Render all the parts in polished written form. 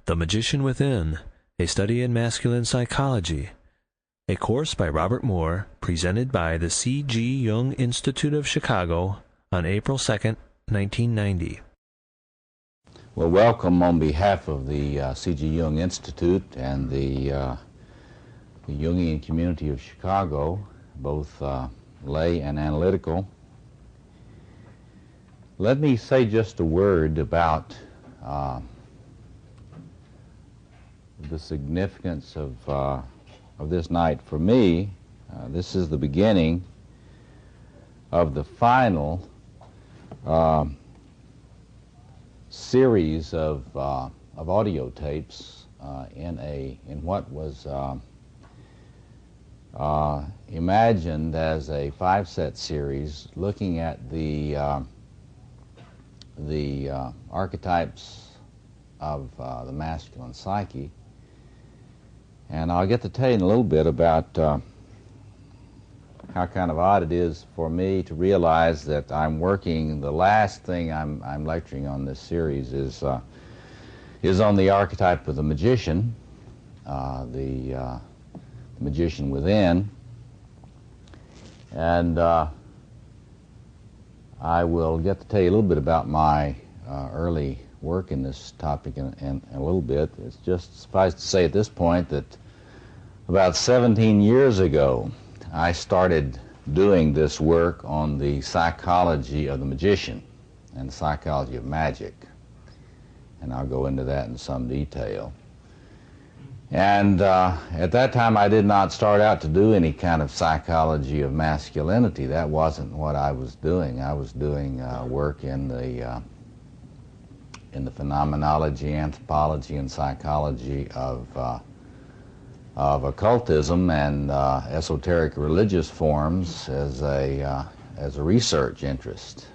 The Magician Within, A Study in Masculine Psychology, a course by Robert Moore, presented by the C.G. Jung Institute of Chicago on April 2nd, 1990. Well, welcome on behalf of the C.G. Jung Institute and the Jungian community of Chicago, both lay and analytical. Let me say just a word about the significance of this night for me. This is the beginning of the final series of audio tapes in what was imagined as a 5-set series looking at the archetypes of the masculine psyche. And I'll get to tell you in a little bit about how kind of odd it is for me to realize that I'm working, the last thing I'm lecturing on this series is on the archetype of the magician, the magician within. And I will get to tell you a little bit about my early work in this topic in a little bit. It's just suffice to say at this point that about 17 years ago, I started doing this work on the psychology of the magician and the psychology of magic. And I'll go into that in some detail. And at that time, I did not start out to do any kind of psychology of masculinity. That wasn't what I was doing. I was doing work in the phenomenology, anthropology, and psychology of occultism and esoteric religious forms as a research interest.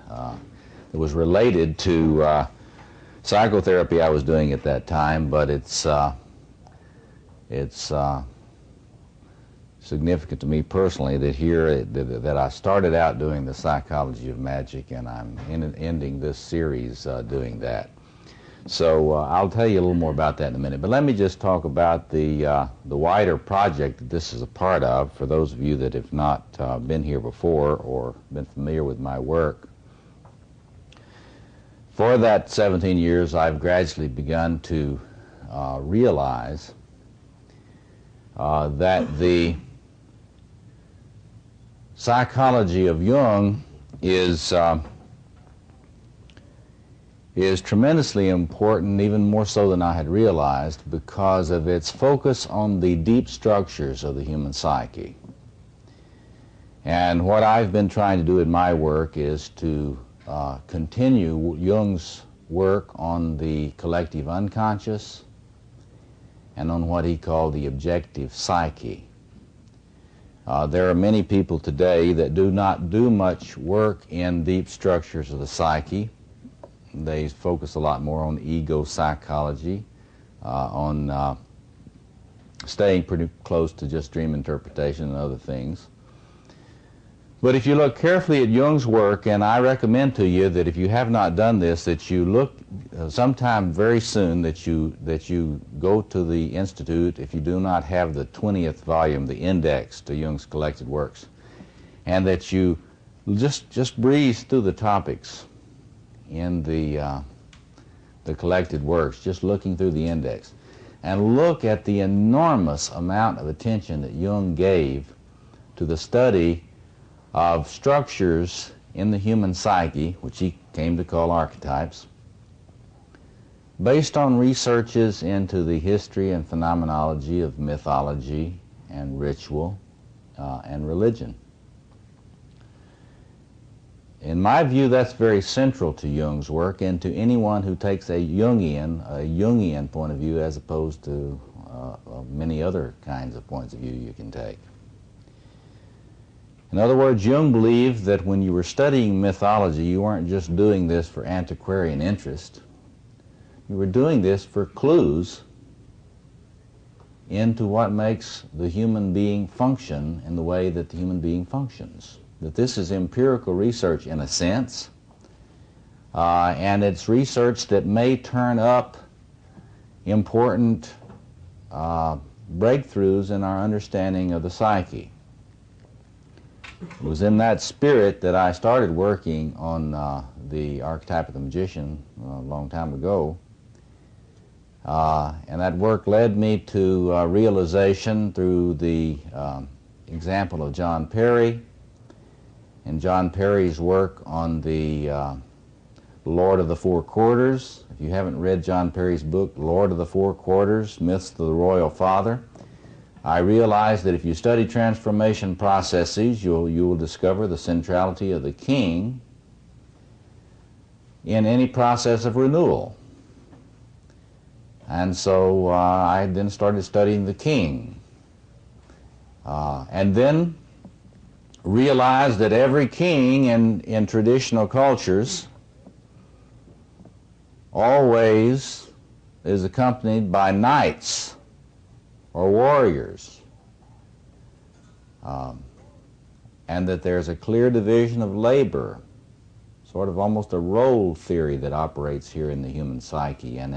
It was related to psychotherapy I was doing at that time, but it's significant to me personally that I started out doing the psychology of magic, and I'm ending this series doing that. So I'll tell you a little more about that in a minute. But let me just talk about the wider project that this is a part of, for those of you that have not been here before or been familiar with my work. For that 17 years, I've gradually begun to realize that the psychology of Jung is tremendously important, even more so than I had realized, because of its focus on the deep structures of the human psyche. And what I've been trying to do in my work is to continue Jung's work on the collective unconscious and on what he called the objective psyche. There are many people today that do not do much work in deep structures of the psyche. They focus a lot more on ego psychology, on staying pretty close to just dream interpretation and other things. But if you look carefully at Jung's work, and I recommend to you that if you have not done this, that you look sometime very soon, that you go to the Institute, if you do not have the 20th volume, the index to Jung's collected works, and that you just breeze through the topics in the collected works, just looking through the index, and look at the enormous amount of attention that Jung gave to the study of structures in the human psyche, which he came to call archetypes, based on researches into the history and phenomenology of mythology and ritual and religion. In my view, that's very central to Jung's work and to anyone who takes a Jungian point of view, as opposed to many other kinds of points of view you can take. In other words, Jung believed that when you were studying mythology, you weren't just doing this for antiquarian interest. You were doing this for clues into what makes the human being function in the way that the human being functions. That this is empirical research in a sense, and it's research that may turn up important breakthroughs in our understanding of the psyche. It was in that spirit that I started working on the archetype of the magician a long time ago. And that work led me to realization through the example of John Perry and John Perry's work on the Lord of the Four Quarters. If you haven't read John Perry's book, Lord of the Four Quarters, Myths of the Royal Father, I realized that if you study transformation processes, you will discover the centrality of the king in any process of renewal. And so I then started studying the king. And then realized that every king in traditional cultures always is accompanied by knights or warriors, and that there's a clear division of labor, sort of almost a role theory that operates here in the human psyche, and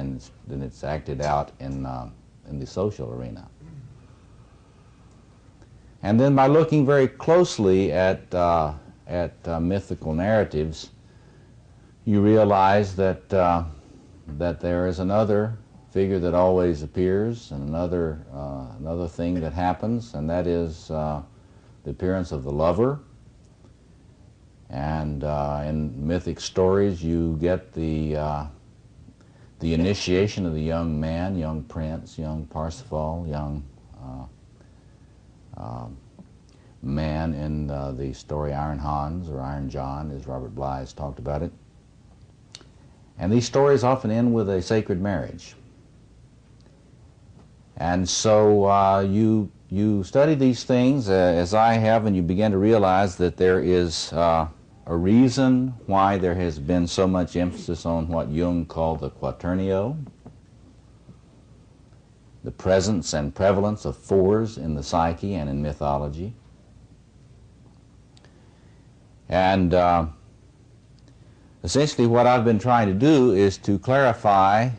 then it's acted out in the social arena. And then by looking very closely at mythical narratives, you realize that there is another figure that always appears, and another thing that happens, and that is the appearance of the lover. And in mythic stories, you get the initiation of the young man, young prince, young Parsifal, young man in the story Iron Hans or Iron John, as Robert Bly has talked about it. And these stories often end with a sacred marriage. And so you study these things as I have, and you begin to realize that there is a reason why there has been so much emphasis on what Jung called the quaternio, the presence and prevalence of fours in the psyche and in mythology. And essentially what I've been trying to do is to clarify,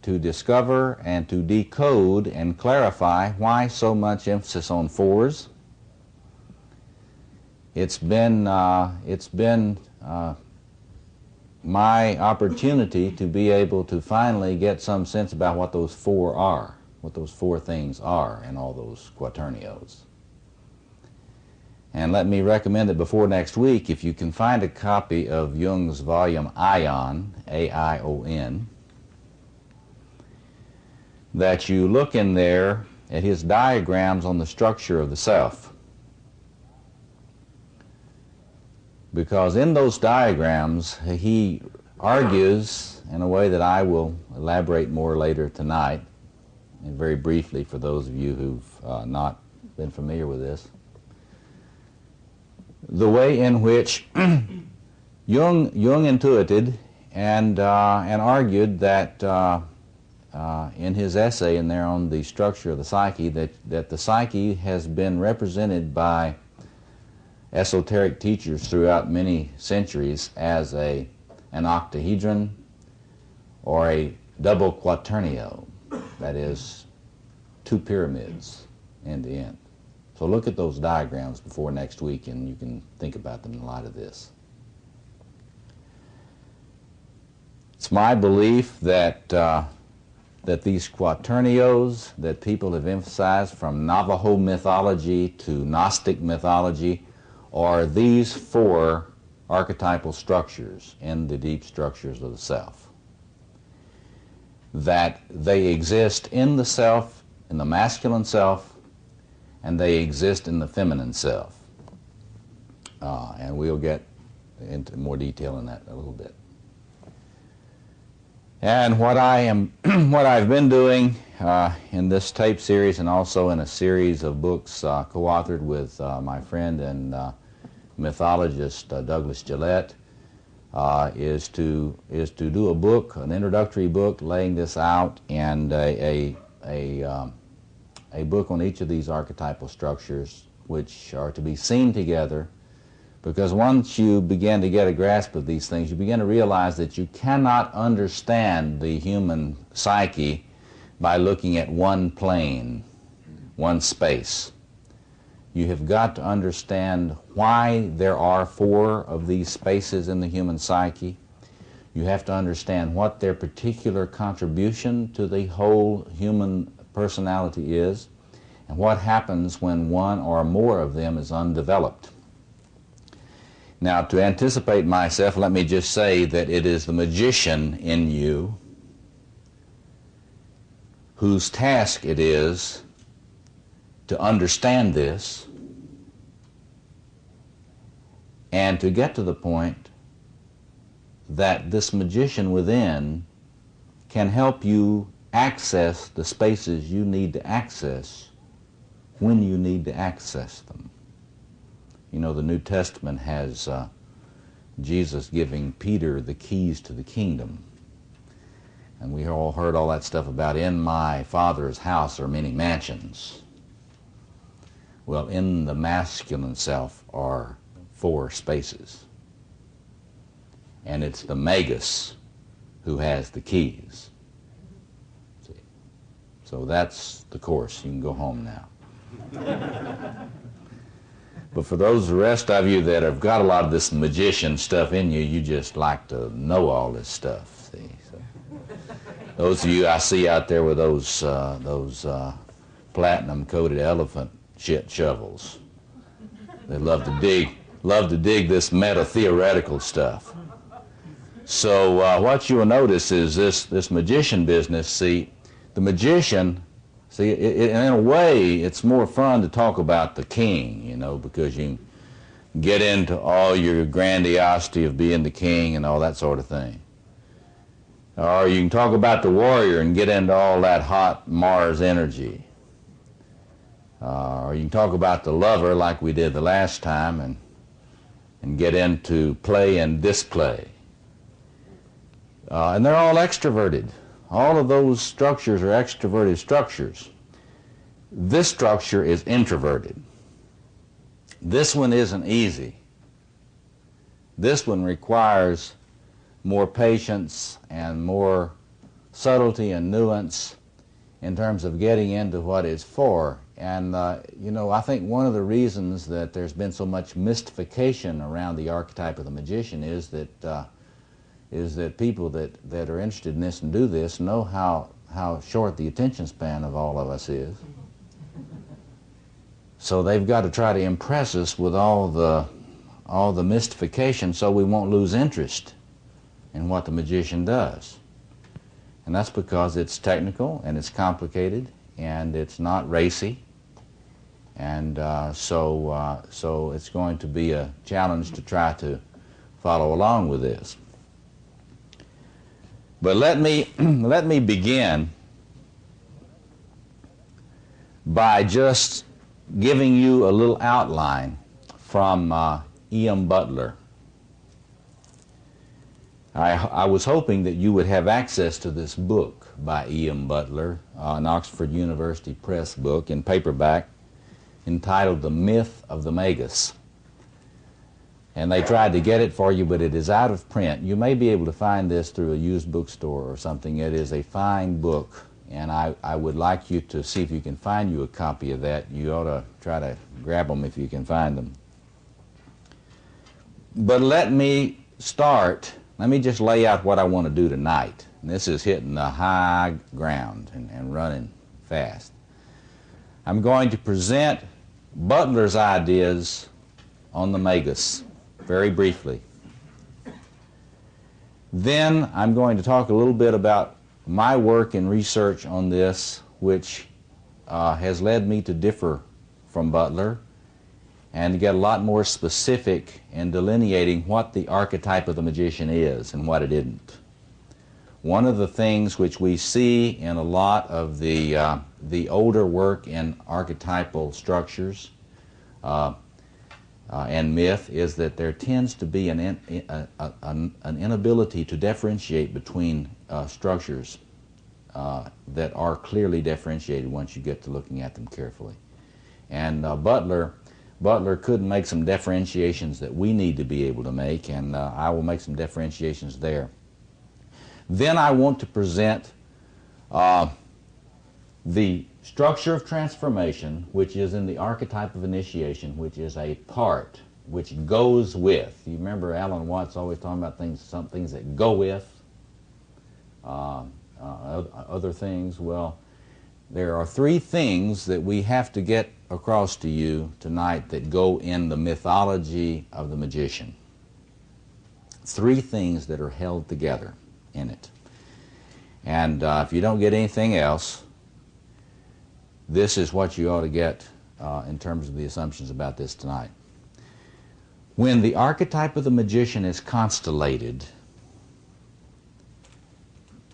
to discover, and to decode and clarify why so much emphasis on fours. It's been my opportunity to be able to finally get some sense about what those four are, what those four things are in all those quaternios. And let me recommend that before next week, if you can find a copy of Jung's volume Aion, A-I-O-N, that you look in there at his diagrams on the structure of the self. Because in those diagrams, he argues in a way that I will elaborate more later tonight, and very briefly for those of you who've not been familiar with this, the way in which Jung intuited and argued that in his essay in there on the structure of the psyche, that the psyche has been represented by esoteric teachers throughout many centuries as an octahedron or a double quaternio, that is, two pyramids end to end. So look at those diagrams before next week, and you can think about them in light of this. It's my belief that these quaternios that people have emphasized, from Navajo mythology to Gnostic mythology, are these four archetypal structures in the deep structures of the self. That they exist in the self, in the masculine self, and they exist in the feminine self. And we'll get into more detail in that in a little bit. And what I've been doing in this tape series, and also in a series of books co-authored with my friend and mythologist Douglas Gillette, is to do a book, an introductory book, laying this out, and a book on each of these archetypal structures, which are to be seen together, because once you begin to get a grasp of these things, you begin to realize that you cannot understand the human psyche by looking at one plane, one space. You have got to understand why there are 4 of these spaces in the human psyche. You have to understand what their particular contribution to the whole human personality is, and what happens when one or more of them is undeveloped. Now, to anticipate myself, let me just say that it is the magician in you whose task it is to understand this and to get to the point that this magician within can help you access the spaces you need to access when you need to access them. You know, the New Testament has Jesus giving Peter the keys to the kingdom. And we all heard all that stuff about, in my Father's house are many mansions. Well, in the masculine self are 4 spaces. And it's the magus who has the keys. See? So that's the course. You can go home now. But for the rest of you that have got a lot of this magician stuff in you, you just like to know all this stuff. See? So, those of you I see out there with those platinum-coated elephant shit shovels, they love to dig this meta-theoretical stuff. So what you'll notice is this magician business. See, the magician. See, in a way, it's more fun to talk about the king, you know, because you can get into all your grandiosity of being the king and all that sort of thing. Or you can talk about the warrior and get into all that hot Mars energy. Or you can talk about the lover like we did the last time and get into play and display. And they're all extroverted. All of those structures are extroverted structures. This structure is introverted. This one isn't easy. This one requires more patience and more subtlety and nuance in terms of getting into what it's for. And, you know, I think one of the reasons that there's been so much mystification around the archetype of the magician is that people that are interested in this and do this know how short the attention span of all of us is. So they've got to try to impress us with all the mystification so we won't lose interest in what the magician does. And that's because it's technical and it's complicated and it's not racy. And so it's going to be a challenge to try to follow along with this. But let me begin by just giving you a little outline from E.M. Butler. I was hoping that you would have access to this book by E.M. Butler, an Oxford University Press book in paperback entitled The Myth of the Magus. And they tried to get it for you, but it is out of print. You may be able to find this through a used bookstore or something. It is a fine book, and I would like you to see if you can find you a copy of that. You ought to try to grab them if you can find them. But let me start. Let me just lay out what I want to do tonight. And this is hitting the high ground and running fast. I'm going to present Butler's ideas on the magus very briefly. Then I'm going to talk a little bit about my work and research on this, which has led me to differ from Butler and to get a lot more specific in delineating what the archetype of the magician is and what it isn't. One of the things which we see in a lot of the older work in archetypal structures and myth is that there tends to be an inability to differentiate between structures that are clearly differentiated once you get to looking at them carefully. And Butler could make some differentiations that we need to be able to make, and I will make some differentiations there. Then I want to present The structure of transformation, which is in the archetype of initiation, which is a part which goes with. You remember Alan Watts always talking about some things that go with other things. Well, there are three things that we have to get across to you tonight that go in the mythology of the magician. Three things that are held together in it. And if you don't get anything else, this is what you ought to get in terms of the assumptions about this tonight. When the archetype of the magician is constellated,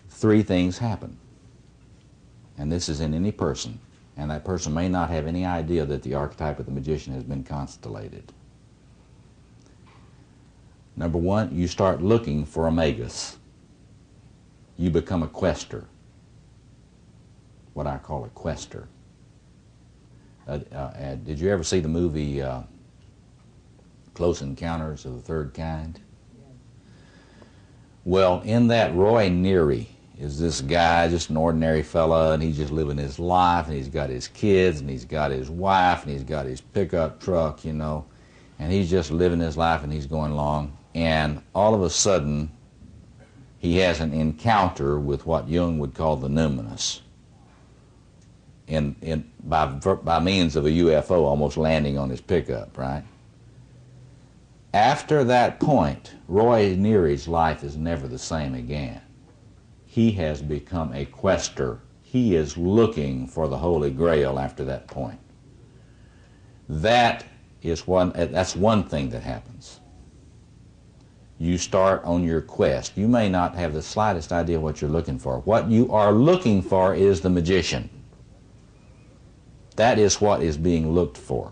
three things happen. And this is in any person. And that person may not have any idea that the archetype of the magician has been constellated. Number one, you start looking for a magus. You become a quester. What I call a quester. Did you ever see the movie Close Encounters of the Third Kind? Yes. Well, in that, Roy Neary is this guy, just an ordinary fella, and he's just living his life, and he's got his kids, and he's got his wife, and he's got his pickup truck, you know, and he's just living his life, and he's going along, and all of a sudden, he has an encounter with what Jung would call the numinous, by means of a UFO almost landing on his pickup, right? After that point, Roy Neary's life is never the same again. He has become a quester. He is looking for the Holy Grail after that point. That's one thing that happens. You start on your quest. You may not have the slightest idea what you're looking for. What you are looking for is the magician. That is what is being looked for.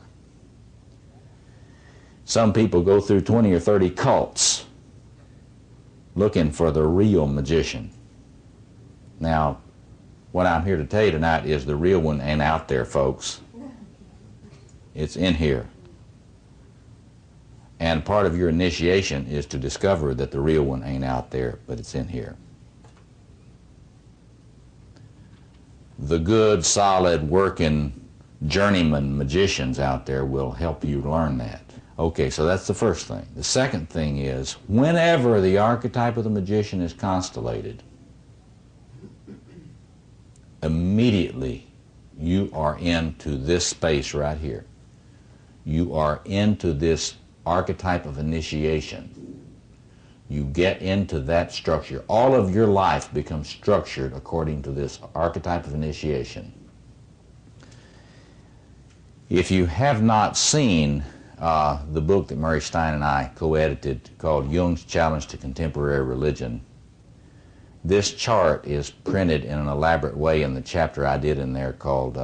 Some people go through 20 or 30 cults looking for the real magician. Now, what I'm here to tell you tonight is the real one ain't out there, folks. It's in here. And part of your initiation is to discover that the real one ain't out there, but it's in here. The good, solid, working journeyman magicians out there will help you learn that. Okay, so that's the first thing. The second thing is, whenever the archetype of the magician is constellated, immediately you are into this space right here. You are into this archetype of initiation. You get into that structure. All of your life becomes structured according to this archetype of initiation. If you have not seen the book that Murray Stein and I co-edited called Jung's Challenge to Contemporary Religion, this chart is printed in an elaborate way in the chapter I did in there called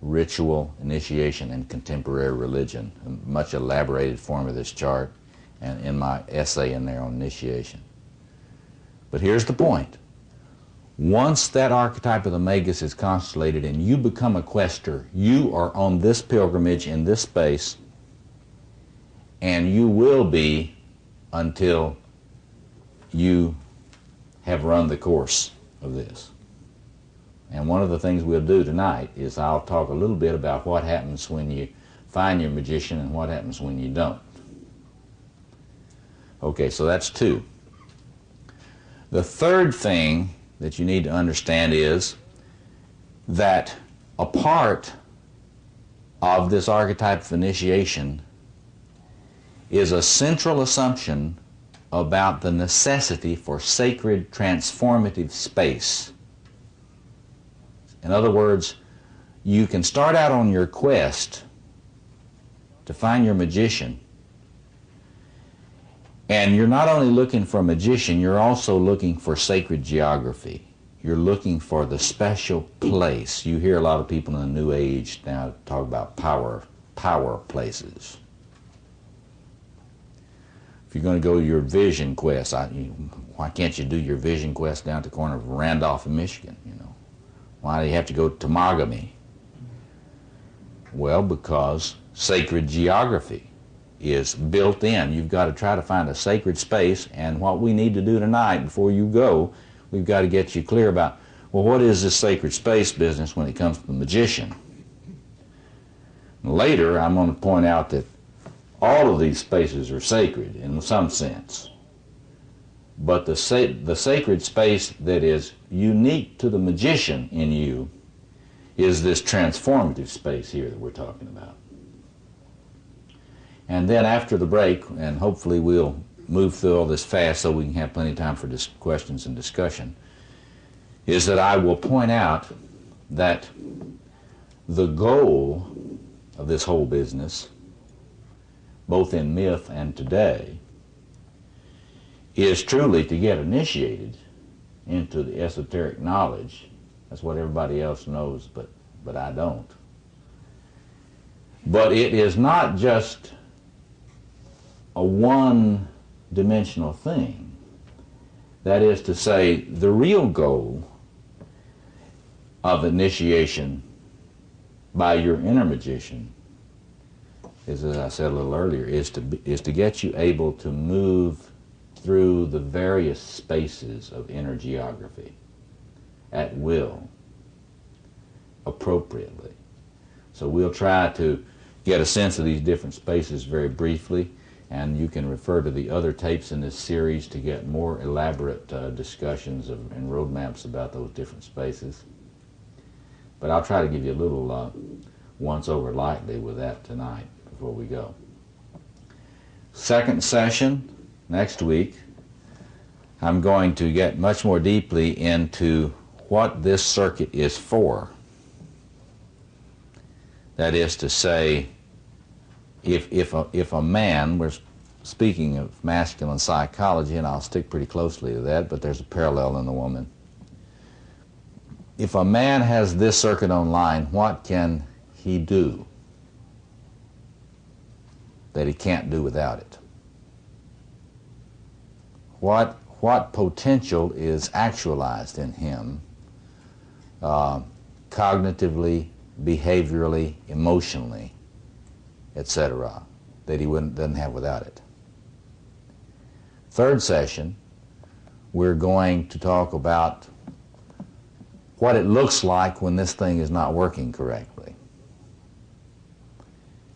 Ritual, Initiation, and Contemporary Religion. A much elaborated form of this chart, and in my essay in there on initiation. But here's the point. Once that archetype of the magus is constellated and you become a quester, you are on this pilgrimage in this space, and you will be until you have run the course of this. And one of the things we'll do tonight is I'll talk a little bit about what happens when you find your magician and what happens when you don't. Okay, so that's two. The third thing that you need to understand is that a part of this archetype of initiation is a central assumption about the necessity for sacred transformative space. In other words, you can start out on your quest to find your magician, and you're not only looking for a magician, you're also looking for sacred geography. You're looking for the special place. You hear a lot of people in the New Age now talk about power places. If you're going to go to your vision quest, why can't you do your vision quest down at the corner of Randolph and Michigan, you know? Why do you have to go to Temagami? Well, because sacred geography is built in. You've got to try to find a sacred space, and what we need to do tonight before you go, we've got to get you clear about well, what is this sacred space business when it comes to the magician? Later, I'm going to point out that all of these spaces are sacred in some sense. But the sacred space that is unique to the magician in you is this transformative space here that we're talking about. And then after the break, and hopefully we'll move through all this fast so we can have plenty of time for questions and discussion, is that I will point out that the goal of this whole business, both in myth and today, is truly to get initiated into the esoteric knowledge. That's what everybody else knows, but I don't. But it is not just a one-dimensional thing. That is to say, the real goal of initiation by your inner magician is, as I said a little earlier, is to get you able to move through the various spaces of inner geography at will, appropriately. So we'll try to get a sense of these different spaces very briefly, and you can refer to the other tapes in this series to get more elaborate discussions and roadmaps about those different spaces. But I'll try to give you a little once over lightly with that tonight before we go. Second session, next week, I'm going to get much more deeply into what this circuit is for. That is to say, if a man, we're speaking of masculine psychology, and I'll stick pretty closely to that, but there's a parallel in the woman. If a man has this circuit online, what can he do that he can't do without it? What potential is actualized in him cognitively, behaviorally, emotionally, etc., that he doesn't have without it? Third session, we're going to talk about what it looks like when this thing is not working correctly.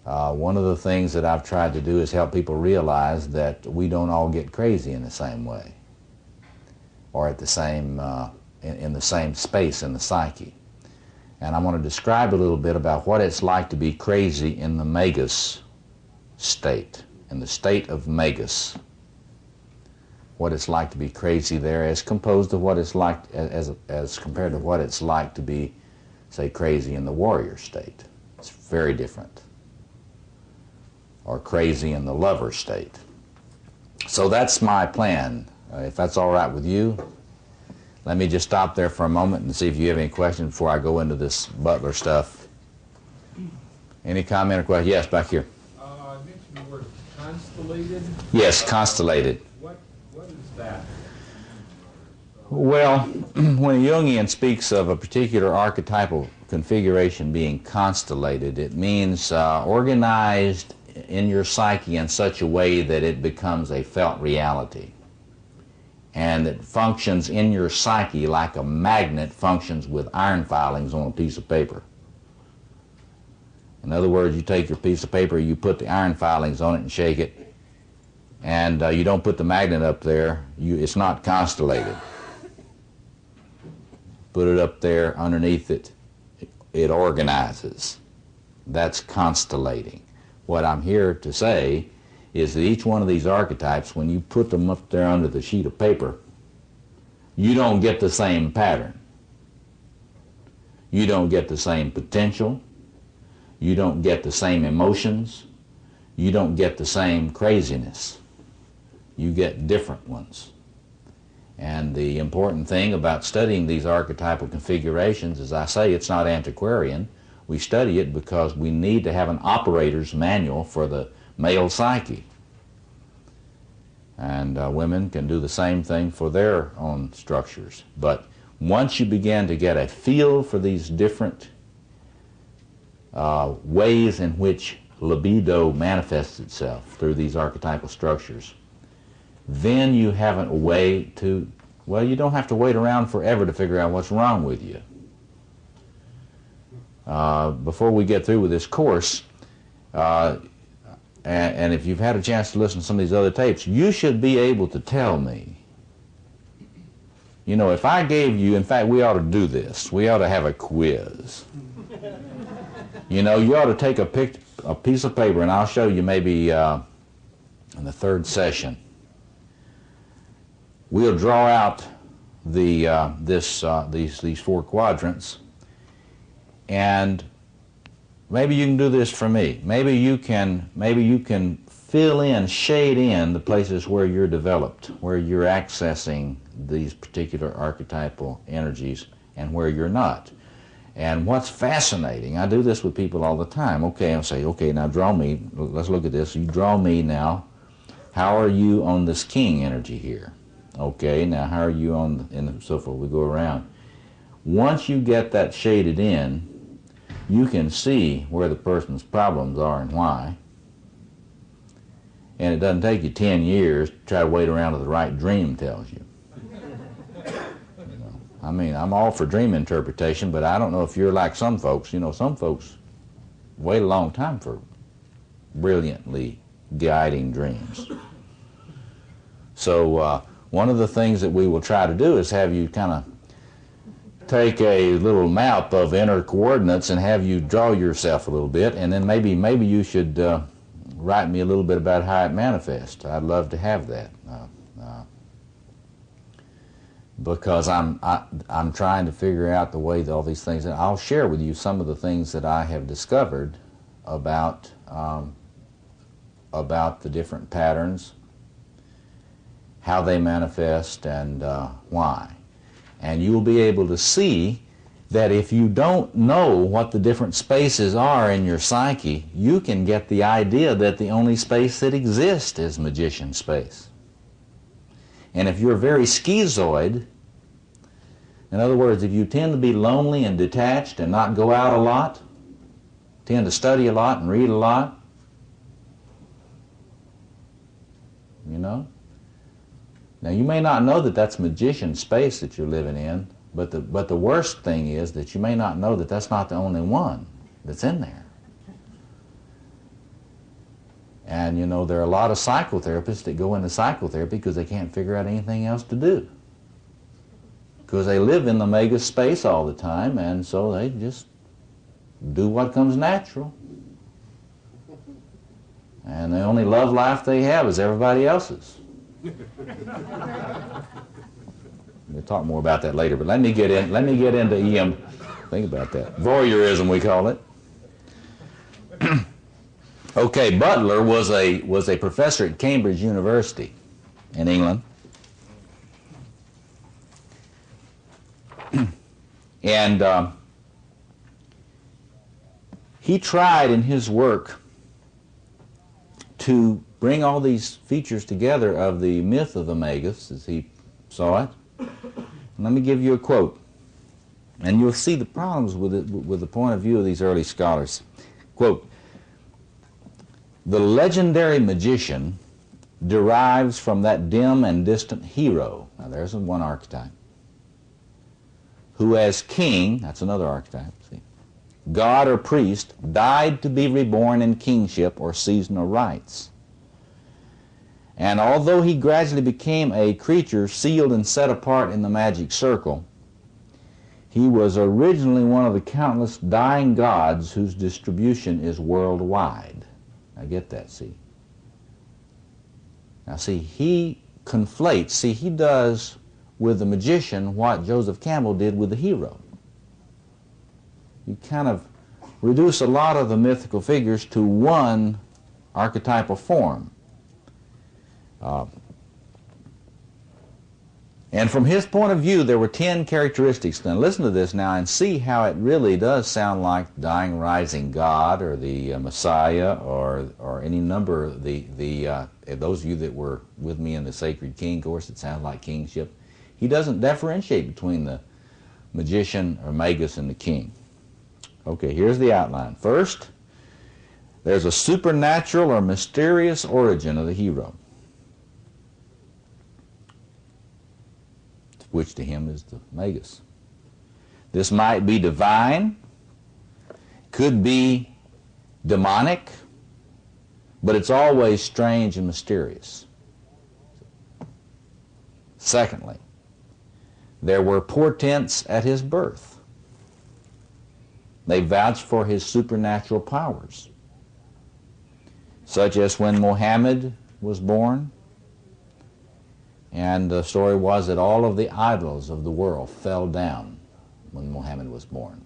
One of the things that I've tried to do is help people realize that we don't all get crazy in the same way, or at the same, in the same space in the psyche. And I want to describe a little bit about what it's like to be crazy in the magus state, in the state of magus. What it's like to be crazy there as composed of what it's like, as compared to what it's like to be, say, crazy in the warrior state. It's very different. Or crazy in the lover state. So that's my plan. If that's all right with you, let me just stop there for a moment and see if you have any questions before I go into this Butler stuff. Any comment or question? Yes, back here. I mentioned the word constellated. Yes, constellated. What is that? Well, when a Jungian speaks of a particular archetypal configuration being constellated, it means organized in your psyche in such a way that it becomes a felt reality. And it functions in your psyche like a magnet functions with iron filings on a piece of paper. In other words, you take your piece of paper, you put the iron filings on it and shake it, and you don't put the magnet up there, it's not constellated. Put it up there underneath it, it organizes. That's constellating. What I'm here to say is that each one of these archetypes, when you put them up there under the sheet of paper, you don't get the same pattern. You don't get the same potential. You don't get the same emotions. You don't get the same craziness. You get different ones. And the important thing about studying these archetypal configurations, as I say, it's not antiquarian. We study it because we need to have an operator's manual for the male psyche. And women can do the same thing for their own structures. But once you begin to get a feel for these different ways in which libido manifests itself through these archetypal structures, then you have a way to Well, you don't have to wait around forever to figure out what's wrong with you. Before we get through with this course, and if you've had a chance to listen to some of these other tapes, you should be able to tell me. You know, if I gave you, in fact, we ought to do this. We ought to have a quiz. You know, you ought to take a piece of paper, and I'll show you maybe in the third session. We'll draw out these four quadrants, and maybe you can do this for me. Maybe you can fill in, shade in the places where you're developed, where you're accessing these particular archetypal energies, and where you're not. And what's fascinating, I do this with people all the time. Okay, I'll say, okay, now draw me. Let's look at this. You draw me now. How are you on this king energy here? Okay, now how are you on, and so forth. We go around. Once you get that shaded in, you can see where the person's problems are and why. And it doesn't take you 10 years to try to wait around till the right dream tells you. I mean, I'm all for dream interpretation, but I don't know if you're like some folks. You know, some folks wait a long time for brilliantly guiding dreams. So one of the things that we will try to do is have you kind of take a little map of inner coordinates and have you draw yourself a little bit, and then maybe you should write me a little bit about how it manifests. I'd love to have that. Because I'm trying to figure out the way that all these things, and I'll share with you some of the things that I have discovered about the different patterns, how they manifest, and why. And you'll be able to see that if you don't know what the different spaces are in your psyche, you can get the idea that the only space that exists is magician space. And if you're very schizoid, in other words, if you tend to be lonely and detached and not go out a lot, tend to study a lot and read a lot, you know? Now, you may not know that that's magician space that you're living in, but the worst thing is that you may not know that that's not the only one that's in there. And, you know, there are a lot of psychotherapists that go into psychotherapy because they can't figure out anything else to do. Because they live in the mega space all the time, and so they just do what comes natural. And the only love life they have is everybody else's. We'll talk more about that later, but let me get into EM. Think about that. Voyeurism, we call it. Okay, Butler was a professor at Cambridge University in England. And he tried in his work to bring all these features together of the myth of the Magus, as he saw it. And let me give you a quote, and you'll see the problems with it, with the point of view of these early scholars. Quote, "The legendary magician derives from that dim and distant hero," now there's one archetype, "who as king," that's another archetype, see, "god or priest, died to be reborn in kingship or seasonal rites. And although he gradually became a creature sealed and set apart in the magic circle, he was originally one of the countless dying gods whose distribution is worldwide." Now get that, see. Now see, he conflates, see, he does with the magician what Joseph Campbell did with the hero. You kind of reduce a lot of the mythical figures to one archetypal form. And from his point of view, there were 10 characteristics. Now listen to this now and see how it really does sound like dying rising God or the Messiah or any number of those of you that were with me in the Sacred King course, it sounds like kingship. He doesn't differentiate between the magician or magus and the king. Okay, here's the outline. First, there's a supernatural or mysterious origin of the hero. which to him is the magus. This might be divine, could be demonic, but it's always strange and mysterious. Secondly, there were portents at his birth. They vouched for his supernatural powers, such as when Muhammad was born, and the story was that all of the idols of the world fell down when Muhammad was born.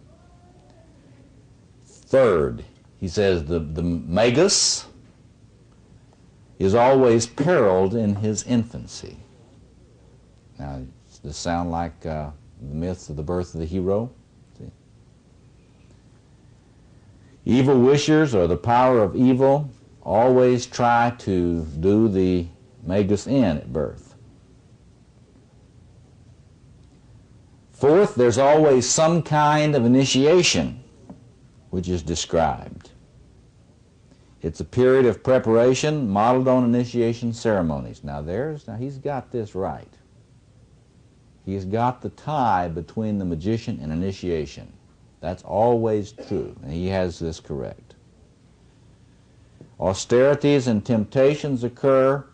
Third, he says the magus is always periled in his infancy. Now, does this sound like the myth of the birth of the hero? See? Evil wishers, or the power of evil, always try to do the magus in at birth. Fourth, there's always some kind of initiation which is described. It's a period of preparation modeled on initiation ceremonies. Now he's got this right. He's got the tie between the magician and initiation. That's always true, and he has this correct. Austerities and temptations occur,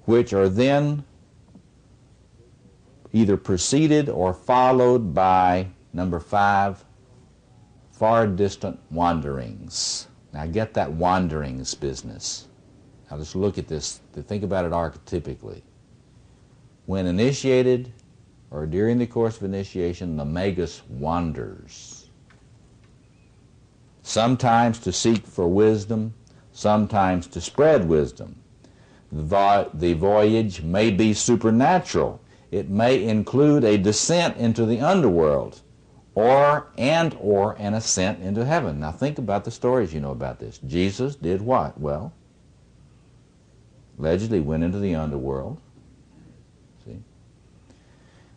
which are then either preceded or followed by, number 5, far distant wanderings. Now get that wanderings business. Now just look at this, think about it archetypically. When initiated, or during the course of initiation, the magus wanders. Sometimes to seek for wisdom, sometimes to spread wisdom. The voyage may be supernatural. It may include a descent into the underworld, or an ascent into heaven. Now think about the stories you know about this. Jesus did what? Well, allegedly went into the underworld. See?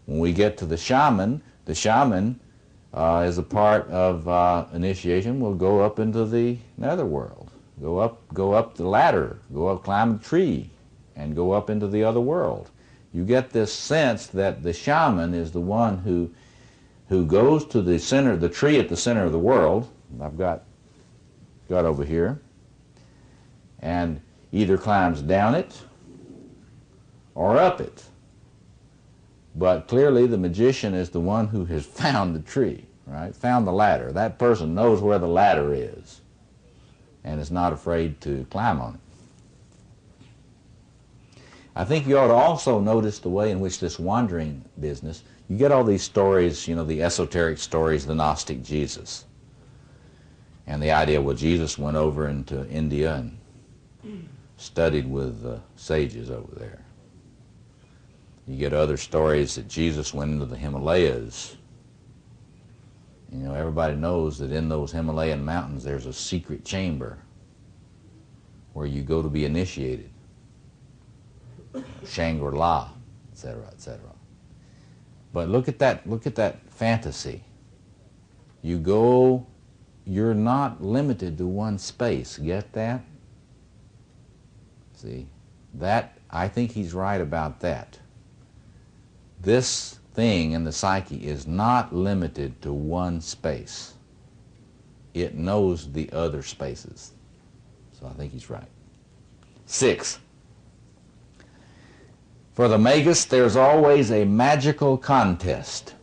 When we get to the shaman as a part of initiation will go up into the netherworld, go up the ladder, climb the tree, and go up into the other world. You get this sense that the shaman is the one who goes to the center, the tree at the center of the world, I've got over here, and either climbs down it or up it. But clearly the magician is the one who has found the tree, right? Found the ladder. That person knows where the ladder is and is not afraid to climb on it. I think you ought to also notice the way in which this wandering business, you get all these stories, you know, the esoteric stories, the Gnostic Jesus. And the idea, well, Jesus went over into India and studied with sages over there. You get other stories that Jesus went into the Himalayas. You know, everybody knows that in those Himalayan mountains there's a secret chamber where you go to be initiated. Shangri-La, etc., etc. But look at that fantasy. You're not limited to one space. Get that? See, that, I think he's right about that. This thing in the psyche is not limited to one space. It knows the other spaces. So I think he's right. 6. For the magus, there's always a magical contest.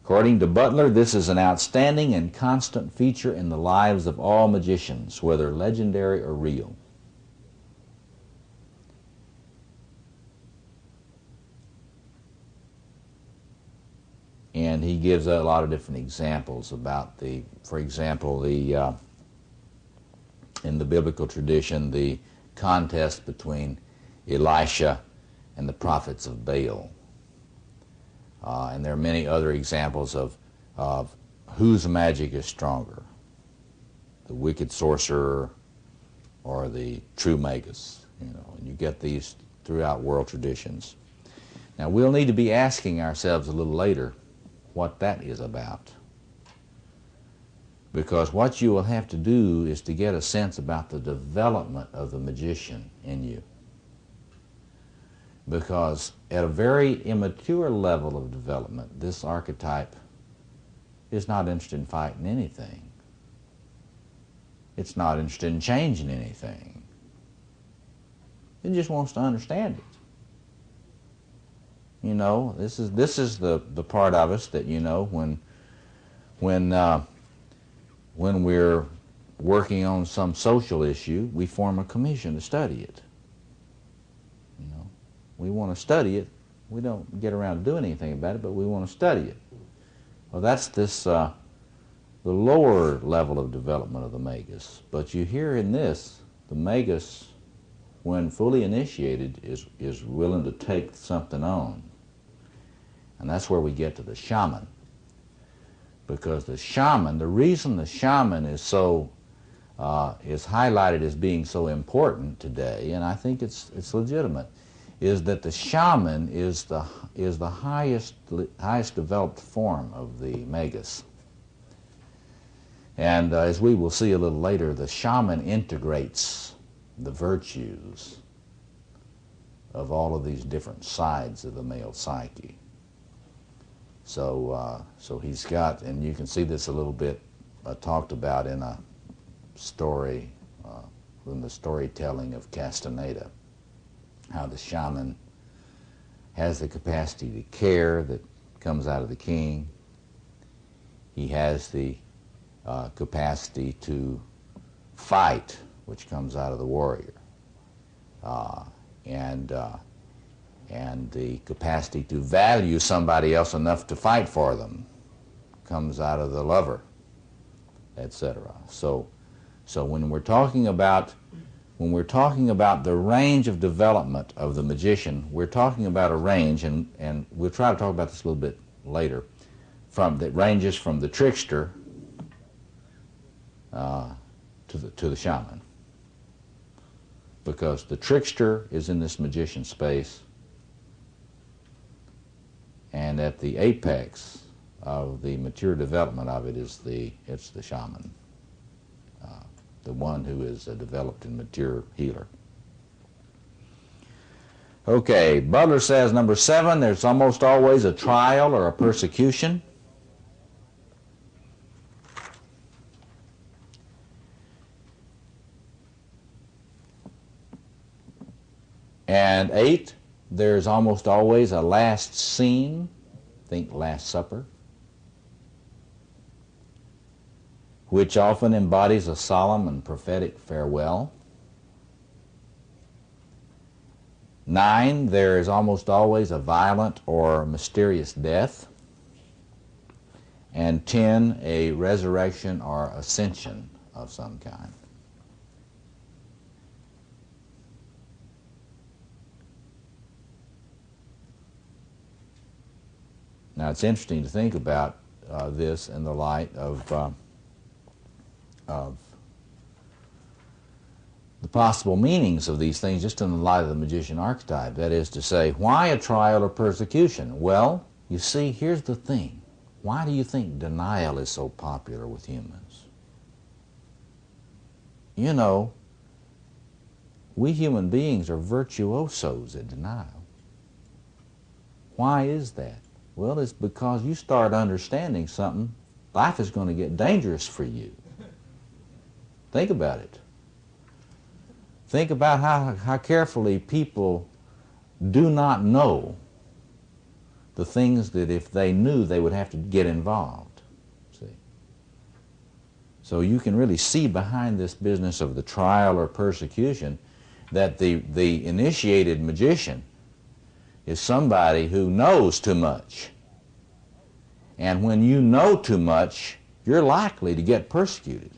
According to Butler, this is an outstanding and constant feature in the lives of all magicians, whether legendary or real. And he gives a lot of different examples about for example, in the biblical tradition, the contest between Elisha and the prophets of Baal. And there are many other examples of whose magic is stronger, the wicked sorcerer or the true magus. You know, and you get these throughout world traditions. Now we'll need to be asking ourselves a little later what that is about, because what you will have to do is to get a sense about the development of the magician in you. because at a very immature level of development, this archetype is not interested in fighting anything. It's not interested in changing anything. It just wants to understand it. You know, this is the part of us that, you know, when we're working on some social issue, we form a commission to study it. You know, we want to study it. We don't get around to doing anything about it, but we want to study it. Well, that's this the lower level of development of the magus. But you hear in this, the magus, when fully initiated, is willing to take something on. And that's where we get to the shaman. Because the shaman, the reason the shaman is so is highlighted as being so important today, and I think it's legitimate, is that the shaman is the highest developed form of the magus. And as we will see a little later, the shaman integrates the virtues of all of these different sides of the male psyche. So he's got, and you can see this a little bit talked about in a story, in the storytelling of Castaneda, how the shaman has the capacity to care that comes out of the king. He has the capacity to fight, which comes out of the warrior, and the capacity to value somebody else enough to fight for them comes out of the lover, etc. So when we're talking about the range of development of the magician, we're talking about a range, and we'll try to talk about this a little bit later, that ranges from the trickster to the shaman, because the trickster is in this magician space, and at the apex of the mature development of it it's the shaman, the one who is a developed and mature healer. Okay, Butler says, number 7, there's almost always a trial or a persecution. And 8, there's almost always a last scene, think Last Supper, which often embodies a solemn and prophetic farewell. 9, there is almost always a violent or mysterious death. And 10, a resurrection or ascension of some kind. Now, it's interesting to think about this in the light of the possible meanings of these things, just in the light of the magician archetype. That is to say, why a trial or persecution? Well, you see, here's the thing. Why do you think denial is so popular with humans? You know, we human beings are virtuosos at denial. Why is that? Well, it's because you start understanding something, life is going to get dangerous for you. Think about it. Think about how carefully people do not know the things that if they knew they would have to get involved. See? So you can really see behind this business of the trial or persecution that the initiated magician is somebody who knows too much. And when you know too much, you're likely to get persecuted,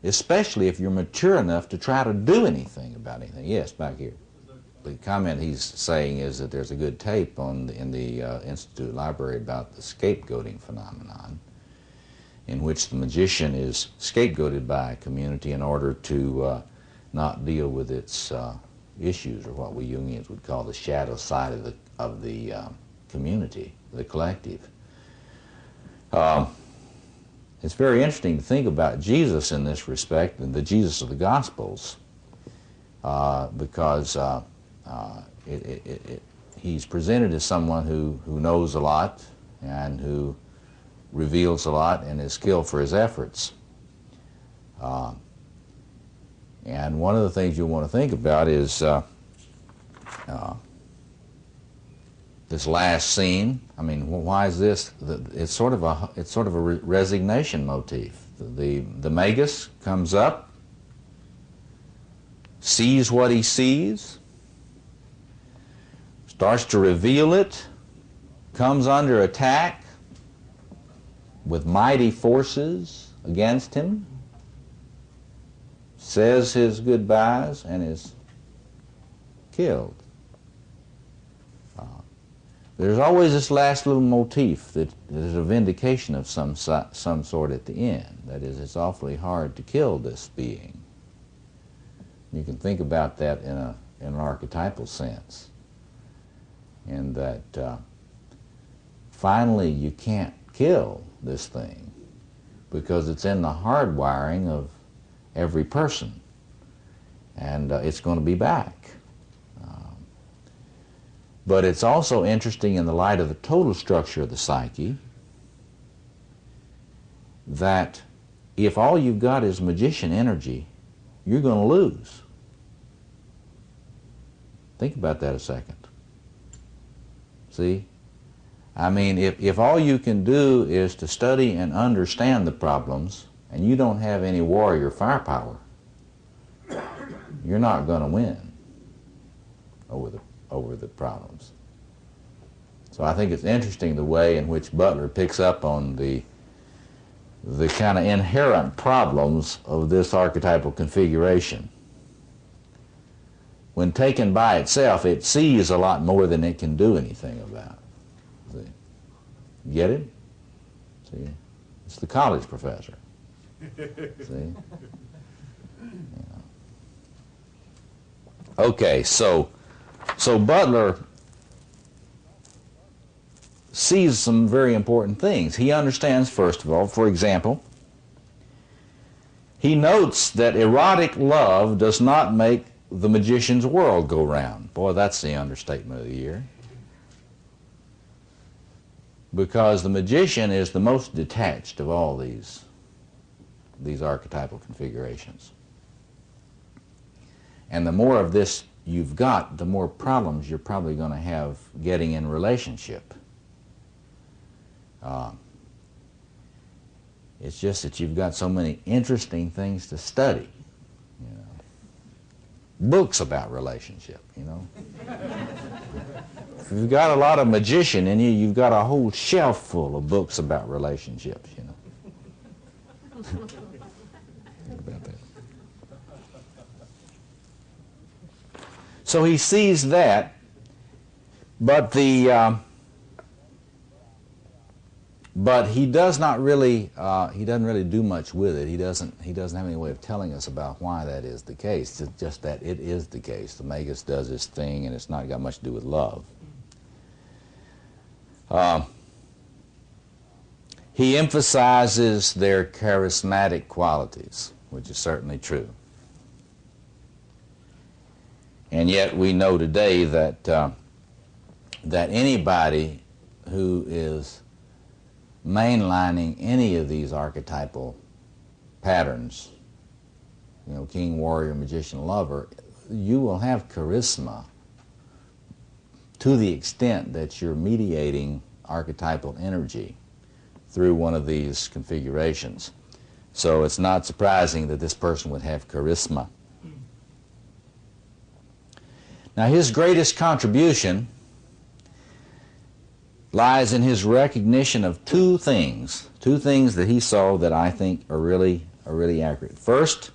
especially if you're mature enough to try to do anything about anything. Yes, back here. The comment he's saying is that there's a good tape in the Institute Library about the scapegoating phenomenon, in which the magician is scapegoated by a community in order to not deal with its issues, or what we Jungians would call the shadow side of the community, the collective. It's very interesting to think about Jesus in this respect, and the Jesus of the Gospels, because he's presented as someone who knows a lot and who reveals a lot and is skilled for his efforts. And one of the things you want to think about is this last scene. I mean, why is this? It's sort of a resignation motif. The magus comes up, sees what he sees, starts to reveal it, comes under attack with mighty forces against him, says his goodbyes, and is killed. There's always this last little motif that is a vindication of some sort at the end. That is, it's awfully hard to kill this being. You can think about that in an archetypal sense, in that finally you can't kill this thing because it's in the hardwiring of every person, and it's going to be back. But it's also interesting in the light of the total structure of the psyche that if all you've got is magician energy, you're going to lose. Think about that a second. See? I mean, if all you can do is to study and understand the problems and you don't have any warrior firepower, you're not going to win over the problems. So I think it's interesting the way in which Butler picks up on the kind of inherent problems of this archetypal configuration. When taken by itself, it sees a lot more than it can do anything about. See? Get it? See? It's the college professor. See? Yeah. Okay, so Butler sees some very important things. He understands, first of all, for example, he notes that erotic love does not make the magician's world go round. Boy, that's the understatement of the year. Because the magician is the most detached of all these archetypal configurations. And the more of this you've got, the more problems you're probably going to have getting in relationship. It's just that you've got so many interesting things to study. You know. Books about relationship, you know. If you've got a lot of magician in you, you've got a whole shelf full of books about relationships, you know. Think about that. So he sees that, but but he does not really he doesn't really do much with it. He doesn't have any way of telling us about why that is the case. It's just that it is the case. The magus does his thing, and it's not got much to do with love. He emphasizes their charismatic qualities, which is certainly true. And yet we know today that that anybody who is mainlining any of these archetypal patterns, you know, king, warrior, magician, lover, you will have charisma to the extent that you're mediating archetypal energy through one of these configurations. So it's not surprising that this person would have charisma. Now, his greatest contribution lies in his recognition of two things that he saw that I think are really accurate. First,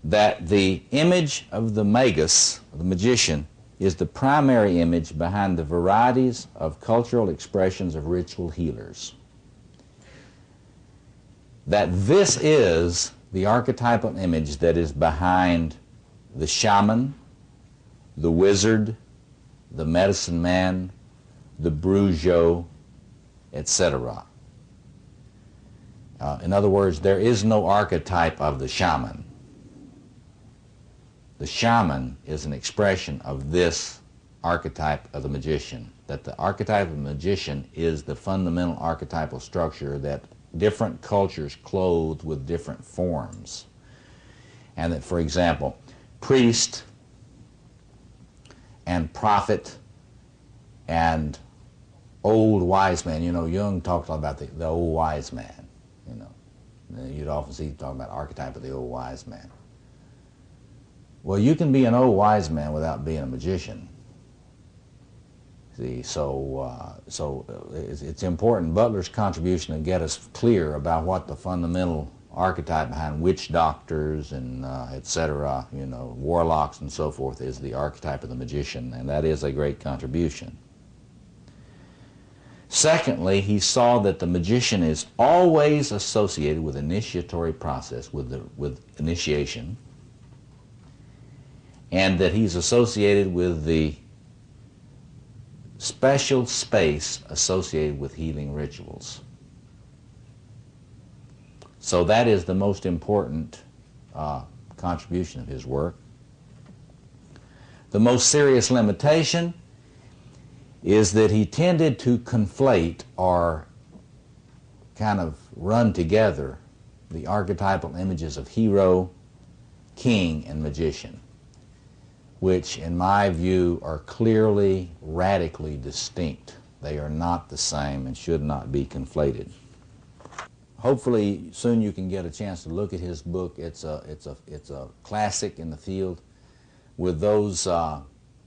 that the image of the magus, the magician, is the primary image behind the varieties of cultural expressions of ritual healers. That this is the archetypal image that is behind the shaman, the wizard, the medicine man, the brujo, etc. In other words, there is no archetype of the shaman. The shaman is an expression of this archetype of the magician, that the archetype of the magician is the fundamental archetypal structure that different cultures clothe with different forms. And that, for example, priest and prophet and old wise man. You know, Jung talked a lot about the old wise man, you know. You'd often see him talking about archetype of the old wise man. Well, you can be an old wise man without being a magician. See, so it's important, Butler's contribution, to get us clear about what the fundamental archetype behind witch doctors and etc., you know, warlocks and so forth, is the archetype of the magician, and that is a great contribution. Secondly, he saw that the magician is always associated with initiatory process, with initiation, and that he's associated with the special space associated with healing rituals. So that is the most important contribution of his work. The most serious limitation is that he tended to conflate or kind of run together the archetypal images of hero, king, and magician, which in my view are clearly, radically distinct. They are not the same and should not be conflated. Hopefully soon you can get a chance to look at his book. It's a classic in the field. With those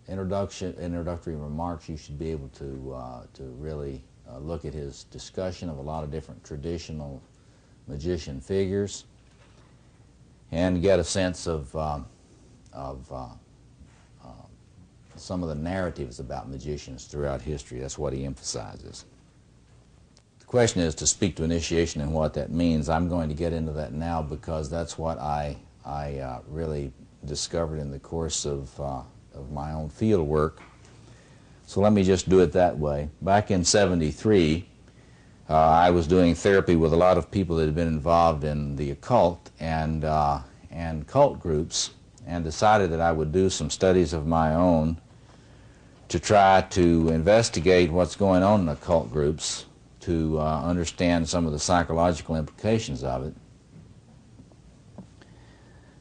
introductory remarks, you should be able to really look at his discussion of a lot of different traditional magician figures and get a sense of some of the narratives about magicians throughout history. That's what he emphasizes. The question is to speak to initiation and what that means. I'm going to get into that now because that's what I really discovered in the course of my own field work. So let me just do it that way. Back in '73, I was doing therapy with a lot of people that had been involved in the occult and cult groups, and decided that I would do some studies of my own to try to investigate what's going on in occult groups, to understand some of the psychological implications of it.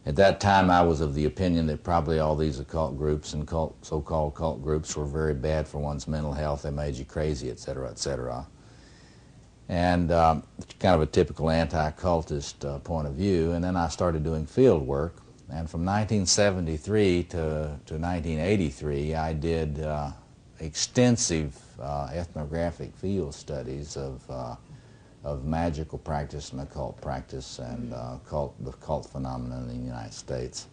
At that time, I was of the opinion that probably all these occult groups and so-called cult groups were very bad for one's mental health. They made you crazy, etc., etc. And kind of a typical anti-cultist point of view. And then I started doing field work. And from 1973 to 1983, I did extensive ethnographic field studies of magical practice and occult practice and the cult phenomenon in the United States.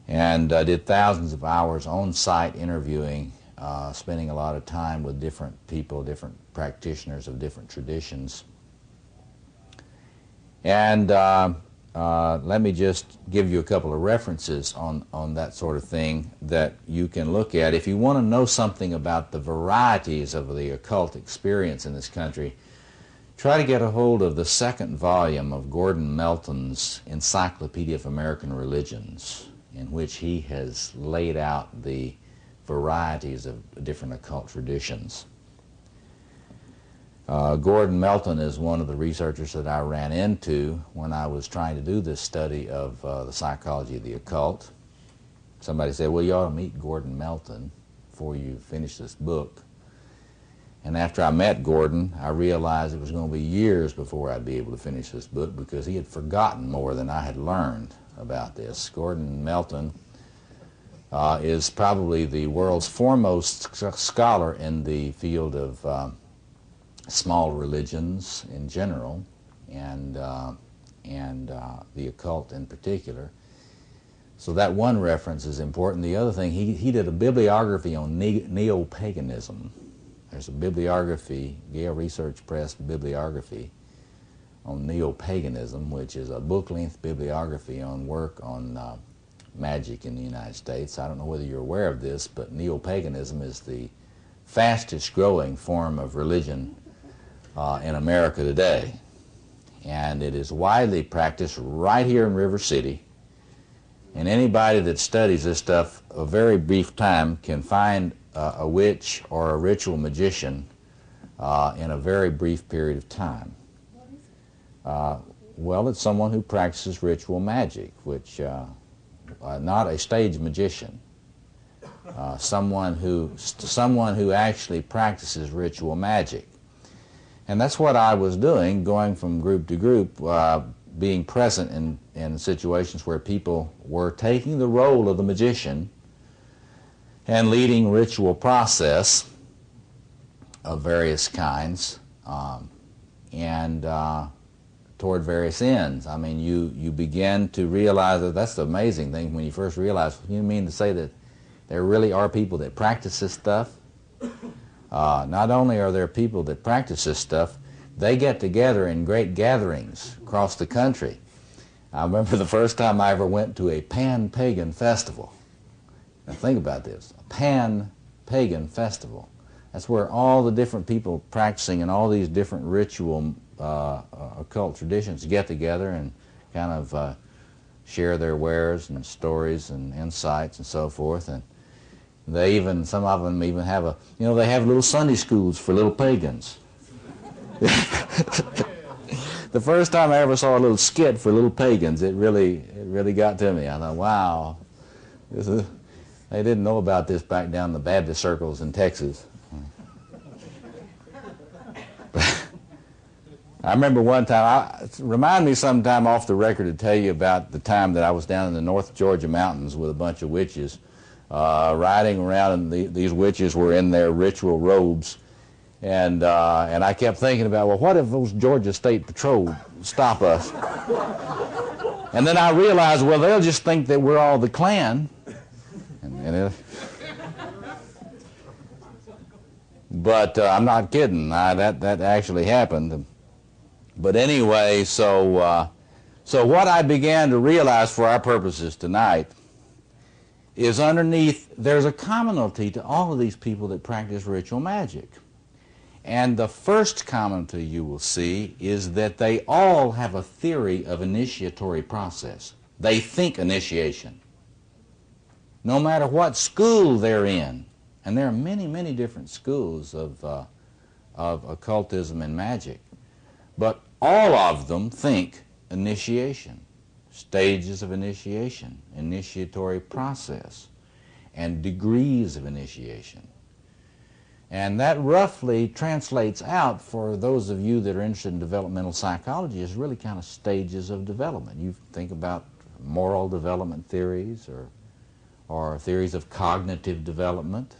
And I did thousands of hours on site interviewing, spending a lot of time with different people, different practitioners of different traditions. And let me just give you a couple of references on that sort of thing that you can look at. If you want to know something about the varieties of the occult experience in this country, try to get a hold of the second volume of Gordon Melton's Encyclopedia of American Religions, in which he has laid out the varieties of different occult traditions. Gordon Melton is one of the researchers that I ran into when I was trying to do this study of the psychology of the occult. Somebody said, well, you ought to meet Gordon Melton before you finish this book. And after I met Gordon, I realized it was going to be years before I'd be able to finish this book because he had forgotten more than I had learned about this. Gordon Melton is probably the world's foremost scholar in the field of small religions in general, and the occult in particular. So that one reference is important. The other thing, he did a bibliography on neo-paganism. There's a bibliography, Yale Research Press bibliography on neo-paganism, which is a book-length bibliography on work on magic in the United States. I don't know whether you're aware of this, but neo-paganism is the fastest growing form of religion in America today. And it is widely practiced right here in River City And anybody that studies this stuff a very brief time can find a witch or a ritual magician in a very brief period of time. Well, it's someone who practices ritual magic, which not a stage magician. Someone who actually practices ritual magic. And that's what I was doing, going from group to group, being present in situations where people were taking the role of the magician and leading ritual process of various kinds and toward various ends. I mean, you begin to realize that that's the amazing thing when you first realize, you mean to say that there really are people that practice this stuff? Not only are there people that practice this stuff, they get together in great gatherings across the country. I remember the first time I ever went to a pan-pagan festival. Now think about this, a pan-pagan festival. That's where all the different people practicing in all these different ritual occult traditions get together and kind of share their wares and stories and insights and so forth. And they even, some of them even have a, you know, they have little Sunday schools for little pagans. The first time I ever saw a little skit for little pagans, it really got to me. I thought, wow, they didn't know about this back down in the Baptist circles in Texas. I remember one time, remind me sometime off the record to tell you about the time that I was down in the North Georgia mountains with a bunch of witches, riding around, and these witches were in their ritual robes. And I kept thinking about, well, what if those Georgia State Patrol stop us? And then I realized, well, they'll just think that we're all the Klan. But I'm not kidding. That actually happened. But anyway, so what I began to realize for our purposes tonight is underneath, there's a commonality to all of these people that practice ritual magic. And the first commonality you will see is that they all have a theory of initiatory process. They think initiation. No matter what school they're in, and there are many, many different schools of occultism and magic, but all of them think initiation, stages of initiation, initiatory process, and degrees of initiation. And that roughly translates out, for those of you that are interested in developmental psychology, as really kind of stages of development. You think about moral development theories or theories of cognitive development.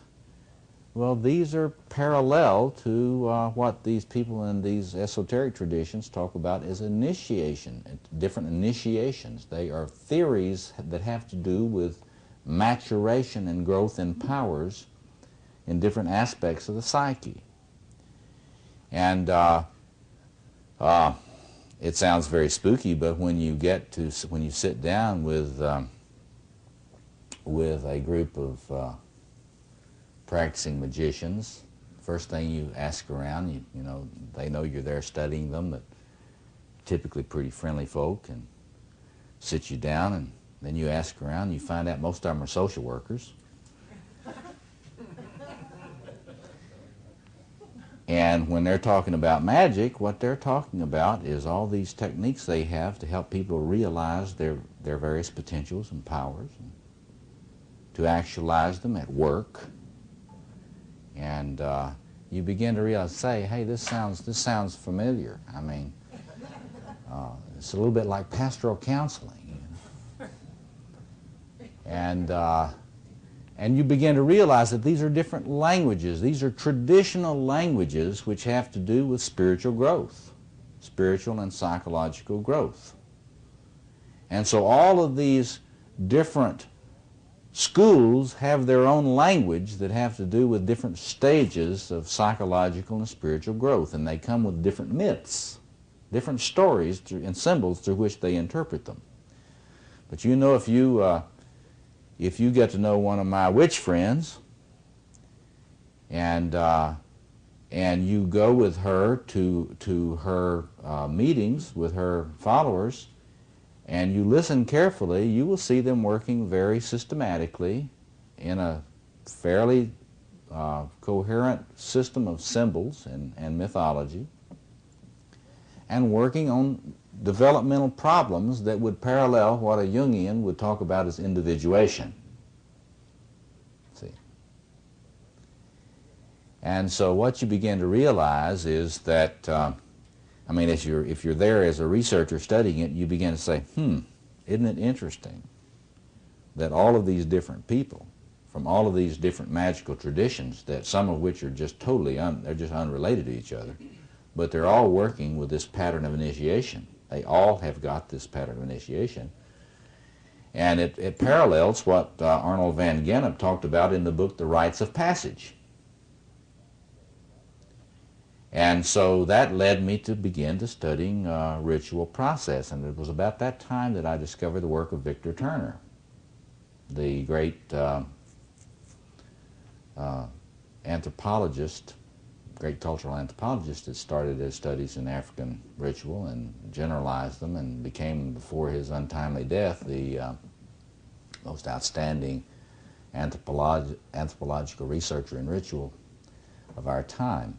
Well, these are parallel to what these people in these esoteric traditions talk about as initiation, different initiations. They are theories that have to do with maturation and growth in powers in different aspects of the psyche. And it sounds very spooky, but when you sit down with a group of practicing magicians, first thing you ask around, you know, they know you're there studying them, but typically pretty friendly folk, and sit you down, and then you ask around, you find out most of them are social workers. And when they're talking about magic, what they're talking about is all these techniques they have to help people realize their various potentials and powers, and to actualize them at work. And you begin to realize, say, hey, this sounds familiar. I mean, it's a little bit like pastoral counseling, you know? And you begin to realize that these are different languages. These are traditional languages which have to do with spiritual growth, spiritual and psychological growth. And so all of these different schools have their own language that have to do with different stages of psychological and spiritual growth, and they come with different myths, different stories and symbols through which they interpret them. But you know, if you get to know one of my witch friends, and you go with her to her meetings with her followers, and you listen carefully, you will see them working very systematically in a fairly coherent system of symbols and mythology, and working on developmental problems that would parallel what a Jungian would talk about as individuation. See? And so what you begin to realize is that, I mean, if you're there as a researcher studying it, you begin to say, isn't it interesting that all of these different people from all of these different magical traditions, that some of which are just totally, they're just unrelated to each other, but they're all working with this pattern of initiation. They all have got this pattern of initiation. And it parallels what Arnold van Gennep talked about in the book, The Rites of Passage. And so that led me to begin to studying ritual process. And it was about that time that I discovered the work of Victor Turner, the great anthropologist, great cultural anthropologist that started his studies in African ritual and generalized them and became, before his untimely death, the most outstanding anthropological researcher in ritual of our time.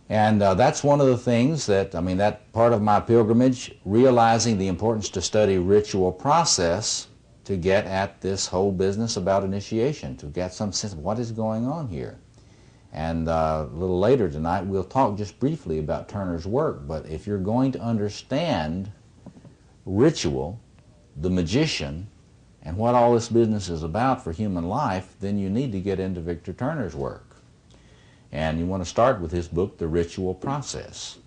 And that's one of the things that, I mean, that part of my pilgrimage, realizing the importance to study ritual process to get at this whole business about initiation, to get some sense of what is going on here. And a little later tonight we'll talk just briefly about Turner's work, but if you're going to understand ritual, the magician, and what all this business is about for human life, then you need to get into Victor Turner's work. And you want to start with his book, The Ritual Process,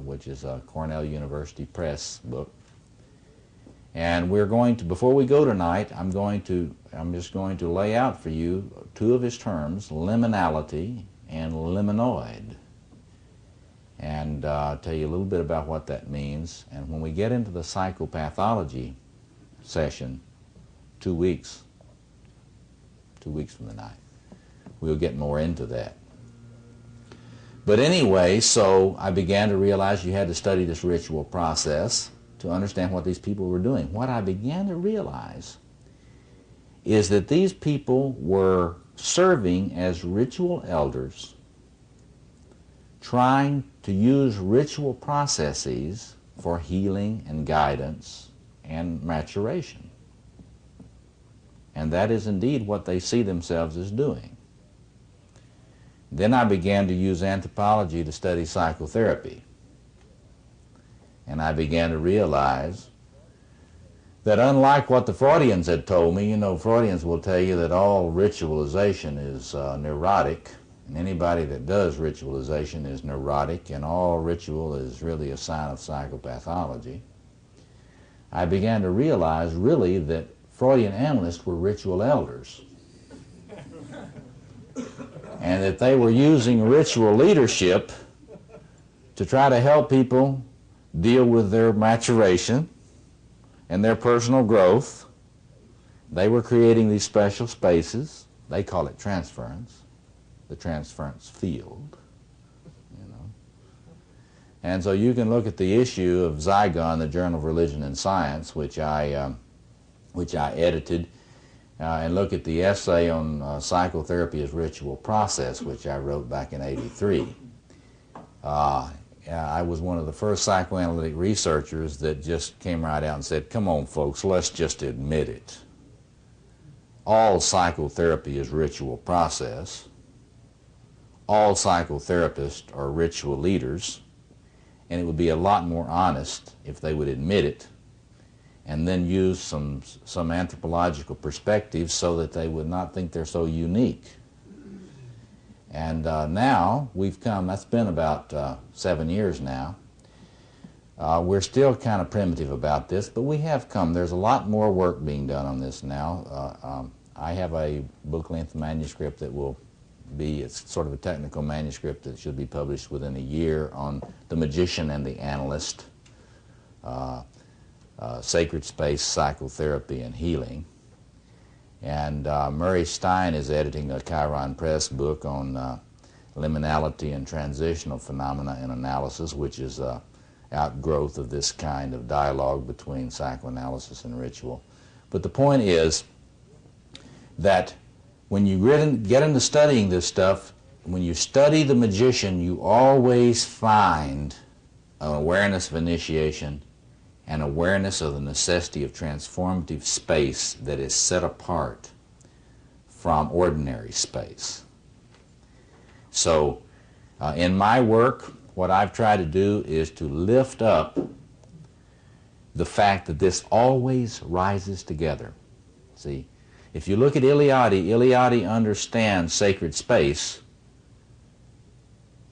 which is a Cornell University Press book. And we're going to, before we go tonight, I'm just going to lay out for you two of his terms, liminality and liminoid, and tell you a little bit about what that means. And when we get into the psychopathology session, 2 weeks from tonight, we'll get more into that. But anyway, so I began to realize you had to study this ritual process to understand what these people were doing. What I began to realize is that these people were serving as ritual elders, trying to use ritual processes for healing and guidance and maturation. And that is indeed what they see themselves as doing. Then I began to use anthropology to study psychotherapy. And I began to realize that unlike what the Freudians had told me, you know, Freudians will tell you that all ritualization is neurotic, and anybody that does ritualization is neurotic, and all ritual is really a sign of psychopathology. I began to realize really that Freudian analysts were ritual elders, and that they were using ritual leadership to try to help people deal with their maturation and their personal growth. They were creating these special spaces. They call it transference, the transference field, you know. And so you can look at the issue of Zygon, the Journal of Religion and Science, which I edited, and look at the essay on psychotherapy as ritual process, which I wrote back in '83. I was one of the first psychoanalytic researchers that just came right out and said, come on folks, let's just admit it. All psychotherapy is ritual process. All psychotherapists are ritual leaders, and it would be a lot more honest if they would admit it and then use some anthropological perspectives so that they would not think they're so unique. And now we've come, that's been about 7 years now. We're still kind of primitive about this, but we have come. There's a lot more work being done on this now. I have a book-length manuscript that will be, it's sort of a technical manuscript that should be published within a year on the magician and the analyst, sacred space, psychotherapy, and healing. And Murray Stein is editing a Chiron Press book on liminality and transitional phenomena in analysis, which is outgrowth of this kind of dialogue between psychoanalysis and ritual. But the point is that when you get into studying this stuff, when you study the magician, you always find an awareness of initiation, an awareness of the necessity of transformative space that is set apart from ordinary space. So in my work, what I've tried to do is to lift up the fact that this always rises together. See, if you look at Eliade understands sacred space.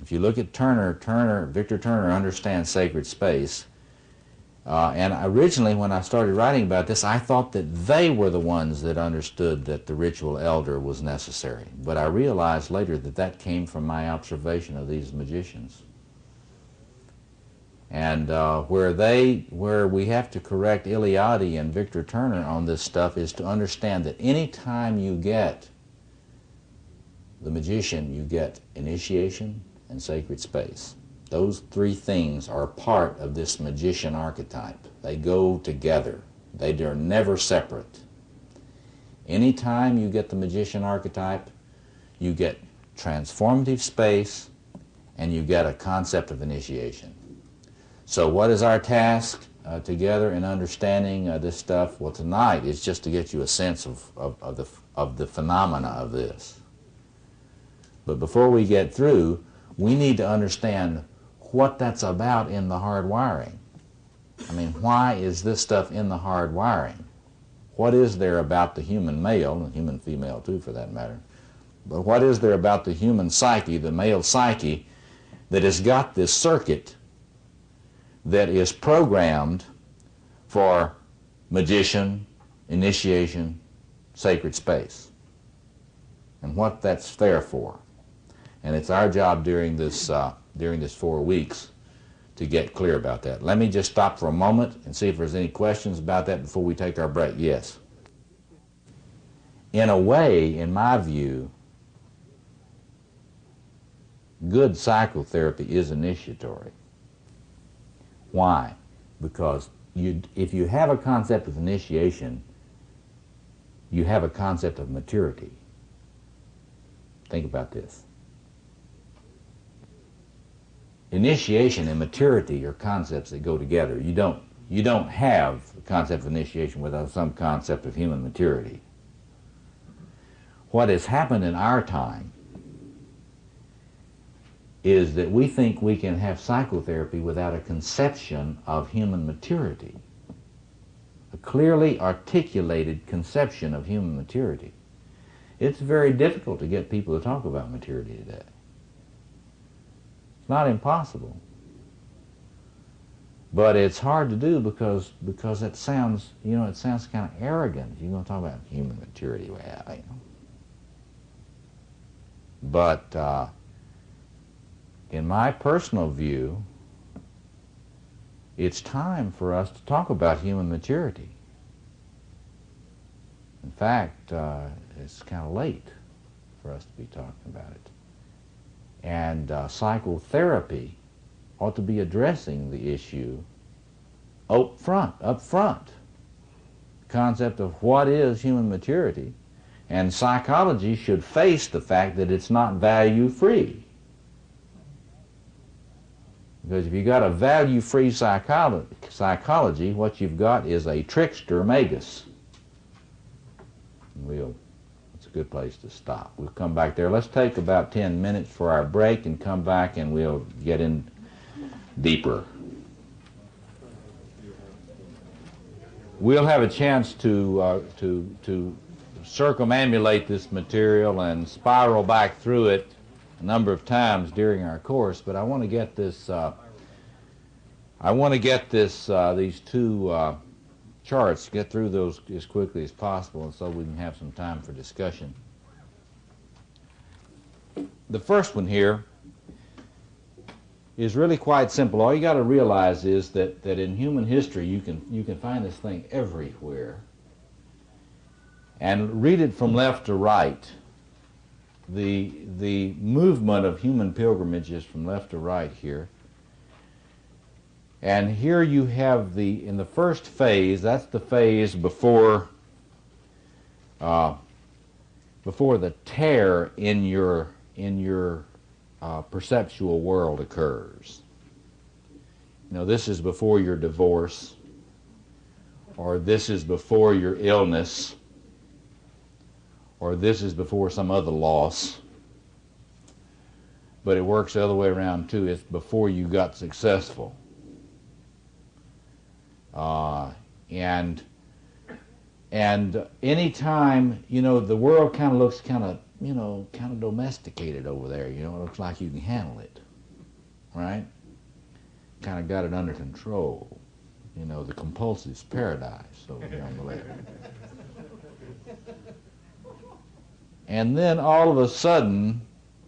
If you look at Victor Turner understands sacred space. And originally when I started writing about this, I thought that they were the ones that understood that the ritual elder was necessary. But I realized later that that came from my observation of these magicians. And where we have to correct Eliade and Victor Turner on this stuff is to understand that any time you get the magician, you get initiation and sacred space. Those three things are part of this magician archetype. They go together. They are never separate. Anytime you get the magician archetype, you get transformative space and you get a concept of initiation. So what is our task together in understanding this stuff? Well, tonight is just to get you a sense of the phenomena of this. But before we get through, we need to understand what that's about in the hard wiring. I mean, why is this stuff in the hard wiring? What is there about the human male, and human female too for that matter, but what is there about the human psyche, the male psyche, that has got this circuit that is programmed for magician, initiation, sacred space, and what that's there for? And it's our job during this 4 weeks to get clear about that. Let me just stop for a moment and see if there's any questions about that before we take our break. Yes. In a way, in my view, good psychotherapy is initiatory. Why? Because if you have a concept of initiation, you have a concept of maturity. Think about this. Initiation and maturity are concepts that go together. You don't have the concept of initiation without some concept of human maturity. What has happened in our time is that we think we can have psychotherapy without a conception of human maturity, a clearly articulated conception of human maturity. It's very difficult to get people to talk about maturity today. It's not impossible, but it's hard to do because it sounds, it sounds kind of arrogant. You're going to talk about human maturity, well, But in my personal view, it's time for us to talk about human maturity. In fact, it's kind of late for us to be talking about it. And psychotherapy ought to be addressing the issue up front. Concept of what is human maturity. And psychology should face the fact that it's not value-free. Because if you've got a value-free psychology, what you've got is a trickster magus. It's a good place to stop. We'll come back there. Let's take about 10 minutes for our break and come back and we'll get in deeper. We'll have a chance to circumambulate this material and spiral back through it a number of times during our course, but I want to get this. These two charts, get through those as quickly as possible, and so we can have some time for discussion. The first one here is really quite simple. All you got to realize is that in human history you can find this thing everywhere, and read it from left to right. The movement of human pilgrimages from left to right here And here you have in the first phase, that's the phase before the tear in your perceptual world occurs. You know, this is before your divorce, or this is before your illness, or this is before some other loss. But it works the other way around too. It's before you got successful. And anytime, you know, the world kind of looks kind of domesticated over there. You know, it looks like you can handle it, right? Kind of got it under control. You know, the compulsive's paradise over here on the left. And then all of a sudden,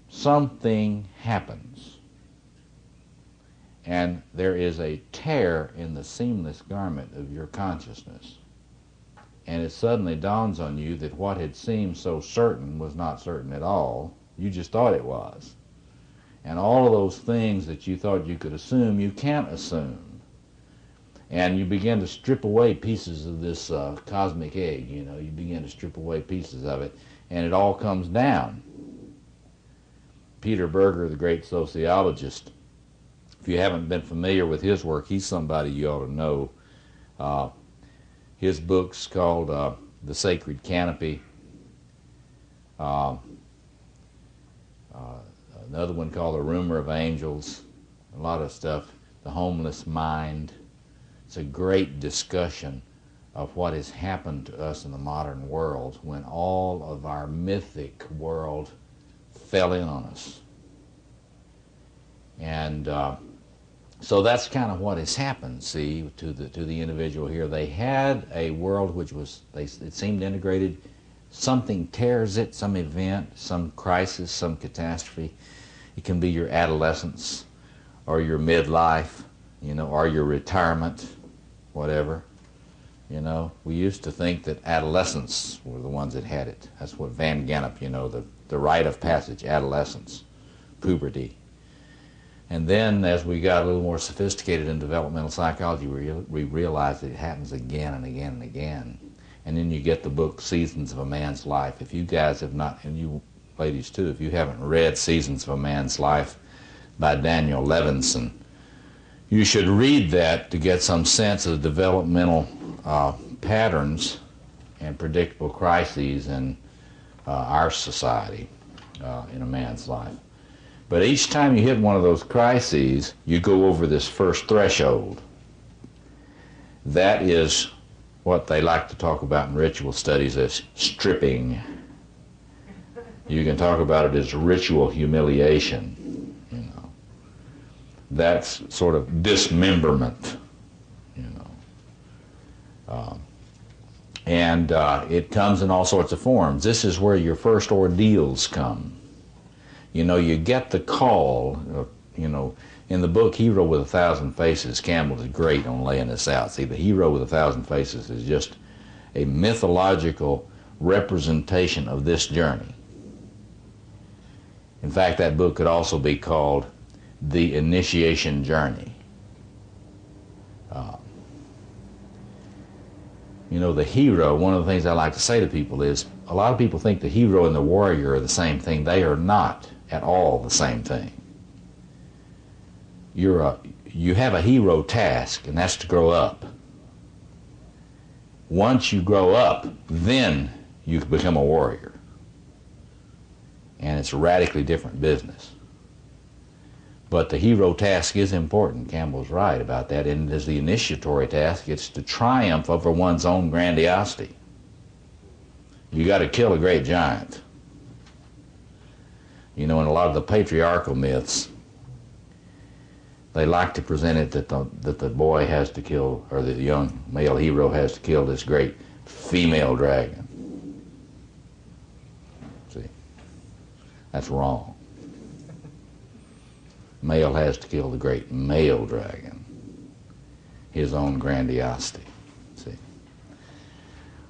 something happens. And there is a tear in the seamless garment of your consciousness. And it suddenly dawns on you that what had seemed so certain was not certain at all. You just thought it was. And all of those things that you thought you could assume, you can't assume. And you begin to strip away pieces of this cosmic egg, you know. You begin to strip away pieces of it, and it all comes down. Peter Berger, the great sociologist, if you haven't been familiar with his work, he's somebody you ought to know. His book's called The Sacred Canopy. Another one called The Rumor of Angels. A lot of stuff. The Homeless Mind. It's a great discussion of what has happened to us in the modern world when all of our mythic world fell in on us. And so that's kind of what has happened, see, to the individual here. They had a world which was, it seemed integrated. Something tears it, some event, some crisis, some catastrophe. It can be your adolescence or your midlife, you know, or your retirement, whatever. You know, we used to think that adolescents were the ones that had it. That's what Van Gennep, you know, the rite of passage, adolescence, puberty. And then as we got a little more sophisticated in developmental psychology, we realized that it happens again and again and again. And then you get the book Seasons of a Man's Life. If you guys have not, and you ladies too, if you haven't read Seasons of a Man's Life by Daniel Levinson, you should read that to get some sense of the developmental patterns and predictable crises in our society in a man's life. But each time you hit one of those crises, you go over this first threshold. That is what they like to talk about in ritual studies as stripping. You can talk about it as ritual humiliation, you know. That's sort of dismemberment, you know. And it comes in all sorts of forms. This is where your first ordeals come. You know, you get the call, you know, in the book Hero with a Thousand Faces, Campbell is great on laying this out. See, the Hero with a Thousand Faces is just a mythological representation of this journey. In fact, that book could also be called The Initiation Journey. You know, the hero, one of the things I like to say to people is, a lot of people think the hero and the warrior are the same thing. They are not at all the same thing. You have a hero task, and that's to grow up. Once you grow up, then you become a warrior. And it's a radically different business. But the hero task is important. Campbell's right about that. And as the initiatory task, it's to triumph over one's own grandiosity. You got to kill a great giant. You know, in a lot of the patriarchal myths, they like to present it that the boy has to kill, or the young male hero has to kill this great female dragon. See, that's wrong. Male has to kill the great male dragon, his own grandiosity. See,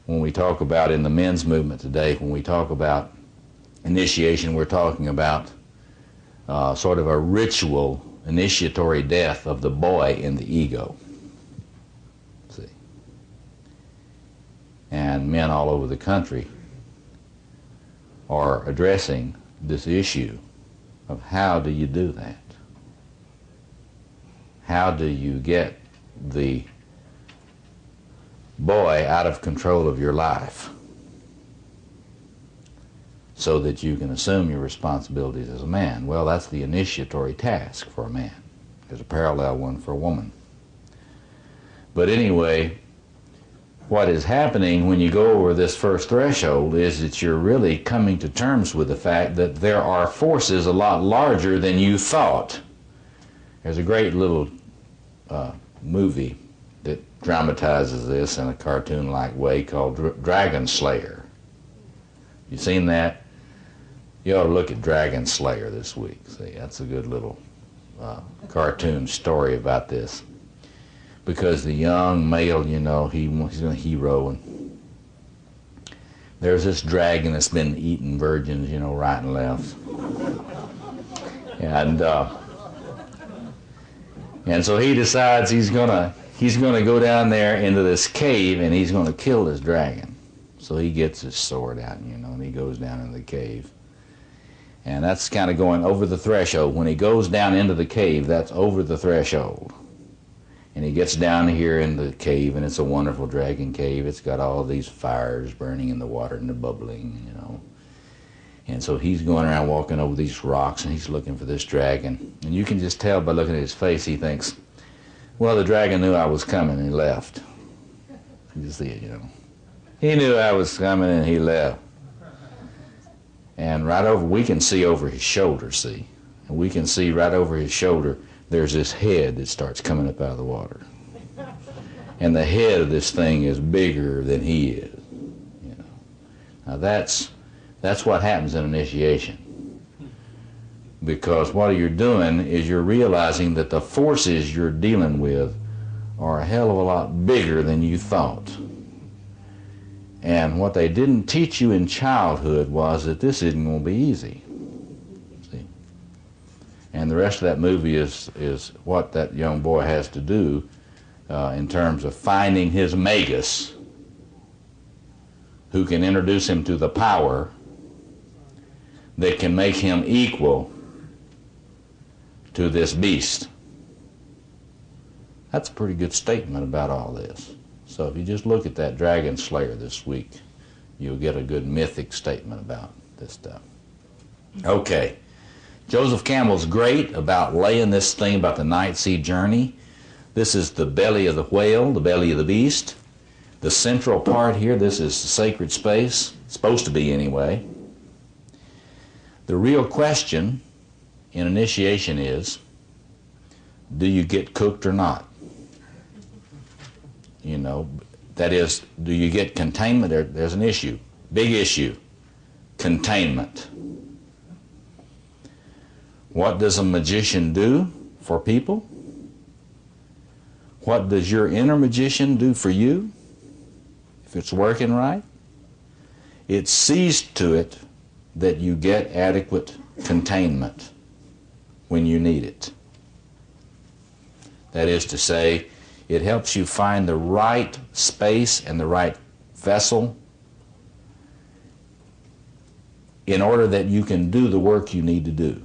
when we talk about in the men's movement today, when we talk about initiation, we're talking about sort of a ritual initiatory death of the boy in the ego. See? And men all over the country are addressing this issue of how do you do that? How do you get the boy out of control of your life so that you can assume your responsibilities as a man? Well, that's the initiatory task for a man. There's a parallel one for a woman. But anyway, what is happening when you go over this first threshold is that you're really coming to terms with the fact that there are forces a lot larger than you thought. There's a great little movie that dramatizes this in a cartoon-like way called Dragon Slayer. You seen that? You ought to look at Dragon Slayer this week. See, that's a good little cartoon story about this. Because the young male, you know, he's a hero, and there's this dragon that's been eating virgins, you know, right and left. And so he decides he's gonna go down there into this cave, and he's gonna kill this dragon. So he gets his sword out, you know, and he goes down into the cave. And that's kind of going over the threshold. When he goes down into the cave, that's over the threshold. And he gets down here in the cave, and it's a wonderful dragon cave. It's got all these fires burning in the water and the bubbling, you know. And so he's going around walking over these rocks, and he's looking for this dragon. And you can just tell by looking at his face, he thinks, well, the dragon knew I was coming, and he left. You see it, you know. He knew I was coming, and he left. And right over, we can see over his shoulder, see. And we can see right over his shoulder, there's this head that starts coming up out of the water. And the head of this thing is bigger than he is. You know. Now that's what happens in initiation. Because what you're doing is you're realizing that the forces you're dealing with are a hell of a lot bigger than you thought. And what they didn't teach you in childhood was that this isn't going to be easy. And the rest of that movie is what that young boy has to do in terms of finding his magus, who can introduce him to the power that can make him equal to this beast. That's a pretty good statement about all this. So if you just look at that Dragon Slayer this week, you'll get a good mythic statement about this stuff. Okay. Joseph Campbell's great about laying this thing about the night sea journey. This is the belly of the whale, the belly of the beast. The central part here, this is the sacred space. It's supposed to be anyway. The real question in initiation is, do you get cooked or not? You know, that is, do you get containment? There's an issue, big issue, containment. What does a magician do for people? What does your inner magician do for you, if it's working right? It sees to it that you get adequate containment when you need it. That is to say, it helps you find the right space and the right vessel in order that you can do the work you need to do,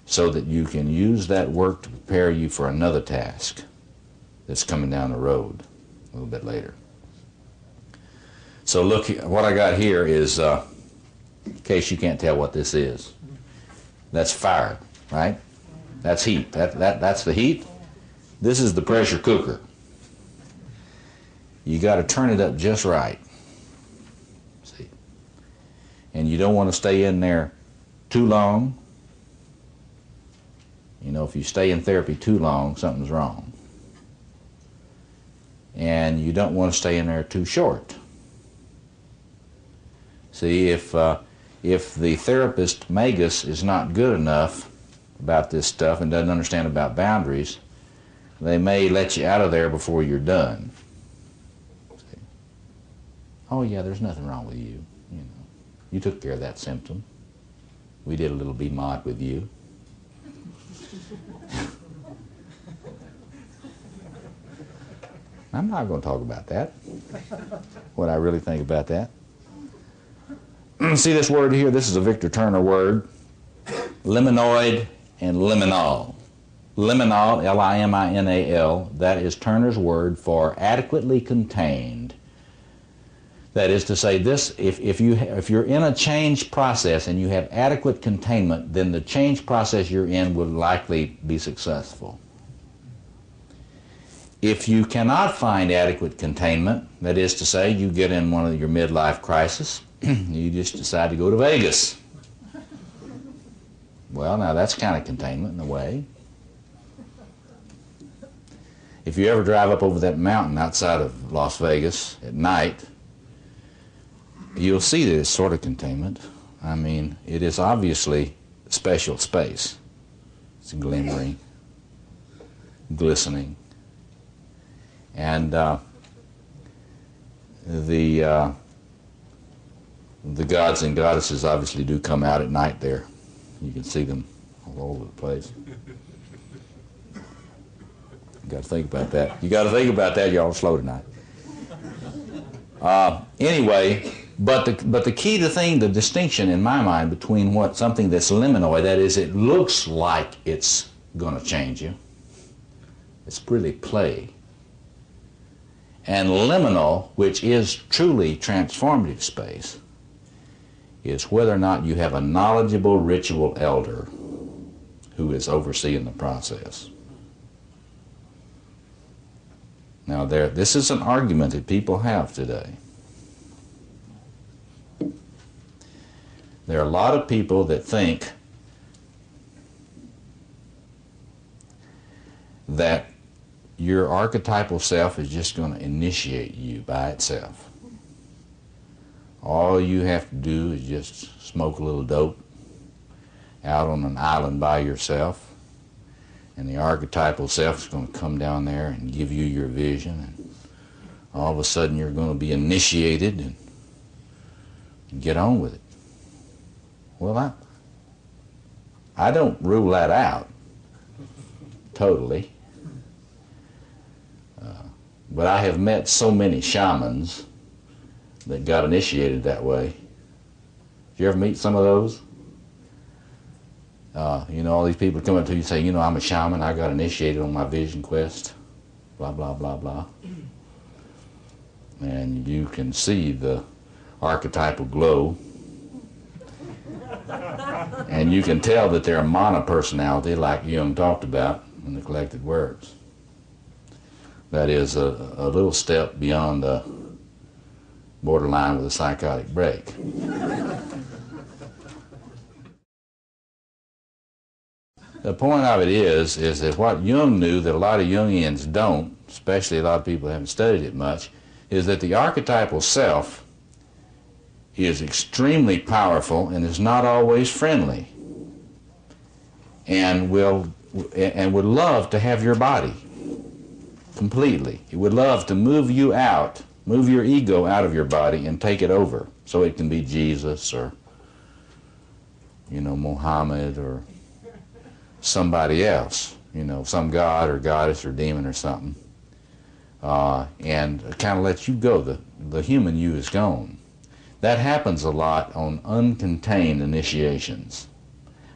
so that you can use that work to prepare you for another task that's coming down the road a little bit later. So look, what I got here is, in case you can't tell what this is, that's fire, right? That's heat. That's the heat. This is the pressure cooker. You got to turn it up just right. See? And you don't want to stay in there too long. You know, if you stay in therapy too long, something's wrong. And you don't want to stay in there too short. See, if the therapist magus is not good enough about this stuff and doesn't understand about boundaries, they may let you out of there before you're done. See? Oh yeah, there's nothing wrong with you. You know, you took care of that symptom. We did a little B-mod with you. I'm not going to talk about that, what I really think about that. See this word here? This is a Victor Turner word, liminoid and liminal. Liminal, L-I-M-I-N-A-L, that is Turner's word for adequately contained. That is to say, this, if you're in a change process and you have adequate containment, then the change process you're in will likely be successful. If you cannot find adequate containment, that is to say, you get in one of your midlife crisis, you just decide to go to Vegas. Well, now that's kind of containment in a way. If you ever drive up over that mountain outside of Las Vegas at night, you'll see that it's sort of containment. I mean, it is obviously special space. It's glimmering, glistening. And the gods and goddesses obviously do come out at night there. You can see them all over the place. You got to think about that. You got to think about that. You're all slow tonight. Anyway, but the key to thing, the distinction in my mind between something that's liminoid, that is, it looks like it's going to change you. It's really play. And liminal, which is truly transformative space, is whether or not you have a knowledgeable ritual elder who is overseeing the process. Now, this is an argument that people have today. There are a lot of people that think that your archetypal self is just going to initiate you by itself. All you have to do is just smoke a little dope out on an island by yourself, and the archetypal self is going to come down there and give you your vision, and all of a sudden you're going to be initiated and get on with it. Well, I don't rule that out totally. But I have met so many shamans that got initiated that way. Did you ever meet some of those? All these people come up to you and say, I'm a shaman, I got initiated on my vision quest, blah, blah, blah, blah. And you can see the archetypal glow. And you can tell that they're a monopersonality, like Jung talked about in the collected works. That is a little step beyond the borderline with a psychotic break. The point of it is that what Jung knew that a lot of Jungians don't, especially a lot of people who haven't studied it much, is that the archetypal self is extremely powerful and is not always friendly, and would love to have your body completely. It would love to move you out, move your ego out of your body and take it over, so it can be Jesus or Muhammad or somebody else, some god or goddess or demon or something, and kind of let you go. The human you is gone. That happens a lot on uncontained initiations.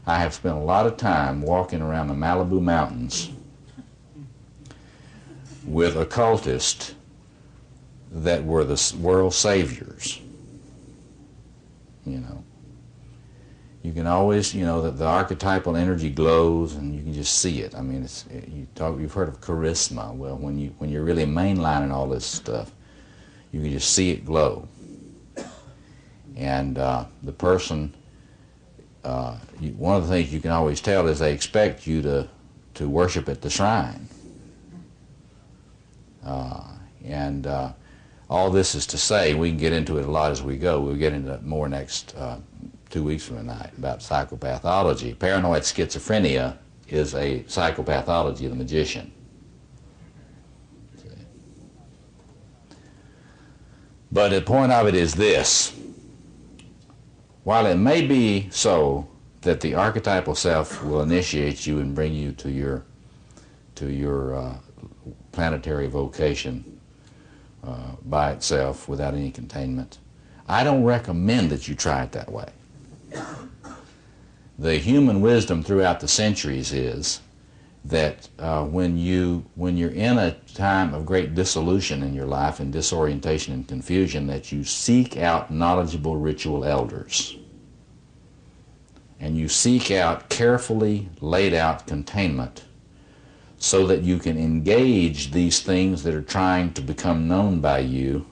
I have spent a lot of time walking around the Malibu mountains with occultists that were the world saviors. You can always, the archetypal energy glows, and you can just see it. I mean, you've heard of charisma. Well, when you're really mainlining all this stuff, you can just see it glow. And the person, one of the things you can always tell is they expect you to worship at the shrine. And all this is to say, we can get into it a lot as we go. We'll get into it more next 2 weeks from tonight about psychopathology. Paranoid schizophrenia is a psychopathology of the magician. But the point of it is this. While it may be so that the archetypal self will initiate you and bring you to your planetary vocation by itself without any containment. I don't recommend that you try it that way. The human wisdom throughout the centuries is that when you're in a time of great dissolution in your life and disorientation and confusion, that you seek out knowledgeable ritual elders. And you seek out carefully laid out containment so that you can engage these things that are trying to become known by you,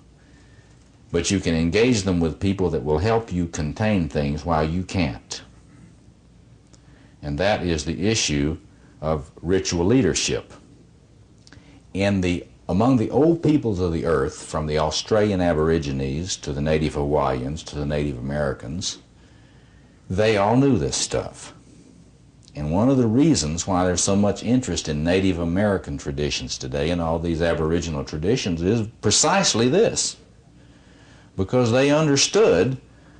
but you can engage them with people that will help you contain things while you can't. And that is the issue of ritual leadership. Among the old peoples of the earth, from the Australian Aborigines to the Native Hawaiians to the Native Americans, they all knew this stuff. And one of the reasons why there's so much interest in Native American traditions today and all these Aboriginal traditions is precisely this. Because they understood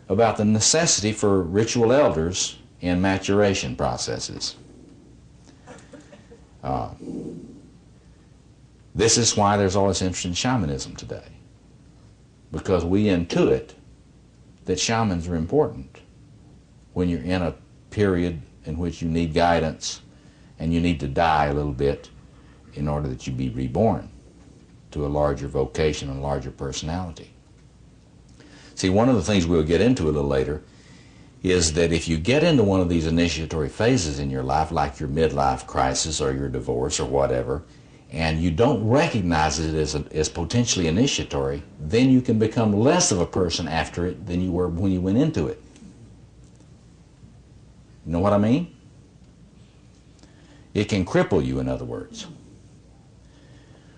about the necessity for ritual elders in maturation processes. This is why there's all this interest in shamanism today. Because we intuit that shamans are important when you're in a period in which you need guidance and you need to die a little bit in order that you be reborn to a larger vocation and a larger personality. See, one of the things we'll get into a little later is that if you get into one of these initiatory phases in your life, like your midlife crisis or your divorce or whatever, and you don't recognize it as potentially initiatory, then you can become less of a person after it than you were when you went into it. You know what I mean? It can cripple you, in other words.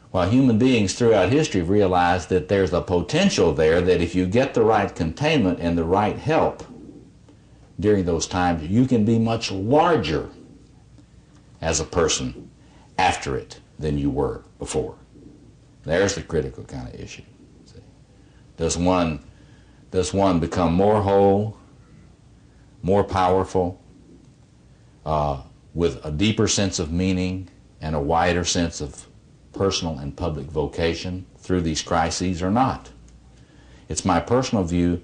While human beings throughout history have realized that there's a potential there that if you get the right containment and the right help during those times, you can be much larger as a person after it than you were before. There's the critical kind of issue. See? Does one become more whole, more powerful, with a deeper sense of meaning and a wider sense of personal and public vocation through these crises or not? It's my personal view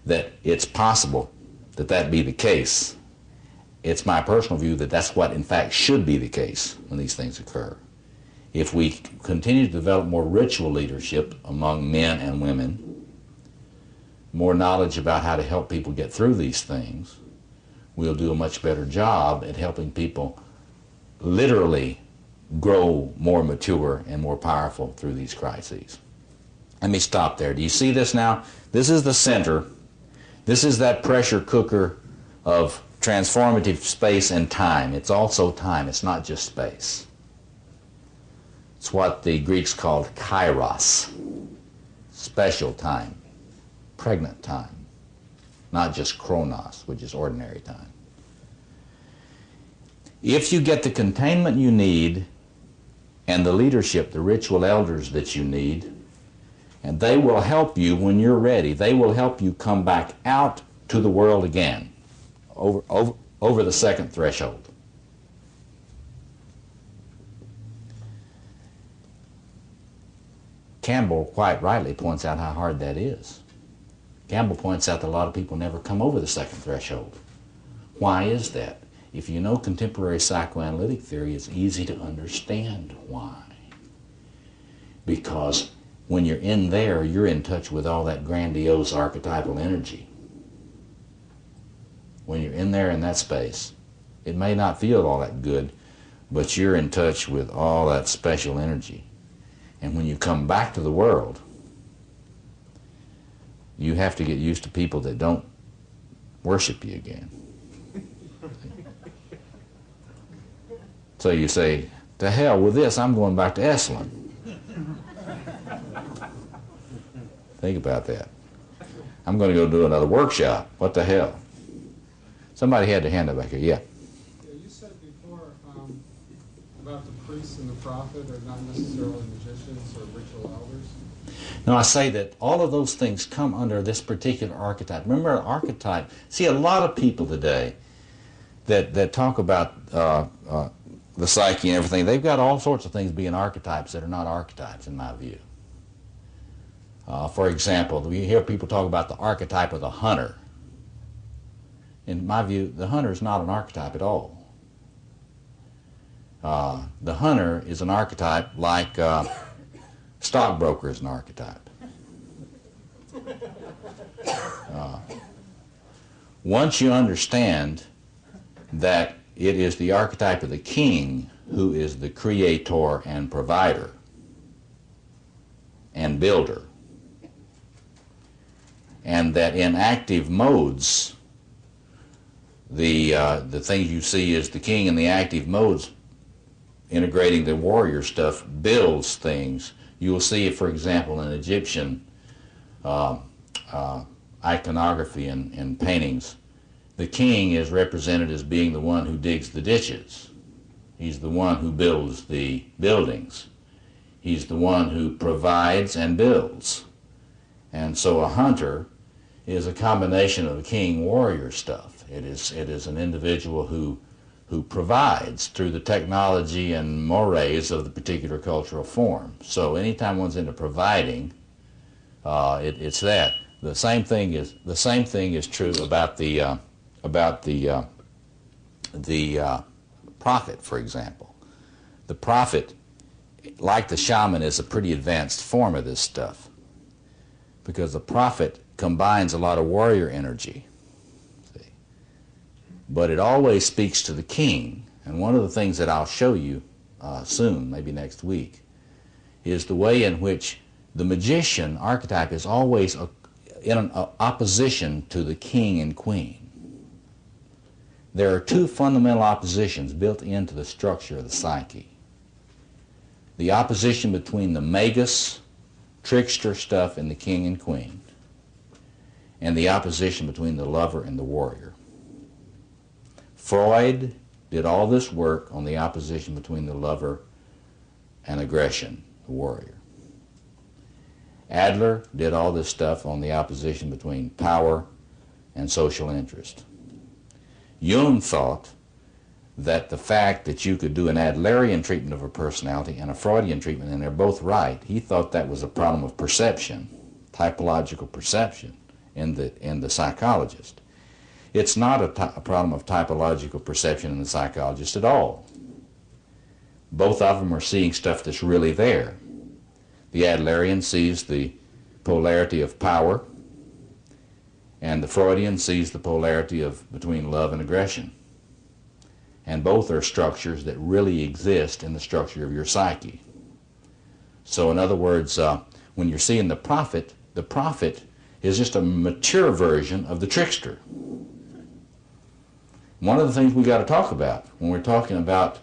that it's possible that that be the case. It's my personal view that that's what in fact should be the case when these things occur. If we continue to develop more ritual leadership among men and women, more knowledge about how to help people get through these things, we'll do a much better job at helping people literally grow more mature and more powerful through these crises. Let me stop there. Do you see this now? This is the center. This is that pressure cooker of transformative space and time. It's also time. It's not just space. It's what the Greeks called kairos, special time, pregnant time, not just chronos, which is ordinary time. If you get the containment you need and the leadership, the ritual elders that you need, and they will help you when you're ready. They will help you come back out to the world again, over the second threshold. Campbell quite rightly points out how hard that is. Campbell points out that a lot of people never come over the second threshold. Why is that? If you know contemporary psychoanalytic theory, it's easy to understand why. Because when you're in there, you're in touch with all that grandiose archetypal energy. When you're in there in that space, it may not feel all that good, but you're in touch with all that special energy. And when you come back to the world, you have to get used to people that don't worship you again. So you say, to hell with this, I'm going back to Esalen. Think about that. I'm going to go do another workshop. What the hell? Somebody had their hand up back here. Yeah. Yeah, you said before about the priests and the prophet are not necessarily magicians or ritual elders. No, I say that all of those things come under this particular archetype. Remember, archetype. See, a lot of people today that talk about the psyche and everything, they've got all sorts of things being archetypes that are not archetypes in my view. For example, you hear people talk about the archetype of the hunter. In my view, the hunter is not an archetype at all. The hunter is an archetype like stockbroker is an archetype. Once you understand that it is the archetype of the king who is the creator and provider and builder, and that in active modes the things you see is the king in the active modes integrating the warrior stuff builds things. You will see, for example, in Egyptian iconography and paintings, the king is represented as being the one who digs the ditches. He's the one who builds the buildings. He's the one who provides and builds. And so a hunter is a combination of the king-warrior stuff. It is an individual who provides through the technology and mores of the particular cultural form. So anytime one's into providing, it's that. The same thing is true about the prophet, for example. The prophet, like the shaman, is a pretty advanced form of this stuff, because the prophet combines a lot of warrior energy. See? But it always speaks to the king. And one of the things that I'll show you soon, maybe next week, is the way in which the magician archetype is always in an opposition to the king and queen. There are two fundamental oppositions built into the structure of the psyche. The opposition between the magus, trickster stuff, and the king and queen, and the opposition between the lover and the warrior. Freud did all this work on the opposition between the lover and aggression, the warrior. Adler did all this stuff on the opposition between power and social interest. Jung thought that the fact that you could do an Adlerian treatment of a personality and a Freudian treatment, and they're both right, he thought that was a problem of perception, typological perception in the psychologist. It's not a problem of typological perception in the psychologist at all. Both of them are seeing stuff that's really there. The Adlerian sees the polarity of power, and the Freudian sees the polarity of between love and aggression. And both are structures that really exist in the structure of your psyche. So in other words, when you're seeing the prophet is just a mature version of the trickster. One of the things we got to talk about when we're talking about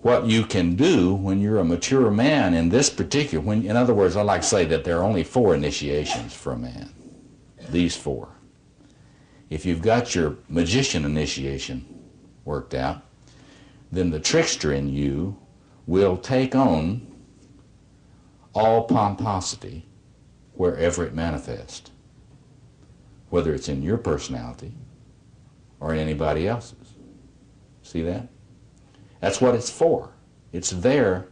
what you can do when you're a mature man in this particular, in other words, I like to say that there are only 4 initiations for a man. These 4. If you've got your magician initiation worked out, then the trickster in you will take on all pomposity wherever it manifests, whether it's in your personality or in anybody else's. See that? That's what it's for. It's there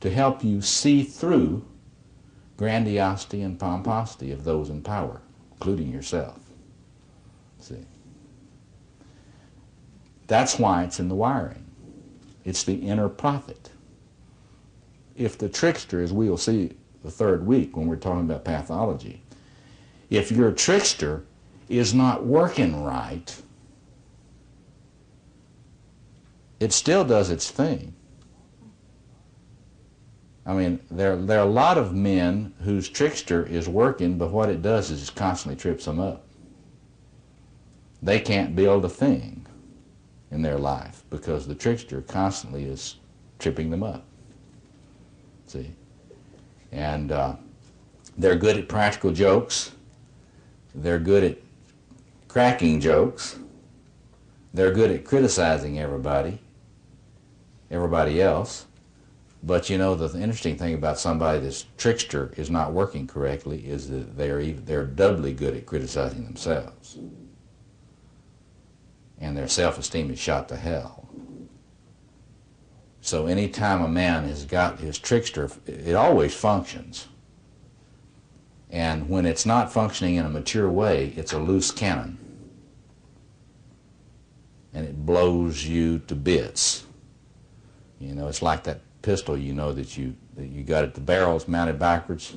to help you see through grandiosity and pomposity of those in power, including yourself. See? That's why it's in the wiring. It's the inner prophet. If the trickster, as we will see the 3rd week when we're talking about pathology, if your trickster is not working right, it still does its thing. I mean, there are a lot of men whose trickster is working, but what it does is it constantly trips them up. They can't build a thing in their life because the trickster constantly is tripping them up. See? And they're good at practical jokes. They're good at cracking jokes. They're good at criticizing everybody else. But you know, the interesting thing about somebody that's trickster is not working correctly is that they're doubly good at criticizing themselves. and their self-esteem is shot to hell. So anytime a man has got his trickster, it always functions. And when it's not functioning in a mature way, it's a loose cannon. And it blows you to bits. You know, it's like that pistol, you know, that you got it, the barrel's mounted backwards.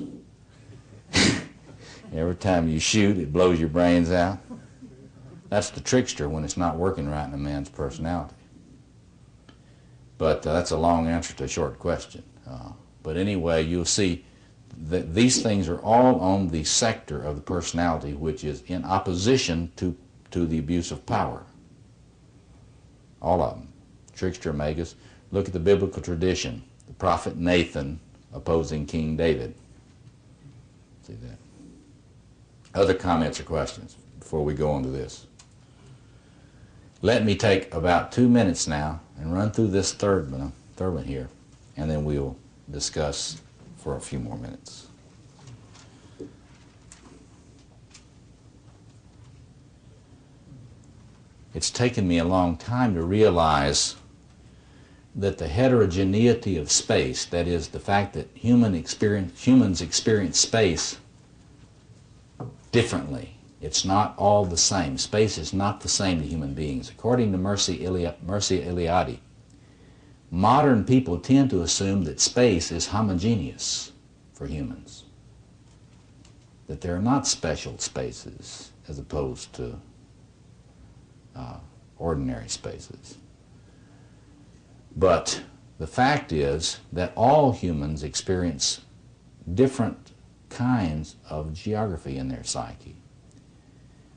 Every time you shoot, it blows your brains out. That's the trickster when it's not working right in a man's personality. But that's a long answer to a short question. But anyway, you'll see that these things are all on the sector of the personality which is in opposition to the abuse of power. All of them. Trickster, magus. Look at the biblical tradition. The prophet Nathan opposing King David. See that? Other comments or questions before we go on to this? Let me take about 2 minutes now and run through this third one here, and then we'll discuss for a few more minutes. It's taken me a long time to realize that the heterogeneity of space, that is, the fact that humans experience space differently. It's not all the same. Space is not the same to human beings. According to Mircea Eliade, modern people tend to assume that space is homogeneous for humans, that there are not special spaces as opposed to ordinary spaces. But the fact is that all humans experience different kinds of geography in their psyche.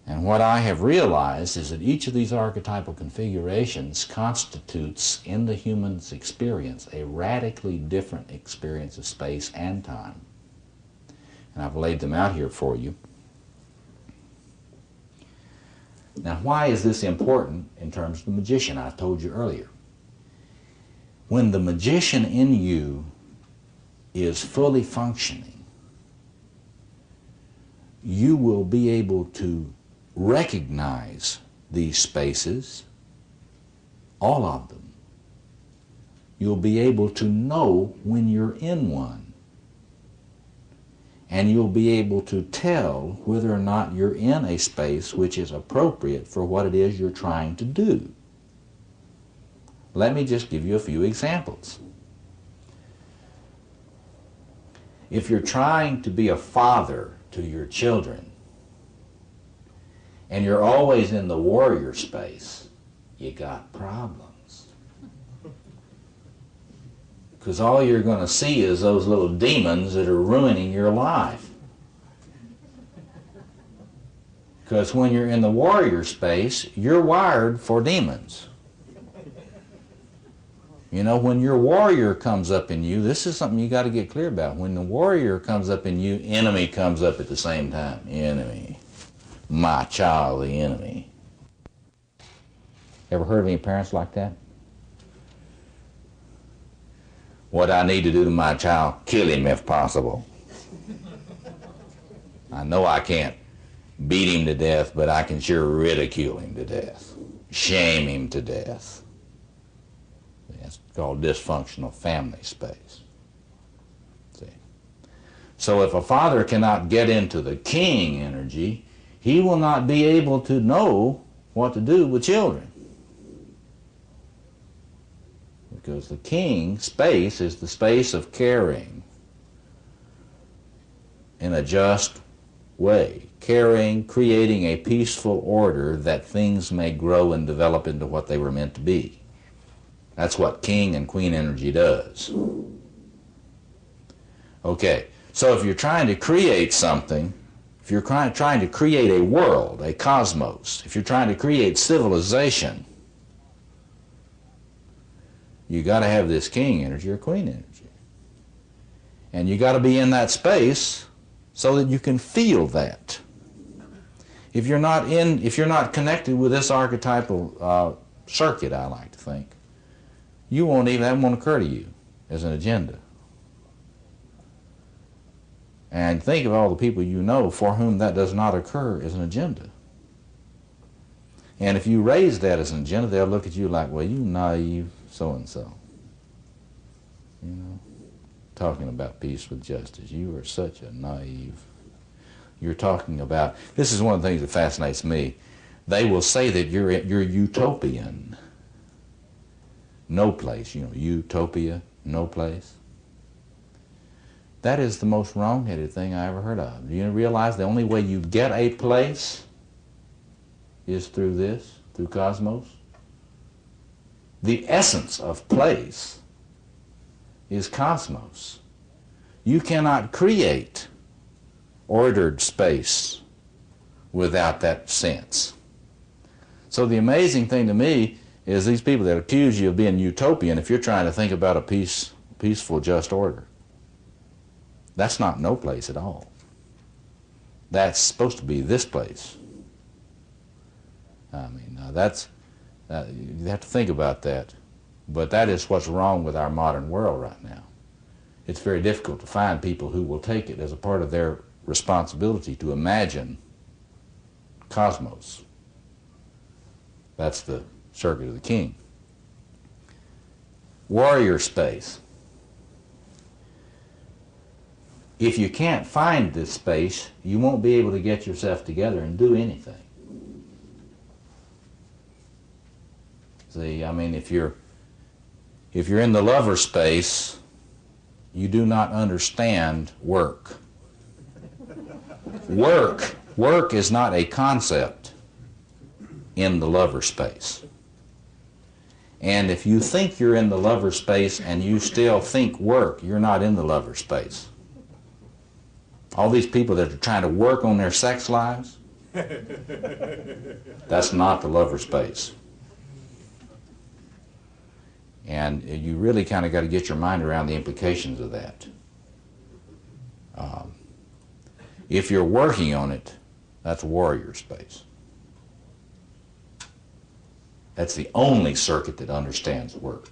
And what I have realized is that each of these archetypal configurations constitutes, in the human's experience, a radically different experience of space and time. And I've laid them out here for you. Now, why is this important in terms of the magician? I told you earlier. When the magician in you is fully functioning, you will be able to recognize these spaces, all of them. You'll be able to know when you're in one. And you'll be able to tell whether or not you're in a space which is appropriate for what it is you're trying to do. Let me just give you a few examples. If you're trying to be a father to your children, and you're always in the warrior space, you got problems. Because all you're going to see is those little demons that are ruining your life. Because when you're in the warrior space, you're wired for demons. You know, when your warrior comes up in you, this is something you got to get clear about. When the warrior comes up in you, enemy comes up at the same time. Enemy. My child, the enemy. Ever heard of any parents like that? What I need to do to my child, kill him if possible. I know I can't beat him to death, but I can sure ridicule him to death. Shame him to death. It's called dysfunctional family space. See? So if a father cannot get into the king energy, he will not be able to know what to do with children. Because the king space is the space of caring in a just way. Caring, creating a peaceful order that things may grow and develop into what they were meant to be. That's what king and queen energy does. Okay, so if you're trying to create something, if you're trying to create a world, a cosmos, if you're trying to create civilization, you got to have this king energy or queen energy. And you got to be in that space so that you can feel that. If you're not connected with this archetypal circuit, I like to think, that won't occur to you as an agenda. And think of all the people you know for whom that does not occur as an agenda. And if you raise that as an agenda, they'll look at you like, well, you naive so-and-so. You know, talking about peace with justice. You are such a naive. You're talking about, this is one of the things that fascinates me. They will say that you're utopian. No place, you know, utopia, no place. That is the most wrong-headed thing I ever heard of. Do you realize the only way you get a place is through this, through cosmos? The essence of place is cosmos. You cannot create ordered space without that sense. So the amazing thing to me is these people that accuse you of being utopian, if you're trying to think about a peaceful, just order, that's not no place at all. That's supposed to be this place. I mean, you have to think about that. But that is what's wrong with our modern world right now. It's very difficult to find people who will take it as a part of their responsibility to imagine cosmos. That's the circuit of the king. Warrior space. If you can't find this space, you won't be able to get yourself together and do anything. See, I mean, if you're in the lover space, you do not understand work. Work is not a concept in the lover space. And if you think you're in the lover space and you still think work, you're not in the lover space. All these people that are trying to work on their sex lives, that's not the lover space. And you really kind of got to get your mind around the implications of that. If you're working on it, that's warrior space. That's the only circuit that understands work.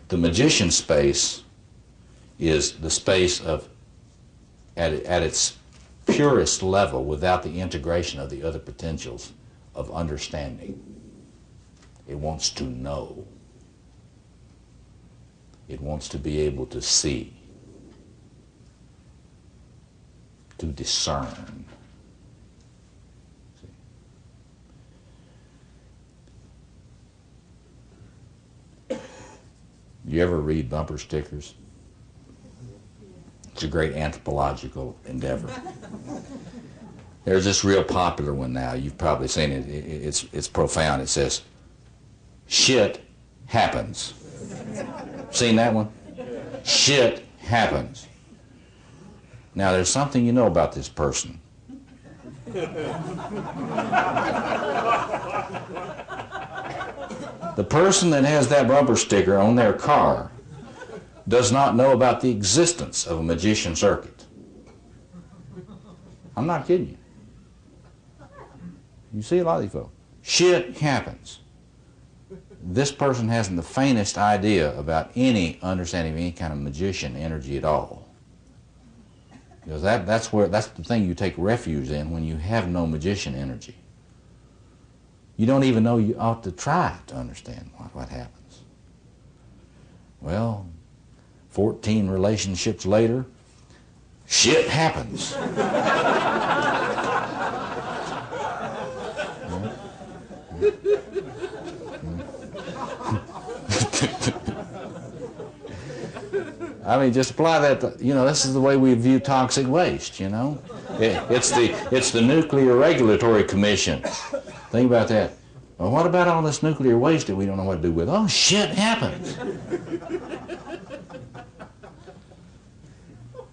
The magician space is the space of, at its purest level, without the integration of the other potentials of understanding. It wants to know. It wants to be able to see, to discern. You ever read bumper stickers? It's a great anthropological endeavor. There's this real popular one now. You've probably seen it. It's profound. It says, "Shit happens." Seen that one? Shit happens. Now, there's something you know about this person. The person that has that bumper sticker on their car does not know about the existence of a magician circuit. I'm not kidding you. You see a lot of these folks. Shit happens. This person hasn't the faintest idea about any understanding of any kind of magician energy at all. Because that's the thing you take refuge in when you have no magician energy. You don't even know you ought to try to understand what happens. Well, 14 relationships later, shit happens. I mean, just apply that to, this is the way we view toxic waste, It's the Nuclear Regulatory Commission. Think about that. Well, what about all this nuclear waste that we don't know what to do with? Oh, shit happens.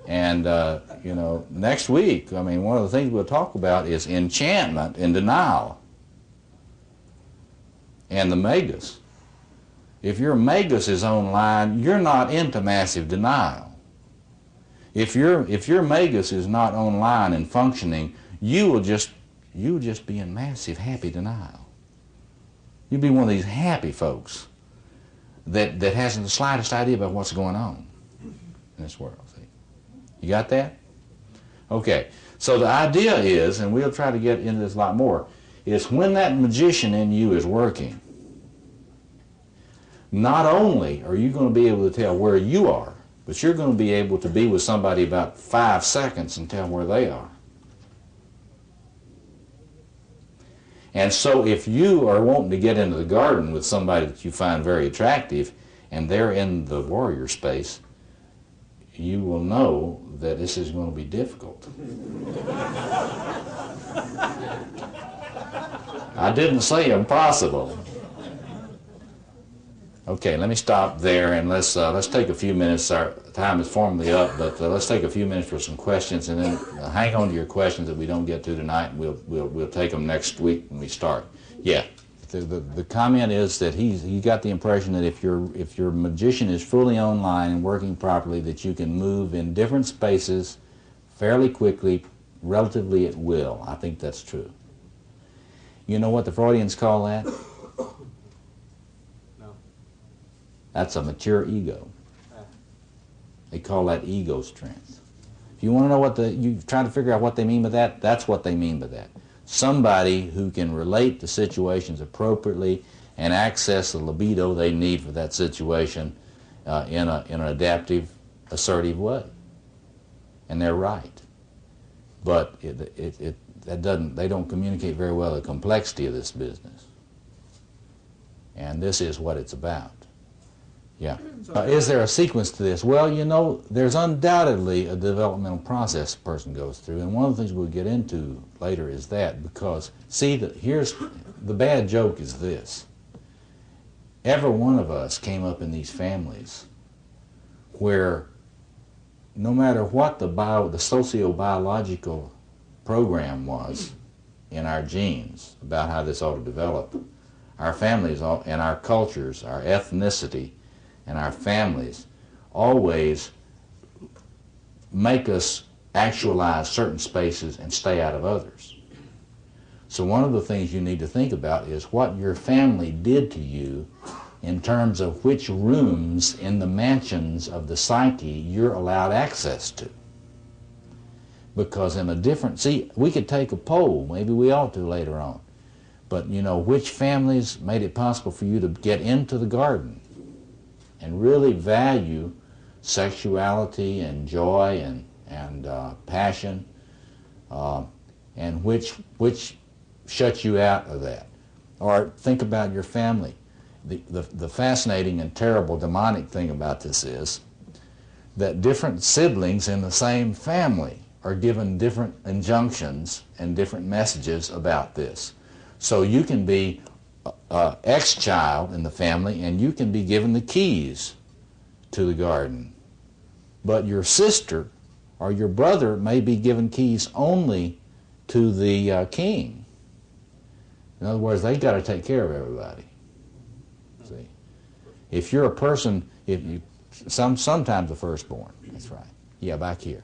And, next week, one of the things we'll talk about is enchantment and denial. And the magus. If your magus is online, you're not into massive denial. If your magus is not online and functioning, you'll just be in massive happy denial. You'll be one of these happy folks that hasn't the slightest idea about what's going on in this world. See? You got that? Okay. So the idea is, and we'll try to get into this a lot more, is when that magician in you is working, not only are you going to be able to tell where you are, but you're going to be able to be with somebody about 5 seconds and tell where they are. And so if you are wanting to get into the garden with somebody that you find very attractive and they're in the warrior space, you will know that this is going to be difficult. I didn't say impossible. Okay, let me stop there and let's take a few minutes. Our time is formally up, but let's take a few minutes for some questions, and then hang on to your questions that we don't get to tonight, and we'll take them next week when we start. Yeah, the comment is that he got the impression that if your magician is fully online and working properly, that you can move in different spaces fairly quickly, relatively at will. I think that's true. You know what the Freudians call that? That's a mature ego. They call that ego strength. If you want to know you try to figure out what they mean by that, that's what they mean by that. Somebody who can relate to situations appropriately and access the libido they need for that situation in an adaptive, assertive way. And they're right. But they don't communicate very well the complexity of this business. And this is what it's about. Yeah. Is there a sequence to this? Well, you know, there's undoubtedly a developmental process a person goes through, and one of the things we'll get into later is that, because, see, here's the bad joke is this. Every one of us came up in these families where no matter what the socio-biological program was in our genes about how this ought to develop, our families and our cultures, our ethnicity, and our families always make us actualize certain spaces and stay out of others. So one of the things you need to think about is what your family did to you in terms of which rooms in the mansions of the psyche you're allowed access to. Because in a different, see, we could take a poll, maybe we ought to later on, but you know, which families made it possible for you to get into the garden and really value sexuality and joy and passion, and which shuts you out of that. Or think about your family. The fascinating and terrible demonic thing about this is that different siblings in the same family are given different injunctions and different messages about this. So you can be ex-child in the family, and you can be given the keys to the garden. But your sister or your brother may be given keys only to the king. In other words, they've got to take care of everybody. See, if you're a person, sometimes the firstborn. That's right. Yeah, back here.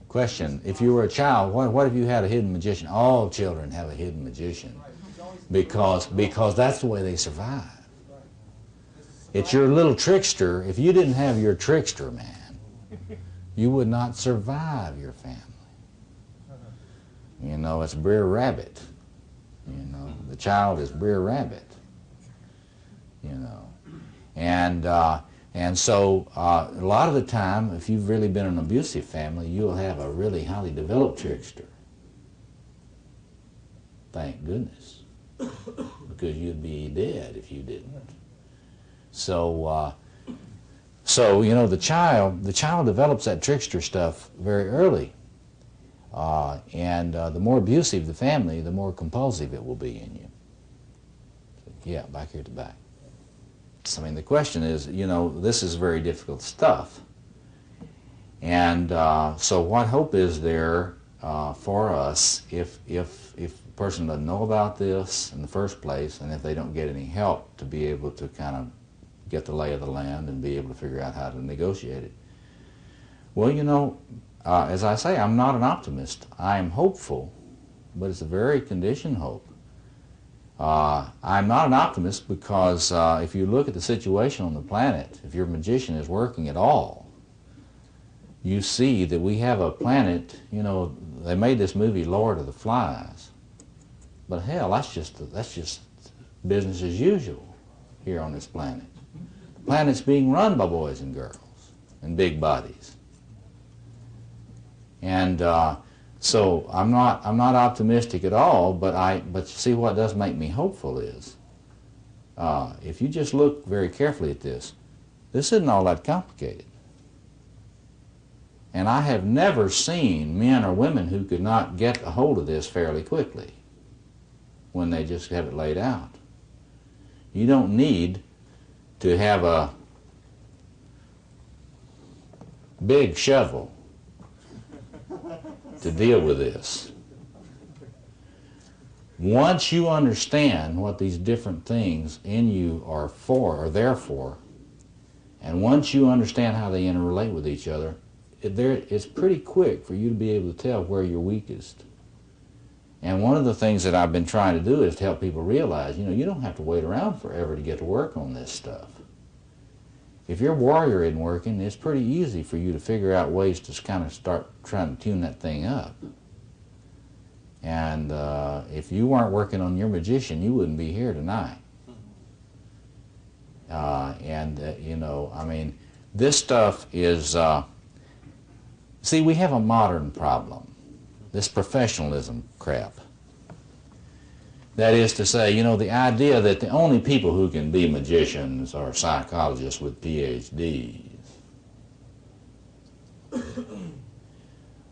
Question: if you were a child, what if you had a hidden magician? All children have a hidden magician. Because that's the way they survive. It's your little trickster. If you didn't have your trickster, man, you would not survive your family. You know, it's Brer Rabbit. You know, the child is Brer Rabbit. You know, and so a lot of the time, if you've really been an abusive family, you'll have a really highly developed trickster. Thank goodness. Because you'd be dead if you didn't. So you know, the child develops that trickster stuff very early, and the more abusive the family, the more compulsive it will be in you. Yeah, back here at the back. So, I mean, the question is, you know, this is very difficult stuff, and so what hope is there for us if a person doesn't know about this in the first place, and if they don't get any help to be able to kind of get the lay of the land and be able to figure out how to negotiate it? Well, you know, as I say, I'm not an optimist. I'm hopeful, but it's a very conditioned hope. I'm not an optimist because if you look at the situation on the planet, if your magician is working at all, you see that we have a planet, you know, they made this movie Lord of the Flies. But hell, that's just business as usual here on this planet. The planet's being run by boys and girls and big bodies. And so I'm not optimistic at all. But see, what does make me hopeful is if you just look very carefully at this isn't all that complicated. And I have never seen men or women who could not get a hold of this fairly quickly when they just have it laid out. You don't need to have a big shovel to deal with this. Once you understand what these different things in you are for, or there for, and once you understand how they interrelate with each other, it's pretty quick for you to be able to tell where you're weakest. And one of the things that I've been trying to do is to help people realize, you don't have to wait around forever to get to work on this stuff. If your warrior isn't working, it's pretty easy for you to figure out ways to kind of start trying to tune that thing up. And if you weren't working on your magician, you wouldn't be here tonight. I mean, this stuff is... See, we have a modern problem, this professionalism crap. That is to say, the idea that the only people who can be magicians are psychologists with PhDs.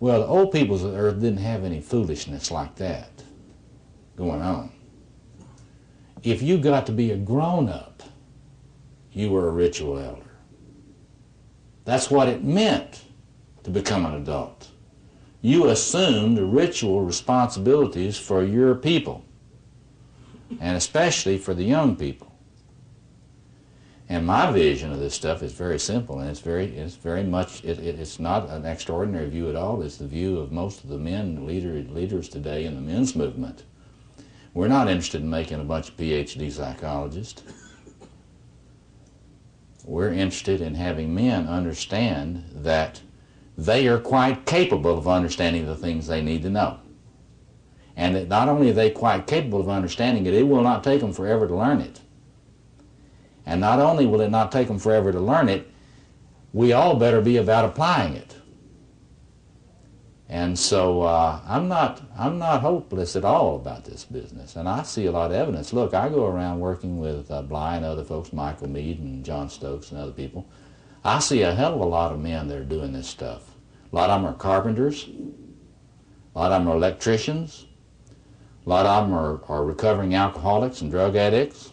Well, the old peoples of the earth didn't have any foolishness like that going on. If you got to be a grown-up, you were a ritual elder. That's what it meant to become an adult. You assumed ritual responsibilities for your people, and especially for the young people. And my vision of this stuff is very simple, and it's very much, it's not an extraordinary view at all. It's the view of most of the men leaders today in the men's movement. We're not interested in making a bunch of PhD psychologists. We're interested in having men understand that they are quite capable of understanding the things they need to know. And that not only are they quite capable of understanding it, it will not take them forever to learn it. And not only will it not take them forever to learn it, we all better be about applying it. And so I'm not hopeless at all about this business. And I see a lot of evidence. Look, I go around working with Bly and other folks, Michael Mead and John Stokes and other people. I see a hell of a lot of men that are doing this stuff. A lot of them are carpenters. A lot of them are electricians. A lot of them are recovering alcoholics and drug addicts.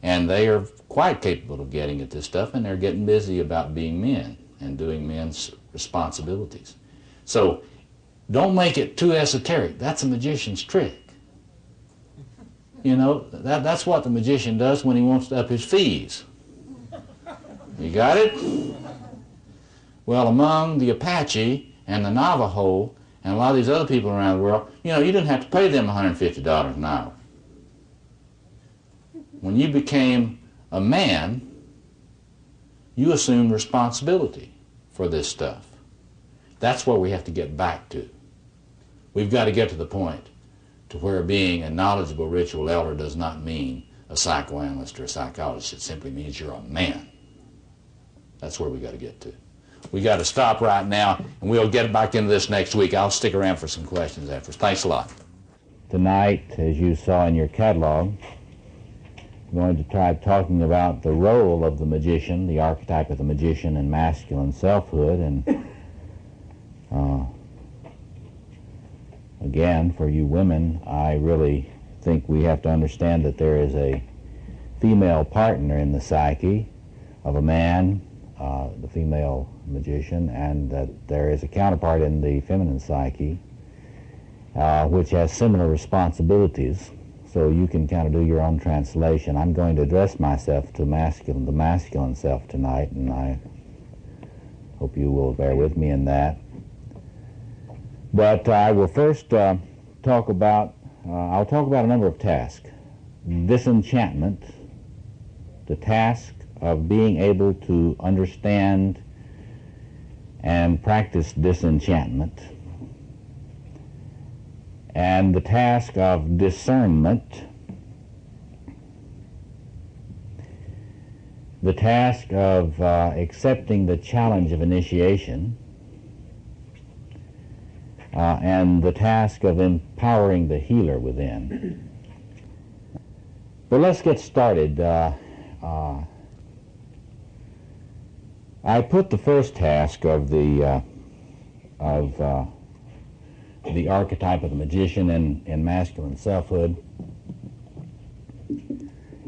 And they are quite capable of getting at this stuff, and they're getting busy about being men and doing men's responsibilities. So don't make it too esoteric. That's a magician's trick. That's what the magician does when he wants to up his fees. You got it? Well, among the Apache and the Navajo and a lot of these other people around the world, you didn't have to pay them $150 an hour. When you became a man, you assumed responsibility for this stuff. That's where we have to get back to. We've got to get to the point to where being a knowledgeable ritual elder does not mean a psychoanalyst or a psychologist. It simply means you're a man. That's where we got to get to. We got to stop right now, and we'll get back into this next week. I'll stick around for some questions afterwards. Thanks a lot. Tonight, as you saw in your catalog, I'm going to try talking about the role of the magician, the archetype of the magician in masculine selfhood. And again, for you women, I really think we have to understand that there is a female partner in the psyche of a man, the female magician, and that there is a counterpart in the feminine psyche which has similar responsibilities. So you can kind of do your own translation. I'm going to address myself to the masculine self tonight, and I hope you will bear with me in that. But I will first talk about a number of tasks. Disenchantment, the task of being able to understand and practice disenchantment, and the task of discernment, the task of accepting the challenge of initiation, and the task of empowering the healer within. But let's get started. I put the first task of the archetype of the magician in masculine selfhood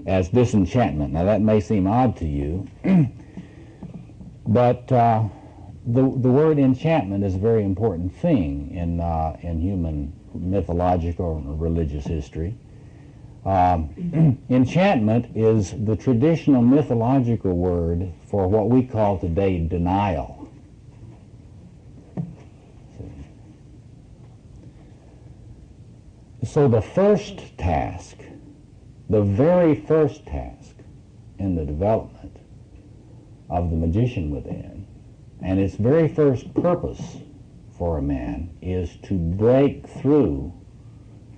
as disenchantment. Now that may seem odd to you, but the word enchantment is a very important thing in human mythological and religious history. Enchantment is the traditional mythological word for what we call today denial. So the first task, the very first task in the development of the magician within, and its very first purpose for a man, is to break through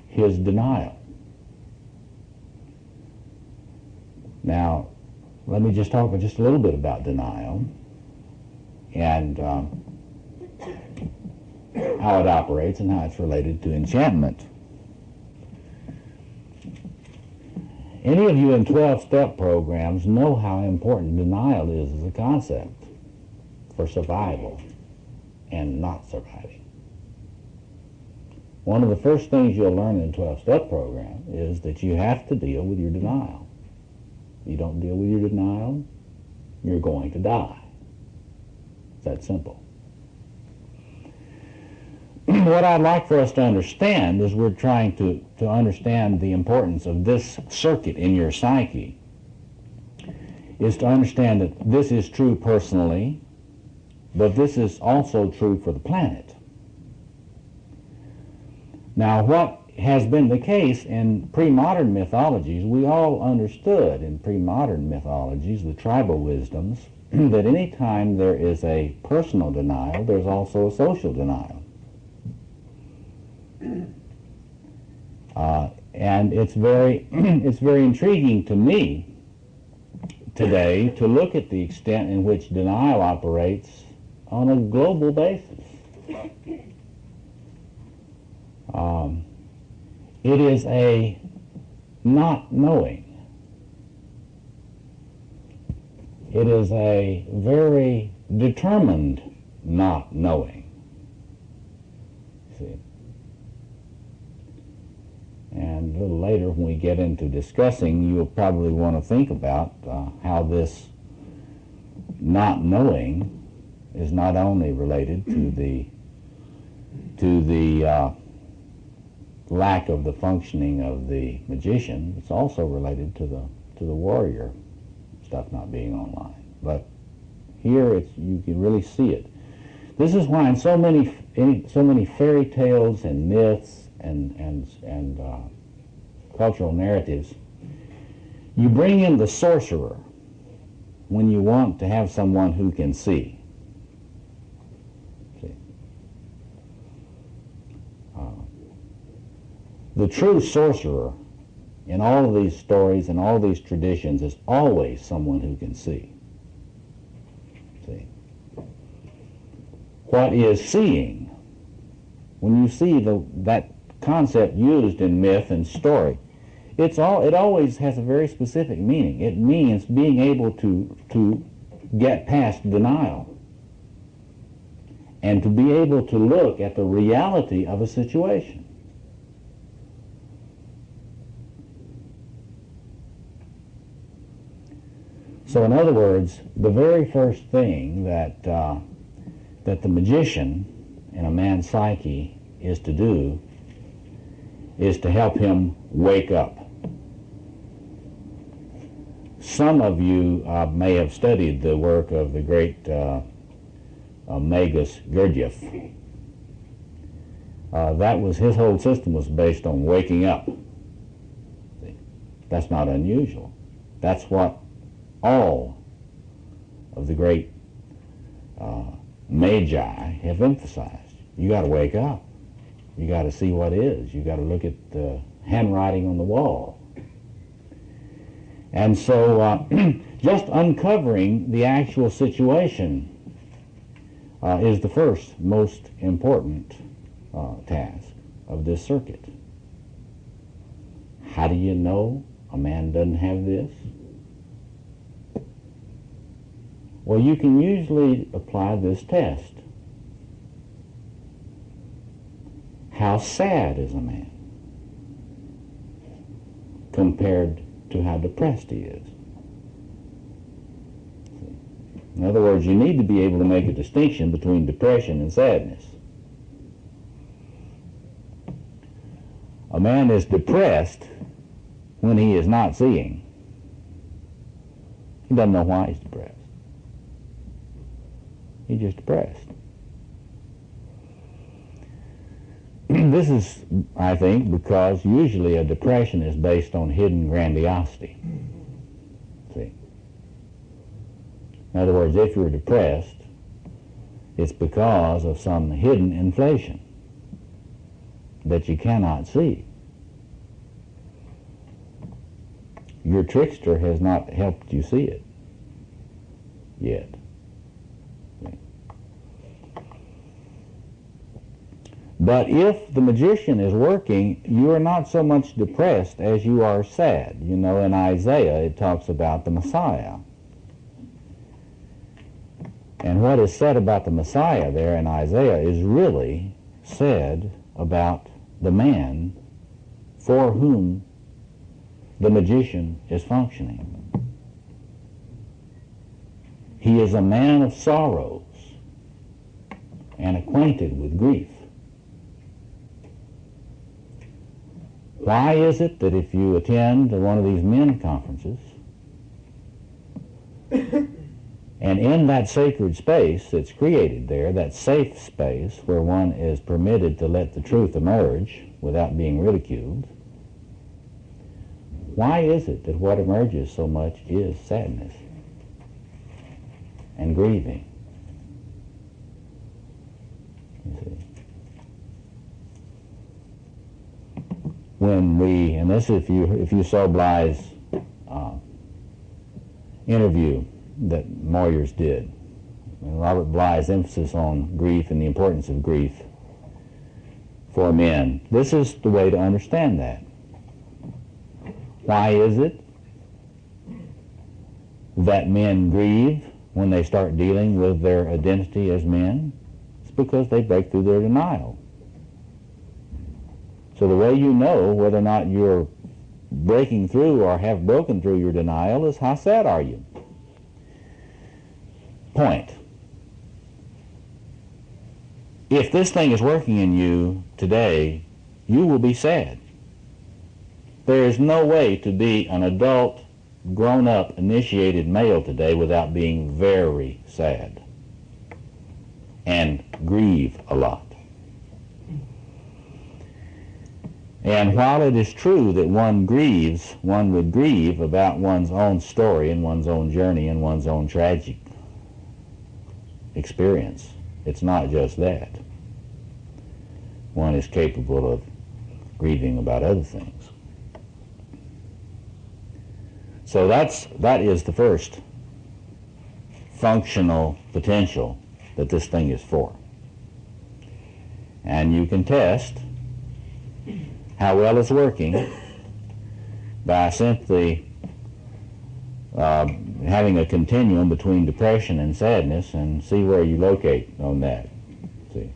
his denial. Now, let me just talk just a little bit about denial and how it operates and how it's related to enchantment. Any of you in 12-step programs know how important denial is as a concept for survival and not surviving. One of the first things you'll learn in a 12-step program is that you have to deal with your denial. If you don't deal with your denial, you're going to die. It's that simple. What I'd like for us to understand is we're trying to understand the importance of this circuit in your psyche, is to understand that this is true personally, but this is also true for the planet. Now, what has been the case in pre-modern mythologies, we all understood in pre-modern mythologies, the tribal wisdoms, that any time there is a personal denial, there's also a social denial. And it's very intriguing to me today to look at the extent in which denial operates on a global basis. It is a not knowing. It is a very determined not knowing. See? And a little later, when we get into discussing, you'll probably want to think about how this not knowing is not only related to the lack of the functioning of the magician, it's also related to the warrior stuff not being online. But here, you can really see it. This is why in so many fairy tales and myths and cultural narratives, you bring in the sorcerer when you want to have someone who can see. The true sorcerer in all of these stories and all these traditions is always someone who can see. See? What is seeing? When you see that concept used in myth and story, it always has a very specific meaning. It means being able to get past denial and to be able to look at the reality of a situation. So in other words, the very first thing that the magician in a man's psyche is to do is to help him wake up. Some of you may have studied the work of the great Magus Gurdjieff. His whole system was based on waking up. That's not unusual. That's what all of the great magi have emphasized. You got to wake up. You got to see what is. You got to look at the handwriting on the wall. And so just uncovering the actual situation is the first most important task of this circuit. How do you know a man doesn't have this? Well, you can usually apply this test. How sad is a man compared to how depressed he is? In other words, you need to be able to make a distinction between depression and sadness. A man is depressed when he is not seeing. He doesn't know why he's depressed. He's just depressed. This is, I think, because usually a depression is based on hidden grandiosity. See? In other words, if you're depressed, it's because of some hidden inflation that you cannot see. Your trickster has not helped you see it yet. But if the magician is working, you are not so much depressed as you are sad. You know, in Isaiah it talks about the Messiah. And what is said about the Messiah there in Isaiah is really said about the man for whom the magician is functioning. He is a man of sorrows and acquainted with grief. Why is it that if you attend one of these men conferences, and in that sacred space that's created there, that safe space where one is permitted to let the truth emerge without being ridiculed, why is it that what emerges so much is sadness and grieving? You see. When we, and this if you saw Bly's interview that Moyers did, and Robert Bly's emphasis on grief and the importance of grief for men, this is the way to understand that. Why is it that men grieve when they start dealing with their identity as men? It's because they break through their denial. So the way you know whether or not you're breaking through or have broken through your denial is how sad are you? Point. If this thing is working in you today, you will be sad. There is no way to be an adult, grown-up, initiated male today without being very sad and grieve a lot. And while it is true that one grieves, one would grieve about one's own story and one's own journey and one's own tragic experience. It's not just that. One is capable of grieving about other things. So that is the first functional potential that this thing is for. And you can test how well it's working by simply having a continuum between depression and sadness and see where you locate on that. See.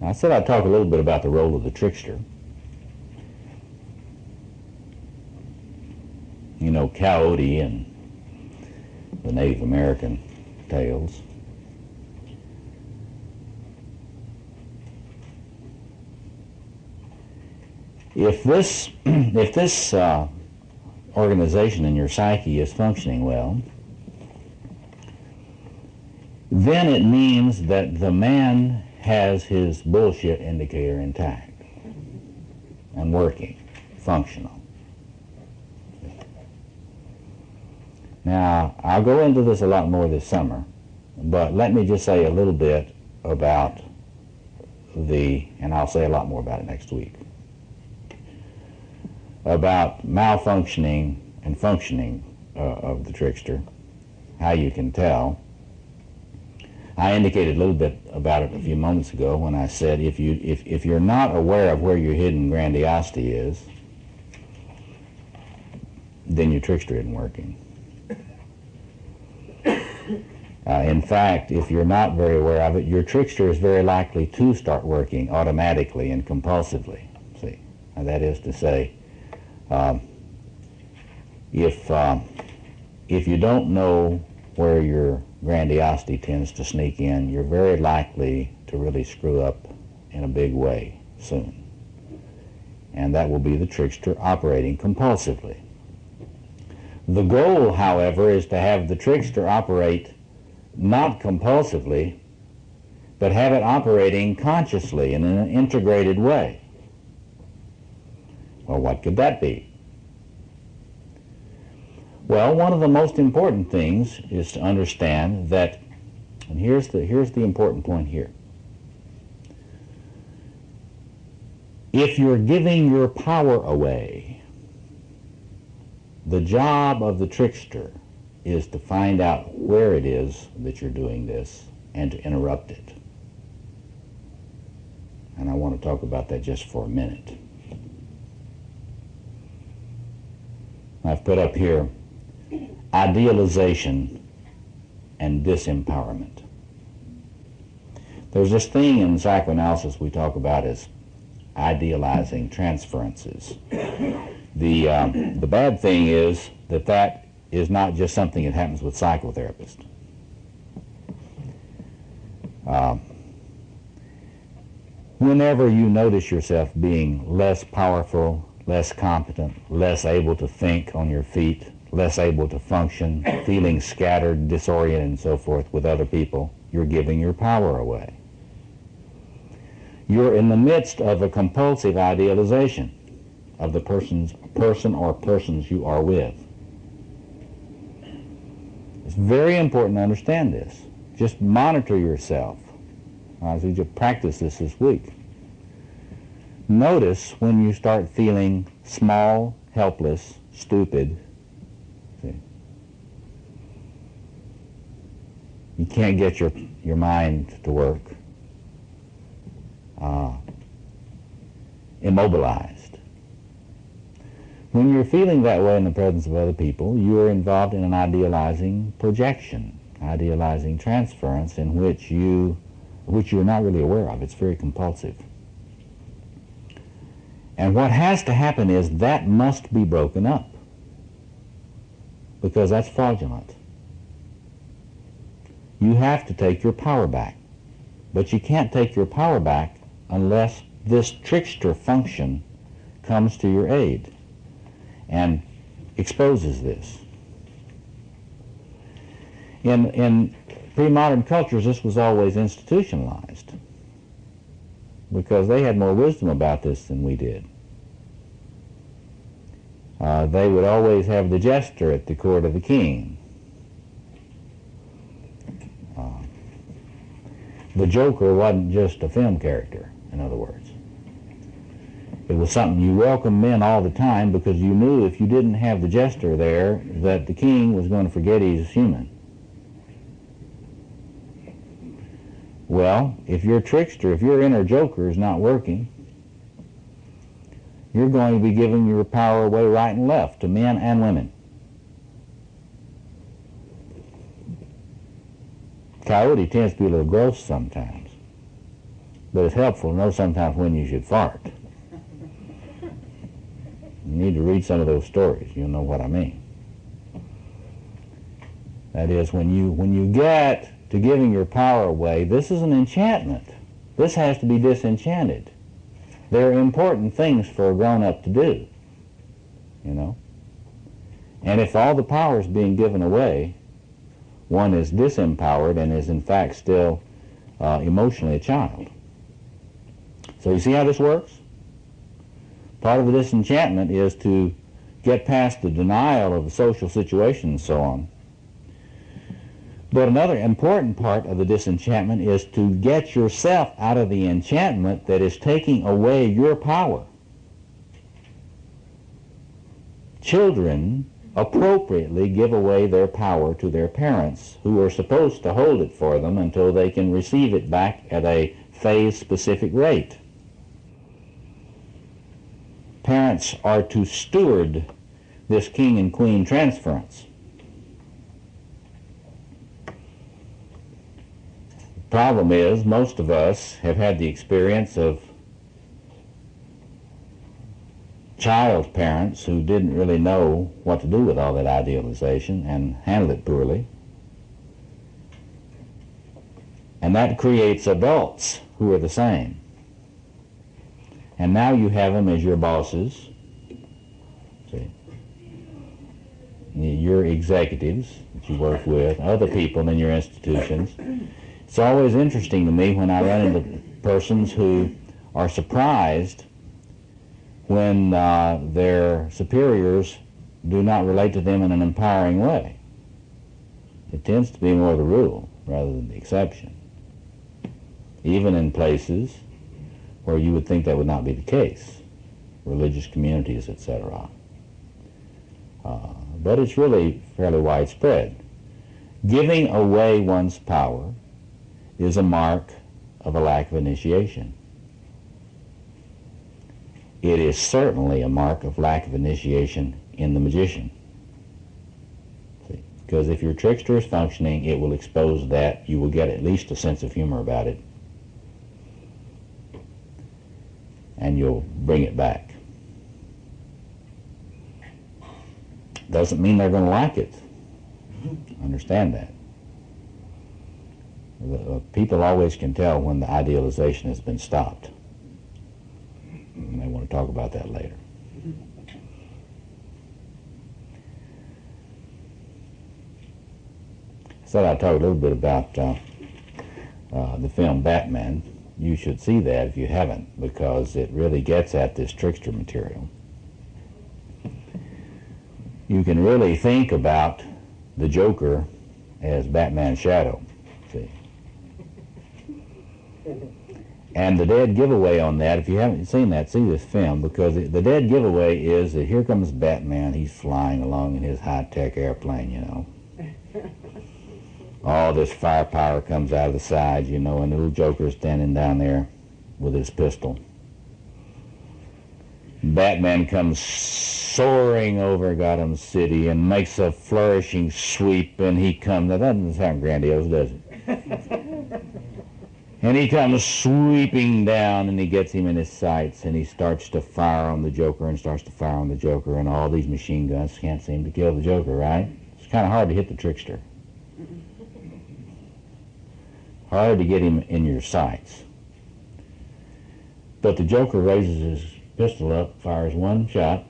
I said I'd talk a little bit about the role of the trickster. You know, Coyote and the Native American tales. If this organization in your psyche is functioning well, then it means that the man has his bullshit indicator intact and working, functional. Now, I'll go into this a lot more this summer, but let me just say a little bit about and I'll say a lot more about it next week, about malfunctioning and functioning of the trickster, how you can tell. I indicated a little bit about it a few moments ago when I said if you're not aware of where your hidden grandiosity is, then your trickster isn't working. In fact, if you're not very aware of it, your trickster is very likely to start working automatically and compulsively. See, and that is to say, if you don't know where your grandiosity tends to sneak in, you're very likely to really screw up in a big way soon. And that will be the trickster operating compulsively. The goal, however, is to have the trickster operate not compulsively, but have it operating consciously and in an integrated way. Well, what could that be? Well, one of the most important things is to understand that, and here's the important point here. If you're giving your power away, the job of the trickster is to find out where it is that you're doing this and to interrupt it. And I want to talk about that just for a minute. I've put up here idealization and disempowerment. There's this thing in psychoanalysis we talk about as idealizing transferences. The bad thing is that is not just something that happens with psychotherapists. Whenever you notice yourself being less powerful, less competent, less able to think on your feet, less able to function, feeling scattered, disoriented, and so forth with other people, you're giving your power away. You're in the midst of a compulsive idealization of the person or persons you are with. It's very important to understand this. Just monitor yourself as you just practice this week. Notice when you start feeling small, helpless, stupid. See? You can't get your mind to work. Immobilized. When you're feeling that way in the presence of other people, you are involved in an idealizing projection, idealizing transference in which you're not really aware of. It's very compulsive. And what has to happen is that must be broken up, because that's fraudulent. You have to take your power back, but you can't take your power back unless this trickster function comes to your aid and exposes this. In pre-modern cultures, this was always institutionalized because they had more wisdom about this than we did. They would always have the jester at the court of the king. The Joker wasn't just a film character, in other words. It was something you welcomed in all the time because you knew if you didn't have the jester there that the king was going to forget he's human. Well, if your trickster, if your inner joker is not working, you're going to be giving your power away right and left to men and women. Coyote tends to be a little gross sometimes, but it's helpful to know sometimes when you should fart. You need to read some of those stories. You'll know what I mean. That is, when you get to giving your power away, this is an enchantment. This has to be disenchanted. There are important things for a grown-up to do, you know. And if all the power is being given away, one is disempowered and is in fact still emotionally a child. So you see how this works? Part of the disenchantment is to get past the denial of the social situation and so on, But another important part of the disenchantment is to get yourself out of the enchantment that is taking away your power. Children appropriately give away their power to their parents, who are supposed to hold it for them until they can receive it back at a phase-specific rate. Parents are to steward this king and queen transference. The problem is, most of us have had the experience of child parents who didn't really know what to do with all that idealization and handled it poorly. And that creates adults who are the same. And now you have them as your bosses, see, your executives that you work with, other people in your institutions. It's always interesting to me when I run into persons who are surprised when their superiors do not relate to them in an empowering way. It tends to be more the rule rather than the exception, even in places where you would think that would not be the case, religious communities, etc. But it's really fairly widespread. Giving away one's power is a mark of a lack of initiation. It is certainly a mark of lack of initiation in the magician. See? Because if your trickster is functioning, it will expose that. You will get at least a sense of humor about it, and you'll bring it back. Doesn't mean they're going to like it. Understand that. People always can tell when the idealization has been stopped. You may want to talk about that later. So I'll talk a little bit about the film Batman. You should see that if you haven't, because it really gets at this trickster material. You can really think about the Joker as Batman's shadow, see. And the dead giveaway on that, if you haven't seen that, see this film, because the dead giveaway is that here comes Batman. He's flying along in his high-tech airplane, you know. All this firepower comes out of the sides, you know, and the little Joker's standing down there with his pistol. Batman comes soaring over Gotham City and makes a flourishing sweep, and he comes, that doesn't sound grandiose, does it? And he comes sweeping down, and he gets him in his sights, and he starts to fire on the Joker and starts to fire on the Joker, and all these machine guns can't seem to kill the Joker, right? It's kind of hard to hit the trickster. Hard to get him in your sights. But the Joker raises his pistol up, fires one shot,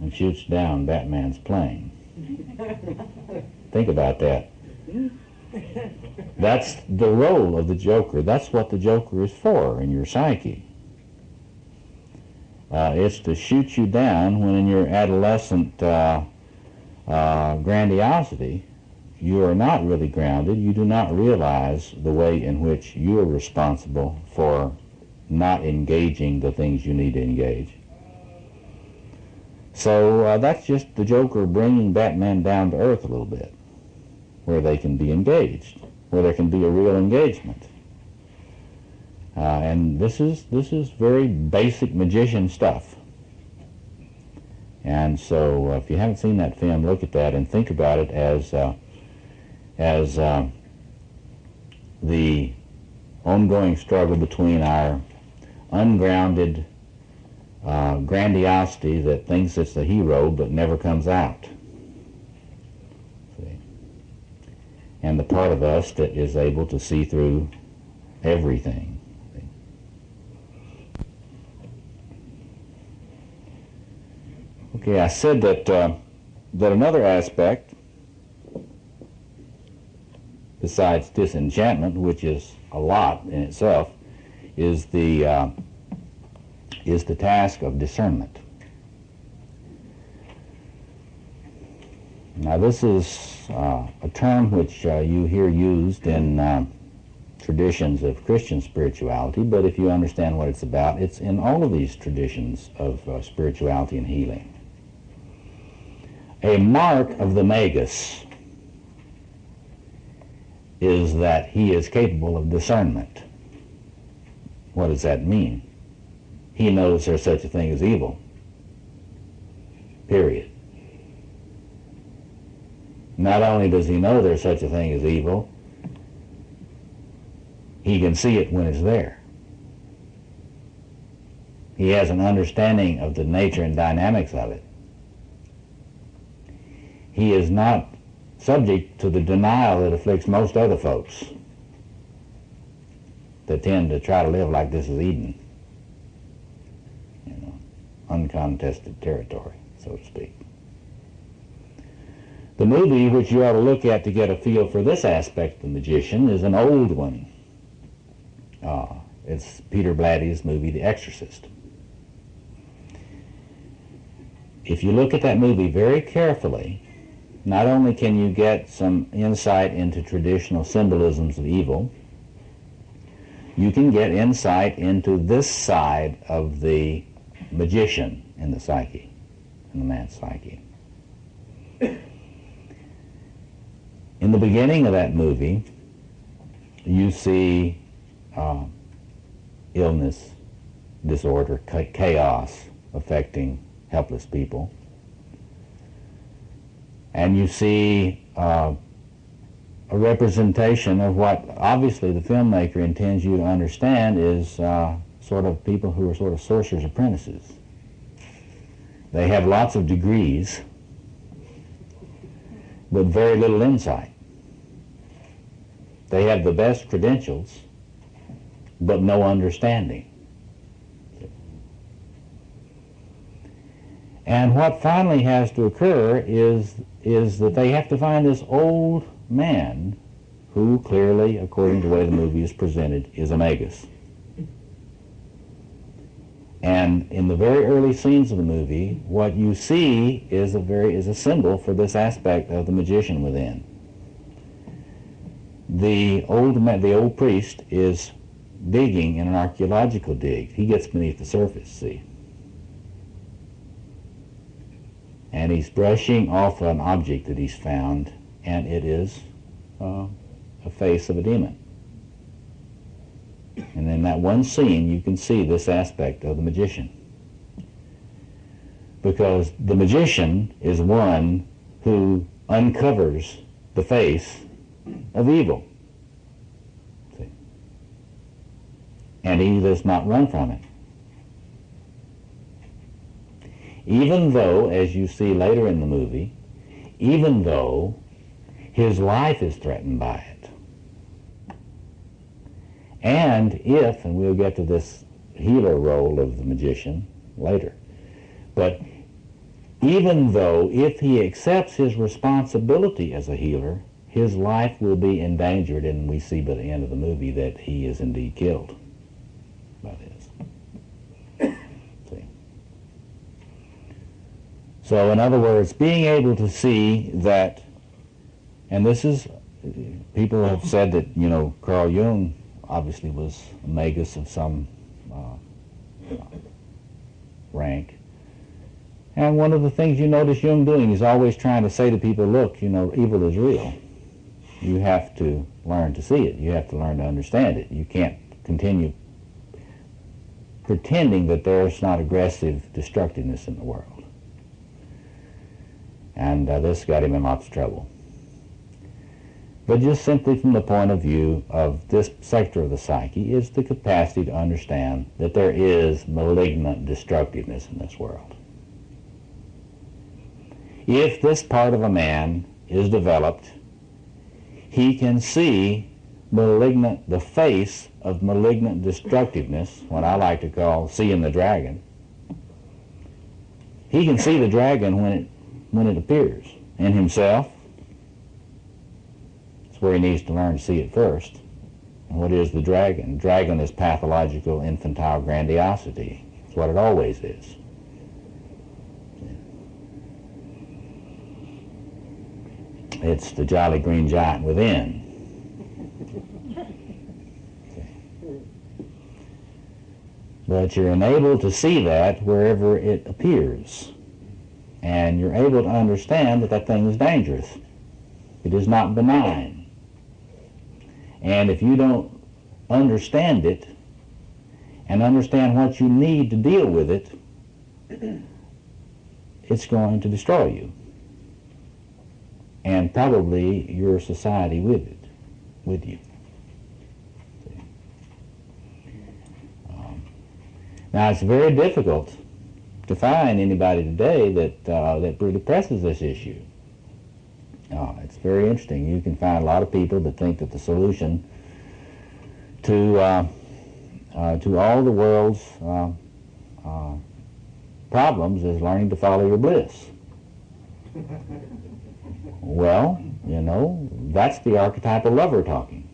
and shoots down Batman's plane. Think about that. That's the role of the Joker. That's what the Joker is for in your psyche. It's to shoot you down when in your adolescent grandiosity you are not really grounded. You do not realize the way in which you are responsible for not engaging the things you need to engage. So that's just the Joker bringing Batman down to earth a little bit, where they can be engaged, where there can be a real engagement. And this is very basic magician stuff. And so if you haven't seen that film, look at that and think about it as the ongoing struggle between our ungrounded grandiosity that thinks it's the hero but never comes out, see? And the part of us that is able to see through everything. See? Okay, I said that another aspect besides disenchantment, which is a lot in itself, is the task of discernment. Now this is a term which you hear used in traditions of Christian spirituality, but if you understand what it's about, it's in all of these traditions of spirituality and healing. A mark of the magus is that he is capable of discernment. What does that mean? He knows there's such a thing as evil. Period. Not only does he know there's such a thing as evil, he can see it when it's there. He has an understanding of the nature and dynamics of it. He is not subject to the denial that afflicts most other folks that tend to try to live like this is Eden. Uncontested territory, so to speak. The movie which you ought to look at to get a feel for this aspect of the magician is an old one. It's Peter Blatty's movie, The Exorcist. If you look at that movie very carefully, not only can you get some insight into traditional symbolisms of evil, you can get insight into this side of the magician in the psyche, in the man's psyche. In the beginning of that movie, you see illness, disorder, chaos affecting helpless people. And you see a representation of what obviously the filmmaker intends you to understand is sort of people who are sort of sorcerers' apprentices. They have lots of degrees, but very little insight. They have the best credentials, but no understanding. And what finally has to occur is that they have to find this old man who clearly, according to the way the movie is presented, is a magus. And in the very early scenes of the movie, what you see is a symbol for this aspect of the magician within. The old priest is digging in an archaeological dig. He gets beneath the surface, see. And he's brushing off an object that he's found, and it is a face of a demon. And in that one scene, you can see this aspect of the magician. Because the magician is one who uncovers the face of evil. See? And he does not run from it. Even though, as you see later in the movie, even though his life is threatened by it. And we'll get to this healer role of the magician later, but even though if he accepts his responsibility as a healer, his life will be endangered, and we see by the end of the movie that he is indeed killed by this. See? So in other words, being able to see that, and this is, people have said that, Carl Jung obviously was a magus of some rank. And one of the things you notice Jung doing is always trying to say to people, look, evil is real. You have to learn to see it. You have to learn to understand it. You can't continue pretending that there's not aggressive destructiveness in the world. And this got him in lots of trouble. But just simply from the point of view of this sector of the psyche is the capacity to understand that there is malignant destructiveness in this world. If this part of a man is developed, he can see the face of malignant destructiveness, what I like to call seeing the dragon. He can see the dragon when it appears in himself. That's where he needs to learn to see it first. And what is the dragon? Dragon is pathological infantile grandiosity. It's what it always is. It's the jolly green giant within. But you're enabled to see that wherever it appears. And you're able to understand that that thing is dangerous. It is not benign. And if you don't understand it and understand what you need to deal with it, it's going to destroy you. And probably your society with you. Now, it's very difficult to find anybody today that really presses this issue. It's very interesting. You can find a lot of people that think that the solution to all the world's problems is learning to follow your bliss. Well, you know, that's the archetypal lover talking.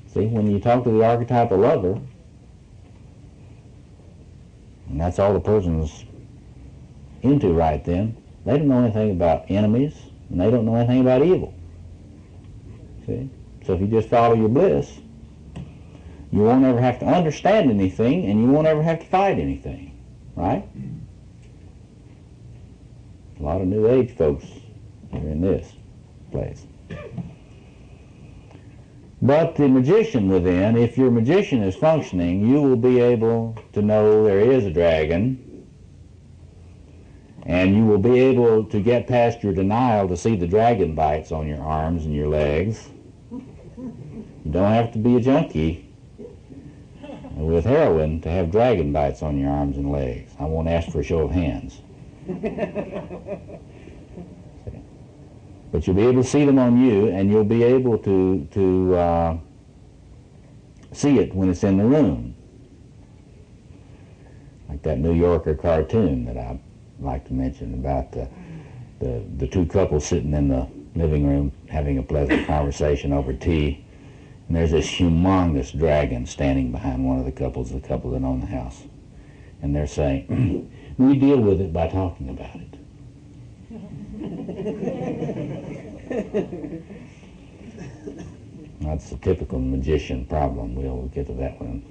See, when you talk to the archetypal lover, and that's all the person's into right then, they don't know anything about enemies, and they don't know anything about evil. See? So if you just follow your bliss, you won't ever have to understand anything, and you won't ever have to fight anything, right? A lot of New Age folks are in this place. But the magician within, if your magician is functioning, you will be able to know there is a dragon, and you will be able to get past your denial to see the dragon bites on your arms and your legs. You don't have to be a junkie with heroin to have dragon bites on your arms and legs. I won't ask for a show of hands. But you'll be able to see them on you, and you'll be able to see it when it's in the room. Like that New Yorker cartoon that I like to mention about the two couples sitting in the living room having a pleasant conversation over tea, and there's this humongous dragon standing behind one of the couples that own the house. And they're saying, we deal with it by talking about it. That's the typical magician problem. We'll get to that one.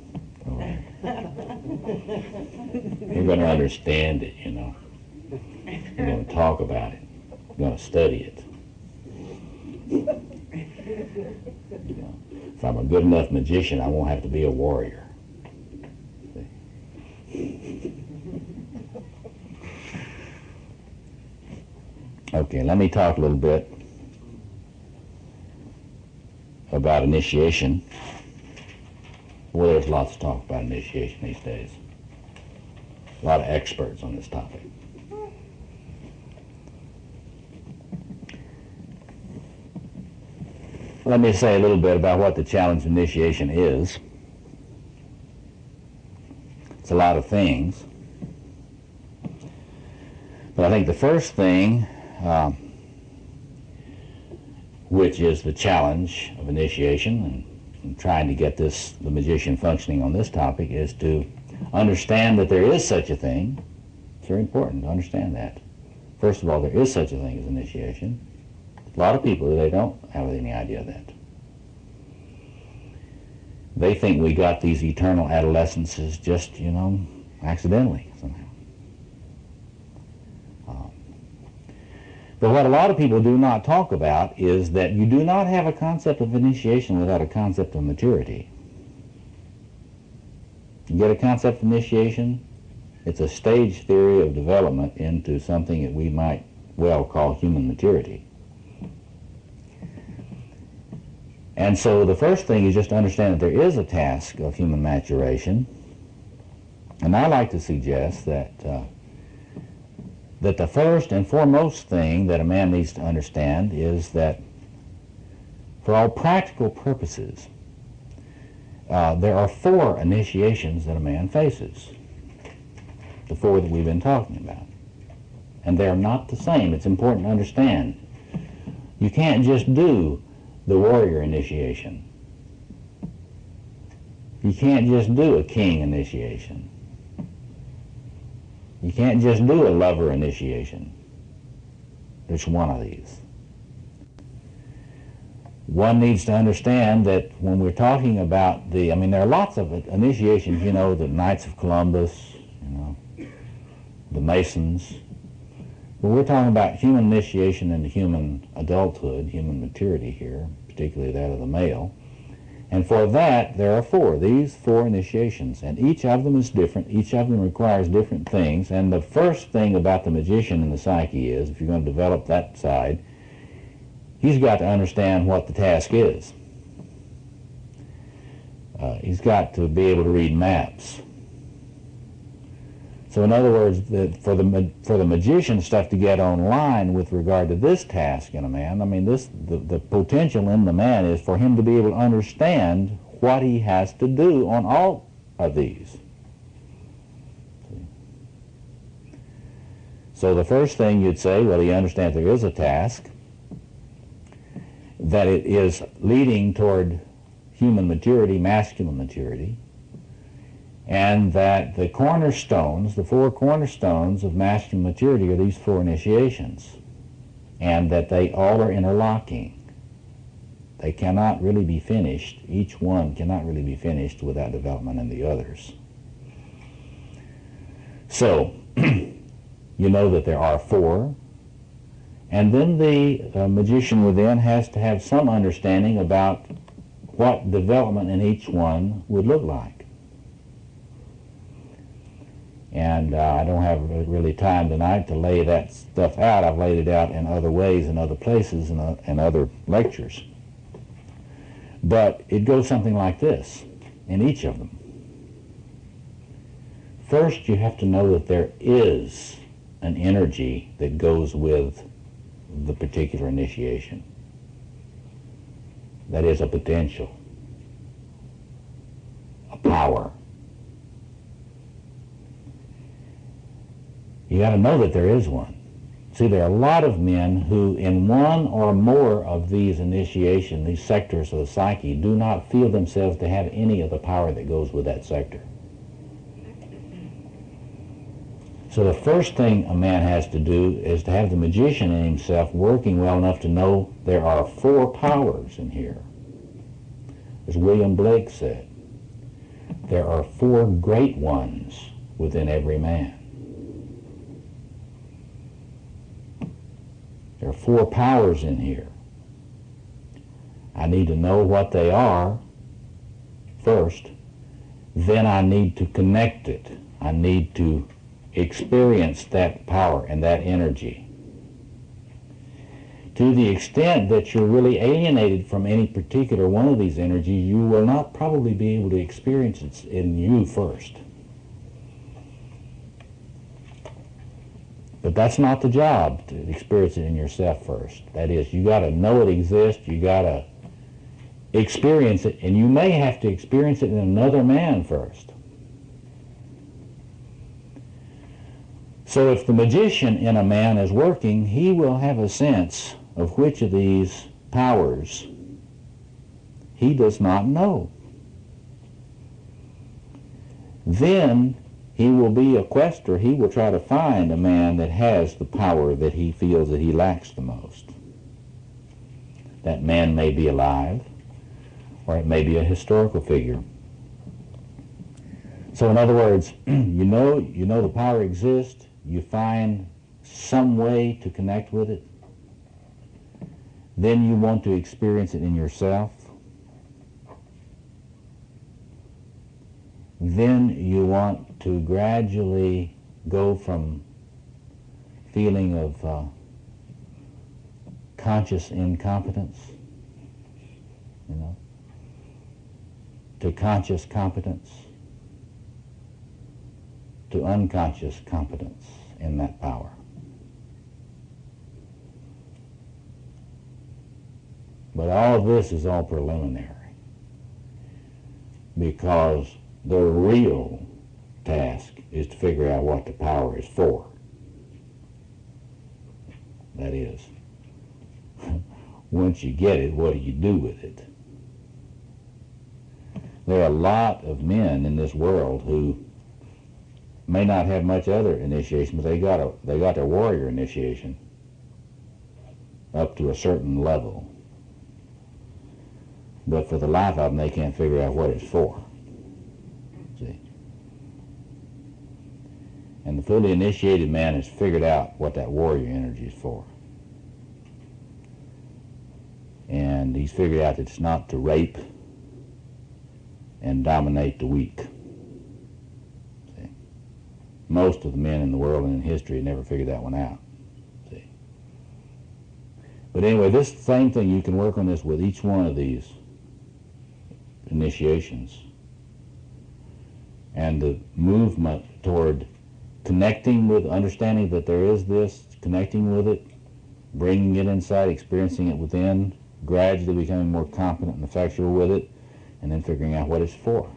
You're going to understand it, you know. You're going to talk about it. You're going to study it. You know, if I'm a good enough magician, I won't have to be a warrior. Okay, let me talk a little bit about initiation. Well, there's lots to talk about initiation these days. A lot of experts on this topic. Let me say a little bit about what the challenge of initiation is. It's a lot of things. But I think the first thing, which is the challenge of initiation, and trying to get the magician functioning on this topic, is to understand that there is such a thing. It's very important to understand that. First of all, there is such a thing as initiation. A lot of people, they don't have any idea of that. They think we got these eternal adolescences just, you know, accidentally somehow. But what a lot of people do not talk about is that you do not have a concept of initiation without a concept of maturity. You get a concept of initiation? It's a stage theory of development into something that we might well call human maturity. And so the first thing is just to understand that there is a task of human maturation. And I like to suggest that the first and foremost thing that a man needs to understand is that for all practical purposes, there are 4 initiations that a man faces. The 4 that we've been talking about. And they're not the same. It's important to understand. You can't just do the warrior initiation. You can't just do a king initiation. You can't just do a lover initiation. There's one of these. One needs to understand that when we're talking about there are lots of initiations, the Knights of Columbus, the Masons. But we're talking about human initiation into human adulthood, human maturity here, particularly that of the male. And for that, there are these four initiations, and each of them is different. Each of them requires different things. And the first thing about the magician in the psyche is, if you're going to develop that side, he's got to understand what the task is. He's got to be able to read maps. So in other words, for the magician stuff to get online with regard to this task in a man, the potential in the man is for him to be able to understand what he has to do on all of these. So the first thing you'd say, well, he understands there is a task, that it is leading toward human maturity, masculine maturity, and that the cornerstones, the four cornerstones of masculine maturity are these four initiations, and that they all are interlocking. They cannot really be finished. Each one cannot really be finished without development in the others. So, you know that there are four, and then the magician within has to have some understanding about what development in each one would look like. And I don't have really time tonight to lay that stuff out. I've laid it out in other ways, in other places, and other lectures. But it goes something like this in each of them. First, you have to know that there is an energy that goes with the particular initiation. That is a potential, a power. You got to know that there is one. See, there are a lot of men who, in one or more of these initiation, these sectors of the psyche, do not feel themselves to have any of the power that goes with that sector. So the first thing a man has to do is to have the magician in himself working well enough to know there are four powers in here. As William Blake said, there are four great ones within every man. There are four powers in here. I need to know what they are first. Then I need to connect it. I need to experience that power and that energy. To the extent that you're really alienated from any particular one of these energies, you will not probably be able to experience it in you first. But that's not the job, to experience it in yourself first. That is, you got to know it exists, you got to experience it, and you may have to experience it in another man first. So if the magician in a man is working, he will have a sense of which of these powers he does not know. Then he will be a quester. He will try to find a man that has the power that he feels that he lacks the most. That man may be alive, or it may be a historical figure. So in other words, you know the power exists, you find some way to connect with it, then you want to experience it in yourself, then you want to gradually go from feeling of conscious incompetence, to conscious competence, to unconscious competence in that power. But all of this is all preliminary, because the real task is to figure out what the power is for. That is, once you get it, what do you do with it? There are a lot of men in this world who may not have much other initiation, but they got their warrior initiation. up to a certain level. But for the life of them, they can't figure out what it's for. See? And the fully initiated man has figured out what that warrior energy is for. And he's figured out that it's not to rape and dominate the weak. See? Most of the men in the world and in history never figured that one out. See? But anyway, this same thing, you can work on this with each one of these initiations. And the movement toward connecting with, understanding that there is this, connecting with it, bringing it inside, experiencing it within, gradually becoming more competent and effectual with it, and then figuring out what it's for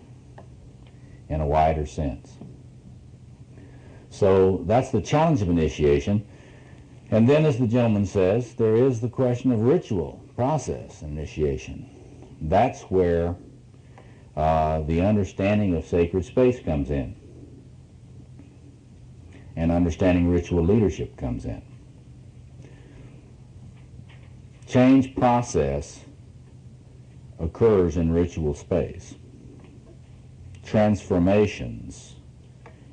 in a wider sense. So that's the challenge of initiation. And then, as the gentleman says, there is the question of ritual process initiation. That's where the understanding of sacred space comes in, and understanding ritual leadership comes in. Change process occurs in ritual space. Transformations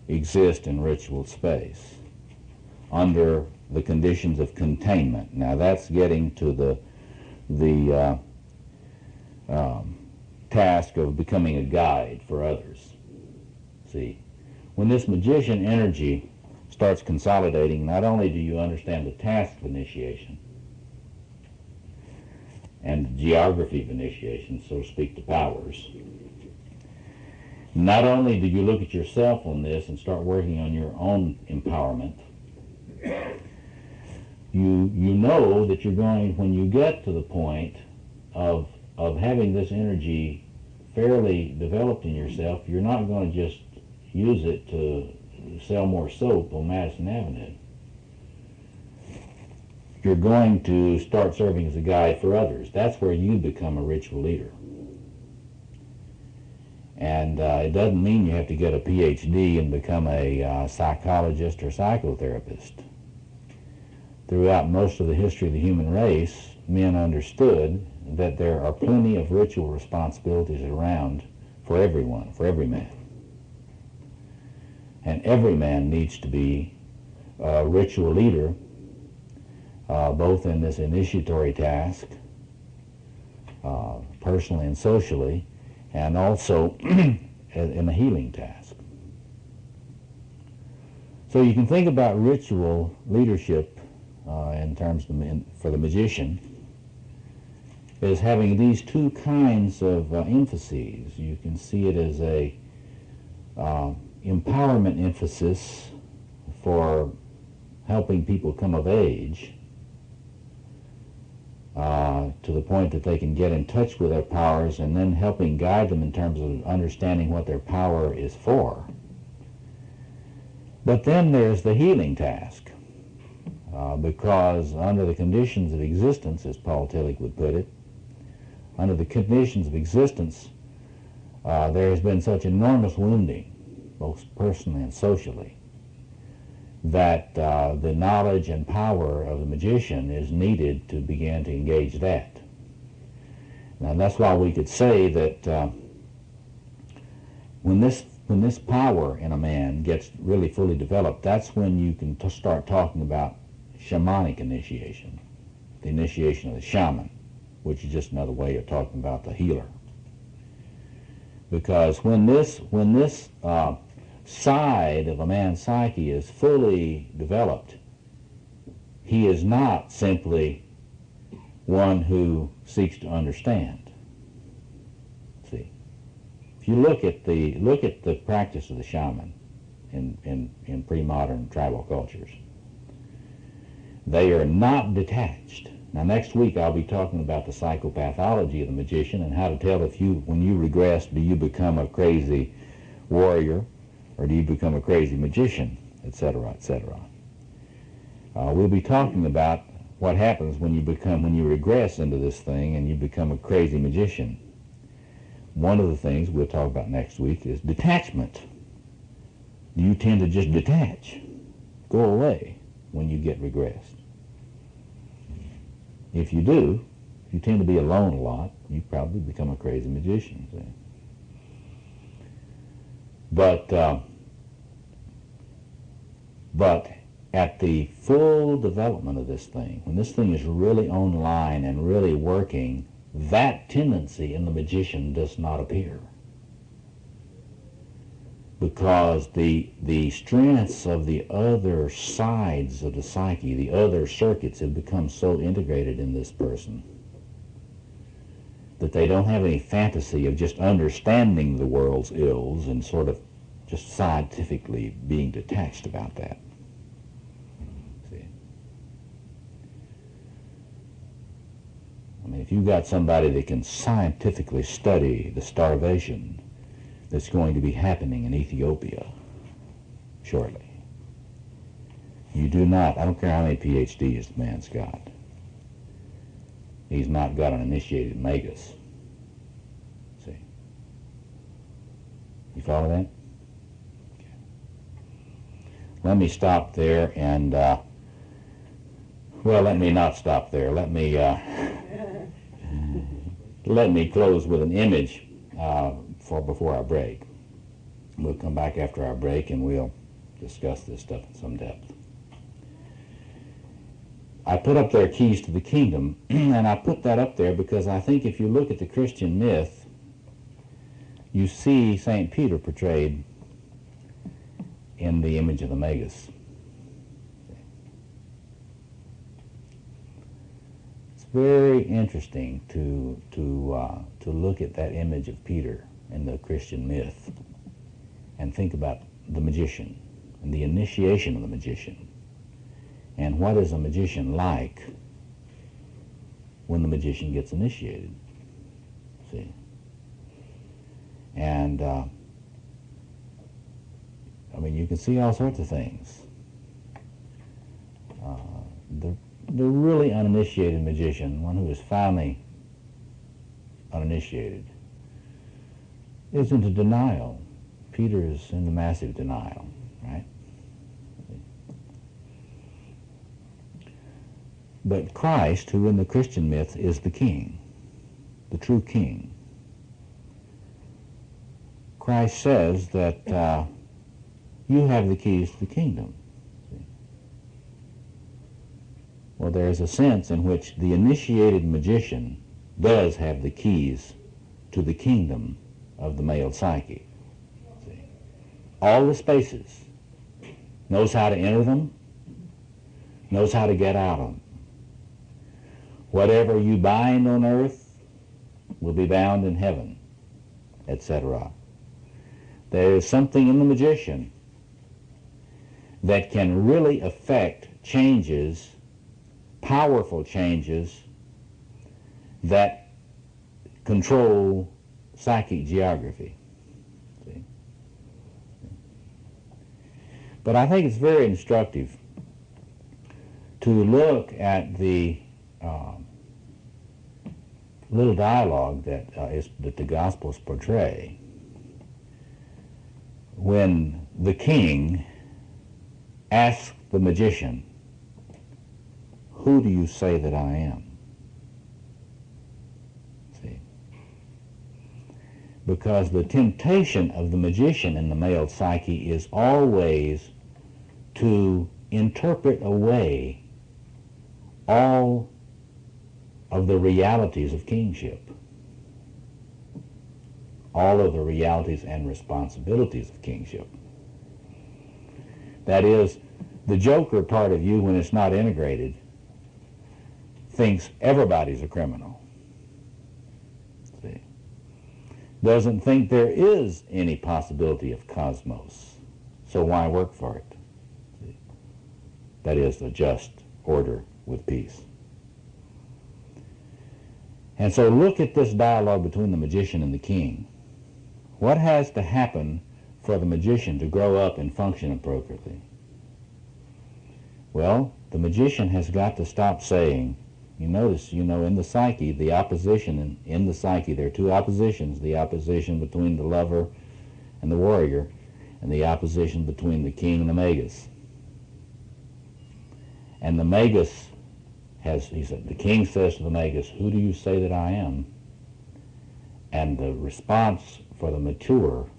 exist in ritual space under the conditions of containment. Now that's getting to the task of becoming a guide for others. See, when this magician energy starts consolidating, not only do you understand the task of initiation and the geography of initiation, so to speak, the powers, not only do you look at yourself on this and start working on your own empowerment, you know that you're going, when you get to the point of having this energy fairly developed in yourself, you're not going to just use it to sell more soap on Madison Avenue. You're going to start serving as a guide for others. That's where you become a ritual leader. And it doesn't mean you have to get a PhD and become a psychologist or psychotherapist. Throughout most of the history of the human race, men understood that there are plenty of ritual responsibilities around for everyone, for every man. And every man needs to be a ritual leader, both in this initiatory task, personally and socially, and also in the healing task. So you can think about ritual leadership in terms of for the magician as having these two kinds of emphases. You can see it as a empowerment emphasis for helping people come of age to the point that they can get in touch with their powers, and then helping guide them in terms of understanding what their power is for. But then there's the healing task, because under the conditions of existence, as Paul Tillich would put it, under the conditions of existence, there has been such enormous wounding, both personally and socially, that the knowledge and power of the magician is needed to begin to engage that. Now that's why we could say that when this power in a man gets really fully developed, that's when you can start talking about shamanic initiation, the initiation of the shaman, which is just another way of talking about the healer. Because when this side of a man's psyche is fully developed, he is not simply one who seeks to understand. See, if you look at the practice of the shaman in pre-modern tribal cultures, they are not detached. Now next week I'll be talking about the psychopathology of the magician and how to tell if when you regress, do you become a crazy warrior or do you become a crazy magician, etc., etc. We'll be talking about what happens when you regress into this thing and you become a crazy magician. One of the things we'll talk about next week is detachment. Do you tend to just detach, go away when you get regressed? If you do, if you tend to be alone a lot, you probably become a crazy magician. See? But at the full development of this thing, when this thing is really online and really working, that tendency in the magician does not appear. Because the strengths of the other sides of the psyche, the other circuits, have become so integrated in this person that they don't have any fantasy of just understanding the world's ills and sort of just scientifically being detached about that. See? I mean, if you've got somebody that can scientifically study the starvation that's going to be happening in Ethiopia shortly, you do not, I don't care how many PhDs the man's got, he's not got an initiated magus. See? You follow that? Okay. Let me stop there and, well, let me not stop there. Let me close with an image before our break. We'll come back after our break and we'll discuss this stuff in some depth. I put up there Keys to the Kingdom, and I put that up there because I think if you look at the Christian myth, you see St. Peter portrayed in the image of the Magus. It's very interesting to look at that image of Peter in the Christian myth and think about the magician and the initiation of the magician. And what is a magician like when the magician gets initiated? See? And, I mean, you can see all sorts of things. The really uninitiated magician, one who is finally uninitiated, is into denial. Peter is into massive denial, right? But Christ, who in the Christian myth is the king, the true king, Christ says that you have the keys to the kingdom. See? Well, there's a sense in which the initiated magician does have the keys to the kingdom of the male psyche. See? All the spaces, knows how to enter them, knows how to get out of them. Whatever you bind on earth will be bound in heaven, etc. There is something in the magician that can really affect changes, powerful changes, that control psychic geography. See? But I think it's very instructive to look at the little dialogue that the Gospels portray when the king asks the magician, "Who do you say that I am?" See? Because the temptation of the magician in the male psyche is always to interpret away all of the realities of kingship, all of the realities and responsibilities of kingship. That is, the joker part of you, when it's not integrated, thinks everybody's a criminal. See? Doesn't think there is any possibility of cosmos, so why work for it? See? That is, a just order with peace. And so look at this dialogue between the magician and the king. What has to happen for the magician to grow up and function appropriately? Well, the magician has got to stop saying, you notice, in the psyche, the opposition in the psyche, there are two oppositions, the opposition between the lover and the warrior, and the opposition between the king and the magus. And the magus the king says to the magus, "Who do you say that I am?" And the response for the mature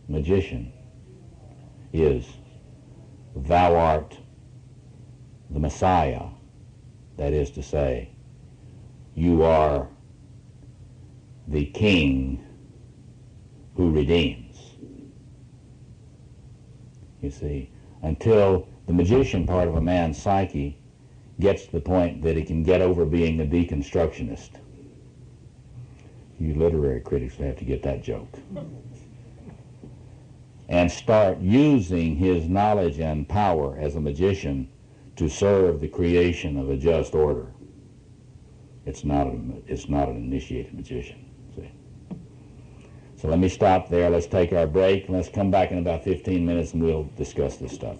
magician is, "Thou art the Messiah." That is to say, you are the king who redeems. You see, until the magician part of a man's psyche gets to the point that he can get over being a deconstructionist. You literary critics will have to get that joke. And start using his knowledge and power as a magician to serve the creation of a just order. It's not an initiated magician. See? So let me stop there. Let's take our break. Let's come back in about 15 minutes and we'll discuss this stuff.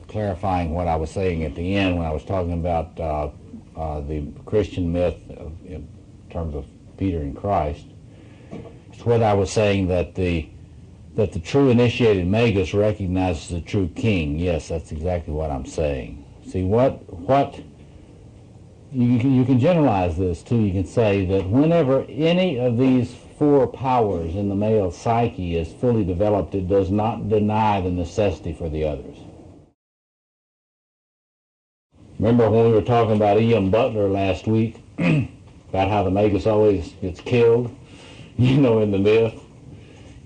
Clarifying what I was saying at the end when I was talking about the Christian myth in terms of Peter and Christ, it's what I was saying that the true initiated magus recognizes the true king. Yes, that's exactly what I'm saying. See, what you can generalize this too. You can say that whenever any of these four powers in the male psyche is fully developed, it does not deny the necessity for the others. Remember when we were talking about E.M. Butler last week, about how the magus always gets killed, in the myth?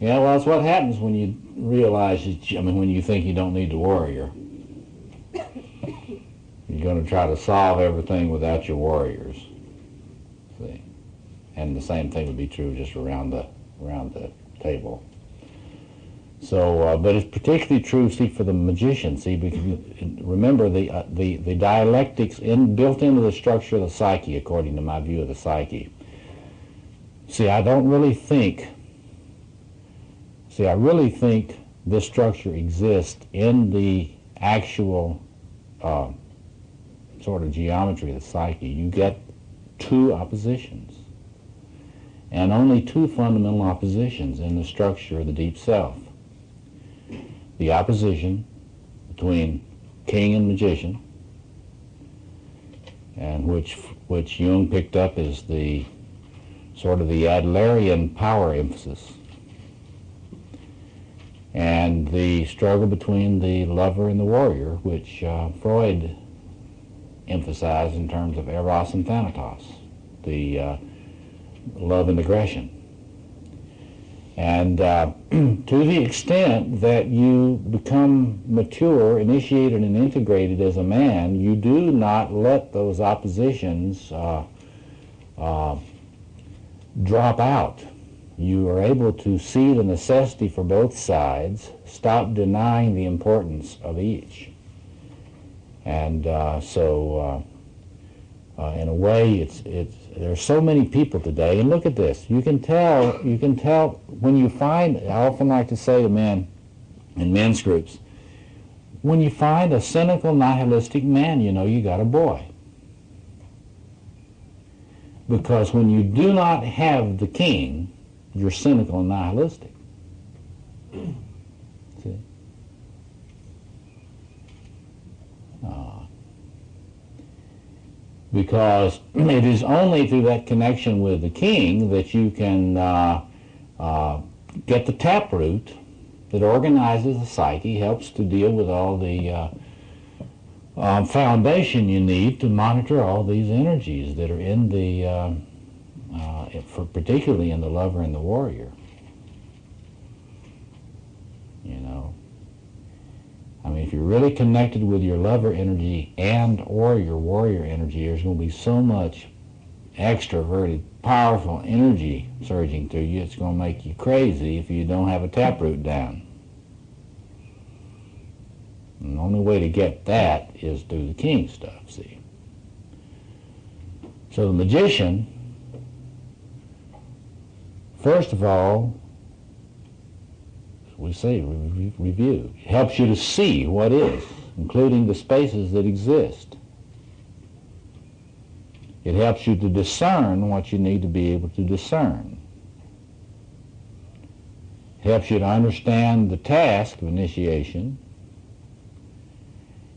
Yeah, well, that's what happens when you realize, when you think you don't need the warrior. You're going to try to solve everything without your warriors. See? And the same thing would be true just around the table. So, but it's particularly true, see, for the magician, see, because remember the dialectics built into the structure of the psyche, according to my view of the psyche. See, I really think this structure exists in the actual sort of geometry of the psyche. You get two oppositions, and only two fundamental oppositions in the structure of the deep self. The opposition between king and magician, and which Jung picked up as the sort of the Adlerian power emphasis, and the struggle between the lover and the warrior, which Freud emphasized in terms of eros and thanatos, the love and aggression. And to the extent that you become mature, initiated, and integrated as a man, you do not let those oppositions drop out. You are able to see the necessity for both sides, stop denying the importance of each. And so in a way, there's so many people today, and look at this. You can tell when you find, I often like to say to men in men's groups, when you find a cynical, nihilistic man, you got a boy. Because when you do not have the king, you're cynical and nihilistic. See? Because it is only through that connection with the king that you can get the taproot that organizes the psyche, helps to deal with all the foundation you need to monitor all these energies that are in the, particularly in the lover and the warrior. If you're really connected with your lover energy or your warrior energy, there's going to be so much extroverted, powerful energy surging through you, it's going to make you crazy if you don't have a taproot down. And the only way to get that is through the king stuff, see. So the magician, first of all, we say review. It helps you to see what is, including the spaces that exist. It helps you to discern what you need to be able to discern. It helps you to understand the task of initiation.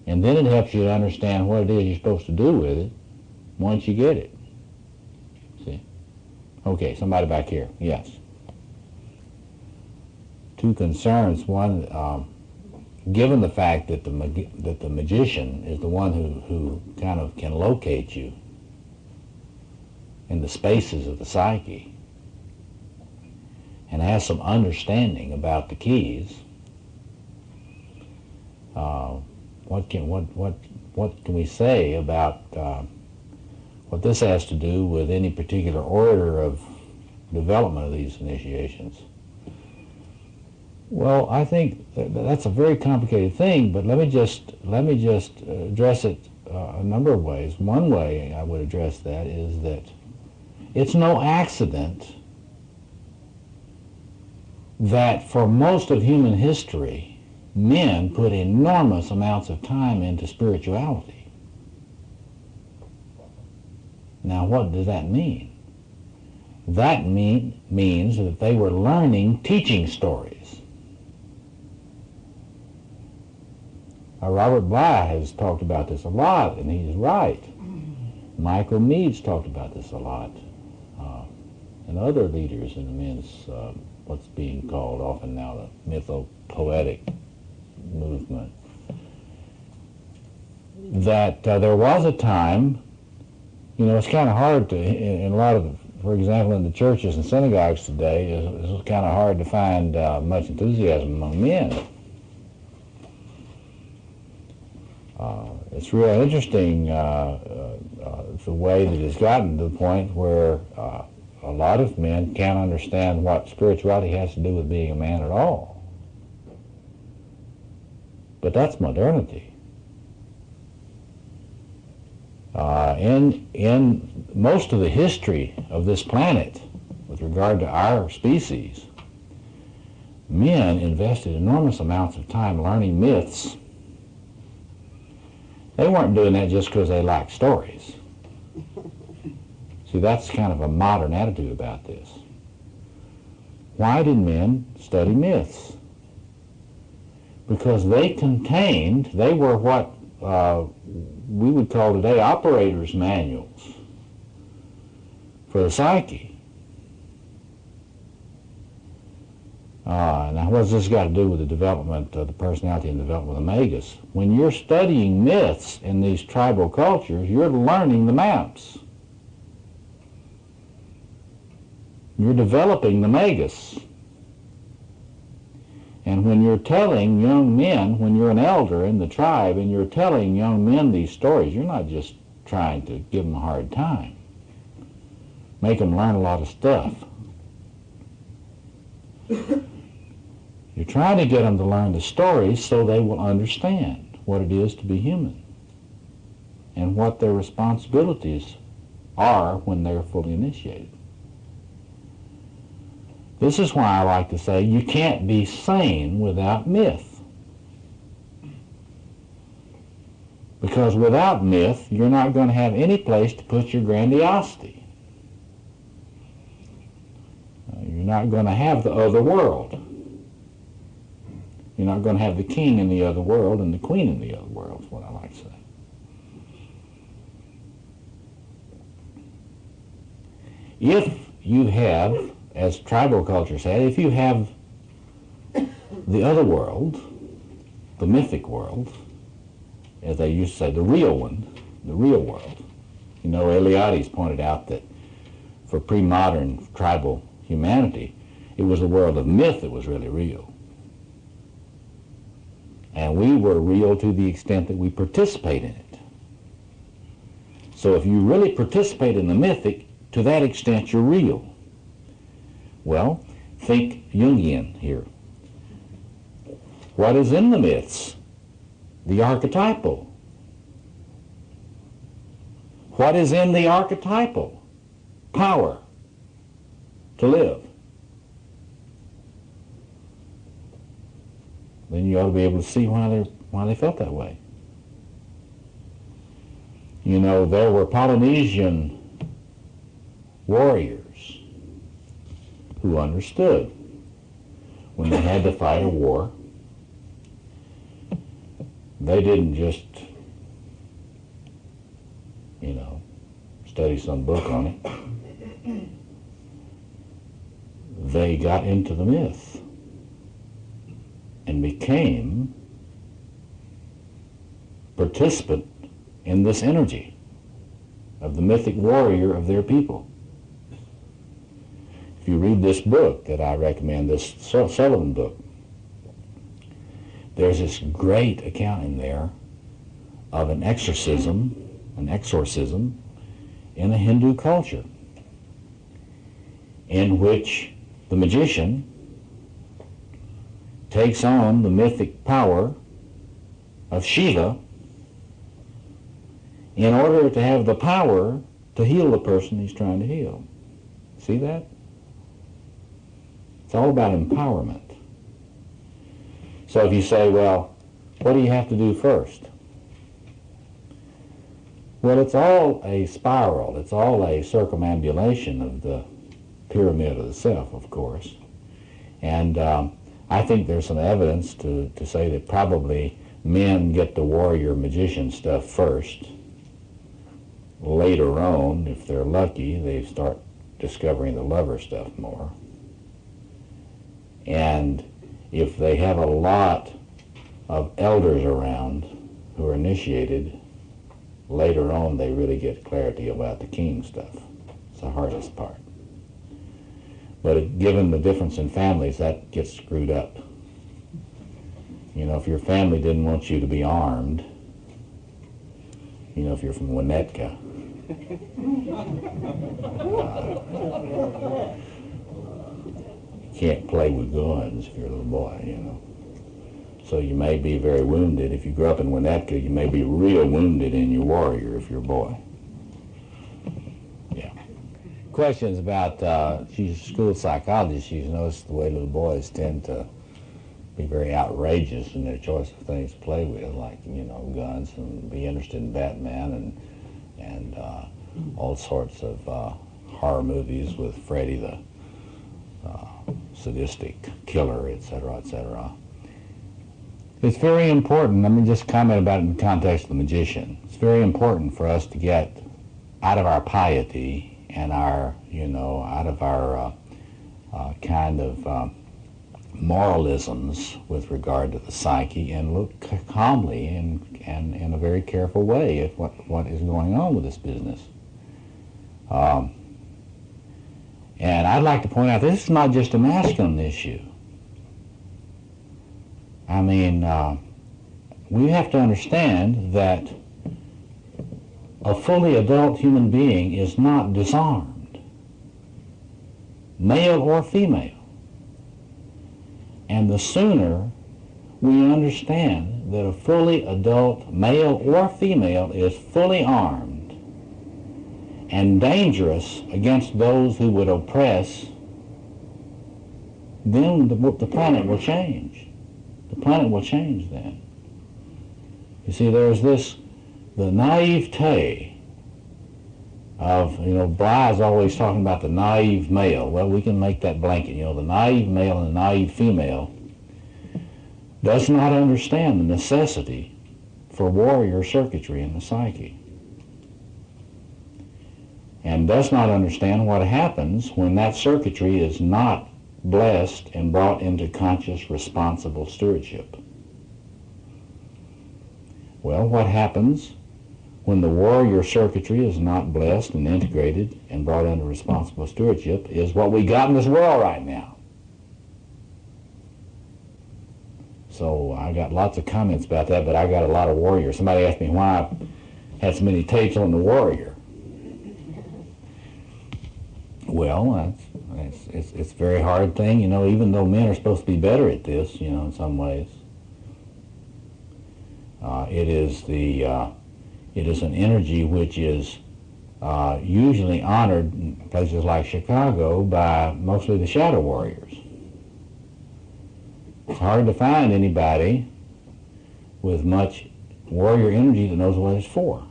And then it helps you to understand what it is you're supposed to do with it once you get it. See? Okay, somebody back here. Yes. Two concerns. One, given the fact that the magician is the one who kind of can locate you in the spaces of the psyche and has some understanding about the keys, what can we say about what this has to do with any particular order of development of these initiations? Well, I think that's a very complicated thing, but let me just address it a number of ways. One way I would address that is that it's no accident that for most of human history, men put enormous amounts of time into spirituality. Now, what does that mean? That means that they were learning teaching stories. Robert Bly has talked about this a lot, and he's right. Michael Meade's talked about this a lot, and other leaders in the men's, what's being called often now the mythopoetic movement, that there was a time, it's kind of hard to, in a lot of, for example, in the churches and synagogues today, it's kind of hard to find much enthusiasm among men. It's real interesting the way that it's gotten to the point where a lot of men can't understand what spirituality has to do with being a man at all. But that's modernity. In most of the history of this planet, with regard to our species, men invested enormous amounts of time learning myths. They weren't doing that just because they liked stories. See, that's kind of a modern attitude about this. Why did men study myths? Because they were what we would call today operators' manuals for the psyche. Now, what's this got to do with the development of the personality and development of the magus? When you're studying myths in these tribal cultures, you're learning the maps. You're developing the magus. And when you're telling young men, when you're an elder in the tribe and you're telling young men these stories, you're not just trying to give them a hard time. Make them learn a lot of stuff. You're trying to get them to learn the stories so they will understand what it is to be human and what their responsibilities are when they're fully initiated. This is why I like to say you can't be sane without myth. Because without myth, you're not going to have any place to put your grandiosity. You're not going to have the other world. You're not going to have the king in the other world and the queen in the other world, is what I like to say. If you have, as tribal cultures had, if you have the other world, the mythic world, as they used to say, the real one, the real world. Eliades pointed out that for pre-modern tribal humanity, it was a world of myth that was really real. And we were real to the extent that we participate in it. So if you really participate in the mythic, to that extent you're real. Well, think Jungian here. What is in the myths? The archetypal. What is in the archetypal? Power to live. Then you ought to be able to see why they felt that way. There were Polynesian warriors who understood when they had to fight a war they didn't just, you know, study some book on it. They got into the myth and became participant in this energy of the mythic warrior of their people. If you read this book that I recommend, this Sullivan book, there's this great account in there of an exorcism in a Hindu culture, in which the magician takes on the mythic power of Shiva in order to have the power to heal the person he's trying to heal. See that? It's all about empowerment. So if you say, well, what do you have to do first? Well, it's all a spiral. It's all a circumambulation of the pyramid of the self, of course. And I think there's some evidence to say that probably men get the warrior magician stuff first. Later on, if they're lucky, they start discovering the lover stuff more. And if they have a lot of elders around who are initiated, later on they really get clarity about the king stuff. It's the hardest part. But given the difference in families, that gets screwed up. You know, if your family didn't want you to be armed, you know, if you're from Winnetka, you can't play with guns if you're a little boy, you know. So you may be very wounded. If you grew up in Winnetka, you may be real wounded in your warrior if you're a boy. Yeah. Questions about, she's a school psychologist. She's noticed the way little boys tend to be very outrageous in their choice of things to play with, like, you know, guns, and be interested in Batman and all sorts of horror movies with Freddy the sadistic killer, etc., etc. It's very important, let me just comment about it in the context of the magician. It's very important for us to get out of our piety and our, you know, out of our kind of moralisms with regard to the psyche and look calmly and in a very careful way at what is going on with this business. And I'd like to point out this is not just a masculine issue. I mean, we have to understand that a fully adult human being is not disarmed, male or female. And the sooner we understand that a fully adult male or female is fully armed and dangerous against those who would oppress, then the planet will change. The planet will change then. You see, there's the naivete of, you know, Bly's always talking about the naive male. Well, we can make that blanket. You know, the naive male and the naive female does not understand the necessity for warrior circuitry in the psyche, and does not understand what happens when that circuitry is not blessed and brought into conscious, responsible stewardship. Well, what happens when the warrior circuitry is not blessed and integrated and brought into responsible stewardship is what we got in this world right now. So I got lots of comments about that, but I got a lot of warriors. Somebody asked me why I had so many tapes on the warrior. Well, it's a very hard thing, you know, even though men are supposed to be better at this, you know, in some ways. It is an energy which is usually honored in places like Chicago by mostly the shadow warriors. It's hard to find anybody with much warrior energy that knows what it's for.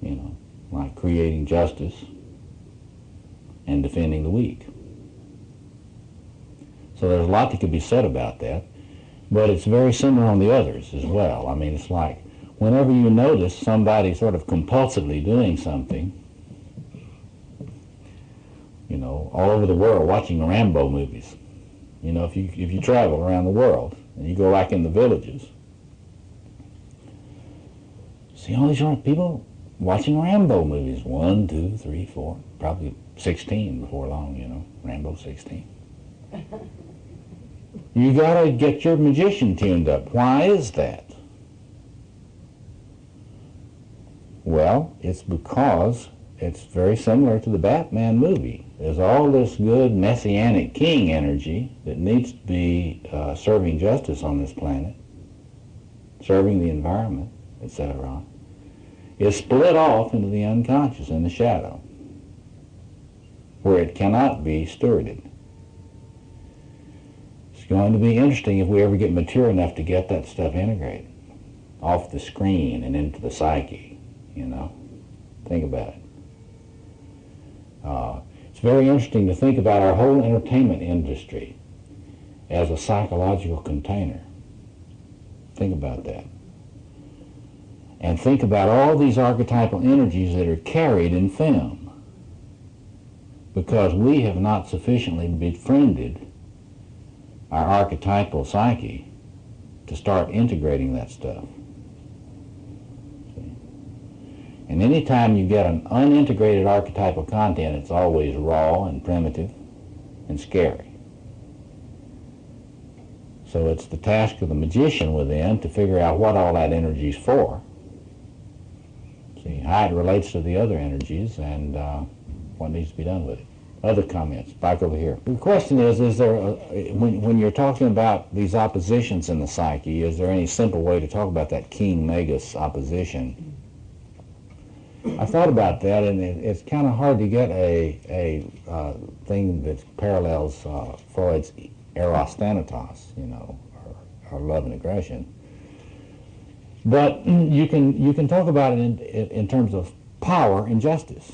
You know, like creating justice and defending the weak. So there's a lot that could be said about that. But it's very similar on the others as well. I mean, it's like whenever you notice somebody sort of compulsively doing something, you know, all over the world watching Rambo movies. You know, if you travel around the world and you go back in the villages, see all these people watching Rambo movies. 1, 2, 3, 4, probably 16 before long, you know, Rambo 16. You gotta get your magician tuned up. Why is that? Well, it's because it's very similar to the Batman movie. There's all this good messianic king energy that needs to be serving justice on this planet, serving the environment, etc., is split off into the unconscious in the shadow, where it cannot be stewarded. It's going to be interesting if we ever get mature enough to get that stuff integrated off the screen and into the psyche, you know. Think about it. It's very interesting to think about our whole entertainment industry as a psychological container. Think about that. And think about all these archetypal energies that are carried in film, because we have not sufficiently befriended our archetypal psyche to start integrating that stuff. And anytime you get an unintegrated archetypal content, it's always raw and primitive and scary. So it's the task of the magician within to figure out what all that energy is for. See how it relates to the other energies and what needs to be done with it. Other comments? Back over here. The question is there, when you're talking about these oppositions in the psyche, is there any simple way to talk about that King-Magus opposition? I thought about that, and it's kind of hard to get a thing that parallels Freud's eros thanatos, you know, or love and aggression. But you can talk about it in terms of power and justice.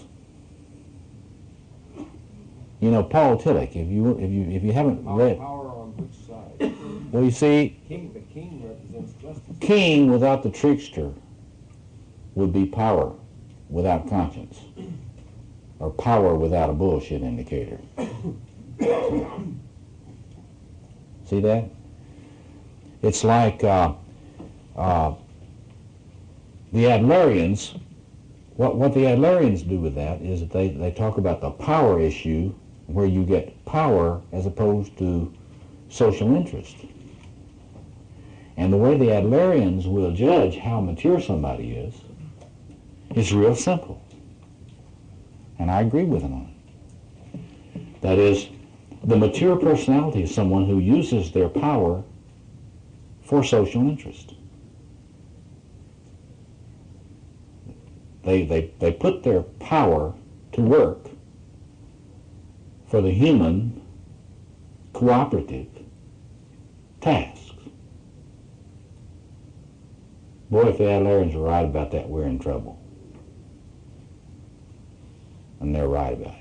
You know, Paul Tillich. If you haven't read, power on which side? well, you see, The king represents justice. king without the trickster would be power without conscience, or power without a bullshit indicator. See that? It's like the Adlerians. What the Adlerians do with that is that they talk about the power issue, where you get power as opposed to social interest. And the way the Adlerians will judge how mature somebody is real simple. And I agree with them on it. That is, the mature personality is someone who uses their power for social interest. They put their power to work for the human cooperative tasks. Boy, if the Adlerians are right about that, we're in trouble. And they're right about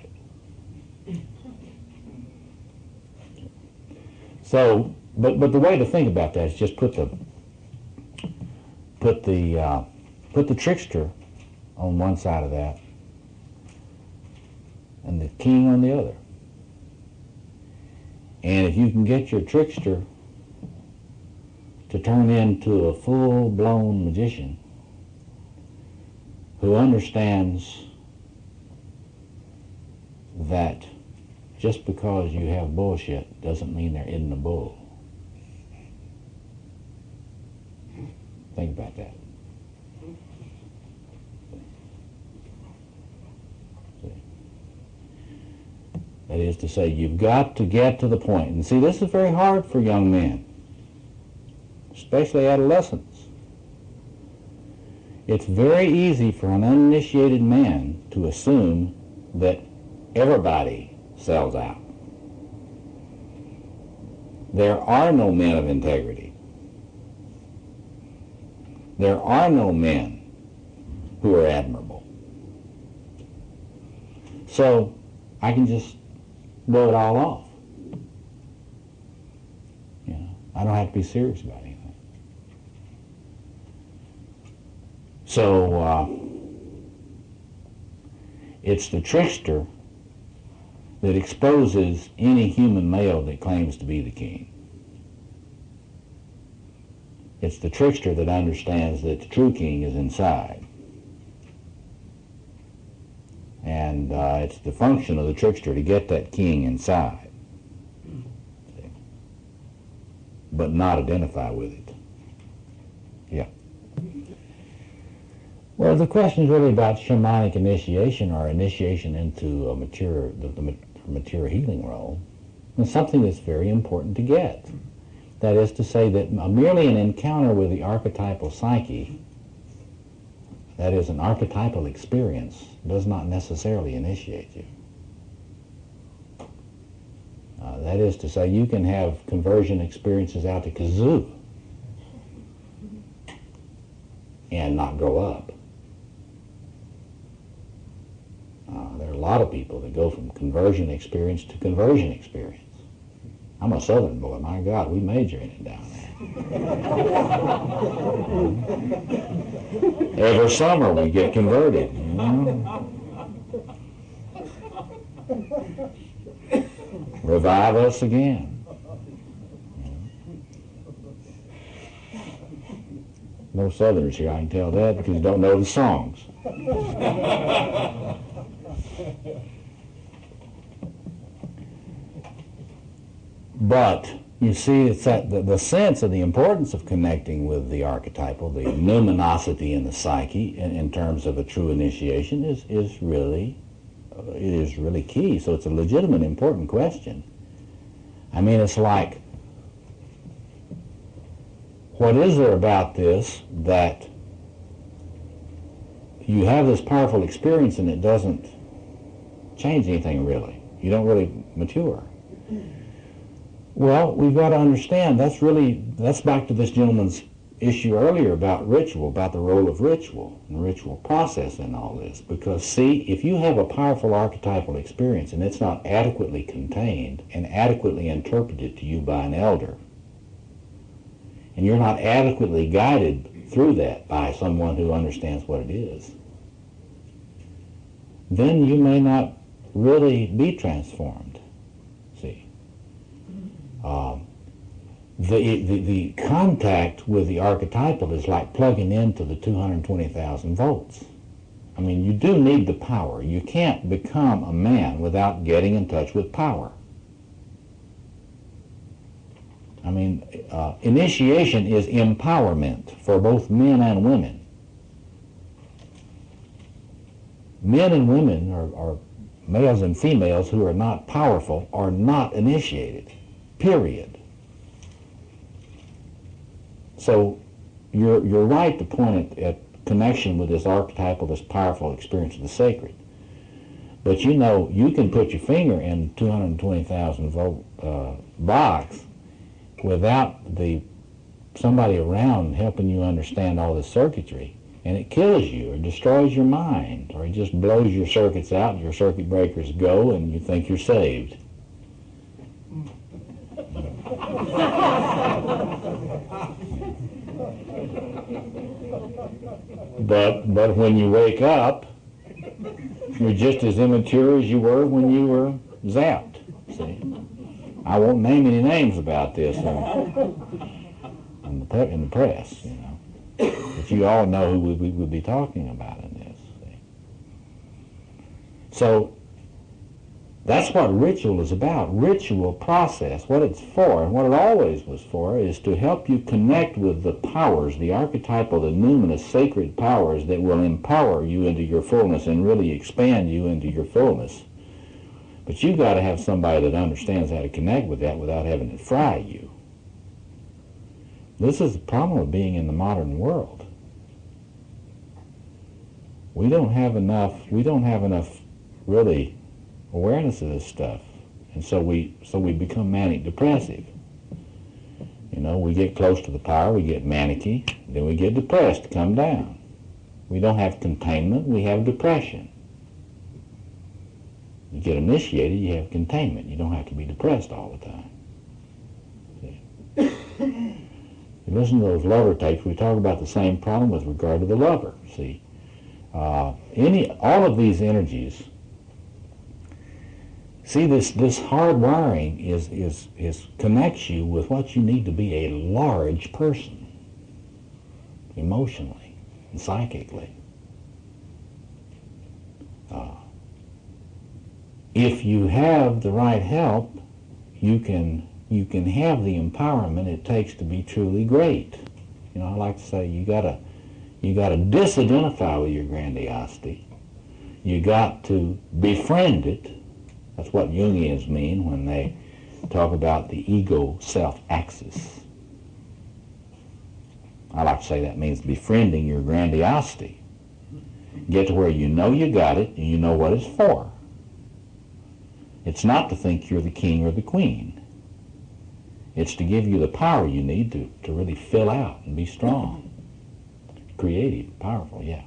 it. So, but the way to think about that is just put the trickster on one side of that and the king on the other. And if you can get your trickster to turn into a full-blown magician who understands that just because you have bullshit doesn't mean there isn't a bull. Think about that. That is to say, you've got to get to the point. And see, this is very hard for young men, especially adolescents. It's very easy for an uninitiated man to assume that everybody sells out. There are no men of integrity. There are no men who are admirable. So I can just blow it all off. You know? I don't have to be serious about anything. So it's the trickster that exposes any human male that claims to be the king. It's the trickster that understands that the true king is inside. And it's the function of the trickster to get that king inside, see? But not identify with it. Yeah. Well, the question is really about shamanic initiation, or initiation into a mature, the mature healing role. It's something that's very important to get. That is to say that merely an encounter with the archetypal psyche, that is an archetypal experience, does not necessarily initiate you. That is to say, you can have conversion experiences out the kazoo and not grow up. There are a lot of people that go from conversion experience to conversion experience. I'm a Southern boy. My God, we major in it down there. Every summer we get converted. You know? Revive us again. No Southerners here, I can tell that, because you don't know the songs. But you see, it's that the sense of the importance of connecting with the archetypal, the numinosity in the psyche, in terms of a true initiation, is really key. So it's a legitimate, important question. I mean, it's like, what is there about this that you have this powerful experience and it doesn't change anything really? You don't really mature. Well, we've got to understand that's back to this gentleman's issue earlier about ritual, about the role of ritual and ritual process in all this. Because see, if you have a powerful archetypal experience and it's not adequately contained and adequately interpreted to you by an elder, and you're not adequately guided through that by someone who understands what it is, then you may not really be transformed. See? The contact with the archetypal is like plugging into the 220,000 volts. I mean, you do need the power. You can't become a man without getting in touch with power. I mean, initiation is empowerment for both men and women. Men and women, or males and females who are not powerful, are not initiated, period. So you're right to point at connection with this archetypal, this powerful experience of the sacred. But you know, you can put your finger in 220,000 volt box without somebody around helping you understand all this circuitry, and it kills you or destroys your mind, or it just blows your circuits out and your circuit breakers go and you think you're saved. But when you wake up, you're just as immature as you were when you were zapped. See, I won't name any names about this in the press, you know, but you all know who we would be talking about in this. See? So that's what ritual is about. Ritual process, what it's for, and what it always was for, is to help you connect with the powers, the archetypal, the numinous, sacred powers that will empower you into your fullness and really expand you into your fullness. But you've got to have somebody that understands how to connect with that without having it fry you. This is the problem of being in the modern world. We don't have enough really awareness of this stuff, and so we become manic depressive. You know, we get close to the power, we get manicky, then we get depressed, come down. We don't have containment, we have depression. You get initiated, you have containment. You don't have to be depressed all the time. See? You listen to those lover tapes, we talk about the same problem with regard to the lover, see. All of these energies, see, this hard wiring connects you with what you need to be a large person, emotionally and psychically. If you have the right help, you can have the empowerment it takes to be truly great. You know, I like to say you gotta disidentify with your grandiosity. You got to befriend it. That's what Jungians mean when they talk about the ego-self axis. I like to say that means befriending your grandiosity. Get to where you know you got it and you know what it's for. It's not to think you're the king or the queen. It's to give you the power you need to really fill out and be strong, creative, powerful, yeah.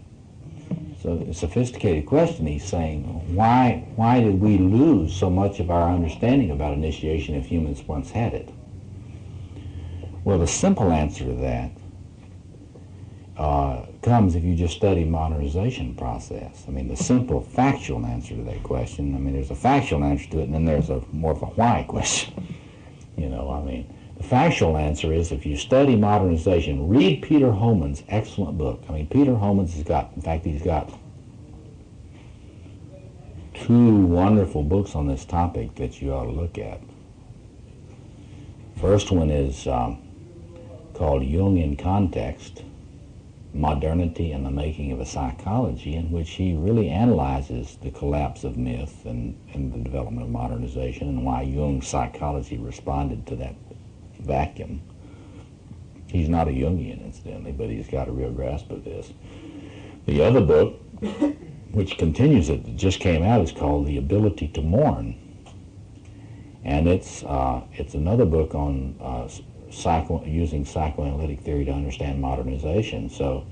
So a sophisticated question, he's saying, why did we lose so much of our understanding about initiation if humans once had it? Well, the simple answer to that comes if you just study modernization process. I mean, the simple factual answer to that question, I mean, there's a factual answer to it, and then there's a more of a why question. You know, I mean, the factual answer is if you study modernization, read Peter Homan's excellent book. I mean, Peter Homan's he's got 2 wonderful books on this topic that you ought to look at. First one is called Jung in Context, Modernity and the Making of a Psychology, in which he really analyzes the collapse of myth and the development of modernization and why Jung's psychology responded to that vacuum. He's not a Jungian, incidentally, but he's got a real grasp of this. The other book, which continues it, that just came out, is called The Ability to Mourn. And it's another book on using psychoanalytic theory to understand modernization. So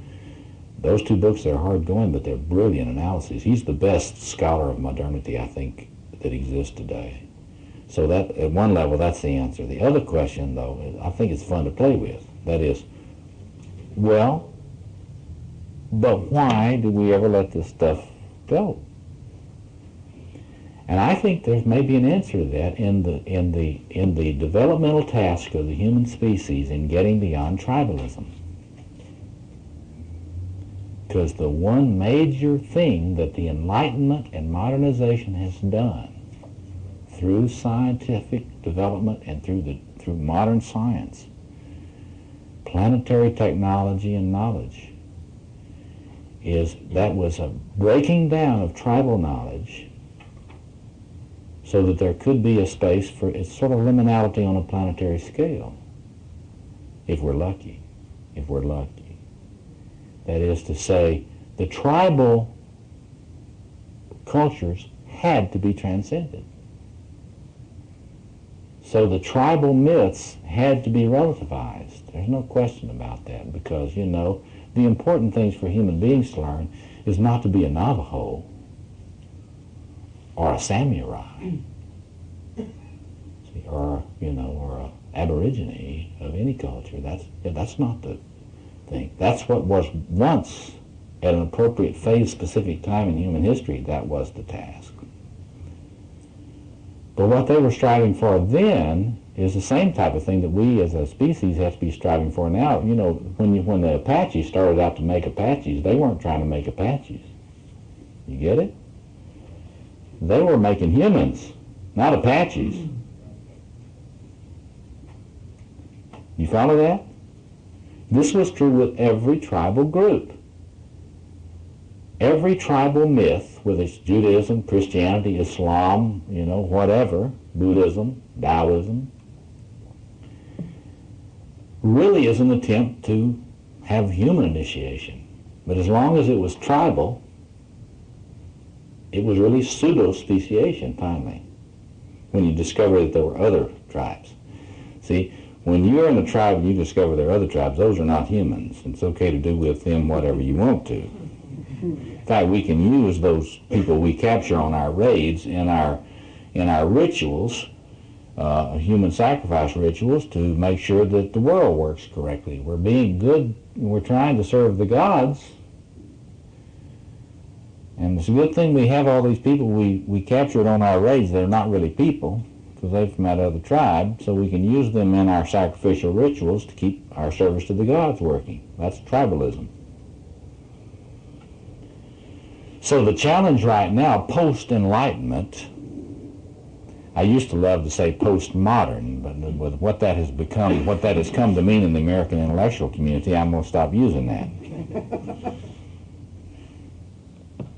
those 2 books, they're hard going, but they're brilliant analyses. He's the best scholar of modernity, I think, that exists today. So that, at one level, that's the answer. The other question, though, I think it's fun to play with. That is, well, but why did we ever let this stuff go? And I think there's maybe an answer to that in the developmental task of the human species in getting beyond tribalism. Because the one major thing that the Enlightenment and modernization has done through scientific development and through modern science, planetary technology and knowledge, that was a breaking down of tribal knowledge so that there could be a space for, it's sort of liminality on a planetary scale, if we're lucky. That is to say, the tribal cultures had to be transcended. So the tribal myths had to be relativized. There's no question about that, because, you know, the important things for human beings to learn is not to be a Navajo or a samurai, or, you know, or an aborigine of any culture. That's not the thing. That's what was once, at an appropriate phase, specific time in human history, that was the task. But what they were striving for then is the same type of thing that we as a species have to be striving for now. You know, when the Apaches started out to make Apaches, they weren't trying to make Apaches. You get it? They were making humans, not Apaches. You follow that? This was true with every tribal group. Every tribal myth, whether it's Judaism, Christianity, Islam, you know, whatever, Buddhism, Taoism, really is an attempt to have human initiation. But as long as it was tribal, it was really pseudo-speciation finally, when you discover that there were other tribes. See, when you're in a tribe and you discover there are other tribes, those are not humans. It's okay to do with them whatever you want to. In fact, we can use those people we capture on our raids in our rituals human sacrifice rituals to make sure that the world works correctly. We're being good, we're trying to serve the gods. And it's a good thing we have all these people we captured on our raids. They're not really people, because they're from that other tribe, so we can use them in our sacrificial rituals to keep our service to the gods working. That's tribalism. So the challenge right now, post-enlightenment, I used to love to say postmodern, but with what that has become, what that has come to mean in the American intellectual community, I'm going to stop using that.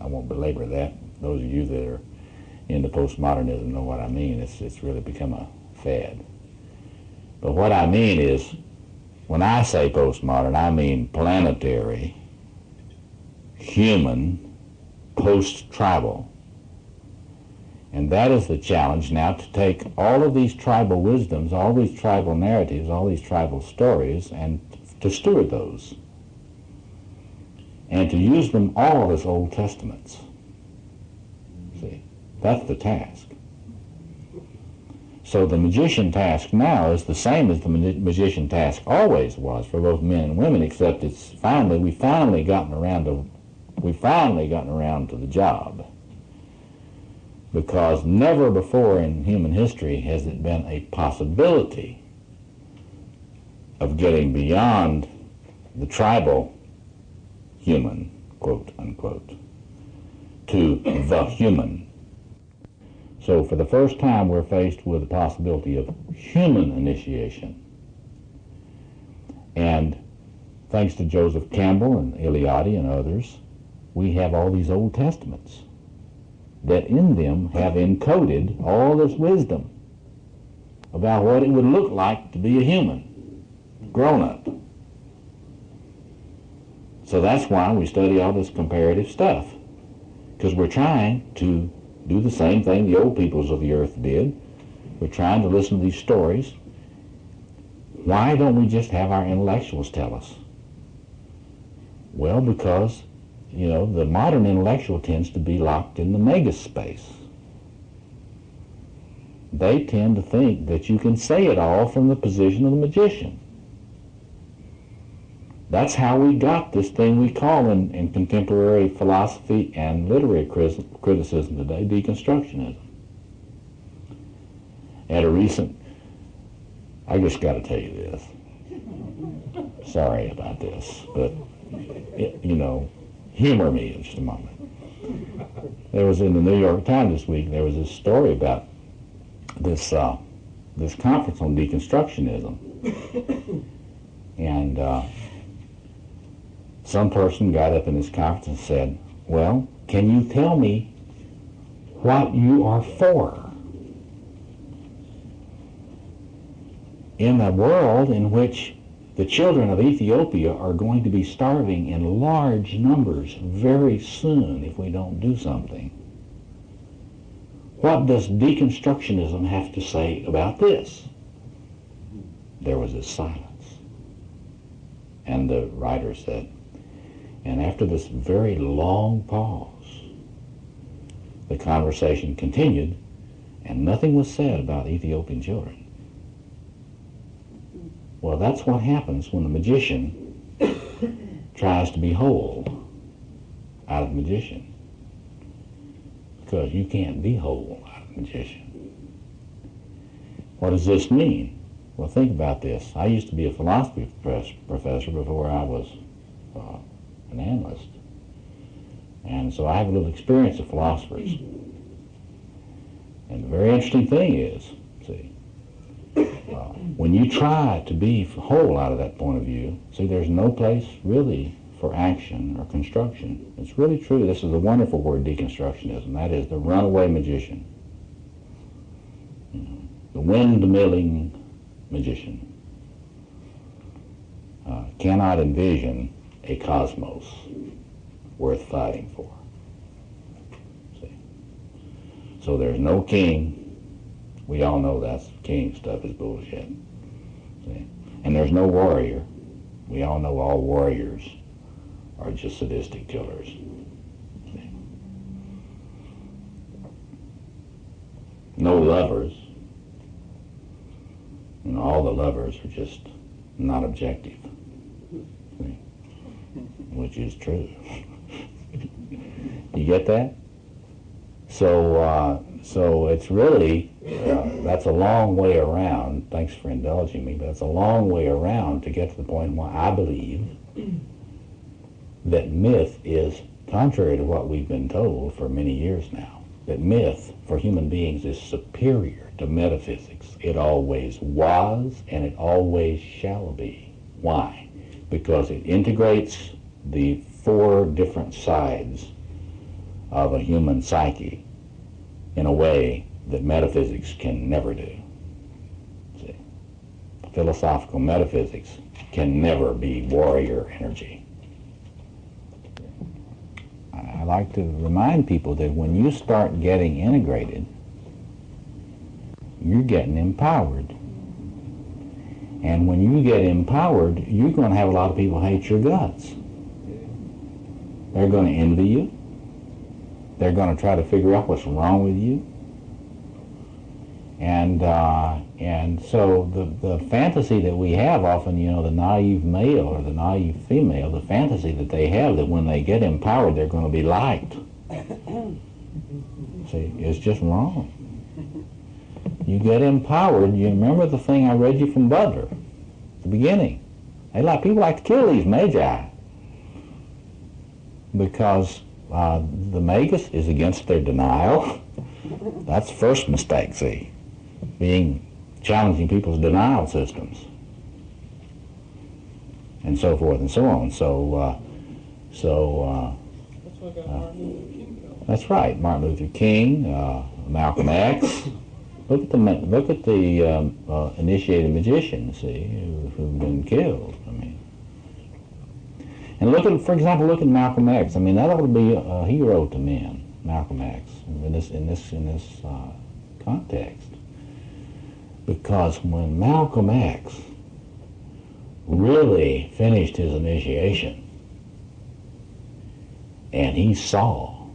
I won't belabor that. Those of you that are into postmodernism know what I mean. It's really become a fad. But what I mean is, when I say postmodern, I mean planetary, human, post-tribal. And that is the challenge now, to take all of these tribal wisdoms, all these tribal narratives, all these tribal stories, and to steward those. And to use them all as Old Testaments. See, that's the task. So the magician task now is the same as the magician task always was for both men and women, except it's we've finally gotten around to the job. Because never before in human history has it been a possibility of getting beyond the tribal human, quote unquote, to the human. So for the first time we're faced with the possibility of human initiation. And thanks to Joseph Campbell and Eliade and others, we have all these Old Testaments that in them have encoded all this wisdom about what it would look like to be a human, grown up. So that's why we study all this comparative stuff, because we're trying to do the same thing the old peoples of the earth did. We're trying to listen to these stories. Why don't we just have our intellectuals tell us? Well, because, you know, the modern intellectual tends to be locked in the megaspace. They tend to think that you can say it all from the position of the magician. That's how we got this thing we call in contemporary philosophy and literary criticism today, deconstructionism. At a recent, I just got to tell you this. Sorry about this, but, you know, humor me in just a moment. There was in the New York Times this week, there was this story about this conference on deconstructionism. And some person got up in this conference and said, well, can you tell me what you are for? In a world in which the children of Ethiopia are going to be starving in large numbers very soon if we don't do something, what does deconstructionism have to say about this? There was a silence. And the writer said, and after this very long pause, the conversation continued, and nothing was said about Ethiopian children. Well, that's what happens when a magician tries to be whole out of a magician. Because you can't be whole out of a magician. What does this mean? Well, think about this. I used to be a philosophy professor before I was an analyst. And so I have a little experience of philosophers. And the very interesting thing is, see, when you try to be whole out of that point of view, see, there's no place really for action or construction. It's really true. This is a wonderful word, deconstructionism. That is the runaway magician. The windmilling magician cannot envision a cosmos worth fighting for. See? So there's no king. We all know that king stuff is bullshit. See? And there's no warrior. We all know all warriors are just sadistic killers. See? No lovers. all the lovers are just not objective, see? Which is true. You get that? So it's really, that's a long way around, thanks for indulging me, but it's a long way around to get to the point where I believe that myth is, contrary to what we've been told for many years now, that myth for human beings is superior to metaphysics. It always was, and it always shall be. Why? Because it integrates the 4 different sides of a human psyche in a way that metaphysics can never do. See? Philosophical metaphysics can never be warrior energy. I like to remind people that when you start getting integrated, you're getting empowered. And when you get empowered, you're going to have a lot of people hate your guts. They're going to envy you. They're going to try to figure out what's wrong with you. And so the fantasy that we have often, you know, the naive male or the naive female, the fantasy that they have that when they get empowered, they're going to be liked. See, it's just wrong. You get empowered, you remember the thing I read you from Butler at the beginning. People like to kill these magi because the magus is against their denial. That's the first mistake, see, challenging people's denial systems and so forth and so on. That's what got Martin Luther King killed. That's right, Martin Luther King, Malcolm X. Look at the initiated magicians, see, who've been killed. I mean, and for example, look at Malcolm X. I mean, that ought to be a hero to men, Malcolm X, in this context, because when Malcolm X really finished his initiation, and he saw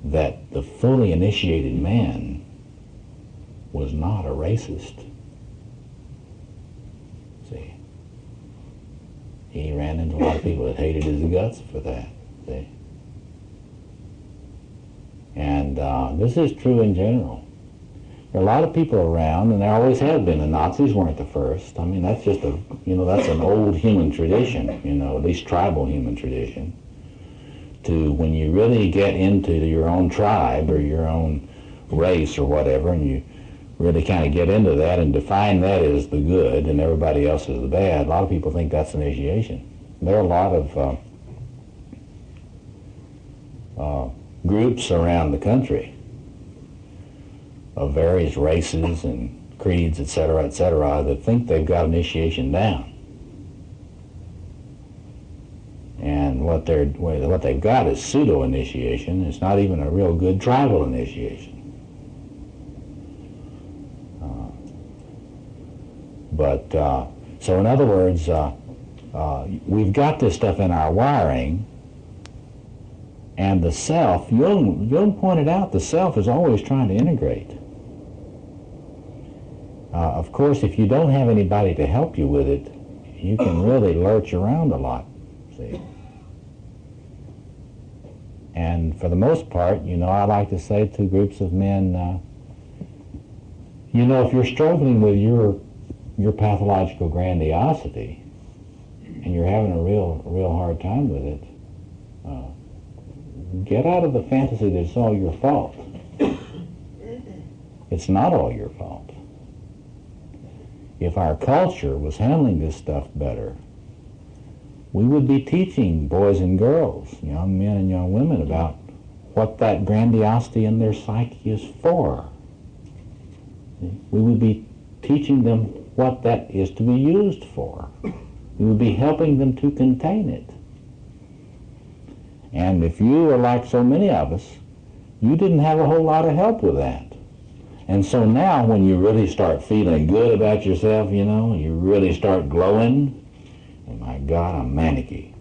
that the fully initiated man was not a racist. See, he ran into a lot of people that hated his guts for that. See, and this is true in general. There are a lot of people around, and there always have been. The Nazis weren't the first. I mean, that's just that's an old human tradition. At least tribal human tradition. To when you really get into your own tribe or your own race or whatever, and you really kind of get into that and define that as the good and everybody else is the bad, a lot of people think that's initiation. There are a lot of groups around the country of various races and creeds, et cetera, that think they've got initiation down. And what they've got is pseudo-initiation. It's not even a real good tribal initiation. So in other words, we've got this stuff in our wiring, and the self, Jung pointed out, the self is always trying to integrate. Of course, if you don't have anybody to help you with it, you can really lurch around a lot, see. And for the most part, I like to say to groups of men, if you're struggling with your pathological grandiosity and you're having a real hard time with it, get out of the fantasy that it's all your fault. It's not all your fault. If our culture was handling this stuff better, we would be teaching boys and girls, young men and young women, about what that grandiosity in their psyche is for. We would be teaching them what that is to be used for. We would be helping them to contain it. And if you are like so many of us, you didn't have a whole lot of help with that. And so now when you really start feeling good about yourself, you really start glowing, oh my God, I'm manicky.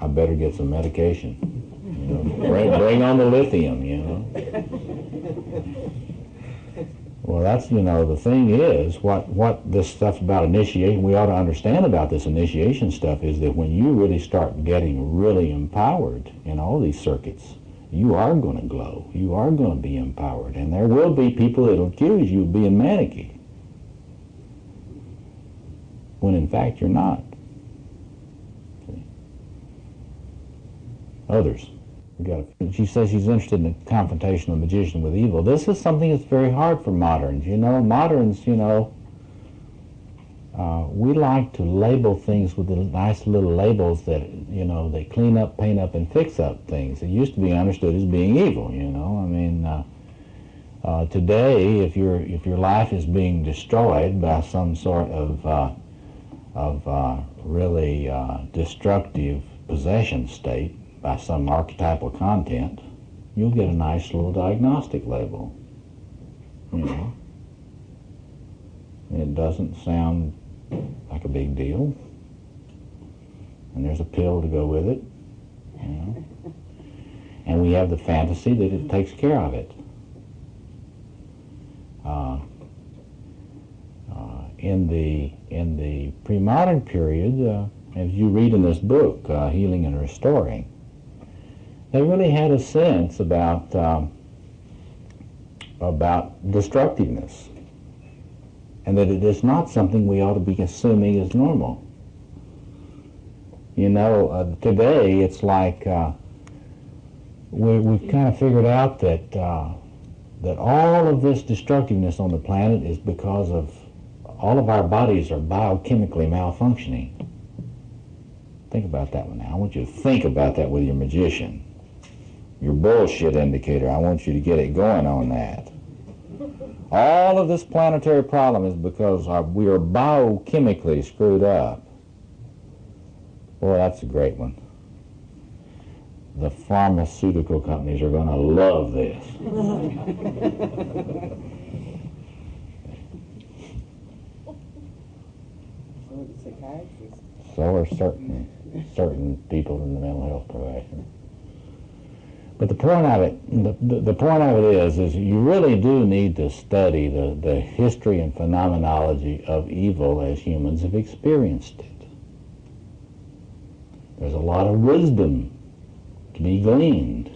I better get some medication. Bring on the lithium, Well, that's, the thing is, what this stuff about initiation, we ought to understand about this initiation stuff is that when you really start getting really empowered in all these circuits, you are going to glow. You are going to be empowered. And there will be people that will accuse you of being manicky, when in fact you're not. See? Others. She says she's interested in the confrontation of the magician with evil. This is something that's very hard for moderns. Moderns, we like to label things with the nice little labels that, they clean up, paint up, and fix up things. It used to be understood as being evil, today, if your life is being destroyed by some sort of really destructive possession state, by some archetypal content, you'll get a nice little diagnostic label. It doesn't sound like a big deal, and there's a pill to go with it, and we have the fantasy that it takes care of it. In the pre-modern period, as you read in this book, Healing and Restoring, they really had a sense about destructiveness, and that it is not something we ought to be assuming as normal. Today it's like we've kind of figured out that that all of this destructiveness on the planet is because of all of our bodies are biochemically malfunctioning. Think about that one now. I want you to think about that with your magician. Your bullshit indicator, I want you to get it going on that. All of this planetary problem is because we are biochemically screwed up. Boy, that's a great one. The pharmaceutical companies are going to love this. So are the psychiatrists. So are certain people in the mental health profession. But the point of it, the point of it is you really do need to study the history and phenomenology of evil as humans have experienced it. There's a lot of wisdom to be gleaned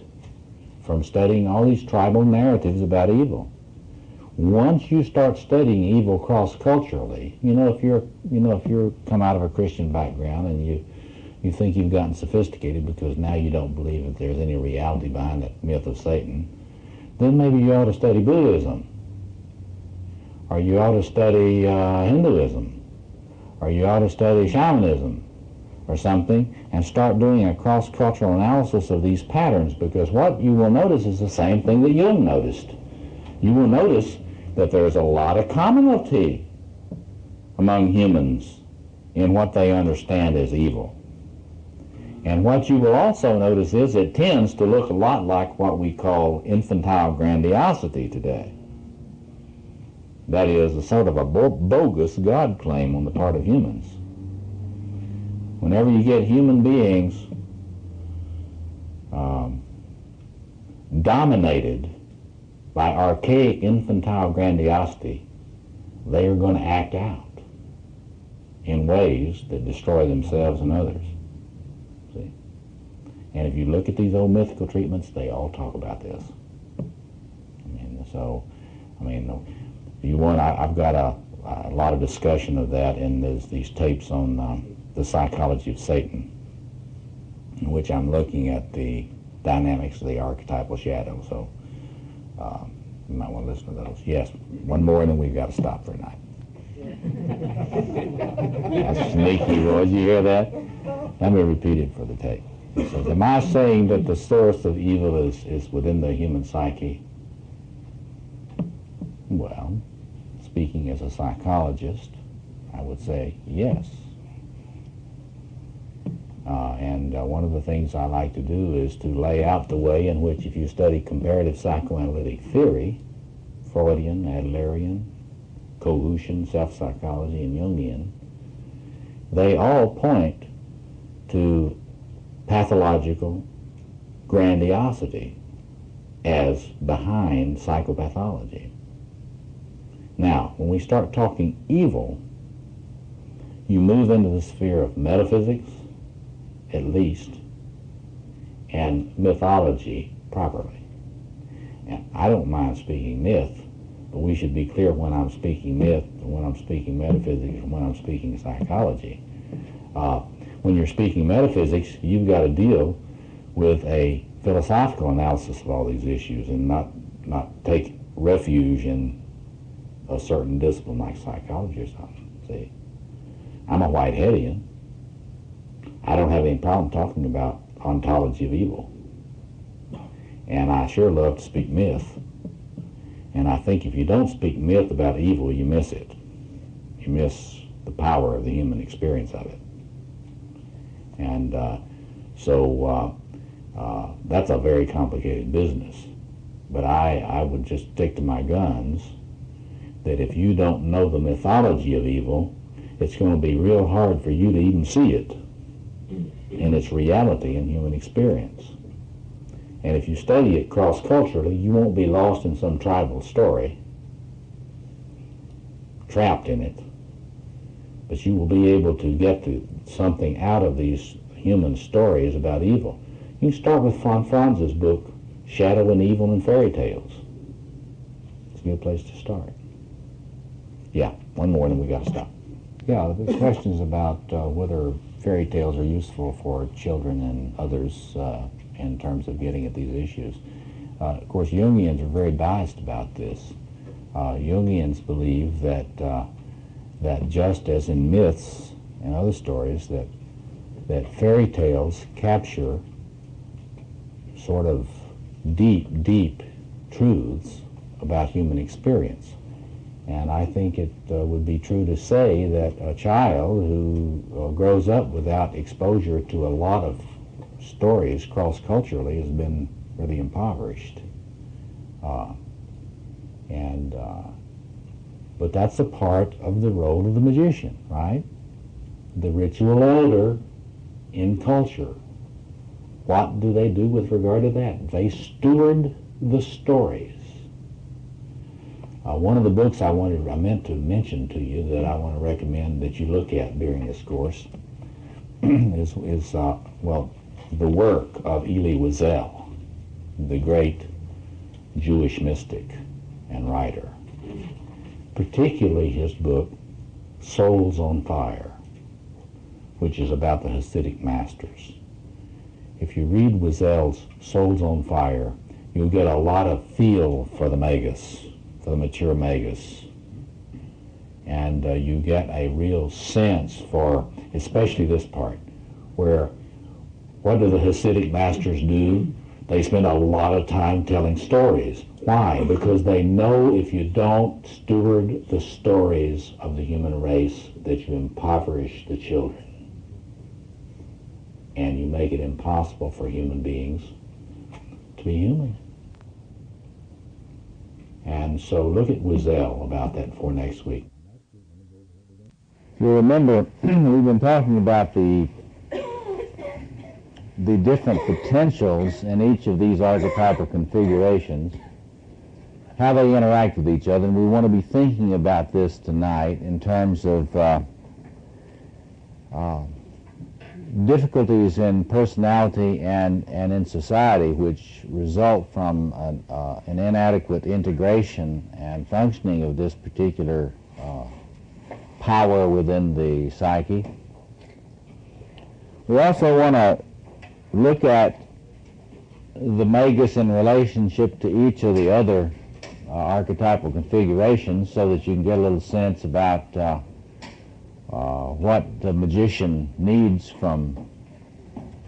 from studying all these tribal narratives about evil. Once you start studying evil cross-culturally, if you're come out of a Christian background and you think you've gotten sophisticated because now you don't believe that there's any reality behind that myth of Satan, then maybe you ought to study Buddhism, or you ought to study Hinduism, or you ought to study shamanism or something, and start doing a cross-cultural analysis of these patterns, because what you will notice is the same thing that Jung noticed. You will notice that there's a lot of commonality among humans in what they understand as evil. And what you will also notice is it tends to look a lot like what we call infantile grandiosity today. That is a sort of a bogus God claim on the part of humans. Whenever you get human beings dominated by archaic infantile grandiosity, they are going to act out in ways that destroy themselves and others. See? And if you look at these old mythical treatments, they all talk about this. If you want, I've got a lot of discussion of that in these tapes on the psychology of Satan, in which I'm looking at the dynamics of the archetypal shadow. So you might want to listen to those. Yes, one more and then we've got to stop for tonight. That's sneaky, Roy. Did you hear that? Let me repeat it for the tape. It says, am I saying that the source of evil is within the human psyche? Well, speaking as a psychologist, I would say yes. And one of the things I like to do is to lay out the way in which, if you study comparative psychoanalytic theory, Freudian, Adlerian, Cohutian, self-psychology, and Jungian, they all point to pathological grandiosity as behind psychopathology. Now, when we start talking evil, you move into the sphere of metaphysics, at least, and mythology properly. And I don't mind speaking myth, but we should be clear when I'm speaking myth, and when I'm speaking metaphysics, and when I'm speaking psychology. When you're speaking metaphysics, you've got to deal with a philosophical analysis of all these issues and not take refuge in a certain discipline like psychology or something. See, I'm a Whiteheadian. I don't have any problem talking about ontology of evil. And I sure love to speak myth. And I think if you don't speak myth about evil, you miss it. You miss the power of the human experience of it. And so that's a very complicated business. But I would just stick to my guns that if you don't know the mythology of evil, it's going to be real hard for you to even see it in its reality in human experience. And if you study it cross-culturally, you won't be lost in some tribal story, trapped in it, but you will be able to get to something out of these human stories about evil. You can start with Franz's book, Shadow and Evil and Fairy Tales. It's a good place to start. Yeah, one more and then we got to stop. Yeah, the questions about whether fairy tales are useful for children and others in terms of getting at these issues. Of course, Jungians are very biased about this. Jungians believe that just as in myths and other stories, that fairy tales capture sort of deep truths about human experience. And I think it would be true to say that a child who grows up without exposure to a lot of stories cross-culturally has been really impoverished. But that's a part of the role of the magician, right? The ritual elder in culture. What do they do with regard to that? They steward the stories. One of the books I meant to mention to you that I want to recommend that you look at during this course is the work of Elie Wiesel, the great Jewish mystic and writer. Particularly his book, Souls on Fire, which is about the Hasidic masters. If you read Wiesel's Souls on Fire, you'll get a lot of feel for the magus, for the mature magus. And you get a real sense for, especially this part, where what do the Hasidic masters do? They spend a lot of time telling stories. Why? Because they know if you don't steward the stories of the human race, that you impoverish the children. And you make it impossible for human beings to be human. And so look at Wiesel about that for next week. You'll remember we've been talking about the different potentials in each of these archetypal configurations, how they interact with each other, and we want to be thinking about this tonight in terms of difficulties in personality and in society which result from an inadequate integration and functioning of this particular power within the psyche. We also want to look at the magus in relationship to each of the other archetypal configurations so that you can get a little sense about what the magician needs from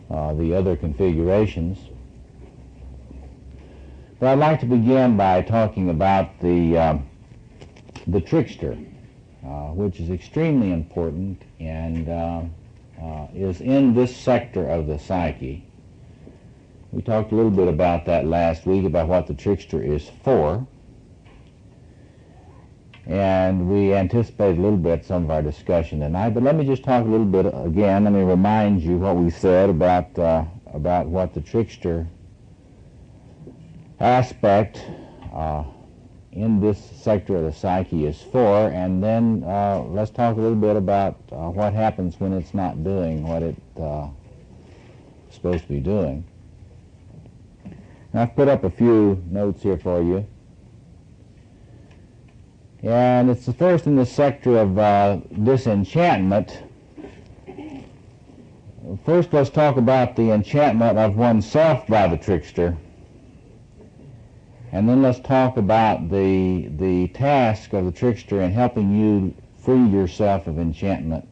the other configurations. But I'd like to begin by talking about the trickster, which is extremely important and is in this sector of the psyche. We talked a little bit about that last week, about what the trickster is for. And we anticipate a little bit some of our discussion tonight, but let me just talk a little bit again. Let me remind you what we said about what the trickster aspect in this sector of the psyche is for, and then let's talk a little bit about what happens when it's not doing what it's supposed to be doing. And I've put up a few notes here for you. And it's the first in the sector of disenchantment. First, let's talk about the enchantment of oneself by the trickster. And then let's talk about the task of the trickster in helping you free yourself of enchantment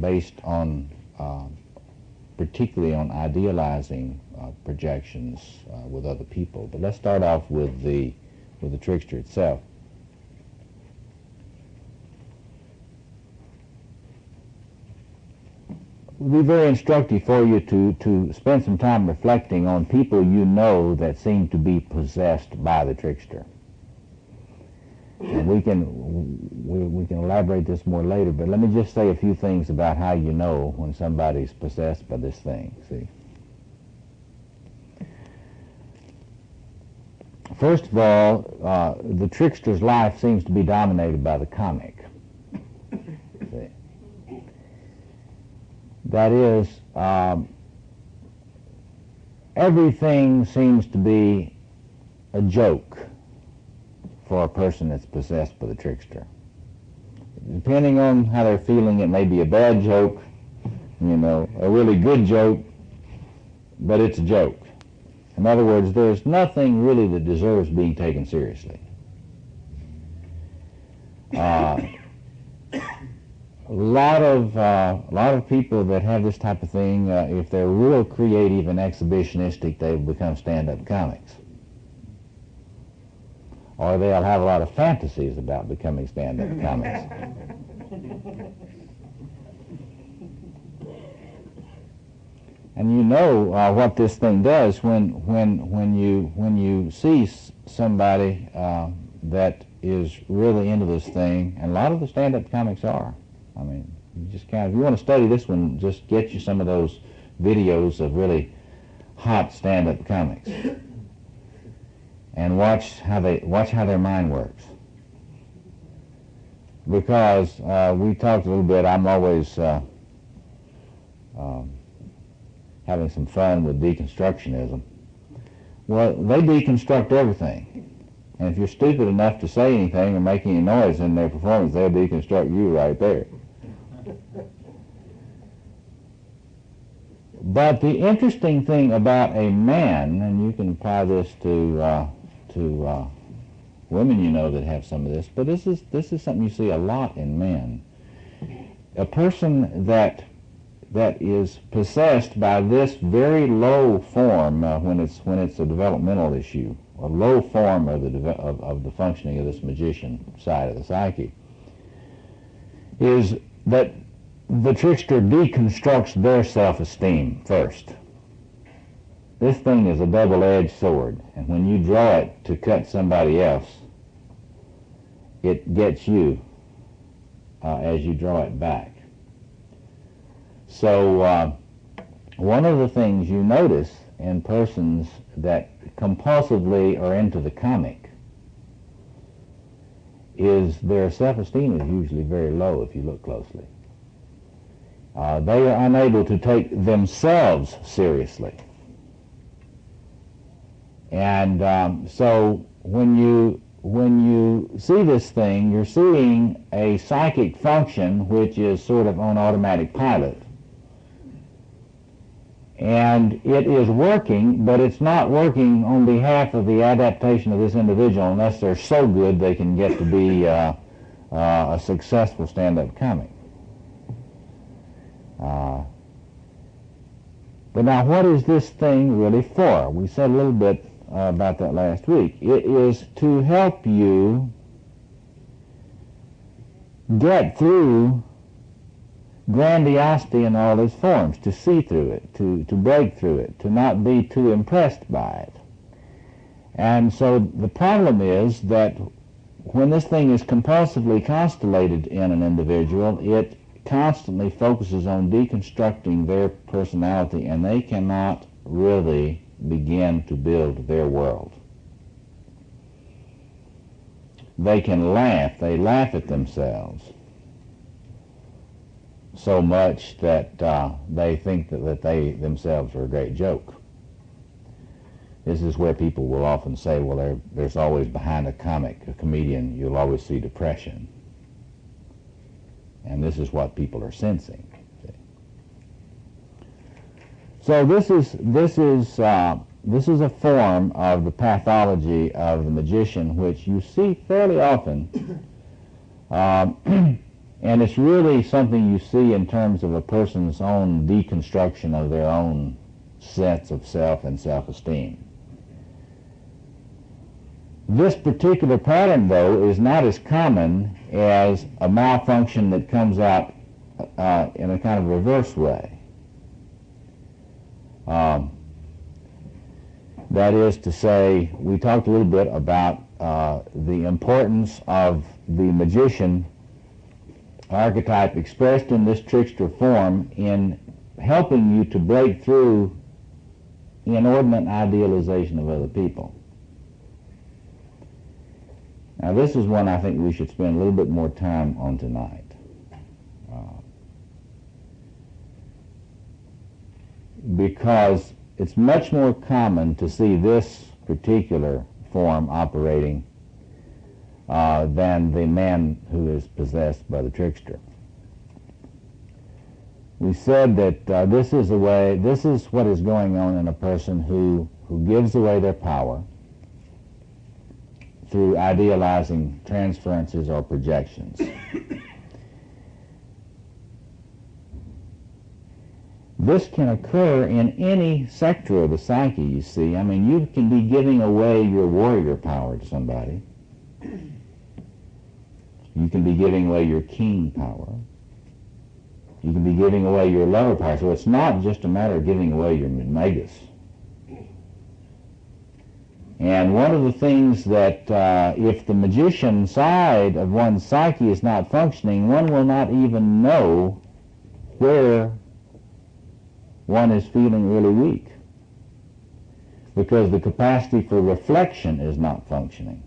based on, particularly on idealizing projections with other people. But let's start off with the trickster itself. It would be very instructive for you to spend some time reflecting on people you know that seem to be possessed by the trickster. And we can elaborate this more later, but let me just say a few things about how you know when somebody's possessed by this thing. See, first of all, the trickster's life seems to be dominated by the comic. See. That is, everything seems to be a joke for a person that's possessed by the trickster. Depending on how they're feeling, it may be a bad joke, you know, a really good joke, but it's a joke. In other words, there's nothing really that deserves being taken seriously. A lot of people that have this type of thing, if they're real creative and exhibitionistic, they will become stand-up comics. Or they'll have a lot of fantasies about becoming stand-up comics. And you know what this thing does when you see somebody that is really into this thing, and a lot of the stand-up comics are. I mean, you just kind of, if you want to study this one, just get you some of those videos of really hot stand-up comics, and watch how their mind works. Because we talked a little bit. I'm always having some fun with deconstructionism. Well, they deconstruct everything, and if you're stupid enough to say anything or make any noise in their performance, they'll deconstruct you right there. But the interesting thing about a man, and you can apply this to women you know that have some of this, but this is something you see a lot in men. A person that is possessed by this very low form when it's a developmental issue, a low form of the functioning of this magician side of the psyche, is that the trickster deconstructs their self-esteem first. This thing is a double-edged sword, and when you draw it to cut somebody else, it gets you as you draw it back. So one of the things you notice in persons that compulsively are into the comic is their self-esteem is usually very low if you look closely. They are unable to take themselves seriously. And so when you see this thing, you're seeing a psychic function which is sort of on automatic pilot. And it is working, but it's not working on behalf of the adaptation of this individual unless they're so good they can get to be a successful stand-up comic. But now, what is this thing really for? We said a little bit about that last week. It is to help you get through grandiosity in all its forms, to see through it, to break through it, to not be too impressed by it. And so the problem is that when this thing is compulsively constellated in an individual, it constantly focuses on deconstructing their personality, and they cannot really begin to build their world. they can laugh. They laugh at themselves so much that they think that they themselves are a great joke. This is where people will often say, well, there's always behind a comedian, you'll always see depression. And this is what people are sensing. So this is a form of the pathology of the magician, which you see fairly often, and it's really something you see in terms of a person's own deconstruction of their own sense of self and self-esteem. This particular pattern, though, is not as common as a malfunction that comes out in a kind of reverse way. That is to say, we talked a little bit about the importance of the magician archetype expressed in this trickster form in helping you to break through inordinate idealization of other people. Now, this is one I think we should spend a little bit more time on tonight. Because it's much more common to see this particular form operating than the man who is possessed by the trickster. We said that this is what is going on in a person who gives away their power through idealizing transferences or projections. This can occur in any sector of the psyche, you see. I mean, you can be giving away your warrior power to somebody. You can be giving away your king power. You can be giving away your lover power. So it's not just a matter of giving away your magus. And one of the things that if the magician side of one's psyche is not functioning, one will not even know where one is feeling really weak, because the capacity for reflection is not functioning.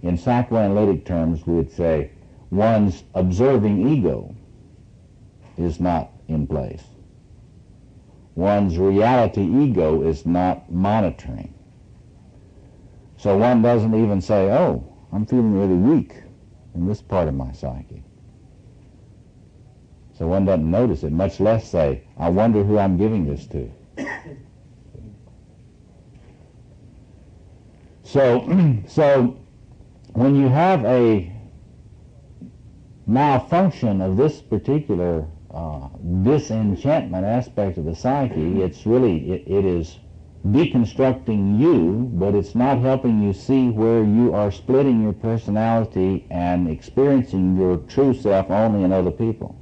In psychoanalytic terms, we would say one's observing ego is not in place. One's reality ego is not monitoring. So one doesn't even say, oh, I'm feeling really weak in this part of my psyche. So one doesn't notice it, much less say, I wonder who I'm giving this to. So when you have a malfunction of this particular disenchantment aspect of the psyche, it's really, it is deconstructing you, but it's not helping you see where you are splitting your personality and experiencing your true self only in other people.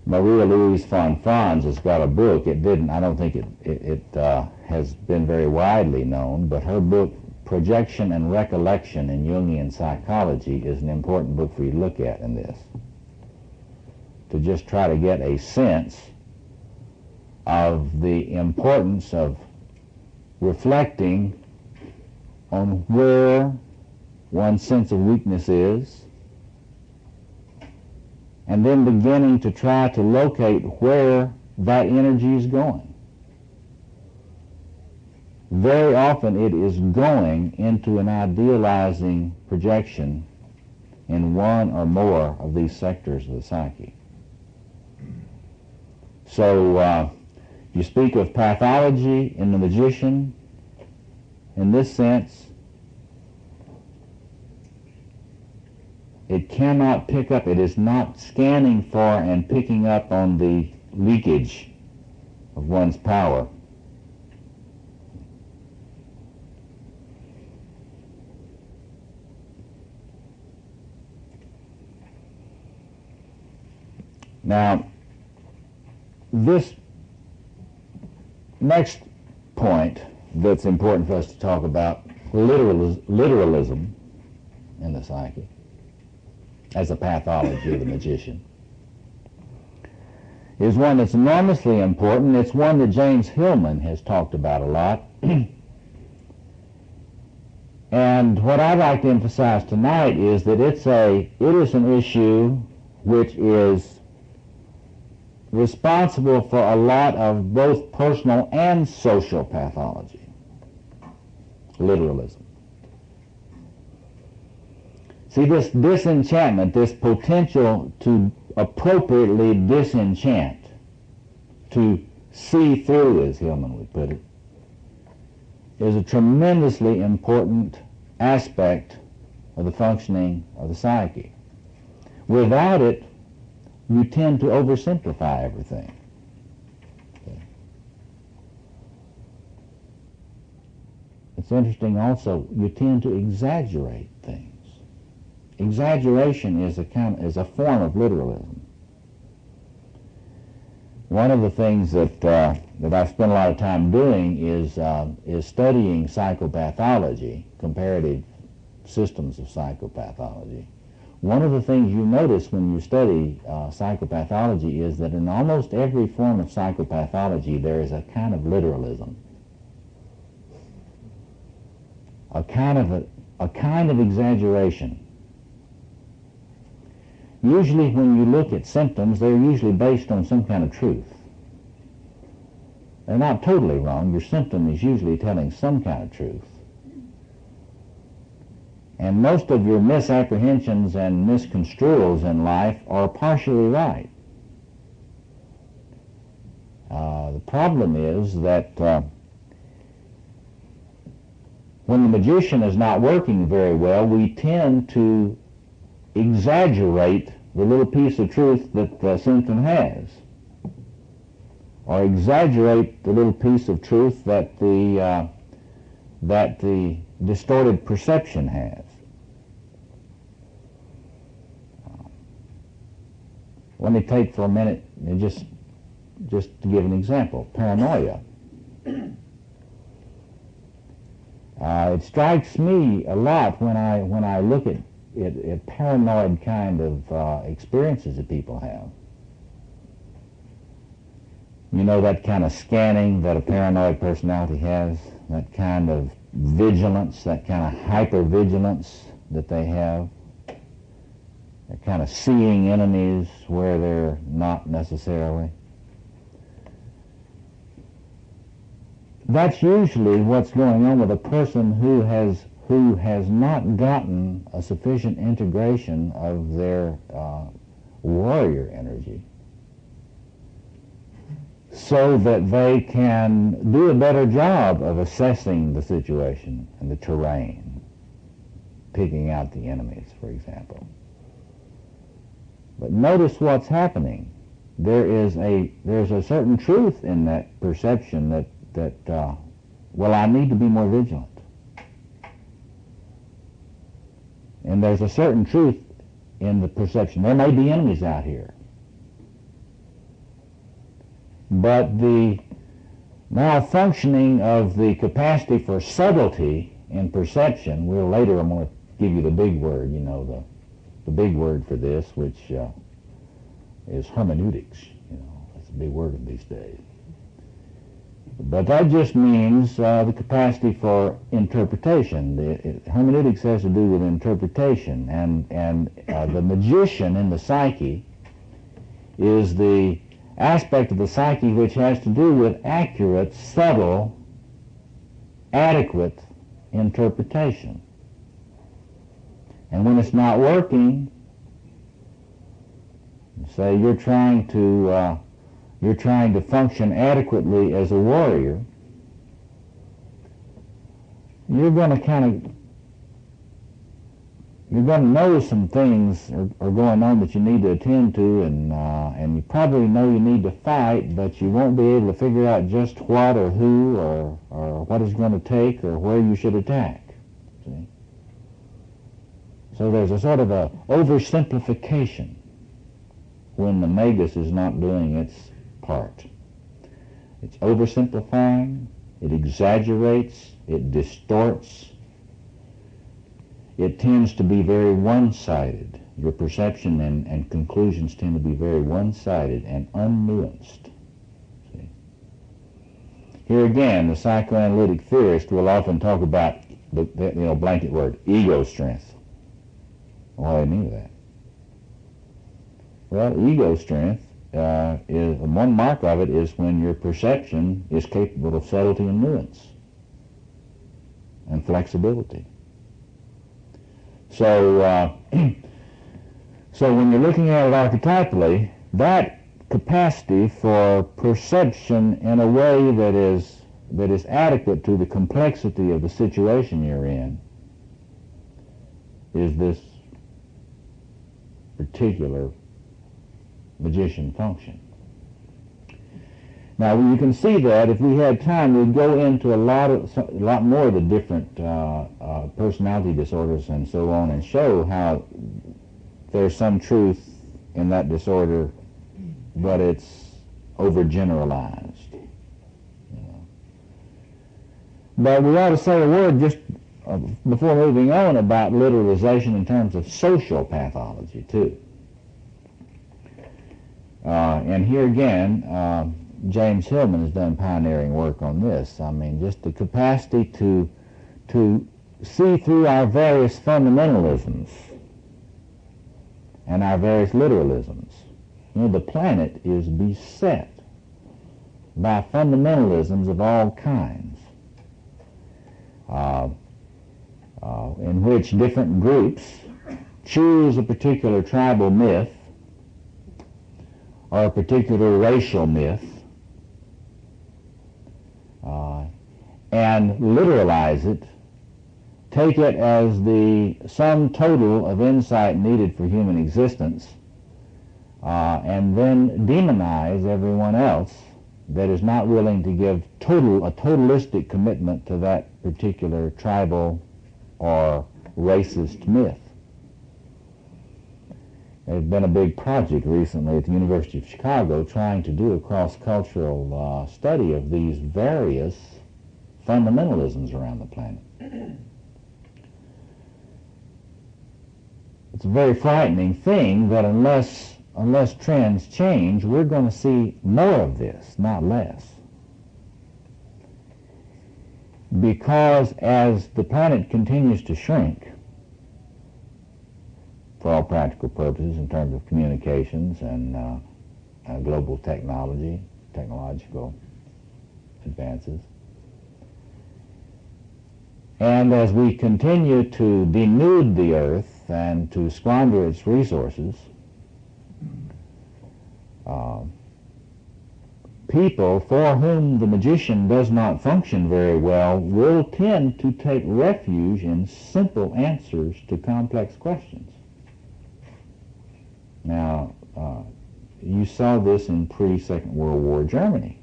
Maria Louise von Franz has got a book. I don't think it has been very widely known, but her book, Projection and Recollection in Jungian Psychology, is an important book for you to look at in this, to just try to get a sense of the importance of reflecting on where one's sense of weakness is, and then beginning to try to locate where that energy is going. Very often it is going into an idealizing projection in one or more of these sectors of the psyche. So you speak of pathology in the magician. In this sense, it cannot pick up, it is not scanning for and picking up on the leakage of one's power. Now, this next point that's important for us to talk about, literalism in the psyche as a pathology of the magician, is one that's enormously important. It's one that James Hillman has talked about a lot. And what I'd like to emphasize tonight is that it is an issue which is responsible for a lot of both personal and social pathology, literalism. See, this disenchantment, this potential to appropriately disenchant, to see through, as Hillman would put it, is a tremendously important aspect of the functioning of the psyche. Without it, you tend to oversimplify everything. Okay. It's interesting also, you tend to exaggerate things. Exaggeration is a form of literalism. One of the things that I've spent a lot of time doing is studying psychopathology, comparative systems of psychopathology. One of the things you notice when you study psychopathology is that in almost every form of psychopathology there is a kind of literalism, a kind of exaggeration. Usually when you look at symptoms, they're usually based on some kind of truth. They're not totally wrong. Your symptom is usually telling some kind of truth. And most of your misapprehensions and misconstruals in life are partially right. The problem is that when the magician is not working very well, we tend to exaggerate the little piece of truth that the symptom has, or exaggerate the little piece of truth that the distorted perception has. Let me take for a minute, just to give an example, paranoia. It strikes me a lot when I look at paranoid kind of experiences that people have. You know, that kind of scanning that a paranoid personality has, that kind of vigilance, that kind of hypervigilance that they have. They're kind of seeing enemies where they're not necessarily. That's usually what's going on with a person who has not gotten a sufficient integration of their warrior energy so that they can do a better job of assessing the situation and the terrain, picking out the enemies, for example. But notice what's happening. There's a certain truth in that perception that well, I need to be more vigilant. And there's a certain truth in the perception. There may be enemies out here. But the malfunctioning of the capacity for subtlety in perception, I'm going to give you the big word, you know, the big word for this, which is hermeneutics. You know, that's a big word in these days. But that just means the capacity for interpretation. Hermeneutics has to do with interpretation, and the magician in the psyche is the aspect of the psyche which has to do with accurate, subtle, adequate interpretation. And when it's not working, say you're trying to function adequately as a warrior, you're going to know some things are going on that you need to attend to, and you probably know you need to fight, but you won't be able to figure out just what or who or what it's going to take or where you should attack. See? So there's a sort of a oversimplification when the magus is not doing its part. It's oversimplifying, it exaggerates, it distorts. It tends to be very one-sided. Your perception and conclusions tend to be very one-sided and unnuanced. See? Here again, the psychoanalytic theorist will often talk about the blanket word, ego strength. What do I mean by that? Well, ego strength is, one mark of it is when your perception is capable of subtlety and nuance and flexibility. So, so when you're looking at it archetypally, that capacity for perception in a way that is adequate to the complexity of the situation you're in is this particular magician function. Now you can see that if we had time, we'd go into a lot more of the different personality disorders and so on, and show how there's some truth in that disorder, but it's overgeneralized. But we ought to say a word just before moving on about literalization in terms of social pathology too. And here again, James Hillman has done pioneering work on this. I mean, just the capacity to see through our various fundamentalisms and our various literalisms. You know, the planet is beset by fundamentalisms of all kinds, in which different groups choose a particular tribal myth or a particular racial myth and literalize it, take it as the sum total of insight needed for human existence, and then demonize everyone else that is not willing to give a totalistic commitment to that particular tribal or racist myth. There's been a big project recently at the University of Chicago trying to do a cross-cultural study of these various fundamentalisms around the planet. It's a very frightening thing that unless trends change, we're going to see more of this, not less. Because as the planet continues to shrink, for all practical purposes in terms of communications and global technological advances, and as we continue to denude the earth and to squander its resources, people for whom the magician does not function very well will tend to take refuge in simple answers to complex questions. Now, you saw this in pre-Second World War Germany.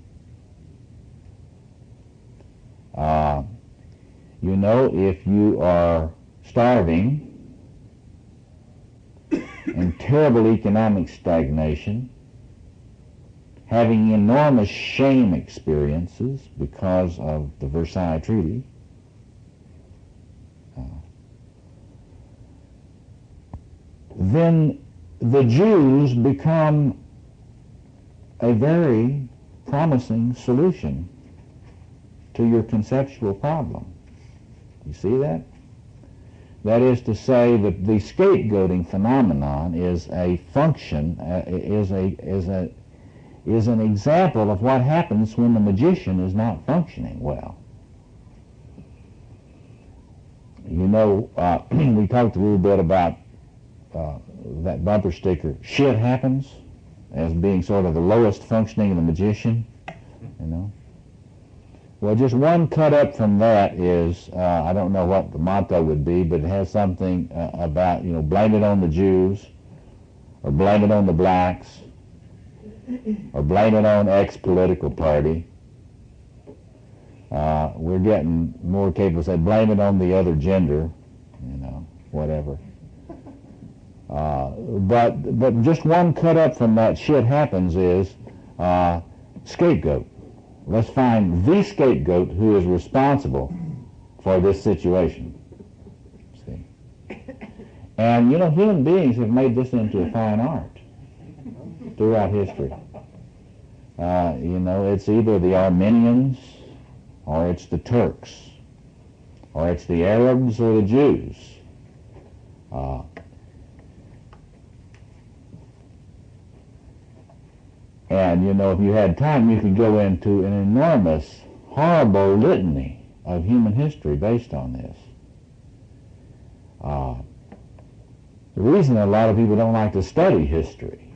You know, if you are starving in terrible economic stagnation, having enormous shame experiences because of the Versailles Treaty, then the Jews become a very promising solution to your conceptual problem. You see that? That is to say that the scapegoating phenomenon is a function, is an example of what happens when the magician is not functioning well. You know, we talked a little bit about that bumper sticker, "Shit happens," as being sort of the lowest functioning of the magician, you know. Well, just one cut up from that is, I don't know what the motto would be, but it has something about, you know, blame it on the Jews, or blame it on the blacks, or blame it on X political party. We're getting more capable of saying, blame it on the other gender, you know, whatever. But just one cut up from that shit happens is scapegoat. Let's find the scapegoat who is responsible for this situation. See? And, you know, human beings have made this into a fine art throughout history. You know, it's either the Armenians or it's the Turks or it's the Arabs or the Jews. And, you know, if you had time, you could go into an enormous, horrible litany of human history based on this. The reason a lot of people don't like to study history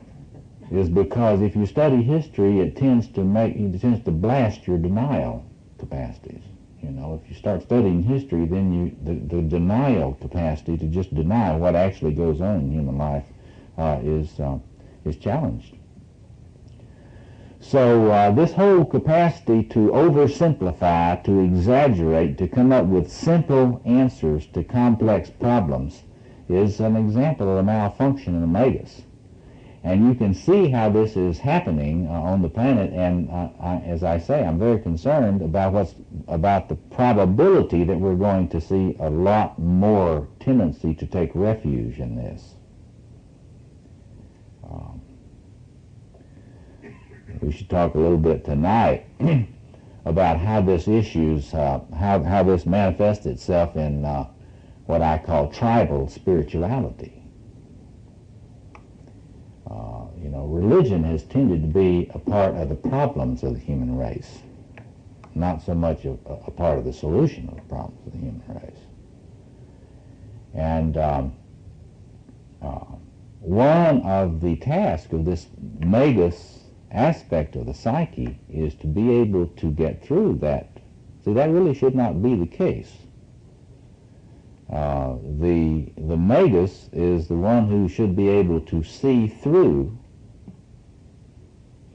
is because if you study history, it tends to blast your denial capacities. You know, if you start studying history, then the denial capacity to just deny what actually goes on in human life is challenged. So this whole capacity to oversimplify, to exaggerate, to come up with simple answers to complex problems is an example of a malfunction in the megas. And you can see how this is happening on the planet, and as I say, I'm very concerned about the probability that we're going to see a lot more tendency to take refuge in this. We should talk a little bit tonight about how this how this manifests itself in what I call tribal spirituality. You know, religion has tended to be a part of the problems of the human race, not so much a part of the solution of the problems of the human race. And one of the tasks of this megas aspect of the psyche is to be able to get through that. See, that really should not be the case. The magus is the one who should be able to see through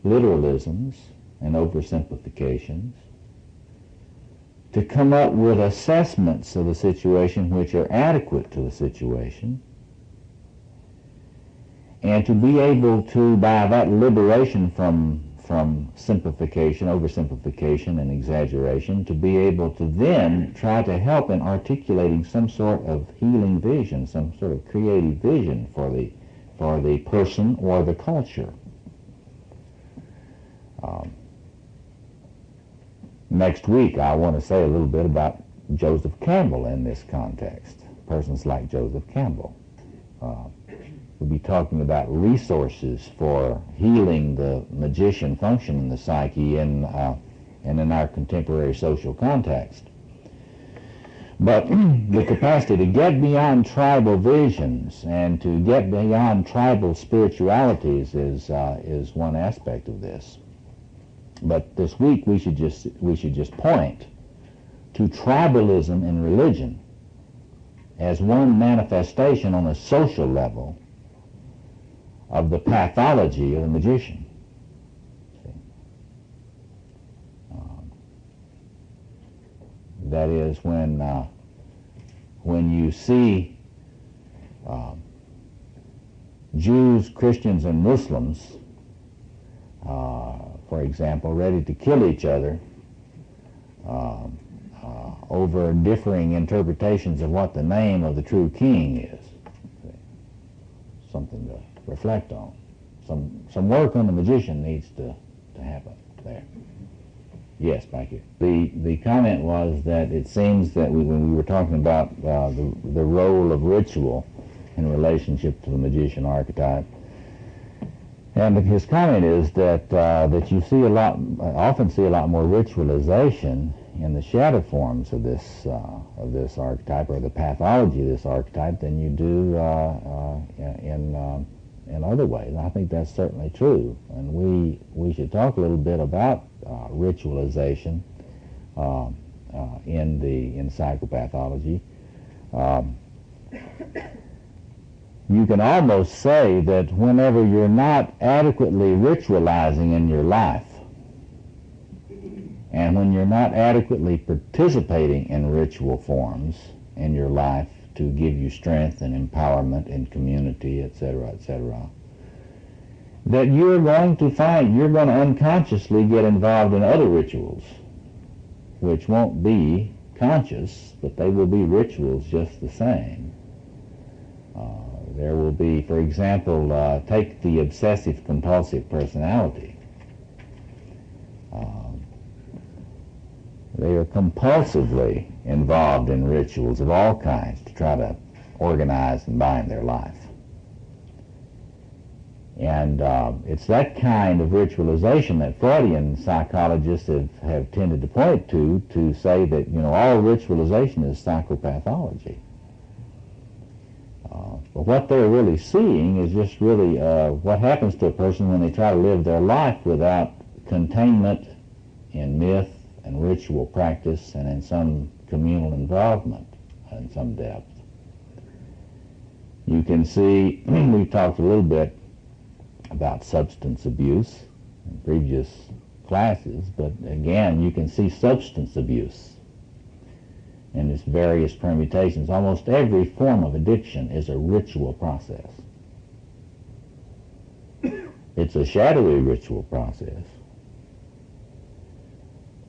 literalisms and oversimplifications, to come up with assessments of the situation which are adequate to the situation, and to be able to, by that liberation from simplification, oversimplification, and exaggeration, to be able to then try to help in articulating some sort of healing vision, some sort of creative vision for the person or the culture. Next week, I want to say a little bit about Joseph Campbell in this context, persons like Joseph Campbell. We'll be talking about resources for healing the magician function in the psyche and in our contemporary social context. But the capacity to get beyond tribal visions and to get beyond tribal spiritualities is one aspect of this. But this week we should just point to tribalism in religion as one manifestation on a social level of the pathology of the magician. That is, when you see Jews, Christians, and Muslims, for example, ready to kill each other over differing interpretations of what the name of the true king is. Something to reflect on. Some work on the magician needs to happen there. Yes, thank you. The comment was that it seems that when we were talking about the role of ritual in relationship to the magician archetype, and his comment is that you see often see a lot more ritualization in the shadow forms of this archetype, or the pathology of this archetype, than you do in other ways. And I think that's certainly true. And we should talk a little bit about ritualization in psychopathology. You can almost say that whenever you're not adequately ritualizing in your life, and when you're not adequately participating in ritual forms in your life to give you strength and empowerment and community, etc., that you're going to unconsciously get involved in other rituals, which won't be conscious, but they will be rituals just the same. There will be, for example, take the obsessive-compulsive personality. They are compulsively involved in rituals of all kinds to try to organize and bind their life. And it's that kind of ritualization that Freudian psychologists have tended to point to say that, all ritualization is psychopathology. But what they're really seeing is just really what happens to a person when they try to live their life without containment in myth and ritual practice and in some communal involvement in some depth. You can see, we've talked a little bit about substance abuse in previous classes, but again, you can see substance abuse in its various permutations. Almost every form of addiction is a ritual process. It's a shadowy ritual process,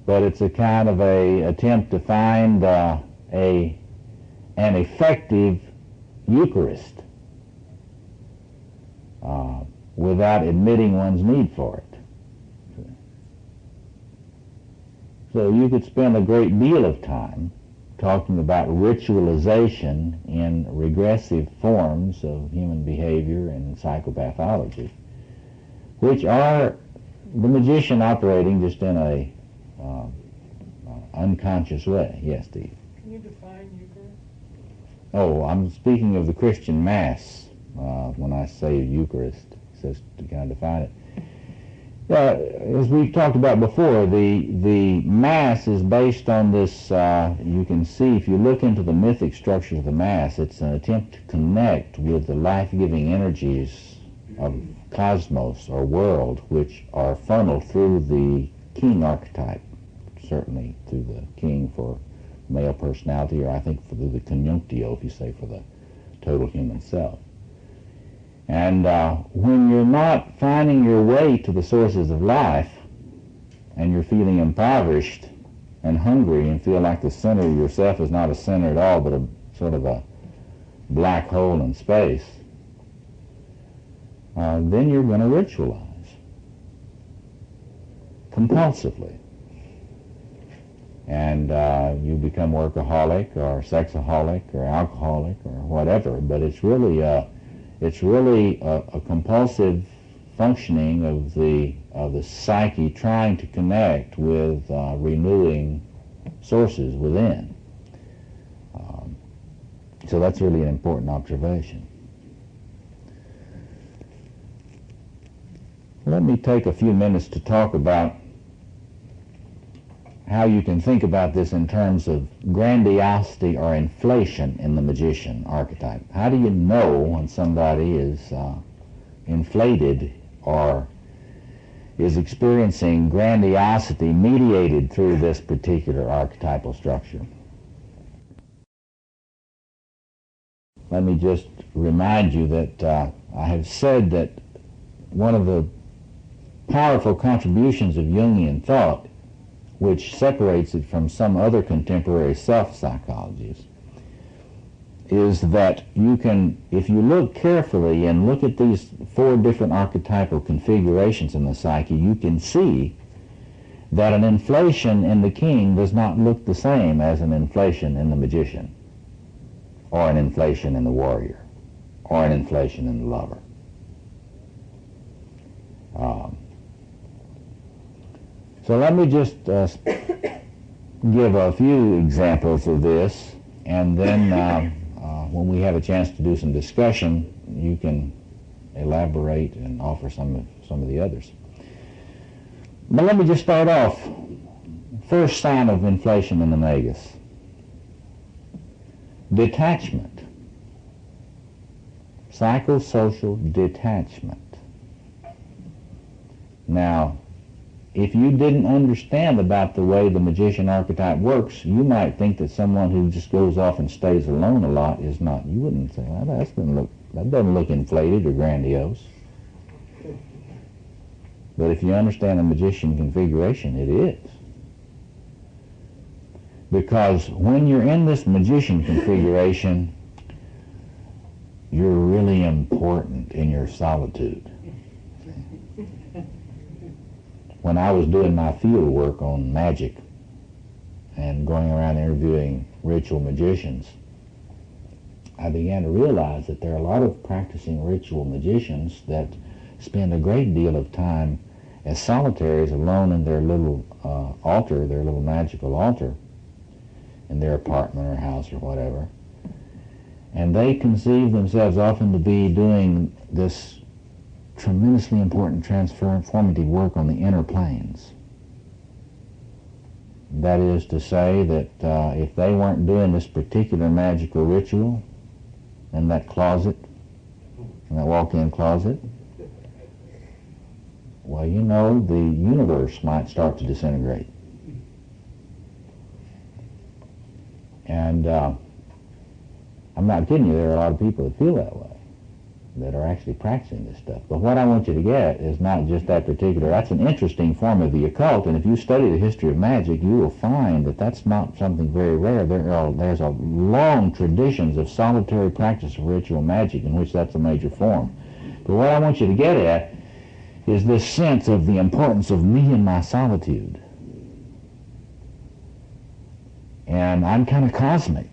but it's a kind of a attempt to find an effective Eucharist without admitting one's need for it. So you could spend a great deal of time talking about ritualization in regressive forms of human behavior and psychopathology, which are the magician operating just in a unconscious way. Yes, Steve? Can you define Eucharist? Oh, I'm speaking of the Christian Mass when I say Eucharist. Says to kind of define it. As we've talked about before, the Mass is based on this, you can see if you look into the mythic structure of the Mass, it's an attempt to connect with the life-giving energies of cosmos or world, which are funneled through the king archetype, certainly through the king for male personality, or I think through the conjunctio, if you say, for the total human self. And when you're not finding your way to the sources of life, and you're feeling impoverished and hungry and feel like the center of yourself is not a center at all, but a sort of a black hole in space, then you're going to ritualize compulsively. And you become workaholic or sexaholic or alcoholic or whatever, but it's really a compulsive functioning of the psyche trying to connect with renewing sources within. So that's really an important observation. Let me take a few minutes to talk about how you can think about this in terms of grandiosity or inflation in the magician archetype. How do you know when somebody is inflated or is experiencing grandiosity mediated through this particular archetypal structure? Let me just remind you that I have said that one of the powerful contributions of Jungian thought, which separates it from some other contemporary self-psychologies, is that you can, if you look carefully and look at these 4 different archetypal configurations in the psyche, you can see that an inflation in the king does not look the same as an inflation in the magician, or an inflation in the warrior, or an inflation in the lover. So let me just give a few examples of this, and then when we have a chance to do some discussion, you can elaborate and offer some of the others. But let me just start off. First sign of inflation in the magus: detachment, psychosocial detachment. Now, if you didn't understand about the way the magician archetype works, you might think that someone who just goes off and stays alone a lot is not. You wouldn't say, well, that doesn't look inflated or grandiose. But if you understand the magician configuration, it is. Because when you're in this magician configuration, you're really important in your solitude. When I was doing my field work on magic and going around interviewing ritual magicians, I began to realize that there are a lot of practicing ritual magicians that spend a great deal of time as solitaries alone in their little altar, their little magical altar, in their apartment or house or whatever. And they conceive themselves often to be doing this tremendously important transformative work on the inner planes. That is to say that if they weren't doing this particular magical ritual in that closet, in that walk-in closet, well, you know, the universe might start to disintegrate. And I'm not kidding you, there are a lot of people that feel that way, that are actually practicing this stuff. But what I want you to get is not just that particular, that's an interesting form of the occult, and if you study the history of magic, you will find that that's not something very rare. There's a long traditions of solitary practice of ritual magic in which that's a major form. But what I want you to get at is this sense of the importance of me and my solitude. And I'm kind of cosmic.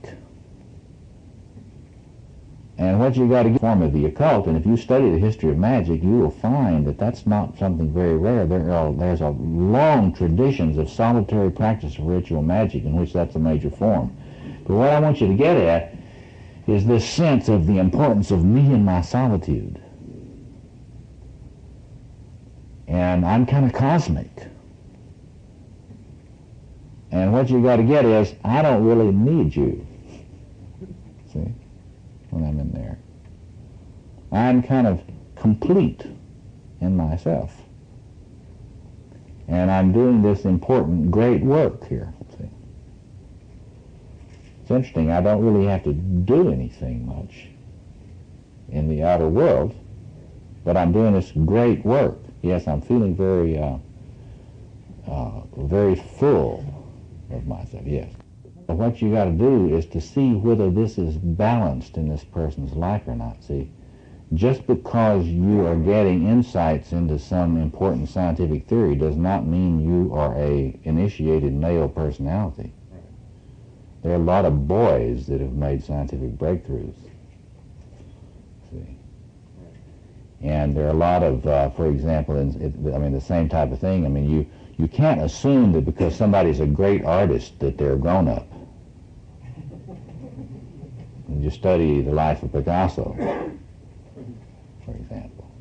And what you got to get form of the occult, and if you study the history of magic, you will find that that's not something very rare. There's a long traditions of solitary practice of ritual magic in which that's a major form. But what I want you to get at is this sense of the importance of me and my solitude. And I'm kind of cosmic. And what you got to get is, I don't really need you. See? When I'm in there, I'm kind of complete in myself. And I'm doing this important, great work here. See? It's interesting, I don't really have to do anything much in the outer world, but I'm doing this great work. Yes, I'm feeling very, very full of myself, yes. But what you got to do is to see whether this is balanced in this person's life or not. See, just because you are getting insights into some important scientific theory does not mean you are a initiated male personality. There are a lot of boys that have made scientific breakthroughs. See, and there are a lot of, for example, the same type of thing. I mean, you can't assume that because somebody's a great artist that they're grown up. You study the life of Picasso, for example.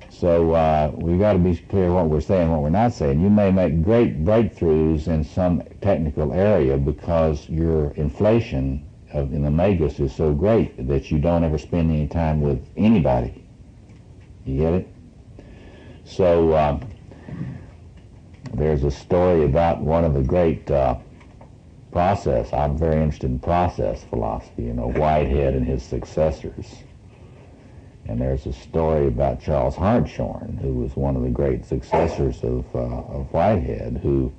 So we've got to be clear what we're saying, what we're not saying. You may make great breakthroughs in some technical area because your inflation in the magus is so great that you don't ever spend any time with anybody. You get it? So there's a story about one of the great I'm very interested in process philosophy, Whitehead and his successors. And there's a story about Charles Hartshorne, who was one of the great successors of Whitehead, who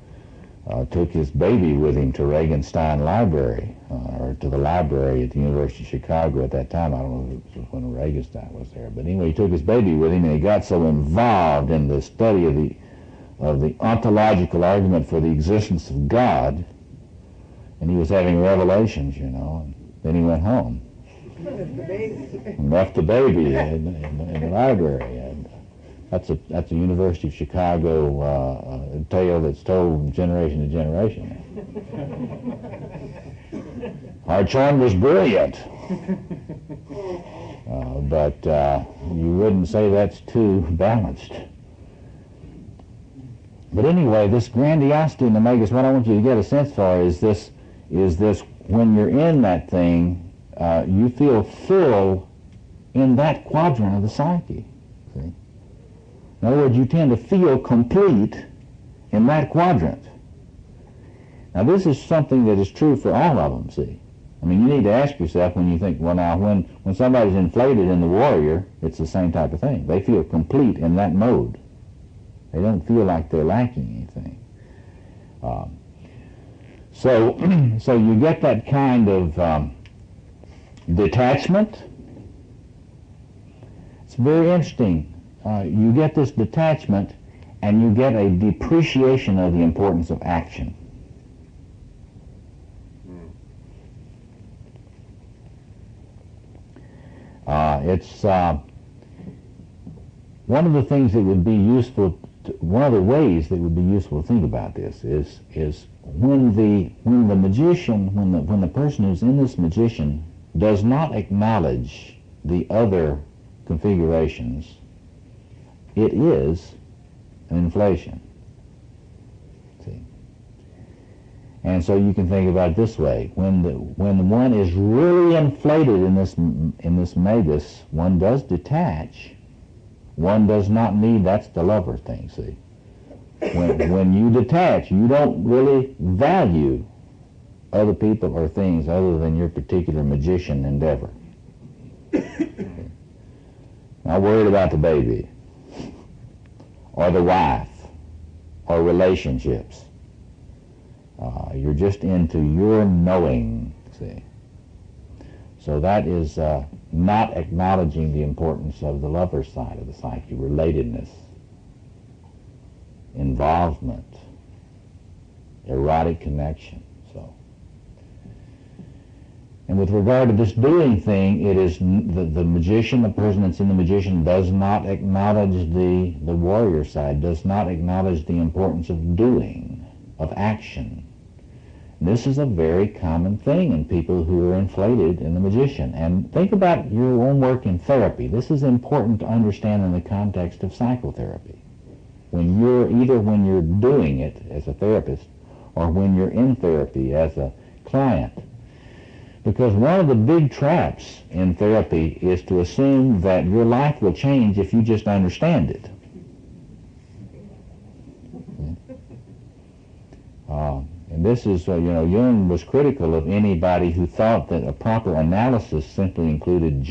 took his baby with him to Regenstein Library, or to the library at the University of Chicago at that time. I don't know if it was when Regenstein was there. But anyway, he took his baby with him, and he got so involved in the study of the ontological argument for the existence of God, and he was having revelations, and then he went home and left the baby in the library. And that's a University of Chicago tale that's told generation to generation. Hartshorne was brilliant, but you wouldn't say that's too balanced. But anyway, this grandiosity in the magus, what I want you to get a sense for is this, when you're in that thing, you feel full in that quadrant of the psyche. See? In other words, you tend to feel complete in that quadrant. Now, this is something that is true for all of them, see? I mean, you need to ask yourself when you think, well, now, when somebody's inflated in the warrior, it's the same type of thing. They feel complete in that mode. They don't feel like they're lacking anything. So you get that kind of detachment. It's very interesting. You get this detachment, and you get a depreciation of the importance of action. It's one of the things that would be useful. One of the ways that would be useful to think about this is when the magician, when the person who's in this magician does not acknowledge the other configurations, it is an inflation. See? And so you can think about it this way: when the one is really inflated in this magus, one does detach. One does not need. That's the lover thing. See, when you detach, you don't really value other people or things other than your particular magician endeavor. Not worried about the baby, or the wife, or relationships. You're just into your knowing, see. So that is not acknowledging the importance of the lover's side of the psyche, relatedness, involvement, erotic connection. So, and with regard to this doing thing, it is the magician, the person that's in the magician, does not acknowledge the warrior side, does not acknowledge the importance of doing, of action. This is a very common thing in people who are inflated in the magician. And think about your own work in therapy. This is important to understand in the context of psychotherapy. When you're doing it as a therapist, or when you're in therapy as a client. Because one of the big traps in therapy is to assume that your life will change if you just understand it. And this is, Jung was critical of anybody who thought that a proper analysis simply included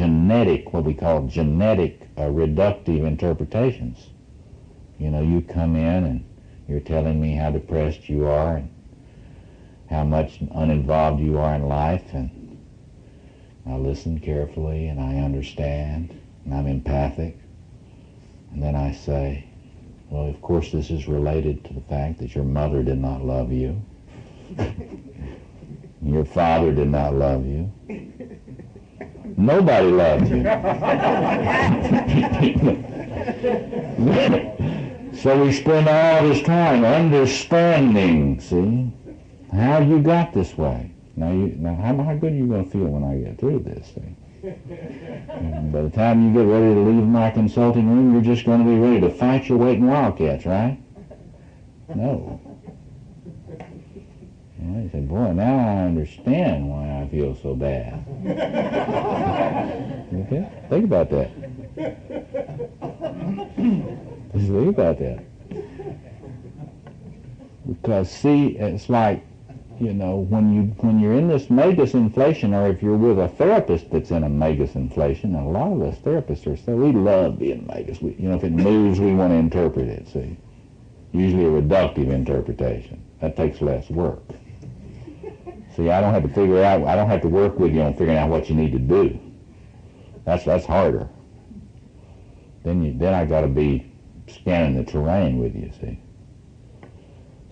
what we call genetic reductive interpretations. You come in and you're telling me how depressed you are and how much uninvolved you are in life, and I listen carefully and I understand and I'm empathic. And then I say, well, of course this is related to the fact that your mother did not love you. Your father did not love you. Nobody loved you. So we spend all this time understanding, see, how you got this way. Now how good are you going to feel when I get through this, see? And by the time you get ready to leave my consulting room, you're just going to be ready to fight your weight in wildcats, right? No. You say, boy, now I understand why I feel so bad. Okay? Think about that. Just think about that. Because, see, it's like, when you're in this magus inflation, or if you're with a therapist that's in a magus inflation, and a lot of us therapists we love being magus. If it moves, we want to interpret it, see. Usually a reductive interpretation. That takes less work. See, I don't have to work with you on figuring out what you need to do. That's harder. Then I got to be scanning the terrain with you, see.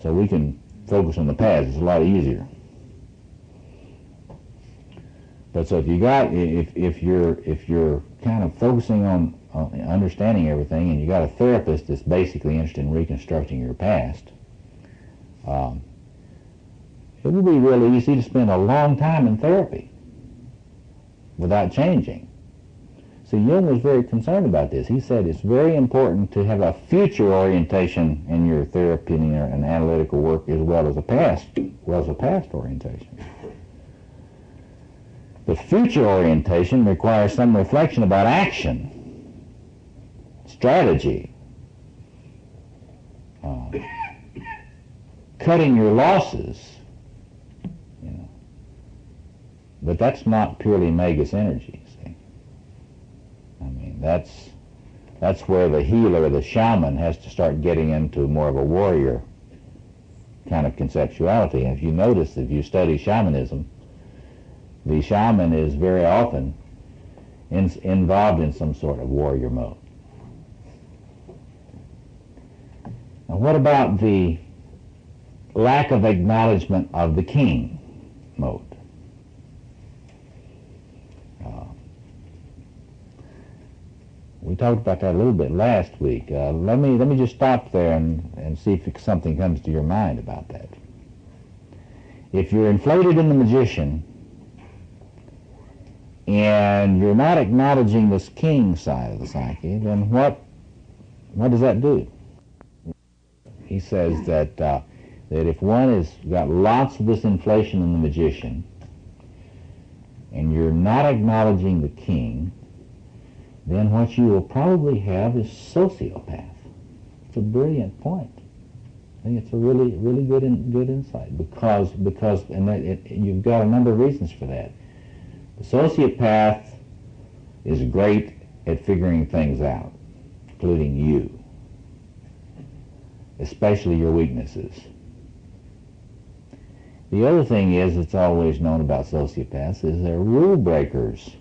So we can focus on the paths. It's a lot easier. But so if you're kind of focusing on understanding everything, and you got a therapist that's basically interested in reconstructing your past, it would be really easy to spend a long time in therapy without changing. See, Jung was very concerned about this. He said it's very important to have a future orientation in your therapy and analytical work as well as a past orientation. The future orientation requires some reflection about action, strategy, cutting your losses. But that's not purely magus energy, see. I mean, that's where the healer, the shaman, has to start getting into more of a warrior kind of conceptuality. And if you notice, if you study shamanism, the shaman is very often involved in some sort of warrior mode. Now, what about the lack of acknowledgement of the king mode? We talked about that a little bit last week. Let me just stop there and see if something comes to your mind about that. If you're inflated in the magician and you're not acknowledging this king side of the psyche, then what does that do? He says that that if one has got lots of this inflation in the magician and you're not acknowledging the king, then what you will probably have is sociopath. It's a brilliant point. I think it's a really good insight because you've got a number of reasons for that. The sociopath is great at figuring things out, including you, especially your weaknesses. The other thing is, it's always known about sociopaths, is they're rule breakers.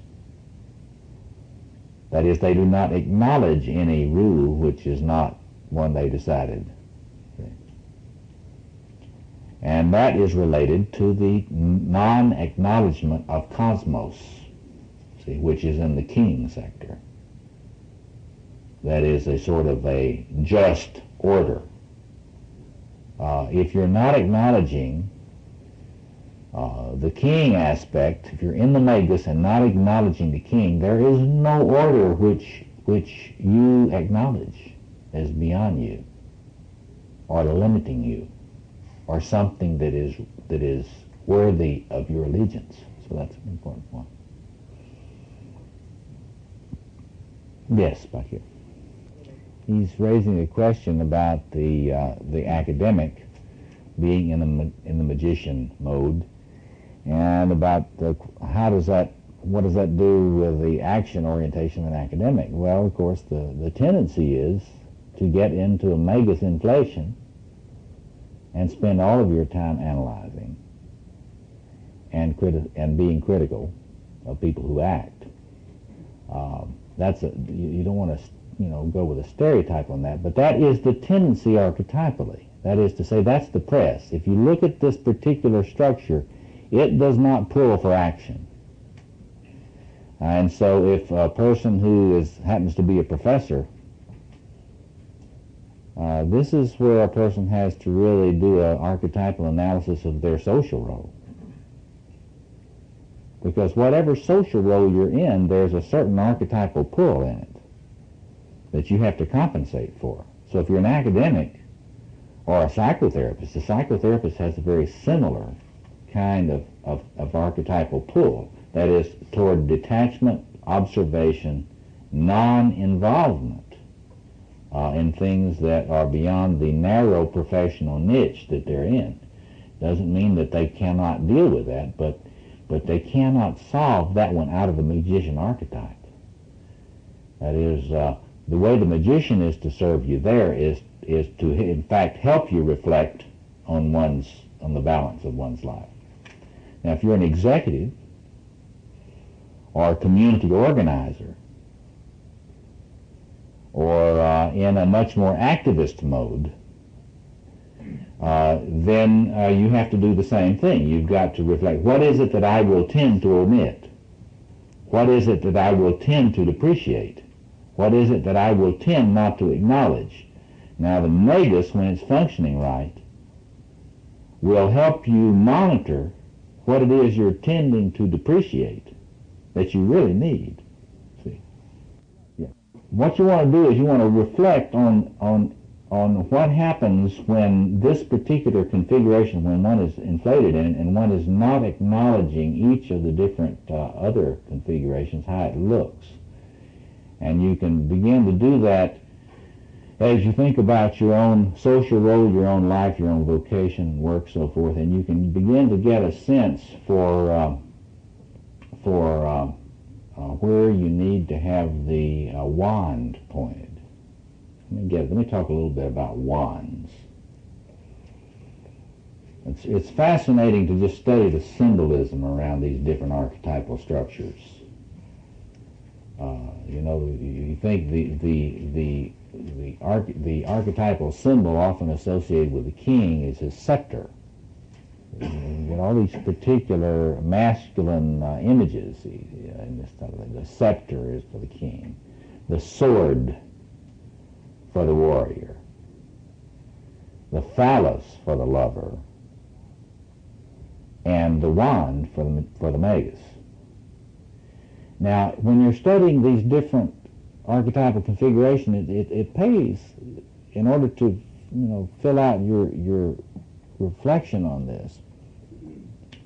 That is, they do not acknowledge any rule which is not one they decided. And that is related to the non-acknowledgement of cosmos, see, which is in the king sector. That is a sort of a just order. If you're not acknowledging the king aspect, if you're in the magus and not acknowledging the king, there is no order which you acknowledge as beyond you, or limiting you, or something that is worthy of your allegiance. So that's an important point. Yes, back here. He's raising a question about the academic being in the magician mode, and about what does that do with the action orientation of an academic? Well, of course, the tendency is to get into a magus inflation and spend all of your time analyzing and being critical of people who act. You don't want to go with a stereotype on that, but that is the tendency archetypally. That is to say, that's the press. If you look at this particular structure, it does not pull for action. And so if a person who happens to be a professor, this is where a person has to really do an archetypal analysis of their social role. Because whatever social role you're in, there's a certain archetypal pull in it that you have to compensate for. So if you're an academic or a psychotherapist, the psychotherapist has a very similar kind of archetypal pull. That is, toward detachment, observation, non-involvement in things that are beyond the narrow professional niche that they're in. Doesn't mean that they cannot deal with that, but they cannot solve that one out of the magician archetype. That is, the way the magician is to serve you there is to, in fact, help you reflect on the balance of one's life. Now, if you're an executive or a community organizer, or in a much more activist mode, then you have to do the same thing. You've got to reflect, what is it that I will tend to omit? What is it that I will tend to depreciate? What is it that I will tend not to acknowledge? Now, the magus, when it's functioning right, will help you monitor what it is you're tending to depreciate that you really need. See? Yeah. What you want to do is you want to reflect on what happens when this particular configuration, when one is inflated in it and one is not acknowledging each of the different other configurations, how it looks. And you can begin to do that as you think about your own social role, your own life, your own vocation, work, so forth, and you can begin to get a sense for where you need to have the wand pointed. Let me talk a little bit about wands. It's fascinating to just study the symbolism around these different archetypal structures. You think the archetypal symbol often associated with the king is his scepter. You get all these particular masculine images in this stuff. The scepter is for the king. the sword for the warrior, the phallus for the lover, and the wand for the magus. Now, when you're studying these different archetypal configurations, it pays, in order to fill out your reflection on this,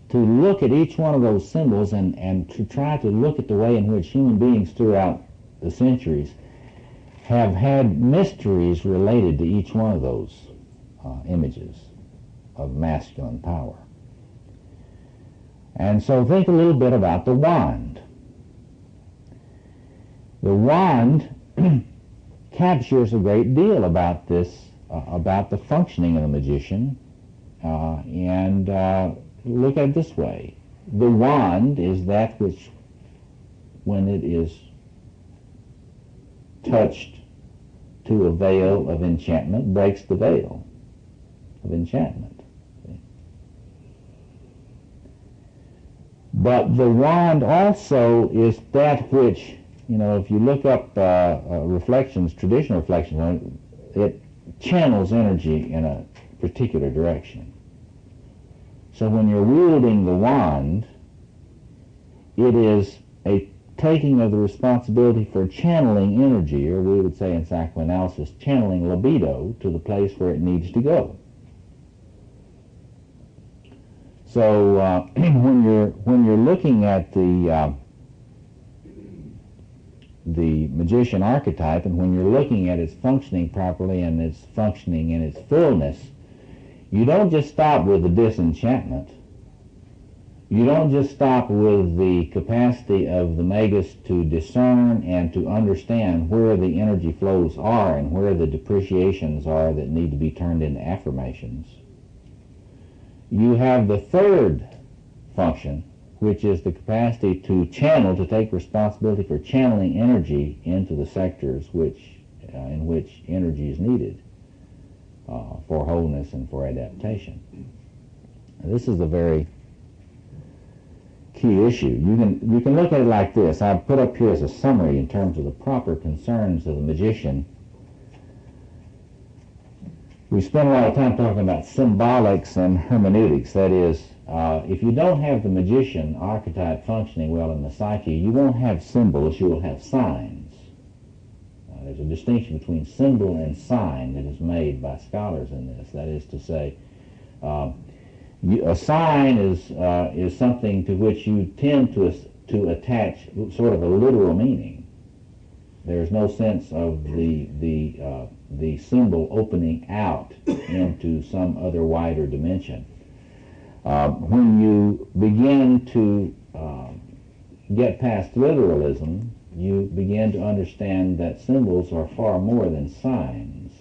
to look at each one of those symbols and to try to look at the way in which human beings throughout the centuries have had mysteries related to each one of those images of masculine power. And so think a little bit about the wand. The wand captures a great deal about this, about the functioning of the magician, and look at it this way. The wand is that which, when it is touched to a veil of enchantment, breaks the veil of enchantment. But the wand also is that which, if you look up reflections, traditional reflections, it channels energy in a particular direction. So when you're wielding the wand, it is a taking of the responsibility for channeling energy, or we would say in psychoanalysis, channeling libido to the place where it needs to go. So when you're looking at the magician archetype, and when you're looking at its functioning properly and its functioning in its fullness, you don't just stop with the disenchantment. You don't just stop with the capacity of the magus to discern and to understand where the energy flows are and where the depreciations are that need to be turned into affirmations. You have the third function, which is the capacity to channel, to take responsibility for channeling energy into the sectors in which energy is needed for wholeness and for adaptation. Now, this is a very key issue. You can look at it like this. I've put up here as a summary in terms of the proper concerns of the magician. We spend a lot of time talking about symbolics and hermeneutics. That is, if you don't have the magician archetype functioning well in the psyche, you won't have symbols, you will have signs. There's a distinction between symbol and sign that is made by scholars in this. That is to say, a sign is something to which you tend to attach sort of a literal meaning. There's no sense of the symbol opening out into some other wider dimension. When you begin to get past literalism, you begin to understand that symbols are far more than signs,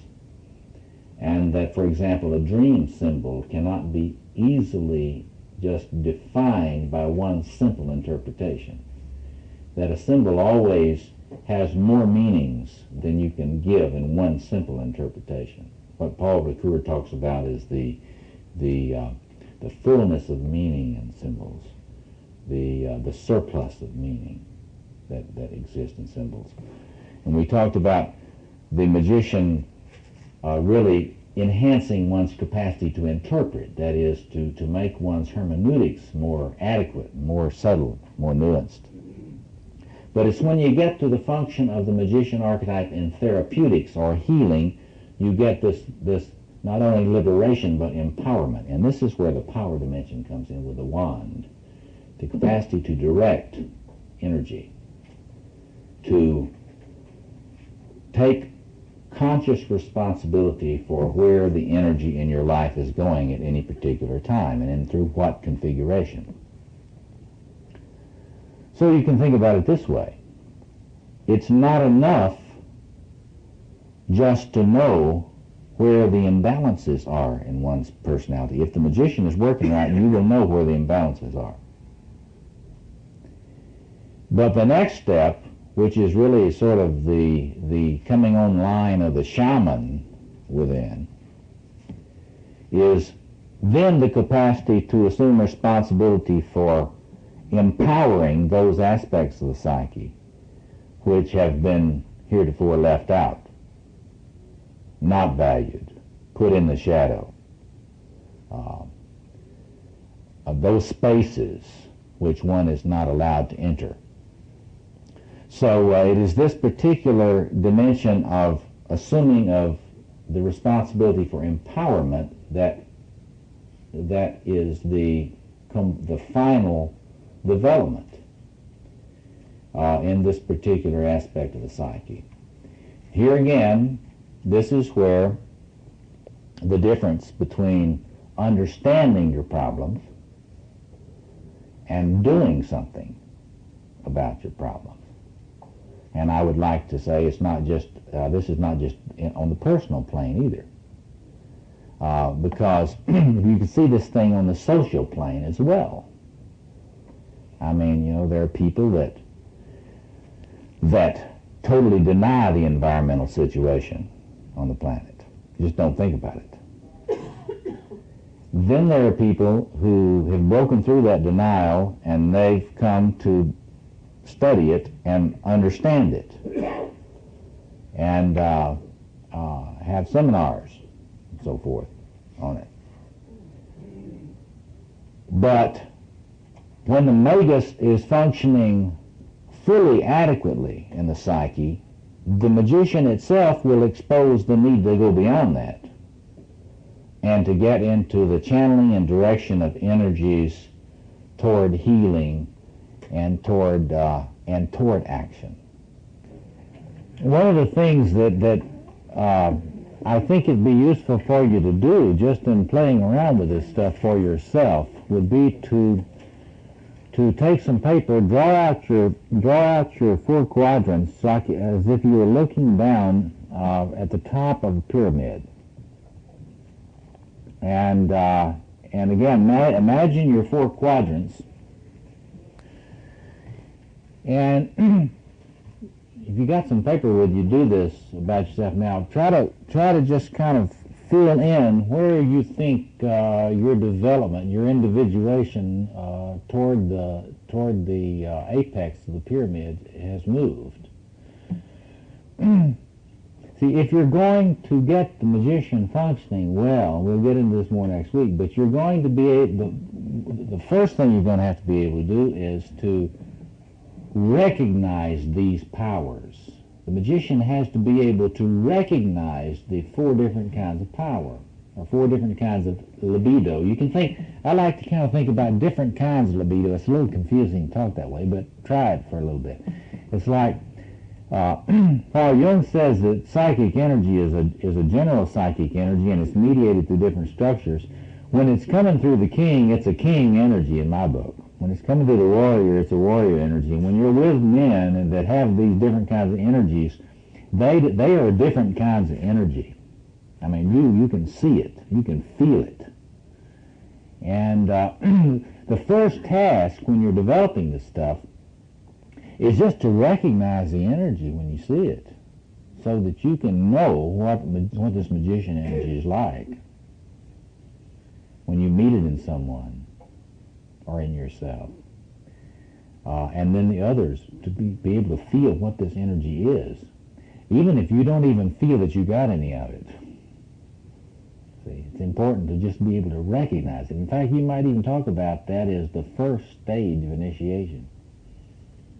and that, for example, a dream symbol cannot be easily just defined by one simple interpretation. That a symbol always has more meanings than you can give in one simple interpretation. What Paul Ricoeur talks about is the fullness of meaning in symbols, the surplus of meaning that exists in symbols. And we talked about the magician really enhancing one's capacity to interpret, that is, to make one's hermeneutics more adequate, more subtle, more nuanced. But it's when you get to the function of the magician archetype in therapeutics or healing, you get this not only liberation but empowerment. And this is where the power dimension comes in with the wand, the capacity to direct energy, to take conscious responsibility for where the energy in your life is going at any particular time and through what configuration. So you can think about it this way. It's not enough just to know where the imbalances are in one's personality. If the magician is working right, you will know where the imbalances are. But the next step, which is really sort of the coming online of the shaman within, is then the capacity to assume responsibility for empowering those aspects of the psyche which have been heretofore left out, not valued, put in the shadow. Of those spaces which one is not allowed to enter. So it is this particular dimension of assuming of the responsibility for empowerment that is the final development in this particular aspect of the psyche. Here again, this is where the difference between understanding your problems and doing something about your problems. And I would like to say it's not just, this is not just on the personal plane either. Because you can see this thing on the social plane as well. I mean, you know, there are people that totally deny the environmental situation on the planet. Just don't think about it. Then there are people who have broken through that denial and they've come to study it and understand it and have seminars and so forth on it. But when the magus is functioning fully adequately in the psyche, the magician itself will expose the need to go beyond that and to get into the channeling and direction of energies toward healing and toward action. One of the things that I think it'd be useful for you to do, just in playing around with this stuff for yourself, would be to take some paper, draw out your 4 quadrants, like as if you were looking down at the top of a pyramid. And again, imagine your 4 quadrants. And if you got some paper with you, do this about yourself now. Try to just kind of fill in where you think your development, your individuation toward the apex of the pyramid has moved. See, if you're going to get the magician functioning well, we'll get into this more next week, but you're going to be able, the first thing you're going to have to be able to do is to recognize these powers. The magician has to be able to recognize the 4 different kinds of power, or 4 different kinds of libido. You can think, I like to kind of think about different kinds of libido. It's a little confusing to talk that way, but try it for a little bit. It's like, Paul Jung says that psychic energy is a general psychic energy and it's mediated through different structures. When it's coming through the king, it's a king energy in my book. When it's coming through the warrior, it's a warrior energy. When you're with men and that have these different kinds of energies, they are different kinds of energy. I mean, you can see it. You can feel it. And the first task when you're developing this stuff is just to recognize the energy when you see it, so that you can know what this magician energy is like when you meet it in someone or in yourself. And then the others, to be able to feel what this energy is, even if you don't even feel that you got any of it. See, it's important to just be able to recognize it. In fact, you might even talk about that as the first stage of initiation.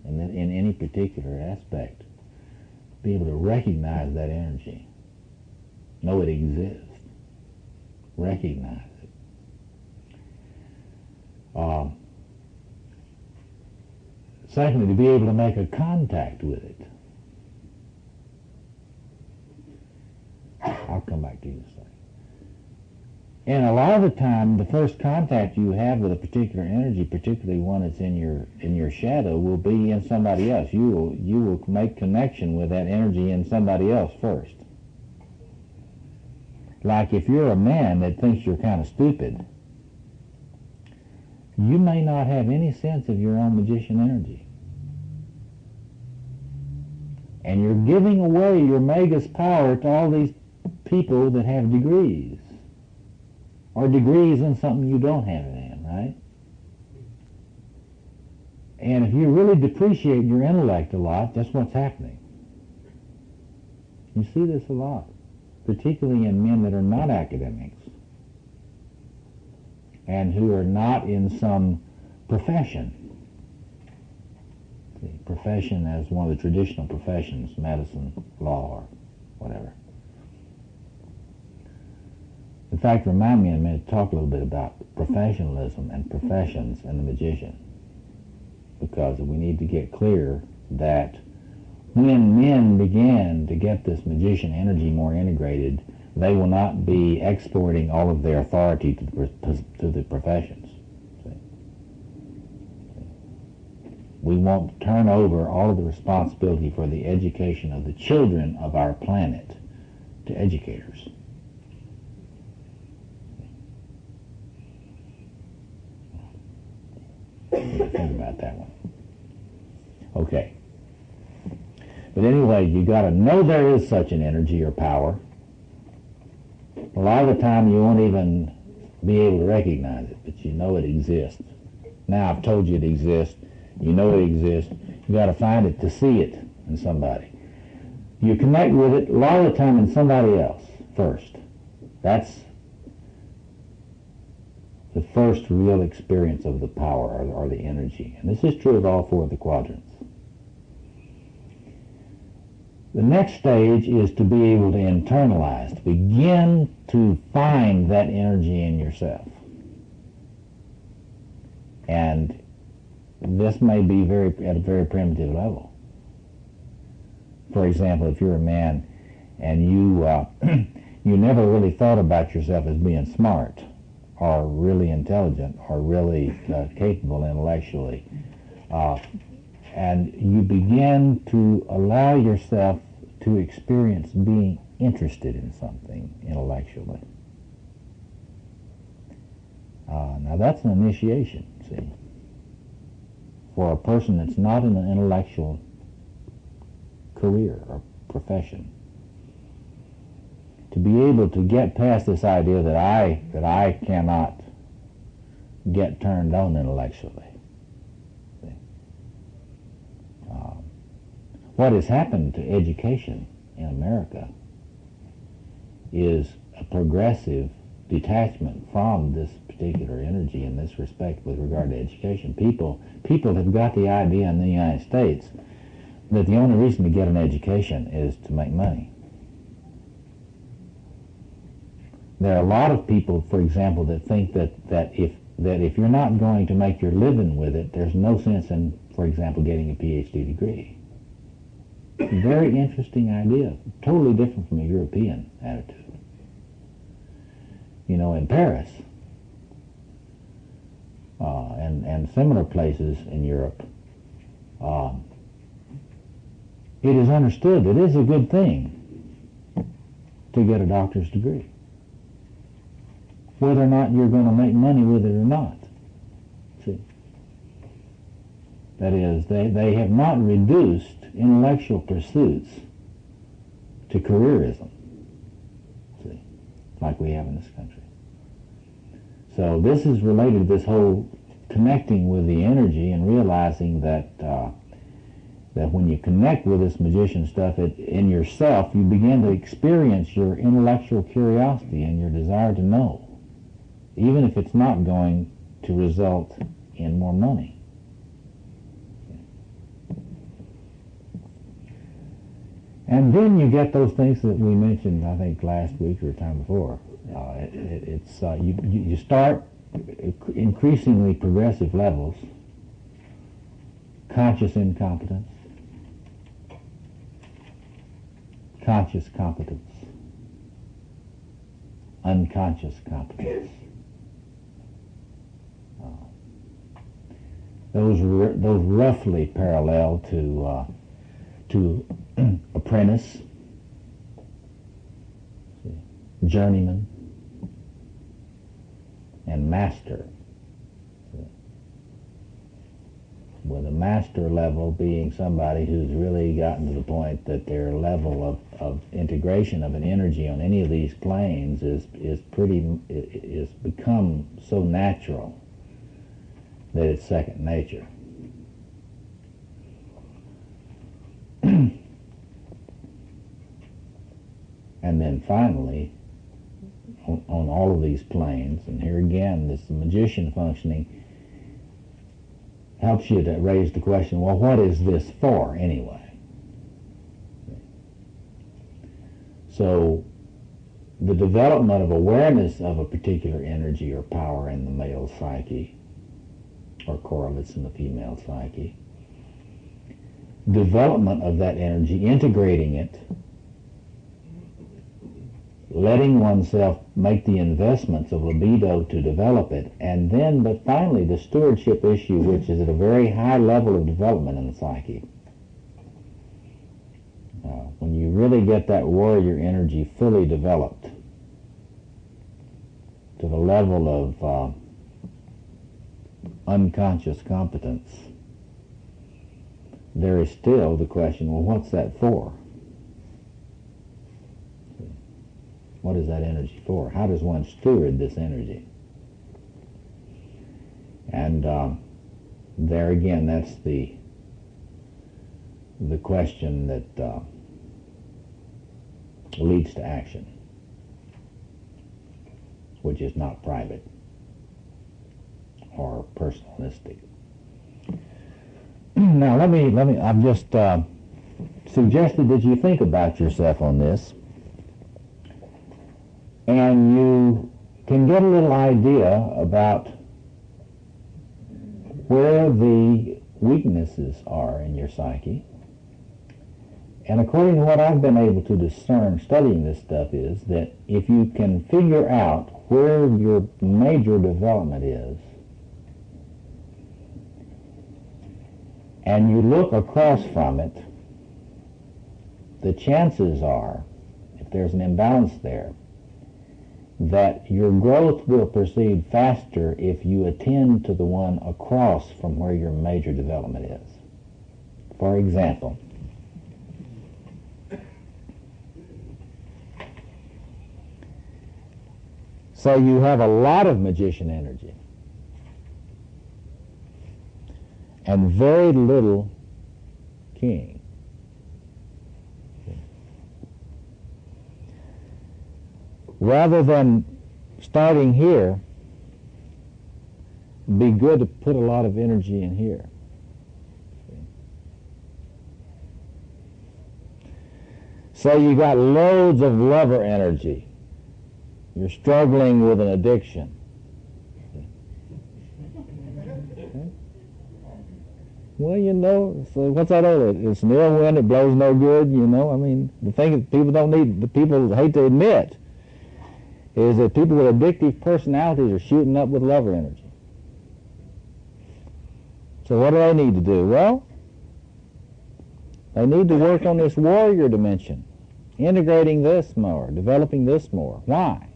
And then in any particular aspect, be able to recognize that energy. Know it exists. Recognize it. Secondly, to be able to make a contact with it. I'll come back to you in a second. And a lot of the time, the first contact you have with a particular energy, particularly one that's in your shadow, will be in somebody else. You will make connection with that energy in somebody else first. Like if you're a man that thinks you're kind of stupid, you may not have any sense of your own magician energy. And you're giving away your magus power to all these people that have degrees. Or degrees in something you don't have it in, right? And if you really depreciate your intellect a lot, that's what's happening. You see this a lot, particularly in men that are not academics and who are not in some profession. See, profession as one of the traditional professions, medicine, law, or whatever. In fact, remind me in a minute to talk a little bit about professionalism and professions and the magician, because we need to get clear that when men begin to get this magician energy more integrated, they will not be exporting all of their authority to the professions. See? We won't turn over all of the responsibility for the education of the children of our planet to educators. Think about that one. Okay. But anyway, you got to know there is such an energy or power. A lot of the time you won't even be able to recognize it, but you know it exists. Now I've told you it exists. You know it exists. You got to find it to see it in somebody. You connect with it a lot of the time in somebody else first. That's the first real experience of the power or the energy. And this is true of all four of the quadrants. The next stage is to be able to internalize, to begin to find that energy in yourself. And this may be at a very primitive level. For example, if you're a man and you never really thought about yourself as being smart or really intelligent or really capable intellectually, and you begin to allow yourself to experience being interested in something intellectually. Now that's an initiation, see, for a person that's not in an intellectual career or profession. To be able to get past this idea that I cannot get turned on intellectually. What has happened to education in America is a progressive detachment from this particular energy in this respect with regard to education. People have got the idea in the United States that the only reason to get an education is to make money. There are a lot of people, for example, that think that if you're not going to make your living with it, there's no sense in, for example, getting a PhD degree. Very interesting idea, totally different from a European attitude. You know, in Paris and similar places in Europe, it is understood that it is a good thing to get a doctor's degree, whether or not you're going to make money with it or not. See? That is, they have not reduced intellectual pursuits to careerism, see, like we have in this country. So this is related to this whole connecting with the energy and realizing that that when you connect with this magician stuff in yourself, you begin to experience your intellectual curiosity and your desire to know, even if it's not going to result in more money. And then you get those things that we mentioned, I think, last week or the time before. You start increasingly progressive levels, conscious incompetence, conscious competence, unconscious competence. Those roughly parallel to apprentice, journeyman, and master. With a master level being somebody who's really gotten to the point that their level of integration of an energy on any of these planes is become so natural that it's second nature. And then finally, on all of these planes, and here again, this magician functioning helps you to raise the question, well, what is this for anyway? So the development of awareness of a particular energy or power in the male psyche, or correlates in the female psyche, development of that energy, integrating it, letting oneself make the investments of libido to develop it, and then, but finally, the stewardship issue, which is at a very high level of development in the psyche. When you really get that warrior energy fully developed to the level of unconscious competence, there is still the question, well, what's that for? What is that energy for? How does one steward this energy? And there again, that's the question that leads to action, which is not private or personalistic. Now, I've just suggested that you think about yourself on this, and you can get a little idea about where the weaknesses are in your psyche. And according to what I've been able to discern studying this stuff is that if you can figure out where your major development is, and you look across from it, the chances are, if there's an imbalance there, that your growth will proceed faster if you attend to the one across from where your major development is. For example, so you have a lot of magician energy and very little king. Rather than starting here, it'd be good to put a lot of energy in here. So you got loads of lover energy. You're struggling with an addiction. Well, you know, so what's that other? It's an ill wind, it blows no good, you know. I mean, the thing that people hate to admit is that people with addictive personalities are shooting up with lover energy. So what do they need to do? Well, they need to work on this warrior dimension, integrating this more, developing this more. Why?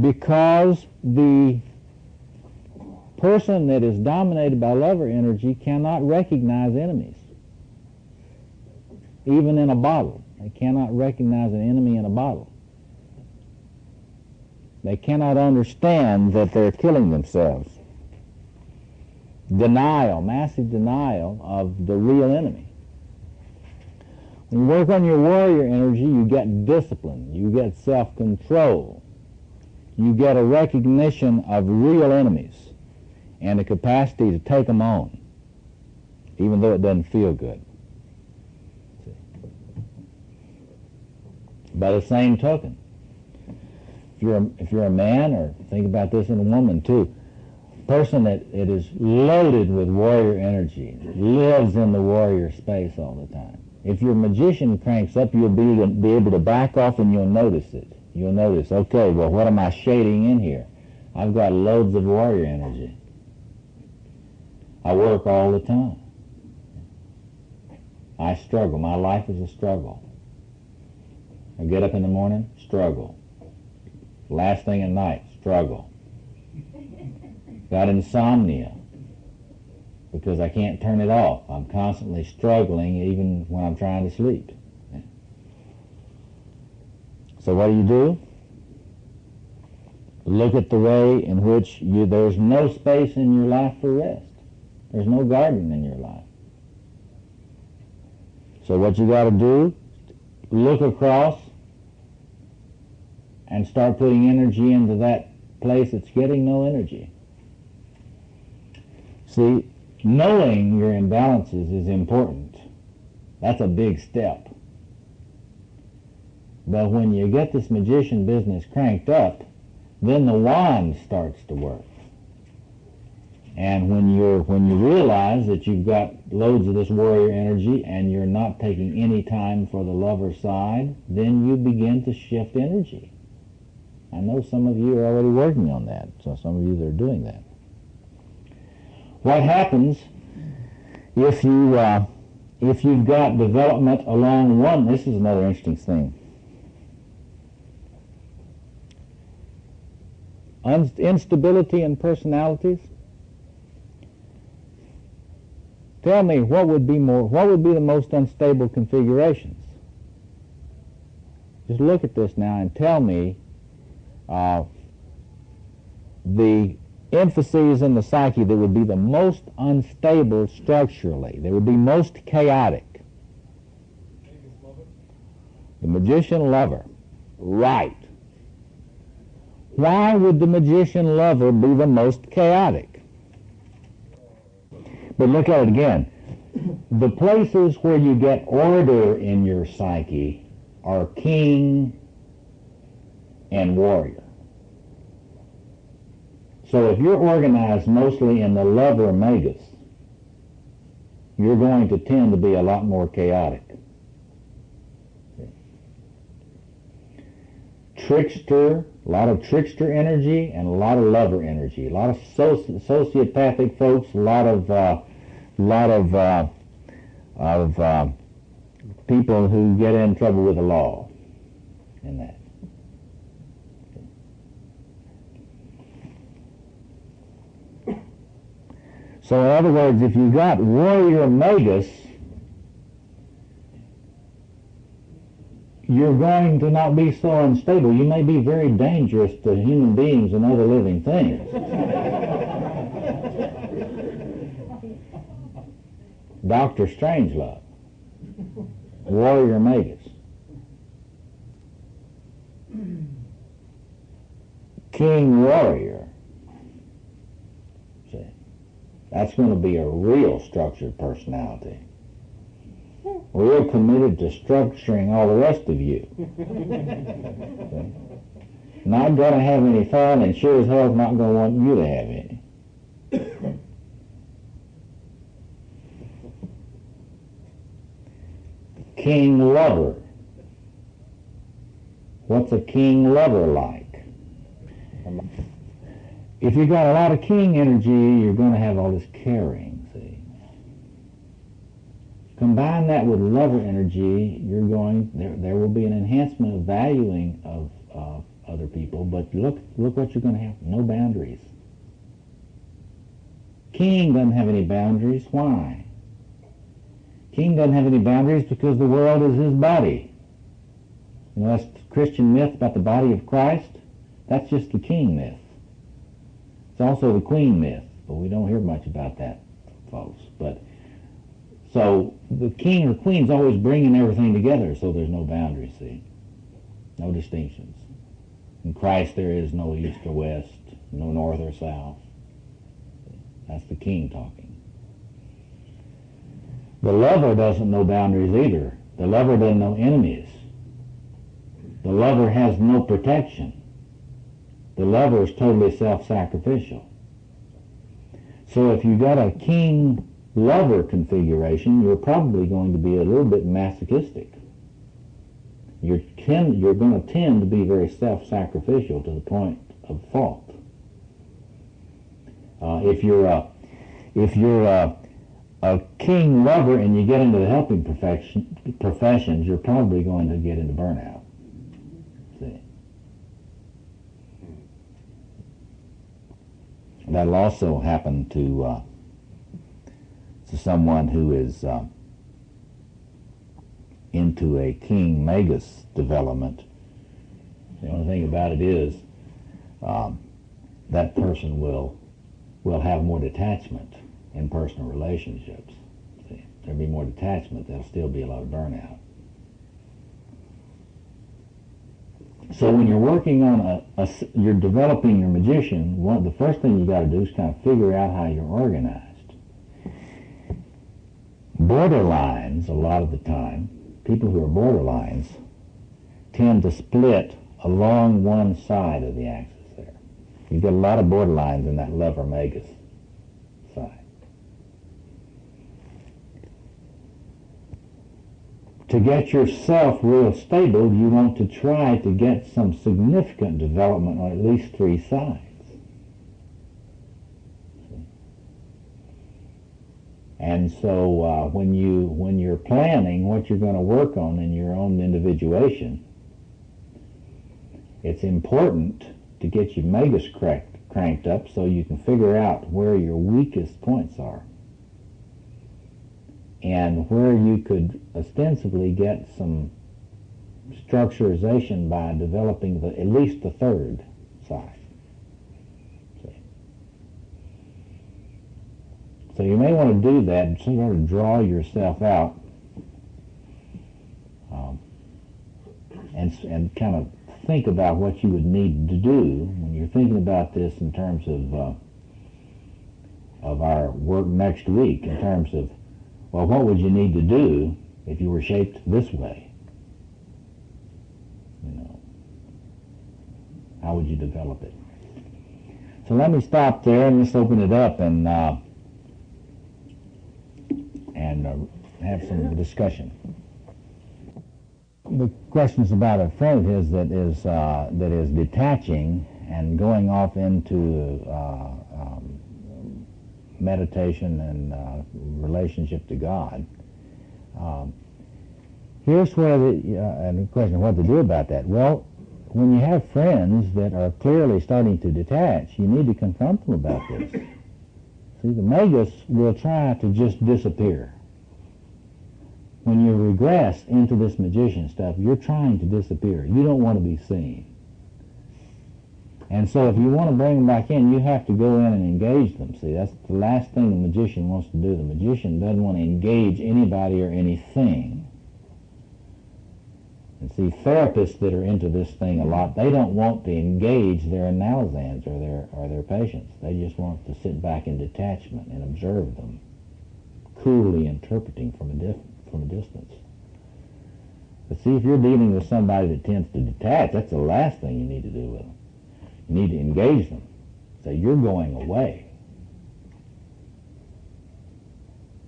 Because the person that is dominated by lover energy cannot recognize enemies, even in a bottle. They cannot recognize an enemy in a bottle. They cannot understand that they're killing themselves. Denial, massive denial of the real enemy. When you work on your warrior energy, you get discipline, you get self-control, you get a recognition of real enemies and a capacity to take them on, even though it doesn't feel good. By the same token, if you're a man, or think about this in a woman too, a person that it is loaded with warrior energy, lives in the warrior space all the time. If your magician cranks up, you'll be able to back off and you'll notice it. You'll notice, okay, well, what am I shading in here? I've got loads of warrior energy. I work all the time. I struggle. My life is a struggle. I get up in the morning, struggle. Last thing at night, struggle. Got insomnia because I can't turn it off. I'm constantly struggling even when I'm trying to sleep. So what do? Look at the way in which there's no space in your life for rest. There's no garden in your life. So what you got to do look across and start putting energy into that place that's getting no energy. See, knowing your imbalances is important. That's a big step. But when you get this magician business cranked up, then the wand starts to work. And when you realize that you've got loads of this warrior energy and you're not taking any time for the lover side, then you begin to shift energy. I know some of you are already working on that, so some of you that are doing that. What happens if you've got development along one? This is another interesting thing. Instability in personalities. Tell me, what would be the most unstable configurations? Just look at this now and tell me the emphases in the psyche that would be the most unstable structurally, that would be most chaotic. The magician lover. Right. Why would the magician lover be the most chaotic? But look at it again. The places where you get order in your psyche are king and warrior. So if you're organized mostly in the lover magus, you're going to tend to be a lot more chaotic. Trickster, a lot of trickster energy and a lot of lover energy. A lot of sociopathic folks, a lot of people who get in trouble with the law in that. So in other words, if you've got warrior magus, you're going to not be so unstable. You may be very dangerous to human beings and other living things. Dr. Strangelove, warrior magus. King warrior. See, that's going to be a real structured personality. Real committed to structuring all the rest of you. Not going to have any fun, and sure as hell is not going to want you to have any. King lover. What's a king lover like? If you've got a lot of king energy, you're going to have all this caring, see. Combine that with lover energy, there will be an enhancement of valuing of other people, but look what you're going to have. No boundaries. King doesn't have any boundaries. Why? King doesn't have any boundaries because the world is his body. You know, that's the Christian myth about the body of Christ. That's just the king myth. It's also the queen myth, but we don't hear much about that, folks. But so the king or queen's always bringing everything together, so there's no boundaries, see? No distinctions. In Christ there is no east or west, no north or south. That's the king talking. The lover doesn't know boundaries either. The lover doesn't know enemies. The lover has no protection. The lover is totally self-sacrificial. So if you've got a king lover configuration, you're probably going to be a little bit masochistic. You're going to tend to be very self-sacrificial to the point of fault. If you're a king lover and you get into the helping professions, you're probably going to get into burnout. See? That'll also happen to someone who is into a king magus development. The only thing about it is that person will have more detachment in personal relationships. See, there'll be more detachment. There'll still be a lot of burnout. So when you're working on you're developing your magician, the first thing you got to do is kind of figure out how you're organized. Borderlines, a lot of the time, people who are borderlines tend to split along one side of the axis there. You've got a lot of borderlines in that lever magus side. To get yourself real stable, you want to try to get some significant development on at least three sides. And so when you're planning what you're going to work on in your own individuation, it's important to get your magus cranked up so you can figure out where your weakest points are and where you could ostensibly get some structurization by developing at least the third side. See? So you may want to do that and sort of draw yourself out and kind of think about what you would need to do when you're thinking about this in terms of our work next week, in terms of, well, what would you need to do if you were shaped this way? You know, how would you develop it? So let me stop there and just open it up and have some discussion. The question's about a friend of his that is detaching and going off into meditation and relationship to God. Here's where and the question, what to do about that? Well, when you have friends that are clearly starting to detach, you need to confront them about this. See, the magus will try to just disappear. When you regress into this magician stuff, you're trying to disappear. You don't want to be seen. And so if you want to bring them back in, you have to go in and engage them. See, that's the last thing the magician wants to do. The magician doesn't want to engage anybody or anything. And see, therapists that are into this thing a lot, they don't want to engage their analysans or their patients. They just want to sit back in detachment and observe them, coolly interpreting from a distance. But see, if you're dealing with somebody that tends to detach, that's the last thing you need to do with them. You need to engage them. Say, you're going away.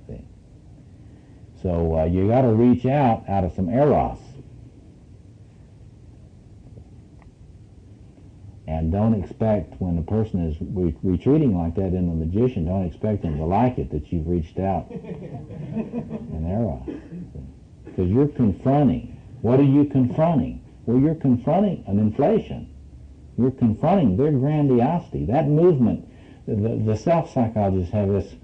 See? So you got to reach out of some eros. And don't expect, when a person is retreating like that in the magician, don't expect them to like it that you've reached out an eros. Because you're confronting. What are you confronting? Well, you're confronting an inflation. You're confronting their grandiosity. That movement, the self-psychologists have this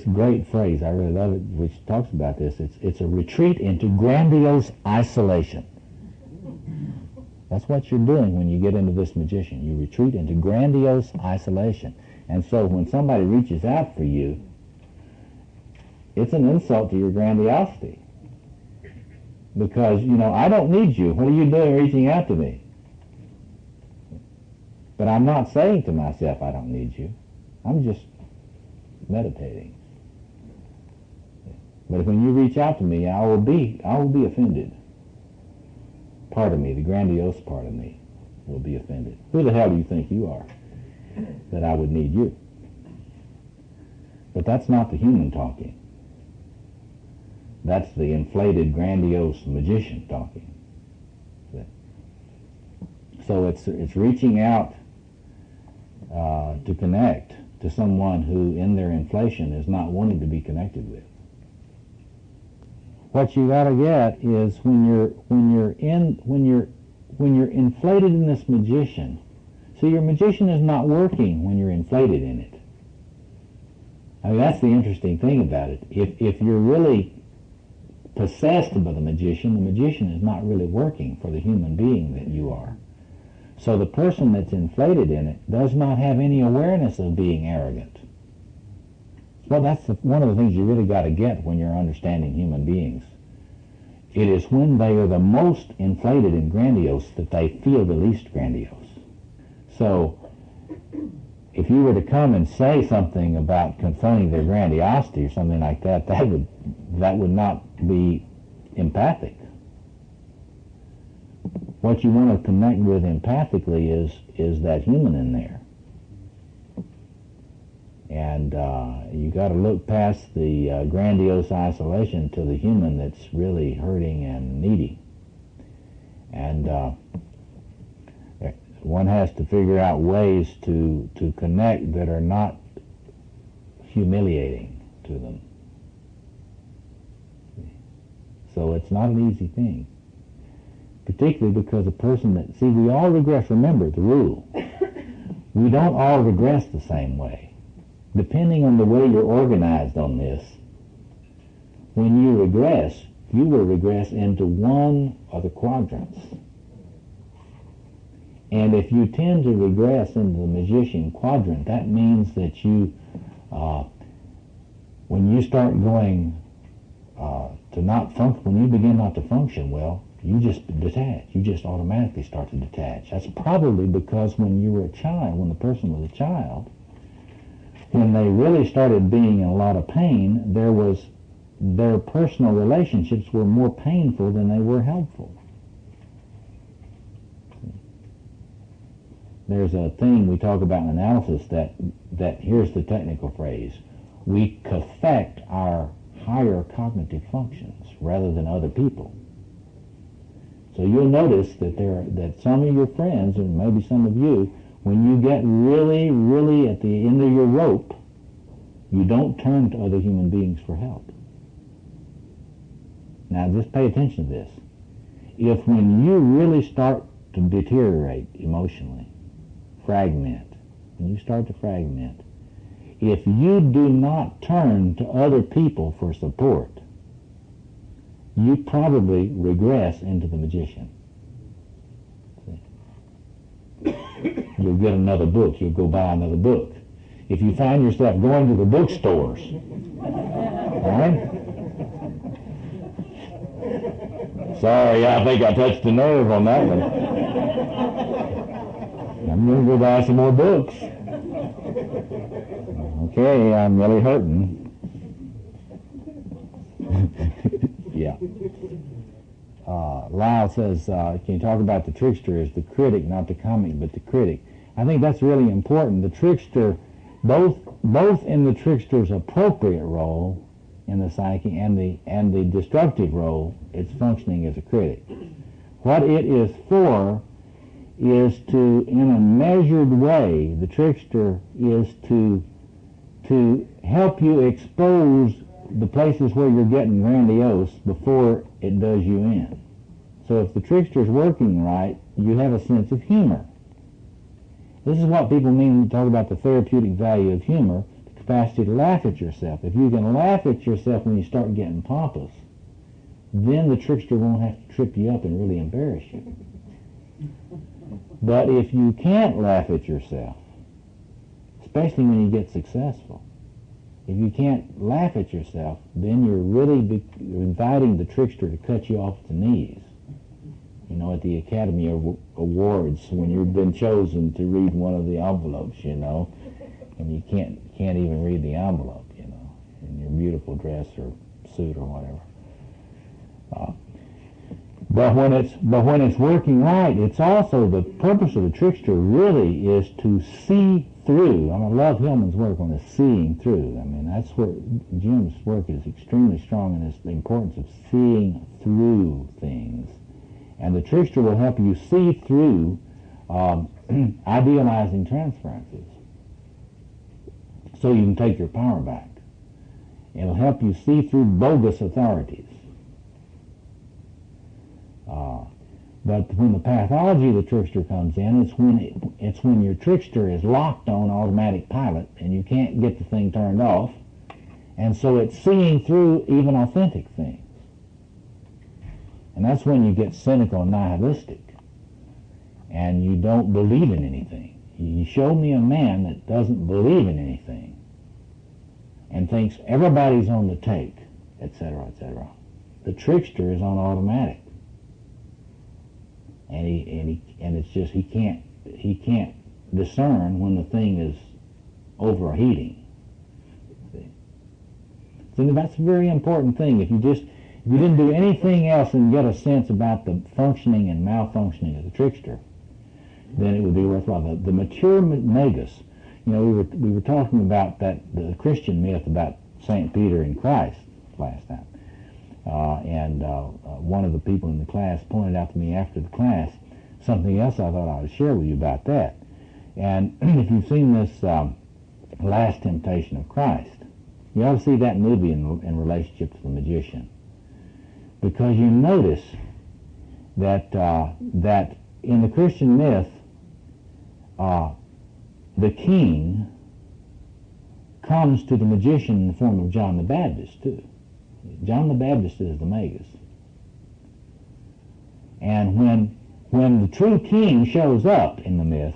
great phrase, I really love it, which talks about this. It's a retreat into grandiose isolation. That's what you're doing when you get into this magician. You retreat into grandiose isolation. And so when somebody reaches out for you, it's an insult to your grandiosity. Because, you know, I don't need you. What are you doing reaching out to me? But I'm not saying to myself, I don't need you. I'm just meditating. But when you reach out to me, I will be offended. Part of me, the grandiose part of me, will be offended. Who the hell do you think you are that I would need you? But that's not the human talking. That's the inflated, grandiose magician talking. So it's reaching out to connect to someone who, in their inflation, is not wanting to be connected with. What you got to get is when you're inflated in this magician. See, your magician is not working when you're inflated in it. I mean, that's the interesting thing about it. If you're really possessed by the magician is not really working for the human being that you are. So the person that's inflated in it does not have any awareness of being arrogant. Well, that's one of the things you really got to get when you're understanding human beings, it is when they are the most inflated and grandiose that they feel the least grandiose. So, if you were to come and say something about confronting their grandiosity or something like that, that would not be empathic. What you want to connect with empathically is that human in there. And you got to look past the grandiose isolation to the human that's really hurting and needy. And one has to figure out ways to connect that are not humiliating to them. So it's not an easy thing. Particularly because a person that, see, we all regress. Remember the rule. We don't all regress the same way. Depending on the way you're organized on this, when you regress, you will regress into one of the quadrants. And if you tend to regress into the magician quadrant, that means that you, when you start going to not function, when you begin not to function well, you just detach. You just automatically start to detach. That's probably because when you were a child, when the person was a child, when they really started being in a lot of pain, their personal relationships were more painful than they were helpful. There's a thing we talk about in analysis that here's the technical phrase, we affect our higher cognitive functions rather than other people. So you'll notice that some of your friends, and maybe some of you, when you get really, really at the end of your rope, you don't turn to other human beings for help. Now just pay attention to this. If when you really start to deteriorate emotionally, fragment, when you start to fragment, if you do not turn to other people for support, you probably regress into the magician. You'll get another book. You'll go buy another book. If you find yourself going to the bookstores, all right? Sorry, I think I touched a nerve on that one. I'm going to go buy some more books. Okay, I'm really hurting. Yeah. Lyle says, can you talk about the trickster as the critic, not the comic, but the critic? I think that's really important. The trickster, both in the trickster's appropriate role in the psyche and the destructive role, it's functioning as a critic. What it is for is to, in a measured way, the trickster is to help you expose the places where you're getting grandiose before it does you in. So if the trickster's working right, you have a sense of humor. This is what people mean when you talk about the therapeutic value of humor, the capacity to laugh at yourself. If you can laugh at yourself when you start getting pompous, then the trickster won't have to trip you up and really embarrass you. But if you can't laugh at yourself, especially when you get successful, if you can't laugh at yourself, then you're really inviting the trickster to cut you off at the knees. You know, at the Academy Awards, when you've been chosen to read one of the envelopes, you know, and you can't even read the envelope, you know, in your beautiful dress or suit or whatever. But when it's working right, it's also the purpose of the trickster really is to see through. I love Hillman's work on this seeing through. I mean, that's where Jim's work is extremely strong in this, the importance of seeing through things. And the trickster will help you see through idealizing transferences so you can take your power back. It'll help you see through bogus authorities. But when the pathology of the trickster comes in, it's when your trickster is locked on automatic pilot and you can't get the thing turned off, and so it's seeing through even authentic things. And that's when you get cynical and nihilistic, and you don't believe in anything. You show me a man that doesn't believe in anything and thinks everybody's on the take, etc., etc. The trickster is on automatic, and it's just he can't discern when the thing is overheating. So that's a very important thing. If you didn't do anything else and get a sense about the functioning and malfunctioning of the trickster, then it would be worthwhile. The mature magus, you know, we were talking about the Christian myth about St. Peter and Christ last time. And one of the people in the class pointed out to me after the class something else I thought I would share with you about that. And if you've seen this Last Temptation of Christ, you ought to see that movie in relationship to the magician. Because you notice that that in the Christian myth, the king comes to the magician in the form of John the Baptist, too. John the Baptist is the magus. And when the true king shows up in the myth,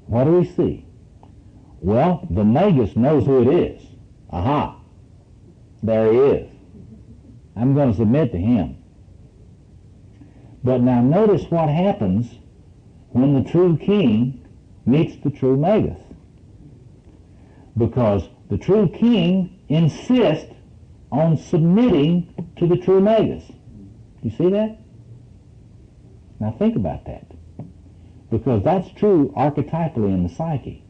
what do we see? Well, the magus knows who it is. Aha! There he is. I'm going to submit to him. But now notice what happens when the true king meets the true magus. Because the true king insists on submitting to the true magus. You see that? Now think about that. Because that's true archetypally in the psyche.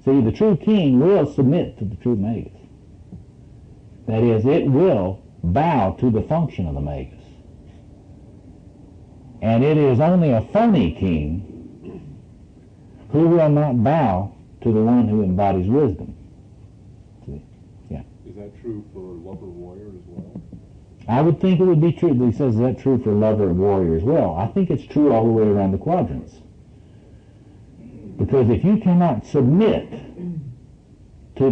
See, the true king will submit to the true magus. That is, it will bow to the function of the magus. And it is only a phony king who will not bow to the one who embodies wisdom. See? Yeah. Is that true for lover warrior as well? I would think it would be true. He says, is that true for lover and warrior as well? I think it's true all the way around the quadrants. Because if you cannot submit to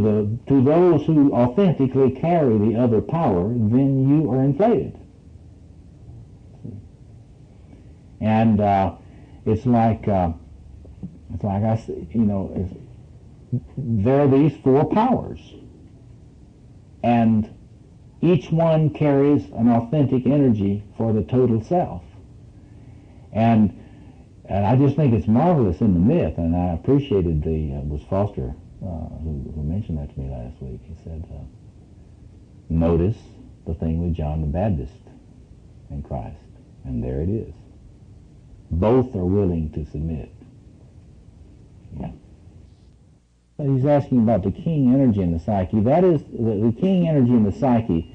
those who authentically carry the other power, then you are inflated. And it's like I say, you know, there are these four powers, and each one carries an authentic energy for the total self. And I just think it's marvelous in the myth, and I appreciated it was Foster who mentioned that to me last week. He said, notice the thing with John the Baptist and Christ, and there it is. Both are willing to submit. Yeah. But he's asking about the king energy in the psyche. That is, the king energy in the psyche,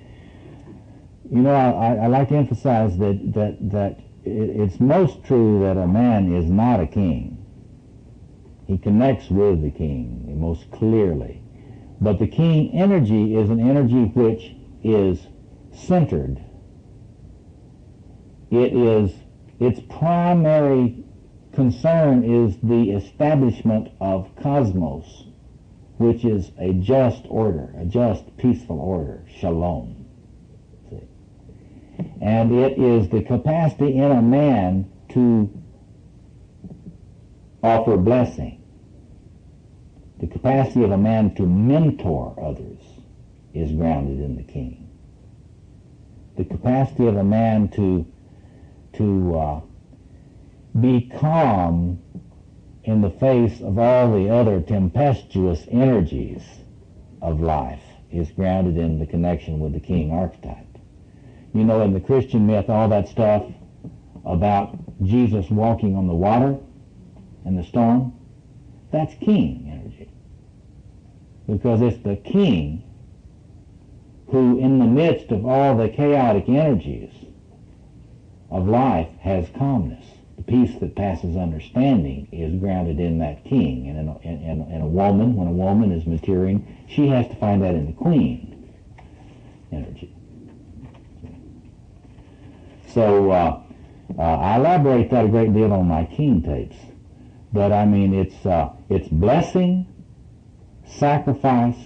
you know, I like to emphasize that it's most true that a man is not a king. He connects with the king most clearly. But the king energy is an energy which is centered. Its primary concern is the establishment of cosmos, which is a just order, a just peaceful order, shalom. See? And it is the capacity in a man to offer blessing. The capacity of a man to mentor others is grounded in the king. The capacity of a man to be calm in the face of all the other tempestuous energies of life is grounded in the connection with the king archetype. You know, in the Christian myth, all that stuff about Jesus walking on the water and the storm, that's king energy. Because it's the king who, in the midst of all the chaotic energies of life, has calmness. The peace that passes understanding is grounded in that king. And in a woman, when a woman is maturing, she has to find that in the queen energy. So I elaborate that a great deal on my king tapes. But I mean, it's blessing, sacrifice,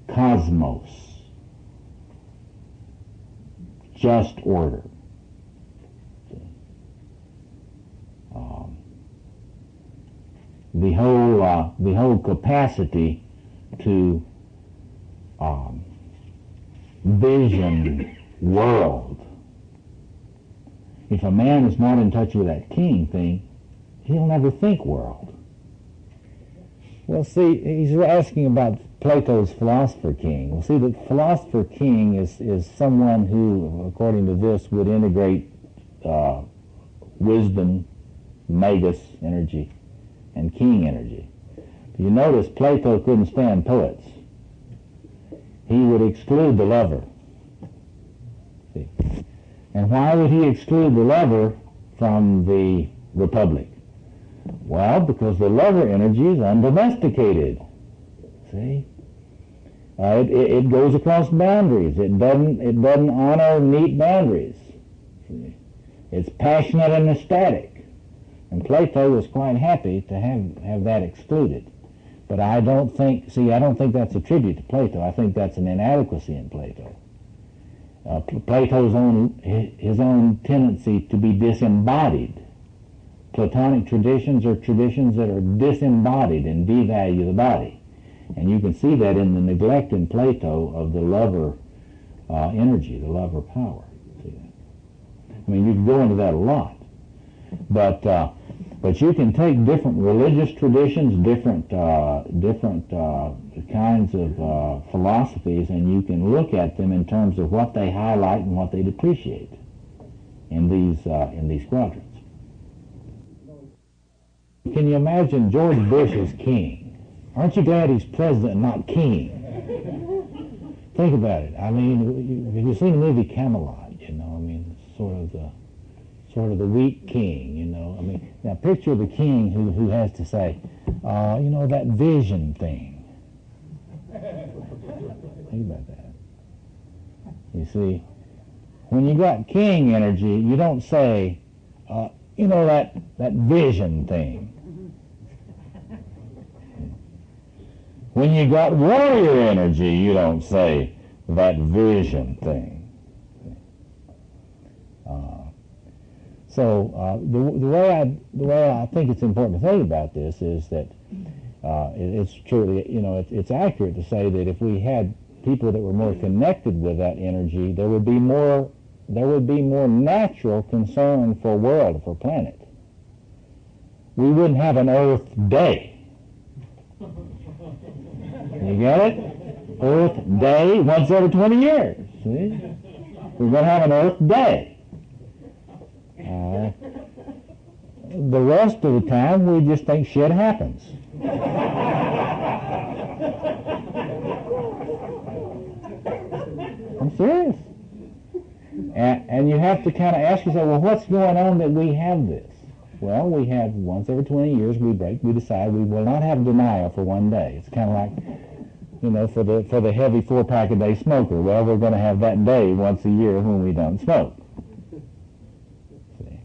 cosmos, just order. The whole capacity to vision world. If a man is not in touch with that king thing, he'll never think world. Well, see, he's asking about Plato's philosopher king. Well, see, the philosopher king is someone who, according to this, would integrate wisdom, magus energy, and king energy. You notice Plato couldn't stand poets. He would exclude the lover. See? And why would he exclude the lover from the Republic? Well, because the lover energy is undomesticated. See? It goes across boundaries. It doesn't honor neat boundaries. See? It's passionate and ecstatic. And Plato was quite happy to have that excluded. But I don't think that's a tribute to Plato. I think that's an inadequacy in Plato. Plato's his own tendency to be disembodied. Platonic traditions are traditions that are disembodied and devalue the body. And you can see that in the neglect in Plato of the lover energy, the lover power. See that? I mean, you can go into that a lot. But you can take different religious traditions, different kinds of philosophies, and you can look at them in terms of what they highlight and what they depreciate in these quadrants. Can you imagine George Bush as king? Aren't you glad he's president and not king? Think about it. I mean, have you seen the movie Camelot? You know, I mean, sort of the weak king, you know. I mean, now picture the king who has to say, you know, that vision thing. Think about that. You see, when you got king energy, you don't say, you know, that vision thing. When you got warrior energy, you don't say that vision thing. So the way I think it's important to think about this is that it's truly, you know, it's accurate to say that if we had people that were more connected with that energy, there would be more natural concern for world, for planet. We wouldn't have an Earth Day. You get it? Earth Day once every 20 years. See? We're going to have an Earth Day. The rest of the time, we just think shit happens. I'm serious. And you have to kind of ask yourself, well, what's going on that we have this? Well, we have once every 20 years we decide we will not have denial for one day. It's kind of like, you know, for the heavy 4-pack-a-day smoker. Well, we're going to have that day once a year when we don't smoke. See?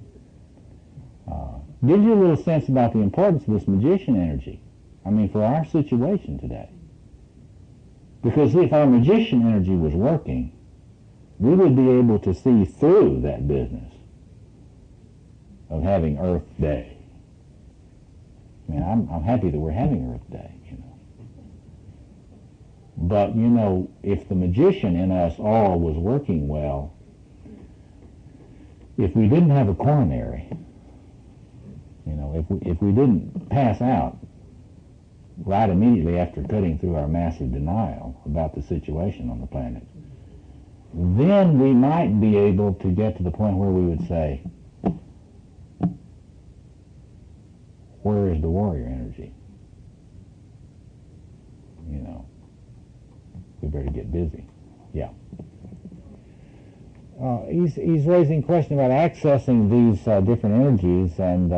Gives you a little sense about the importance of this magician energy. I mean, for our situation today. Because if our magician energy was working, we would be able to see through that business of having Earth Day. I mean, I'm happy that we're having Earth Day, you know. But, you know, if the magician in us all was working well, if we didn't have a coronary, you know, if we didn't pass out right immediately after cutting through our massive denial about the situation on the planet, then we might be able to get to the point where we would say, where is the warrior energy? You know, we better get busy. Yeah. He's raising a question about accessing these different energies, and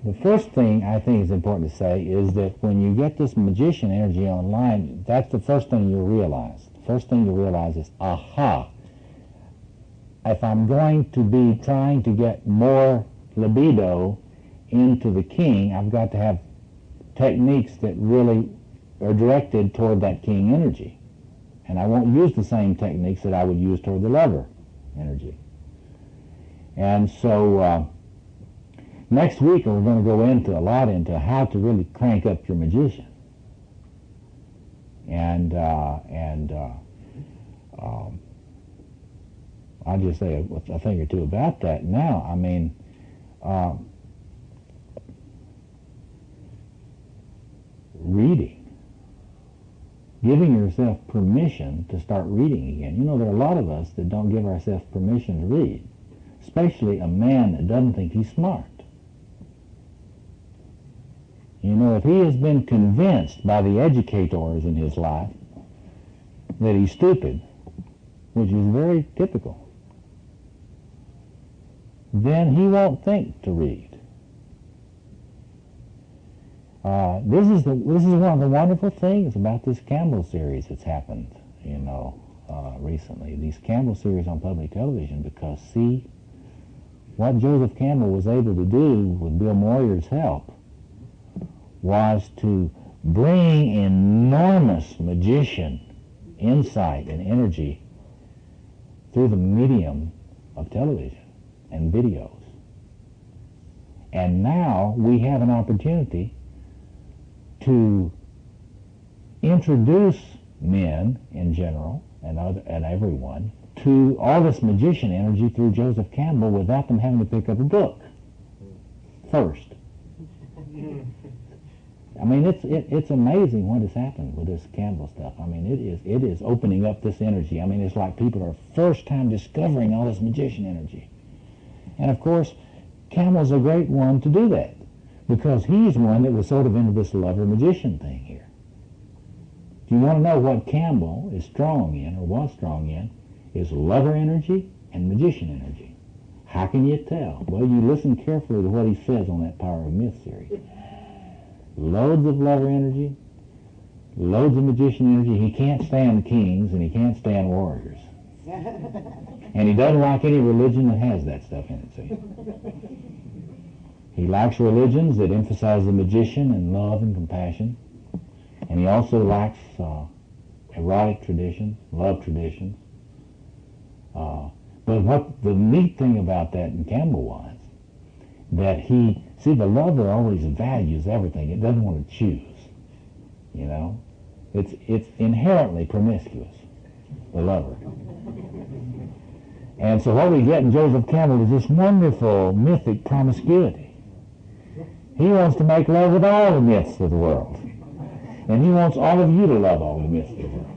the first thing I think is important to say is that when you get this magician energy online, that's the first thing you'll realize. The first thing you'll realize is, aha, if I'm going to be trying to get more libido into the king, I've got to have techniques that really are directed toward that king energy. And I won't use the same techniques that I would use toward the lover energy. And so next week we're going to go into how to really crank up your magician. I'll just say a thing or two about that now. I mean, reading, giving yourself permission to start reading again. You know, there are a lot of us that don't give ourselves permission to read, especially a man that doesn't think he's smart. You know, if he has been convinced by the educators in his life that he's stupid, which is very typical, then he won't think to read. This is one of the wonderful things about this Campbell series that's happened, you know, recently. These Campbell series on public television, because see, what Joseph Campbell was able to do with Bill Moyer's help was to bring enormous magician insight and energy through the medium of television and videos. And now we have an opportunity to introduce men in general and everyone to all this magician energy through Joseph Campbell without them having to pick up a book first. I mean, it's amazing what has happened with this Campbell stuff. I mean, it is opening up this energy. I mean, it's like people are first time discovering all this magician energy. And of course, Campbell's a great one to do that, because he's one that was sort of into this lover magician thing here. If you want to know what Campbell is strong in, or was strong in, is lover energy and magician energy. How can you tell? Well, you listen carefully to what he says on that Power of Myth series. Loads of lover energy, loads of magician energy. He can't stand kings and he can't stand warriors. And he doesn't like any religion that has that stuff in it, see? He likes religions that emphasize the magician and love and compassion. And he also likes erotic traditions, love traditions. But what the neat thing about that in Campbell was that the lover always values everything. It doesn't want to choose, you know. It's inherently promiscuous, the lover. And so what we get in Joseph Campbell is this wonderful mythic promiscuity. He wants to make love with all the myths of the world. And he wants all of you to love all the myths of the world.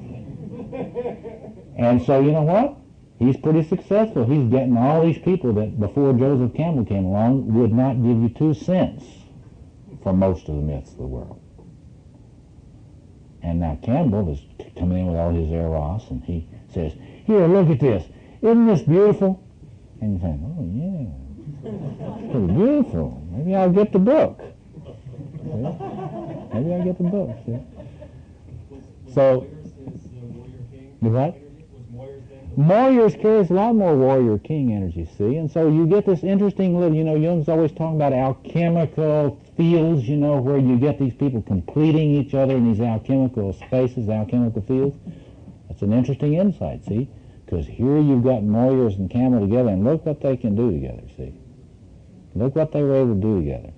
And so, you know what? He's pretty successful. He's getting all these people that before Joseph Campbell came along would not give you 2 cents for most of the myths of the world. And now Campbell is coming in with all his eros, and he says, here, look at this. Isn't this beautiful? And you think, oh, yeah, it's pretty beautiful. Maybe I'll get the book. See? Maybe I'll get the book. See? So, the what? Moyer's carries a lot more warrior king energy, see? And so you get this interesting little, you know, Jung's always talking about alchemical fields, you know, where you get these people completing each other in these alchemical spaces, alchemical fields. That's an interesting insight, see? Because here you've got Moyers and Campbell together, and look what they can do together, see? Look what they were able to do together.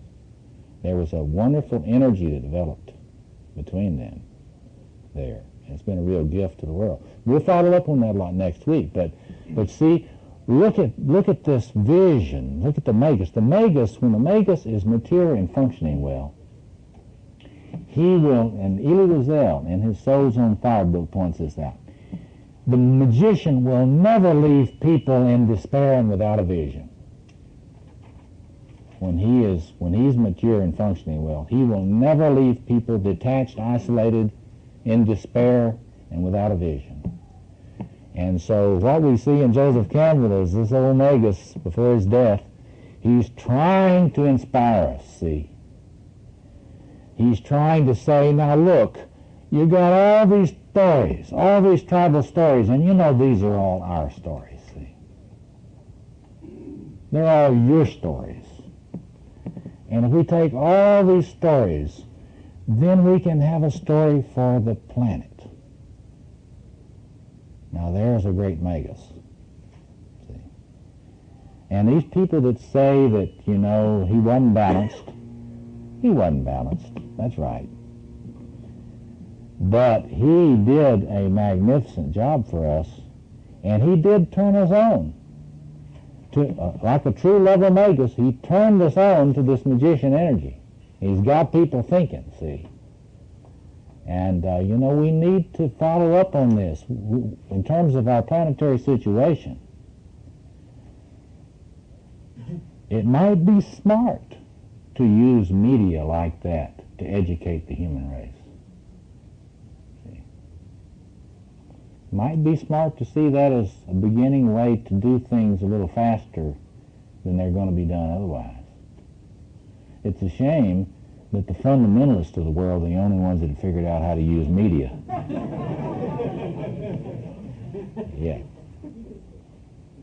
There was a wonderful energy that developed between them there. And it's been a real gift to the world. We'll follow up on that a lot next week, but see, look at this vision. Look at the Magus. The Magus, when the Magus is mature and functioning well, he will, and Elie Wiesel in his Souls on Fire book points this out, the magician will never leave people in despair and without a vision. When he's mature and functioning well, he will never leave people detached, isolated, in despair and without a vision. And so what we see in Joseph Campbell is this old Magus, before his death, he's trying to inspire us, see. He's trying to say, now look, you got all these stories, all these tribal stories, and you know these are all our stories, see. They're all your stories. And if we take all these stories, then we can have a story for the planet. Now there's a great Magus. See? And these people that say that, you know, he wasn't balanced, that's right. But he did a magnificent job for us, and he did turn us on. Like a true lover magus, he turned us on to this magician energy. He's got people thinking, see. And, we need to follow up on this. In terms of our planetary situation, it might be smart to use media like that to educate the human race. See? Might be smart to see that as a beginning way to do things a little faster than they're going to be done otherwise. It's a shame that the fundamentalists of the world are the only ones that have figured out how to use media. Yeah.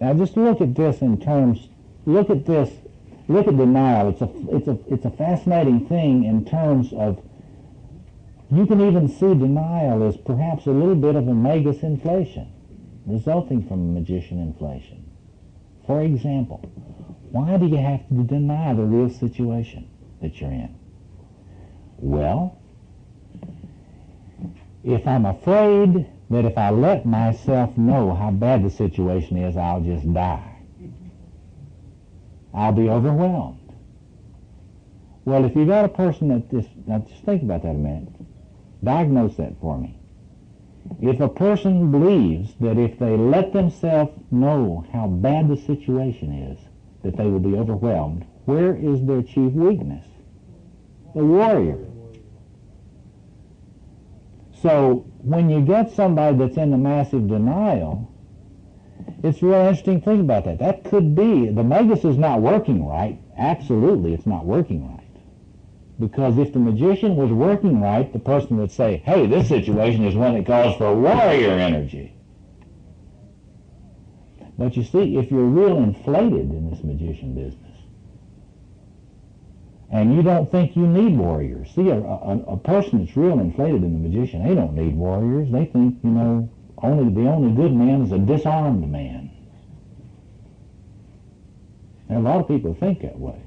Now just look at this in terms, look at denial. It's a fascinating thing in terms of, you can even see denial as perhaps a little bit of a magus inflation, resulting from a magician inflation. For example, why do you have to deny the real situation that you're in? Well, if I'm afraid that if I let myself know how bad the situation is, I'll just die, I'll be overwhelmed. Well, if you got a person that now just think about that a minute. Diagnose that for me. If a person believes that if they let themselves know how bad the situation is, that they will be overwhelmed, where is their chief weakness? The warrior. So when you get somebody that's in the massive denial, it's real interesting to think about that. That could be, the magus is not working right. Absolutely, it's not working right. Because if the magician was working right, the person would say, hey, this situation is one that calls for warrior energy. But you see, if you're real inflated in this magician business, and you don't think you need warriors. See, a person that's real inflated in the magician, they don't need warriors. They think, the only good man is a disarmed man. And a lot of people think that way.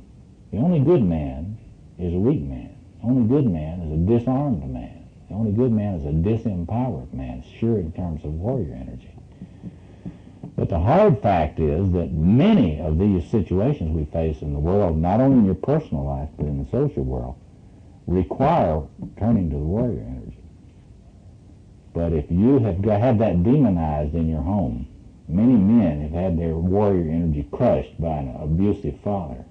The only good man is a weak man. The only good man is a disarmed man. The only good man is a disempowered man, sure in terms of warrior energy. But the hard fact is that many of these situations we face in the world, not only in your personal life, but in the social world, require turning to the warrior energy. But if you have had that demonized in your home, many men have had their warrior energy crushed by an abusive father.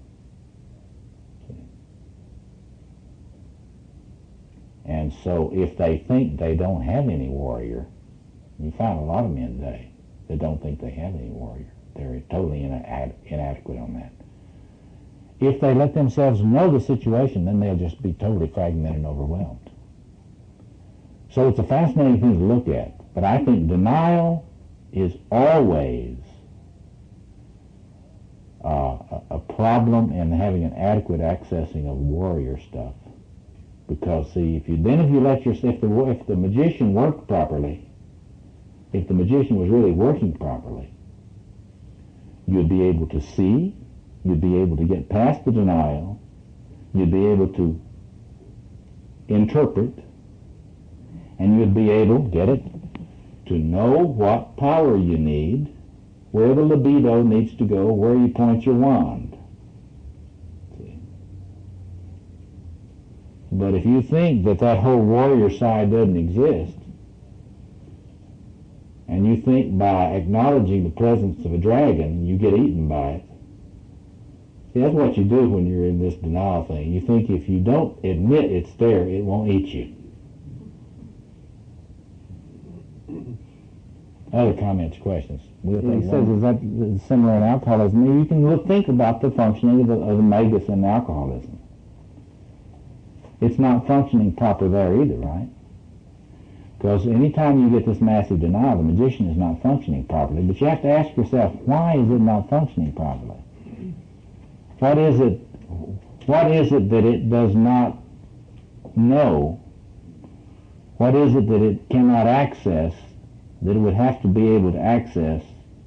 And so if they think they don't have any warrior, you find a lot of men today that don't think they have any warrior. They're totally inadequate on that. If they let themselves know the situation, then they'll just be totally fragmented and overwhelmed. So it's a fascinating thing to look at. But I think denial is always a problem in having an adequate accessing of warrior stuff. Because see, if the magician worked properly, if the magician was really working properly, you'd be able to see, you'd be able to get past the denial, you'd be able to interpret, and you'd be able, get it, to know what power you need, where the libido needs to go, where you point your wand. See? But if you think that whole warrior side doesn't exist, and you think by acknowledging the presence of a dragon, you get eaten by it. See, that's what you do when you're in this denial thing. You think if you don't admit it's there, it won't eat you. Other comments, questions? He says, is that similar in alcoholism? You can think about the functioning of the magus in alcoholism. It's not functioning proper there either, right? Because anytime you get this massive denial, the magician is not functioning properly. But you have to ask yourself, why is it not functioning properly? What is it that it does not know? What is it that it cannot access that it would have to be able to access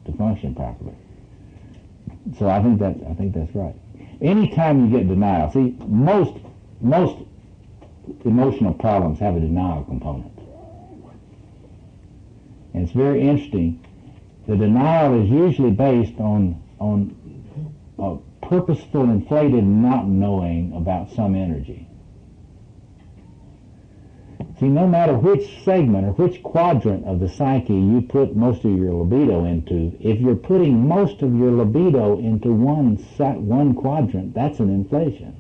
to function properly? So I think that's right. Anytime you get denial, see, most emotional problems have a denial component. And it's very interesting. The denial is usually based on a purposeful, inflated not knowing about some energy. See, no matter which segment or which quadrant of the psyche you put most of your libido into, if you're putting most of your libido into one quadrant, that's an inflation.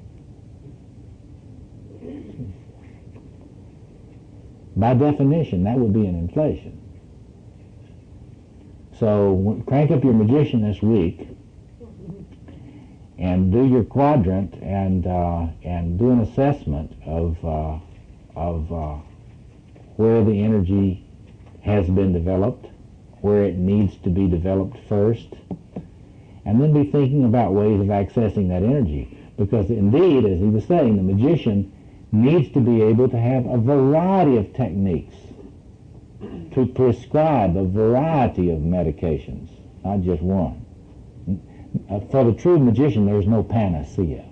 By definition, that would be an inflation. So crank up your magician this week and do your quadrant and do an assessment of where the energy has been developed, where it needs to be developed first, and then be thinking about ways of accessing that energy. Because indeed, as he was saying, the magician needs to be able to have a variety of techniques to prescribe a variety of medications, not just one. For the true magician, there's no panacea.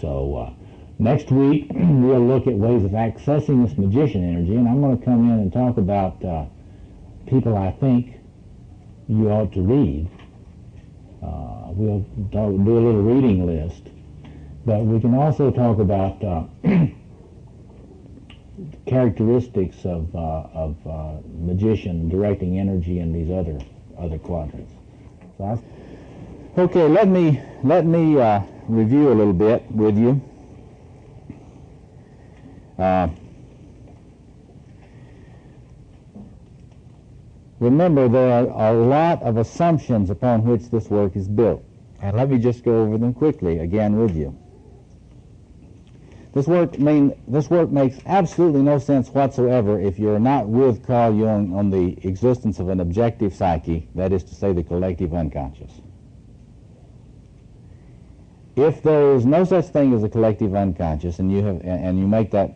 So next week, we'll look at ways of accessing this magician energy, and I'm going to come in and talk about people I think you ought to read. We'll do a little reading list, but we can also talk about characteristics of magician directing energy in these other quadrants. So okay, let me review a little bit with you. Remember, there are a lot of assumptions upon which this work is built, and let me just go over them quickly again with you. This work makes absolutely no sense whatsoever if you're not with Carl Jung on the existence of an objective psyche, that is to say, the collective unconscious. If there is no such thing as a collective unconscious, and you make that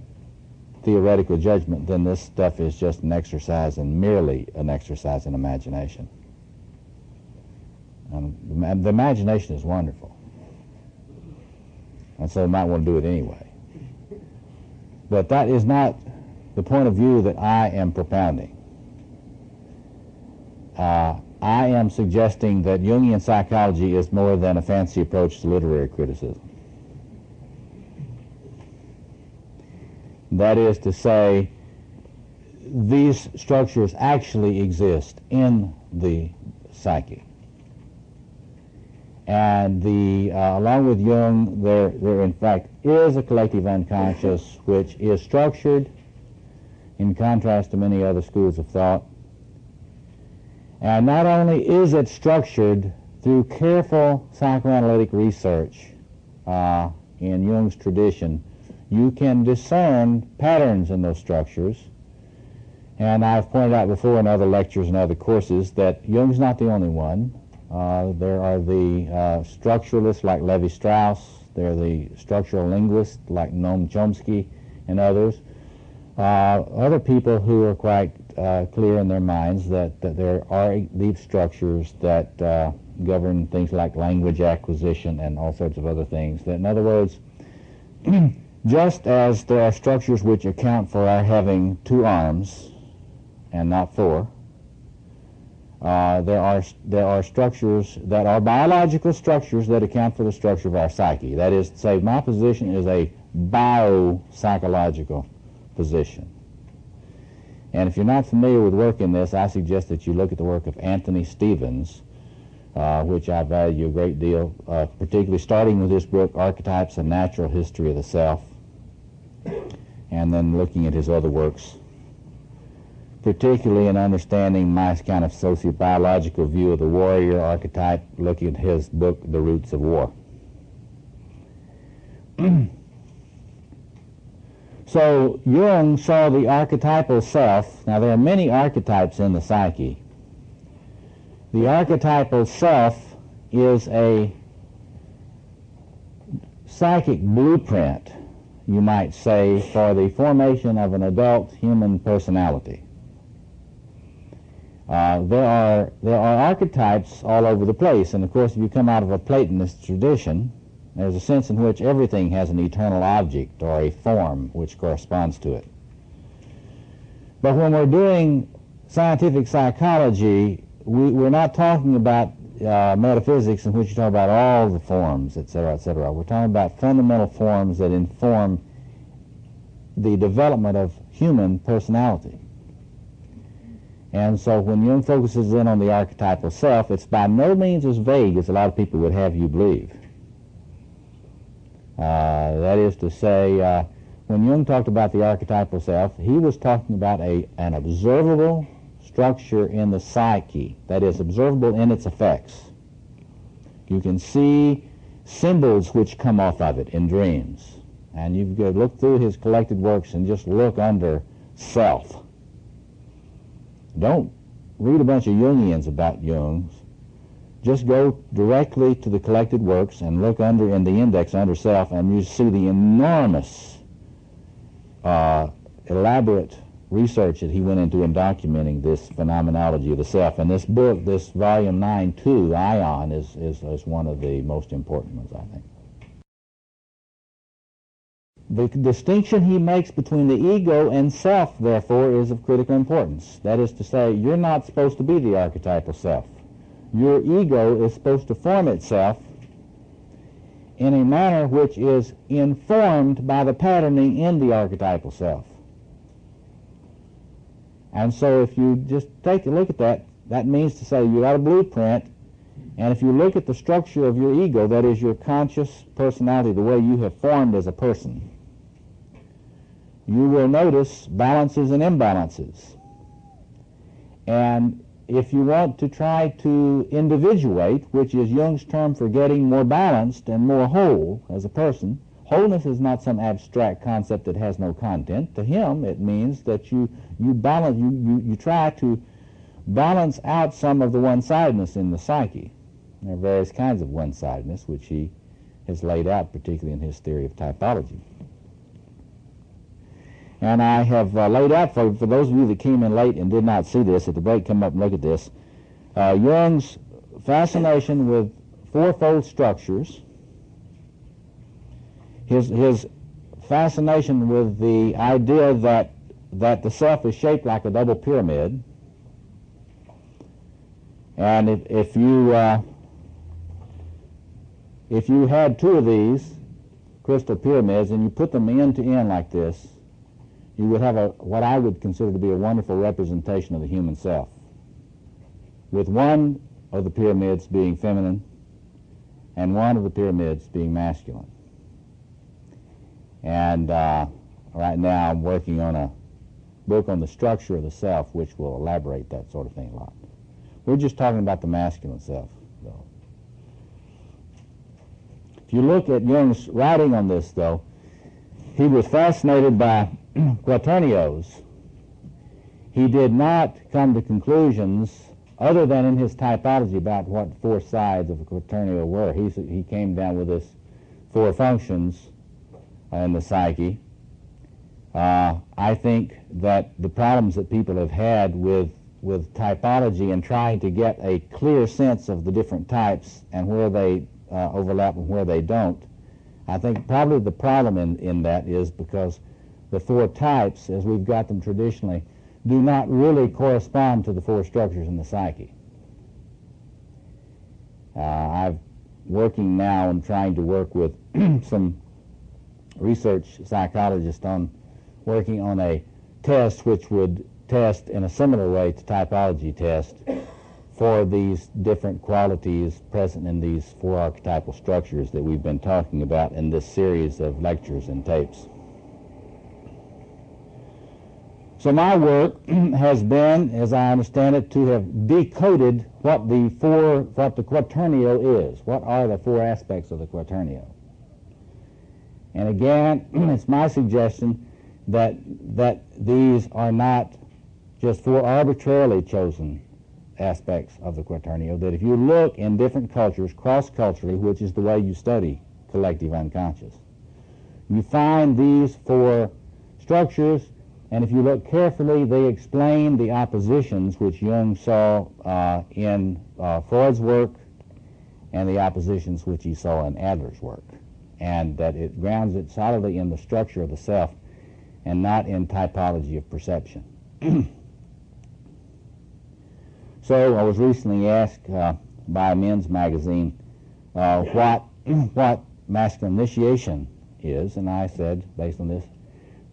theoretical judgment, then this stuff is just an exercise, and merely an exercise in imagination. The imagination is wonderful, and so you might want to do it anyway. But that is not the point of view that I am propounding. I am suggesting that Jungian psychology is more than a fancy approach to literary criticism. That is to say, these structures actually exist in the psyche. And along with Jung, there in fact is a collective unconscious which is structured, in contrast to many other schools of thought. And not only is it structured through careful psychoanalytic research in Jung's tradition, you can discern patterns in those structures. And I've pointed out before in other lectures and other courses that Jung's not the only one. There are the structuralists like Levi-Strauss. There are the structural linguists like Noam Chomsky and others. Other people who are quite clear in their minds that there are these structures that govern things like language acquisition and all sorts of other things. That, in other words, just as there are structures which account for our having 2 arms and not 4, there are structures that are biological structures that account for the structure of our psyche. That is to say, my position is a biopsychological position. And if you're not familiar with work in this, I suggest that you look at the work of Anthony Stevens, which I value a great deal, particularly starting with his book, Archetypes: A Natural History of the Self, and then looking at his other works, particularly in understanding my kind of sociobiological view of the warrior archetype, looking at his book, The Roots of War. So Jung saw the archetypal self. Now, there are many archetypes in the psyche. The archetypal self is a psychic blueprint, you might say, for the formation of an adult human personality. There are archetypes all over the place, and of course if you come out of a Platonist tradition, there's a sense in which everything has an eternal object or a form which corresponds to it. But when we're doing scientific psychology, we're not talking about metaphysics in which you talk about all the forms, et cetera, et cetera. We're talking about fundamental forms that inform the development of human personality. And so when Jung focuses in on the archetypal self, it's by no means as vague as a lot of people would have you believe. That is to say, when Jung talked about the archetypal self, he was talking about an observable structure in the psyche, that is, observable in its effects. You can see symbols which come off of it in dreams. And you've got to look through his collected works and just look under self. Don't read a bunch of Jungians about Jung's. Just go directly to the collected works and look under in the index under self, and you see the enormous elaborate research that he went into in documenting this phenomenology of the self. And this book, this volume 9-2, Ion, is one of the most important ones, I think. The distinction he makes between the ego and self, therefore, is of critical importance. That is to say, you're not supposed to be the archetypal self. Your ego is supposed to form itself in a manner which is informed by the patterning in the archetypal self. And so if you just take a look at that, that means to say you got a blueprint, and if you look at the structure of your ego, that is your conscious personality, the way you have formed as a person, you will notice balances and imbalances. And if you want to try to individuate, which is Jung's term for getting more balanced and more whole as a person, wholeness is not some abstract concept that has no content. To him, it means that you try to balance out some of the one-sidedness in the psyche. There are various kinds of one-sidedness, which he has laid out, particularly in his theory of typology. And I have laid out for those of you that came in late and did not see this, at the break, come up and look at this. Jung's fascination with fourfold structures, his fascination with the idea that the self is shaped like a double pyramid, and if you had two of these crystal pyramids and you put them end to end like this, you would have what I would consider to be a wonderful representation of the human self, with one of the pyramids being feminine and one of the pyramids being masculine. And right now I'm working on a book on the structure of the self, which will elaborate that sort of thing a lot. We're just talking about the masculine self, though. If you look at Jung's writing on this, though, he was fascinated by quaternios. He did not come to conclusions other than in his typology about what four sides of a quaternio were. He came down with this four functions in the psyche. I think that the problems that people have had with typology and trying to get a clear sense of the different types and where they overlap and where they don't, I think probably the problem in that is because the four types, as we've got them traditionally, do not really correspond to the four structures in the psyche. I'm working now and trying to work with some research psychologists on working on a test which would test in a similar way to typology test for these different qualities present in these four archetypal structures that we've been talking about in this series of lectures and tapes. So my work has been, as I understand it, to have decoded what the quaternio is. What are the four aspects of the quaternio? And again, it's my suggestion that these are not just four arbitrarily chosen aspects of the quaternio, that if you look in different cultures, cross-culturally, which is the way you study collective unconscious, you find these four structures, and if you look carefully, they explain the oppositions which Jung saw in Freud's work and the oppositions which he saw in Adler's work, and that it grounds it solidly in the structure of the self and not in typology of perception. So I was recently asked by a men's magazine what masculine initiation is, and I said, based on this,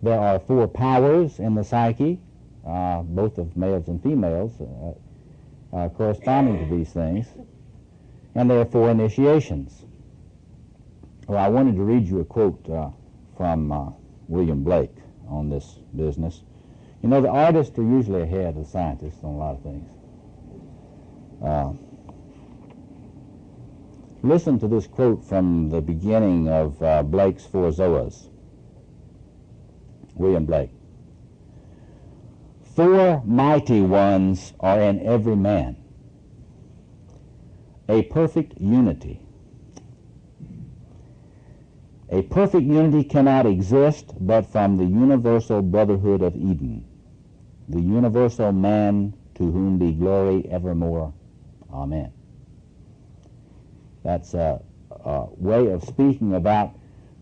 there are 4 powers in the psyche, both of males and females, corresponding to these things, and there are 4 initiations. Well, I wanted to read you a quote from William Blake on this business. You know, the artists are usually ahead of the scientists on a lot of things. Listen to this quote from the beginning of Blake's 4 Zoas. William Blake. 4 mighty ones are in every man, a perfect unity. A perfect unity cannot exist but from the universal brotherhood of Eden, the universal man to whom be glory evermore. Amen. That's a way of speaking about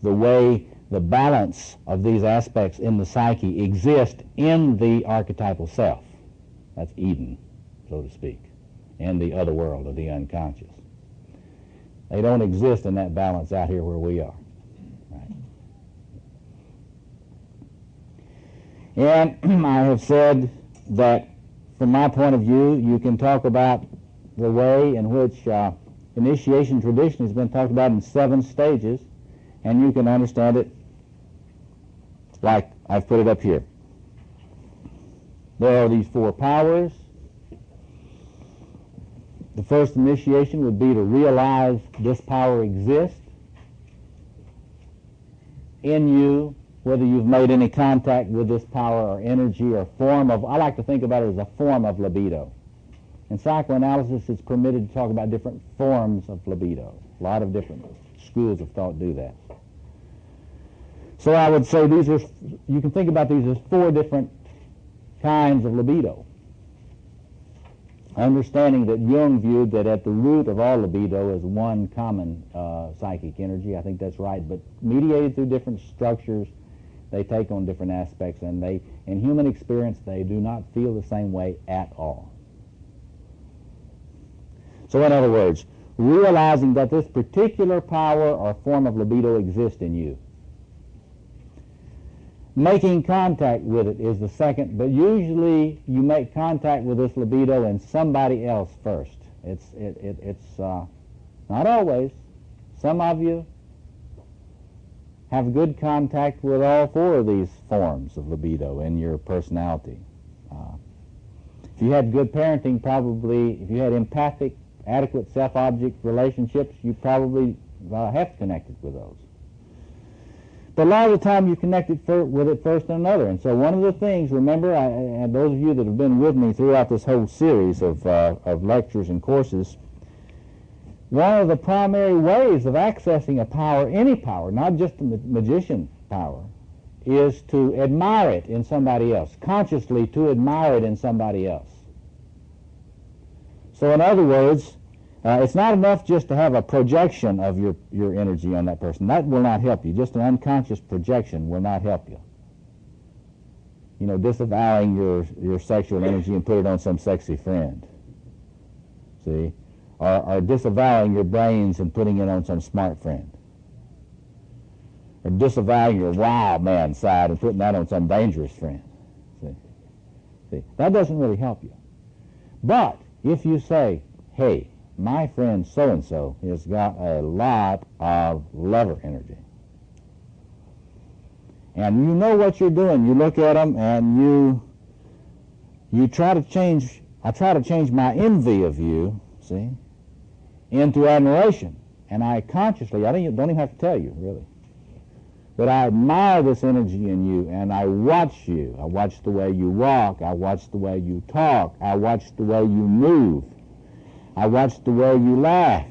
the way the balance of these aspects in the psyche exist in the archetypal self. That's Eden, so to speak, in the other world of the unconscious. They don't exist in that balance out here where we are. Right? And I have said that from my point of view, you can talk about the way in which initiation tradition has been talked about in 7 stages, and you can understand it like I've put it up here. There are these 4 powers. The first initiation would be to realize this power exists in you, whether you've made any contact with this power or energy or form of, I like to think about it as a form of libido. In psychoanalysis, it's permitted to talk about different forms of libido. A lot of different schools of thought do that. So I would say these are, you can think about these as 4 different kinds of libido. Understanding that Jung viewed that at the root of all libido is one common psychic energy. I think that's right, but mediated through different structures, they take on different aspects, and they, in human experience, they do not feel the same way at all. So in other words, realizing that this particular power or form of libido exists in you. Making contact with it is the second, but usually you make contact with this libido in somebody else first. It's not always. Some of you have good contact with all 4 of these forms of libido in your personality. If you had good parenting, probably, if you had empathic, adequate self-object relationships, you probably have connected with those. But a lot of the time you connect with it first and another. And so one of the things, remember, and those of you that have been with me throughout this whole series of lectures and courses, one of the primary ways of accessing a power, any power, not just the magician power, is to admire it in somebody else, consciously to admire it in somebody else. So in other words, it's not enough just to have a projection of your energy on that person. That will not help you. Just an unconscious projection will not help you. You know, disavowing your sexual energy and put it on some sexy friend. See? Or disavowing your brains and putting it on some smart friend. Or disavowing your wild man side and putting that on some dangerous friend. See? That doesn't really help you. But if you say, hey, my friend so-and-so has got a lot of lover energy, and you know what you're doing, you look at them and you try to change, I try to change my envy of you, see, into admiration. And I consciously, I don't even have to tell you, really, but I admire this energy in you, and I watch you. I watch the way you walk. I watch the way you talk. I watch the way you move. I watch the way you laugh.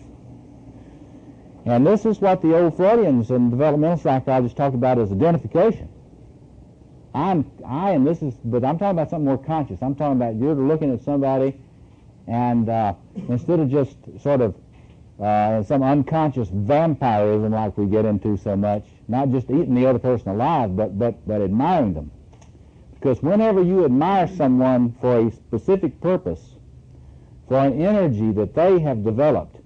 And this is what the old Freudians and developmental psychologists talked about as identification. But I'm talking about something more conscious. I'm talking about you're looking at somebody, and instead of just sort of some unconscious vampirism like we get into so much, not just eating the other person alive, but admiring them. Because whenever you admire someone for a specific purpose, for an energy that they have developed,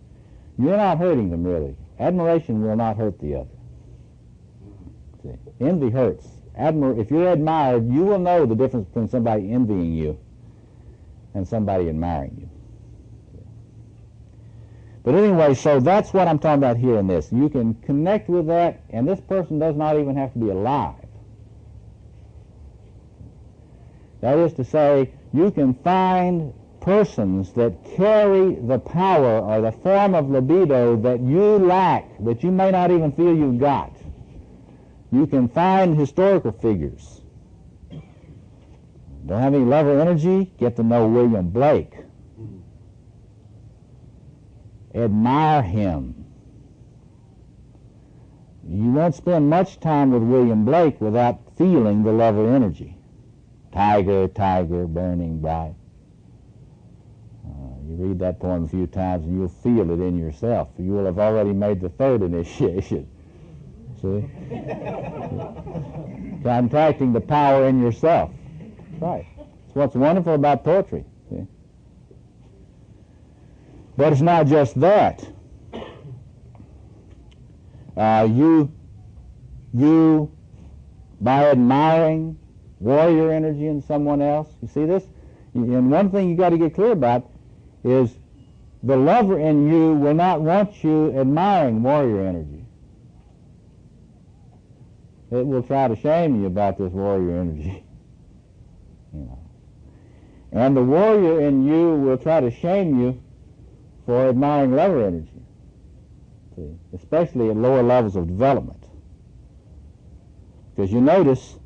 you're not hurting them really. Admiration will not hurt the other. See? Envy hurts. If you're admired, you will know the difference between somebody envying you and somebody admiring you. But anyway, so that's what I'm talking about here in this. You can connect with that, and this person does not even have to be alive. That is to say, you can find persons that carry the power or the form of libido that you lack, that you may not even feel you've got. You can find historical figures. Don't have any love or energy? Get to know William Blake. Admire him. You won't spend much time with William Blake without feeling the love or energy. Tiger, tiger, burning bright. You read that poem a few times and you'll feel it in yourself. You will have already made the third initiation. See? Contacting the power in yourself. That's right. That's what's wonderful about poetry. See? But it's not just that. You, by admiring warrior energy in someone else, you see this? And one thing you got to get clear about is the lover in you will not want you admiring warrior energy. It will try to shame you about this warrior energy. You know. And the warrior in you will try to shame you for admiring lover energy. See? Especially at lower levels of development. Because you notice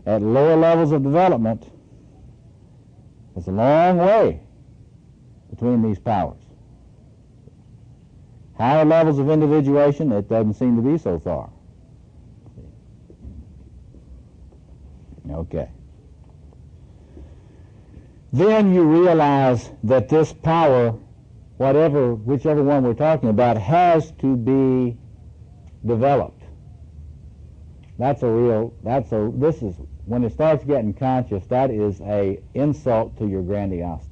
at lower levels of development, there's a long way between these powers. Higher levels of individuation, it doesn't seem to be so far. Okay. Then you realize that this power, whichever one we're talking about, has to be developed. This is, when it starts getting conscious, that is a insult to your grandiosity.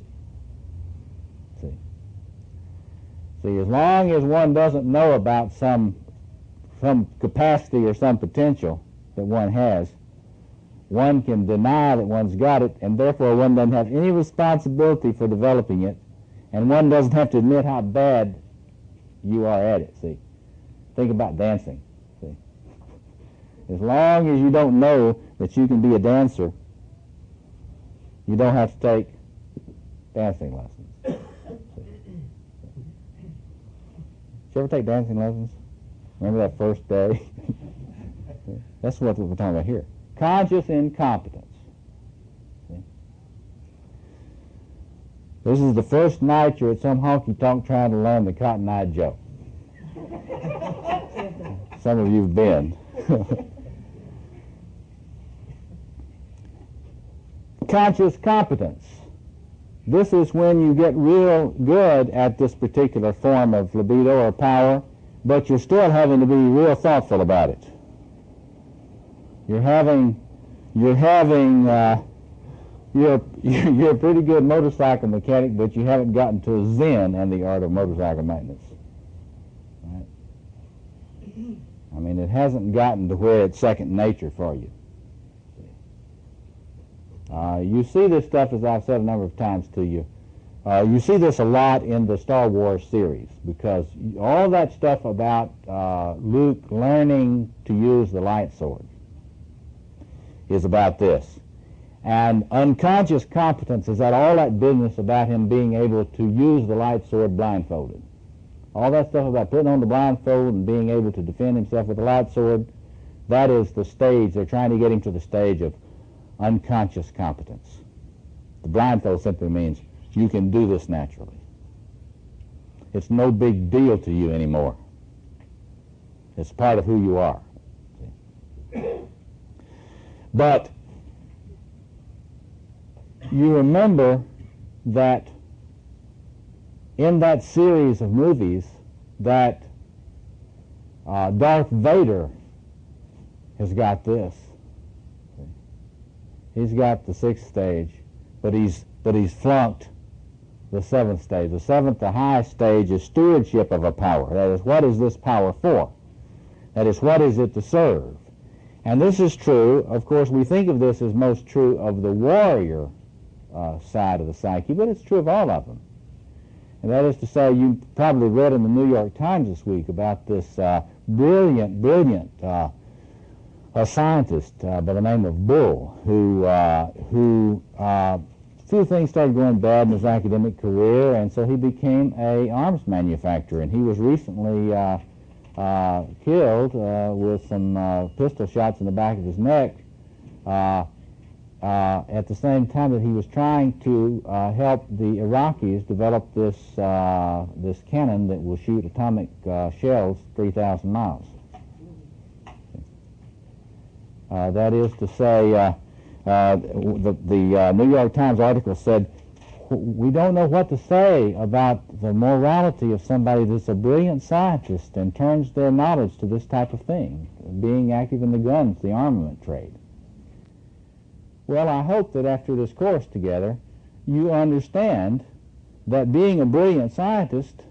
See, as long as one doesn't know about some capacity or some potential that one has, one can deny that one's got it, and therefore one doesn't have any responsibility for developing it, and one doesn't have to admit how bad you are at it, see. Think about dancing, see. As long as you don't know that you can be a dancer, you don't have to take dancing lessons. Did you ever take dancing lessons? Remember that first day? That's what we're talking about here. Conscious incompetence. See? This is the first night you're at some honky-tonk trying to learn the Cotton Eye Joe. Some of you have been. Conscious competence. This is when you get real good at this particular form of libido or power, but you're still having to be real thoughtful about it. You're a pretty good motorcycle mechanic, but you haven't gotten to Zen and the art of motorcycle maintenance. Right? I mean, it hasn't gotten to where it's second nature for you. You see this stuff, as I've said a number of times to you. You see this a lot in the Star Wars series, because all that stuff about Luke learning to use the light sword is about this. And unconscious competence is all that business about him being able to use the light sword blindfolded. All that stuff about putting on the blindfold and being able to defend himself with the light sword, that is the stage. They're trying to get him to the stage of unconscious competence. The blindfold simply means you can do this naturally. It's no big deal to you anymore. It's part of who you are. See? But you remember that in that series of movies that Darth Vader has got this. He's got the 6th stage, but he's flunked the 7th stage. The 7th, the highest stage, is stewardship of a power. That is, what is this power for? That is, what is it to serve? And this is true. Of course, we think of this as most true of the warrior side of the psyche, but it's true of all of them. And that is to say, you probably read in the New York Times this week about this brilliant a scientist by the name of Bull, who a few things started going bad in his academic career, and so he became a arms manufacturer. And he was recently killed with some pistol shots in the back of his neck at the same time that he was trying to help the Iraqis develop this cannon that will shoot atomic shells 3,000 miles. That is to say, the New York Times article said, we don't know what to say about the morality of somebody that's a brilliant scientist and turns their knowledge to this type of thing, being active in the guns, the armament trade. Well, I hope that after this course together, you understand that being a brilliant scientist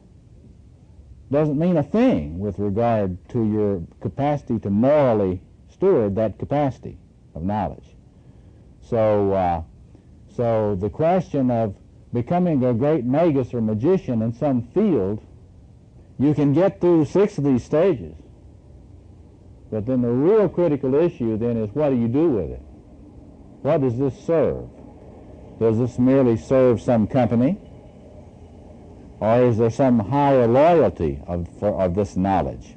doesn't mean a thing with regard to your capacity to morally steward that capacity of knowledge. So the question of becoming a great magus or magician in some field, you can get through 6 of these stages. But then the real critical issue then is, what do you do with it? What does this serve? Does this merely serve some company? Or is there some higher loyalty of this knowledge?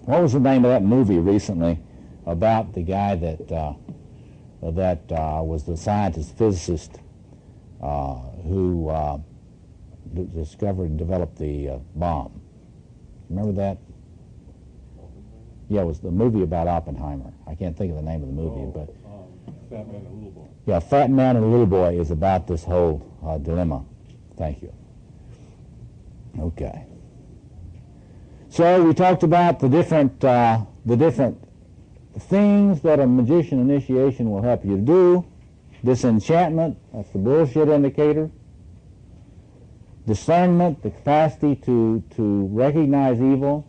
What was the name of that movie recently about the guy that was the scientist, physicist, who discovered and developed the bomb? Remember that? Yeah, it was the movie about Oppenheimer. I can't think of the name of the movie, but Fat Man and a Little Boy. Yeah, Fat Man and a Little Boy is about this whole dilemma. Thank you. Okay. So we talked about the different things that a magician initiation will help you to do. Disenchantment, that's the bullshit indicator. Discernment, the capacity to recognize evil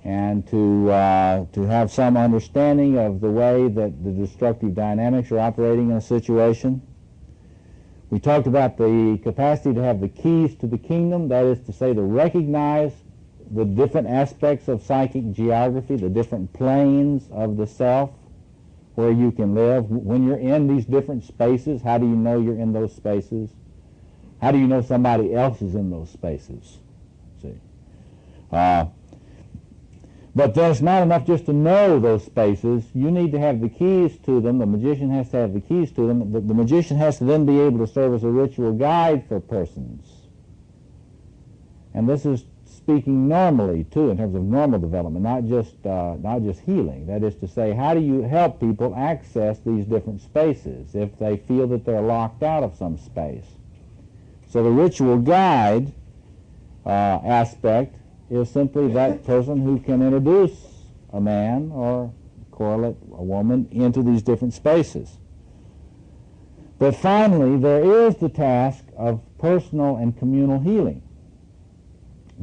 and to have some understanding of the way that the destructive dynamics are operating in a situation. We talked about the capacity to have the keys to the kingdom, that is to say, to recognize the different aspects of psychic geography, the different planes of the self where you can live. When you're in these different spaces, how do you know you're in those spaces? How do you know somebody else is in those spaces? See? But there's not enough just to know those spaces. You need to have the keys to them. The magician has to have the keys to them. The magician has to then be able to serve as a ritual guide for persons. And this is speaking normally, too, in terms of normal development, not just healing. That is to say, how do you help people access these different spaces if they feel that they're locked out of some space? So the ritual guide aspect is simply that person who can introduce a man or correlate a woman into these different spaces. But finally, there is the task of personal and communal healing,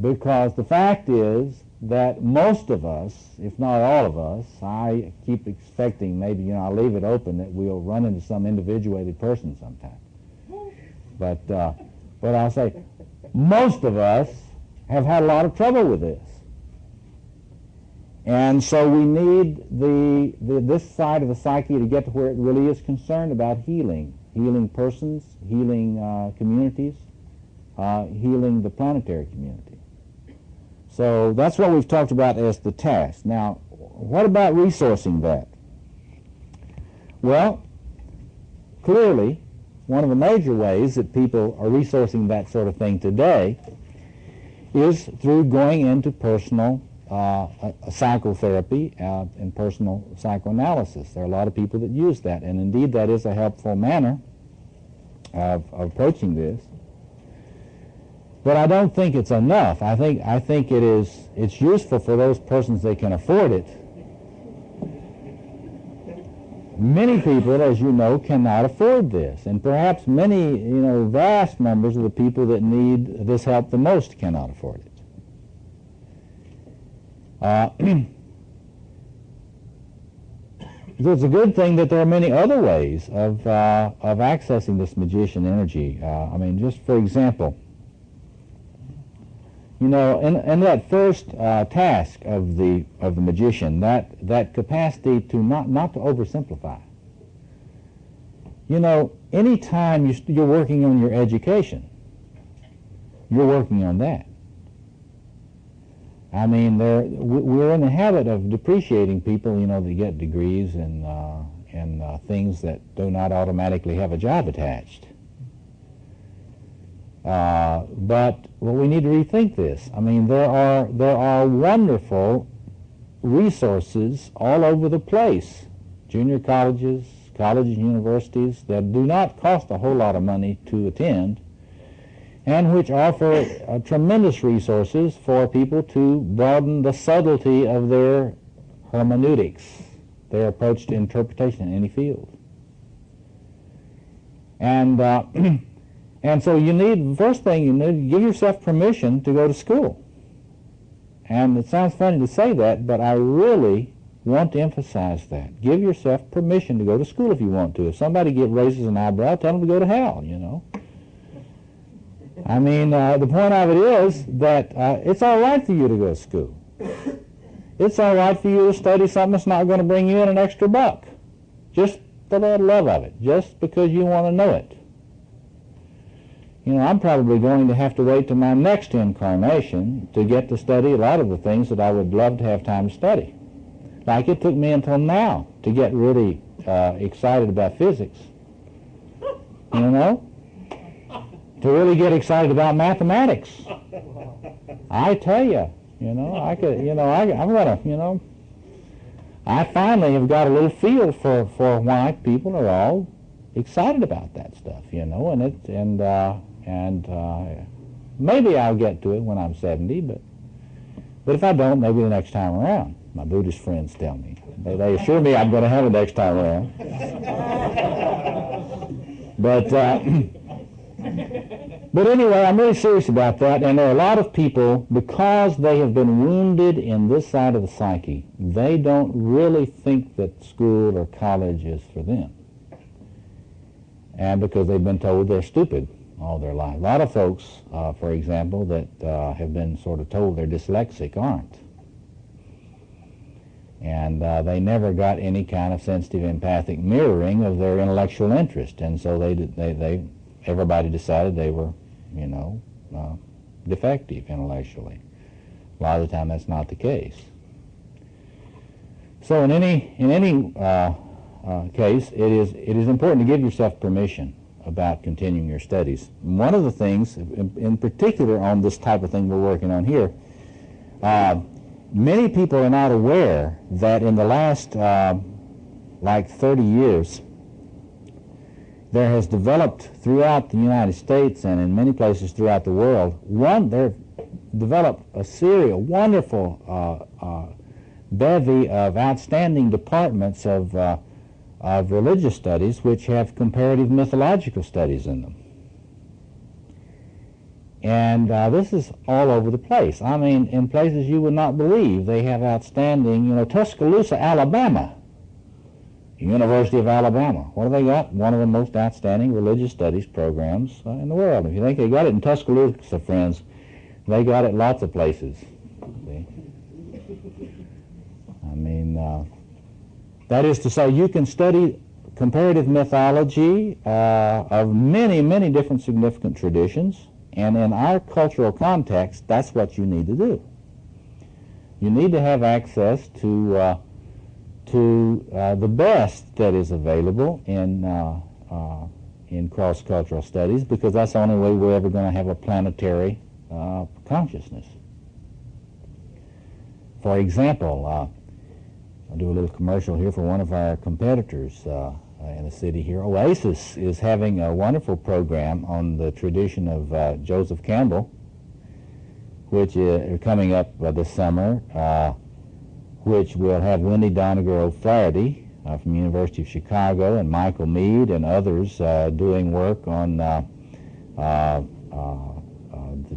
because the fact is that most of us, if not all of us, I keep expecting maybe, I'll leave it open that we'll run into some individuated person sometime. But I'll say most of us have had a lot of trouble with this. And so we need this side of the psyche to get to where it really is concerned about healing persons, healing communities, healing the planetary community. So that's what we've talked about as the task. Now, what about resourcing that? Well, clearly, one of the major ways that people are resourcing that sort of thing today is through going into personal psychotherapy and personal psychoanalysis. There are a lot of people that use that, and indeed that is a helpful manner of approaching this. But I don't think it's enough. I think it's useful for those persons that can afford it. Many people, as you know, cannot afford this, and perhaps many, vast numbers of the people that need this help the most cannot afford it. So it's a good thing that there are many other ways of accessing this magician energy. Just for example, in that first task of the magician, that capacity to not to oversimplify. Any time you're working on your education, you're working on that. We're in the habit of depreciating people, that get degrees and things that do not automatically have a job attached. But we need to rethink this. There are wonderful resources all over the place, junior colleges, colleges, universities that do not cost a whole lot of money to attend, and which offer tremendous resources for people to broaden the subtlety of their hermeneutics, their approach to interpretation in any field. And so first thing you need to give yourself permission to go to school. And it sounds funny to say that, but I really want to emphasize that. Give yourself permission to go to school if you want to. If somebody raises an eyebrow, tell them to go to hell, The point of it is that it's all right for you to go to school. It's all right for you to study something that's not going to bring you in an extra buck. Just for the love of it, just because you want to know it. I'm probably going to have to wait till my next incarnation to get to study a lot of the things that I would love to have time to study. Like it took me until now to get really excited about physics. To really get excited about mathematics. I tell you, I finally have got a little feel for why people are all excited about that stuff, and maybe I'll get to it when I'm 70, but if I don't, maybe the next time around. My Buddhist friends tell me. They assure me I'm going to have it next time around. But anyway, I'm really serious about that, and there are a lot of people, because they have been wounded in this side of the psyche, they don't really think that school or college is for them. And because they've been told they're stupid all their life. A lot of folks, for example, that have been sort of told they're dyslexic aren't. And they never got any kind of sensitive empathic mirroring of their intellectual interest, and so everybody decided they were, defective intellectually. A lot of the time that's not the case. So in any case, it is important to give yourself permission about continuing your studies. One of the things, in particular on this type of thing we're working on here, many people are not aware that in the last 30 years, there has developed throughout the United States and in many places throughout the world, they've developed a wonderful bevy of outstanding departments of religious studies which have comparative mythological studies in them. And this is all over the place. In places you would not believe. They have outstanding, Tuscaloosa, Alabama, University of Alabama. What have they got? One of the most outstanding religious studies programs in the world. If you think they got it in Tuscaloosa, friends, they got it lots of places. See? That is to say, you can study comparative mythology of many, many different significant traditions, and in our cultural context, that's what you need to do. You need to have access to the best that is available in cross-cultural studies, because that's the only way we're ever going to have a planetary consciousness. For example, I'll do a little commercial here for one of our competitors in the city here. Oasis is having a wonderful program on the tradition of Joseph Campbell, which is coming up this summer, which will have Wendy Doniger O'Flaherty from the University of Chicago, and Michael Mead and others doing work on the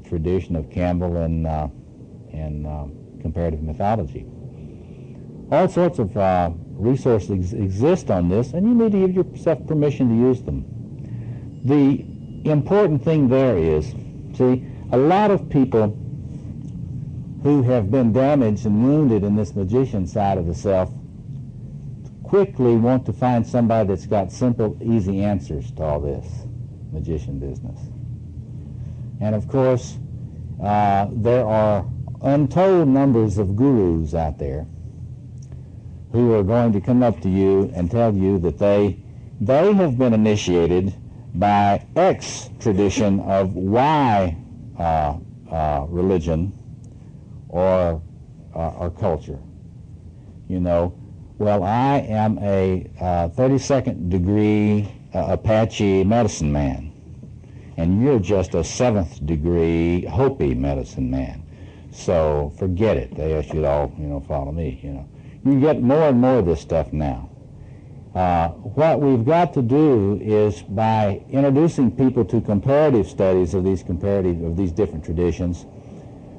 tradition of Campbell and comparative mythology. All sorts of resources exist on this, and you need to give yourself permission to use them. The important thing there is, see, a lot of people who have been damaged and wounded in this magician side of the self quickly want to find somebody that's got simple, easy answers to all this magician business. And of course, there are untold numbers of gurus out there who are going to come up to you and tell you that they have been initiated by X tradition of Y religion or culture. You know, well, I am a 32nd degree Apache medicine man, and you're just a 7th degree Hopi medicine man. So forget it. They should all, follow me, You get more and more of this stuff now. What we've got to do is, by introducing people to comparative studies of these different traditions,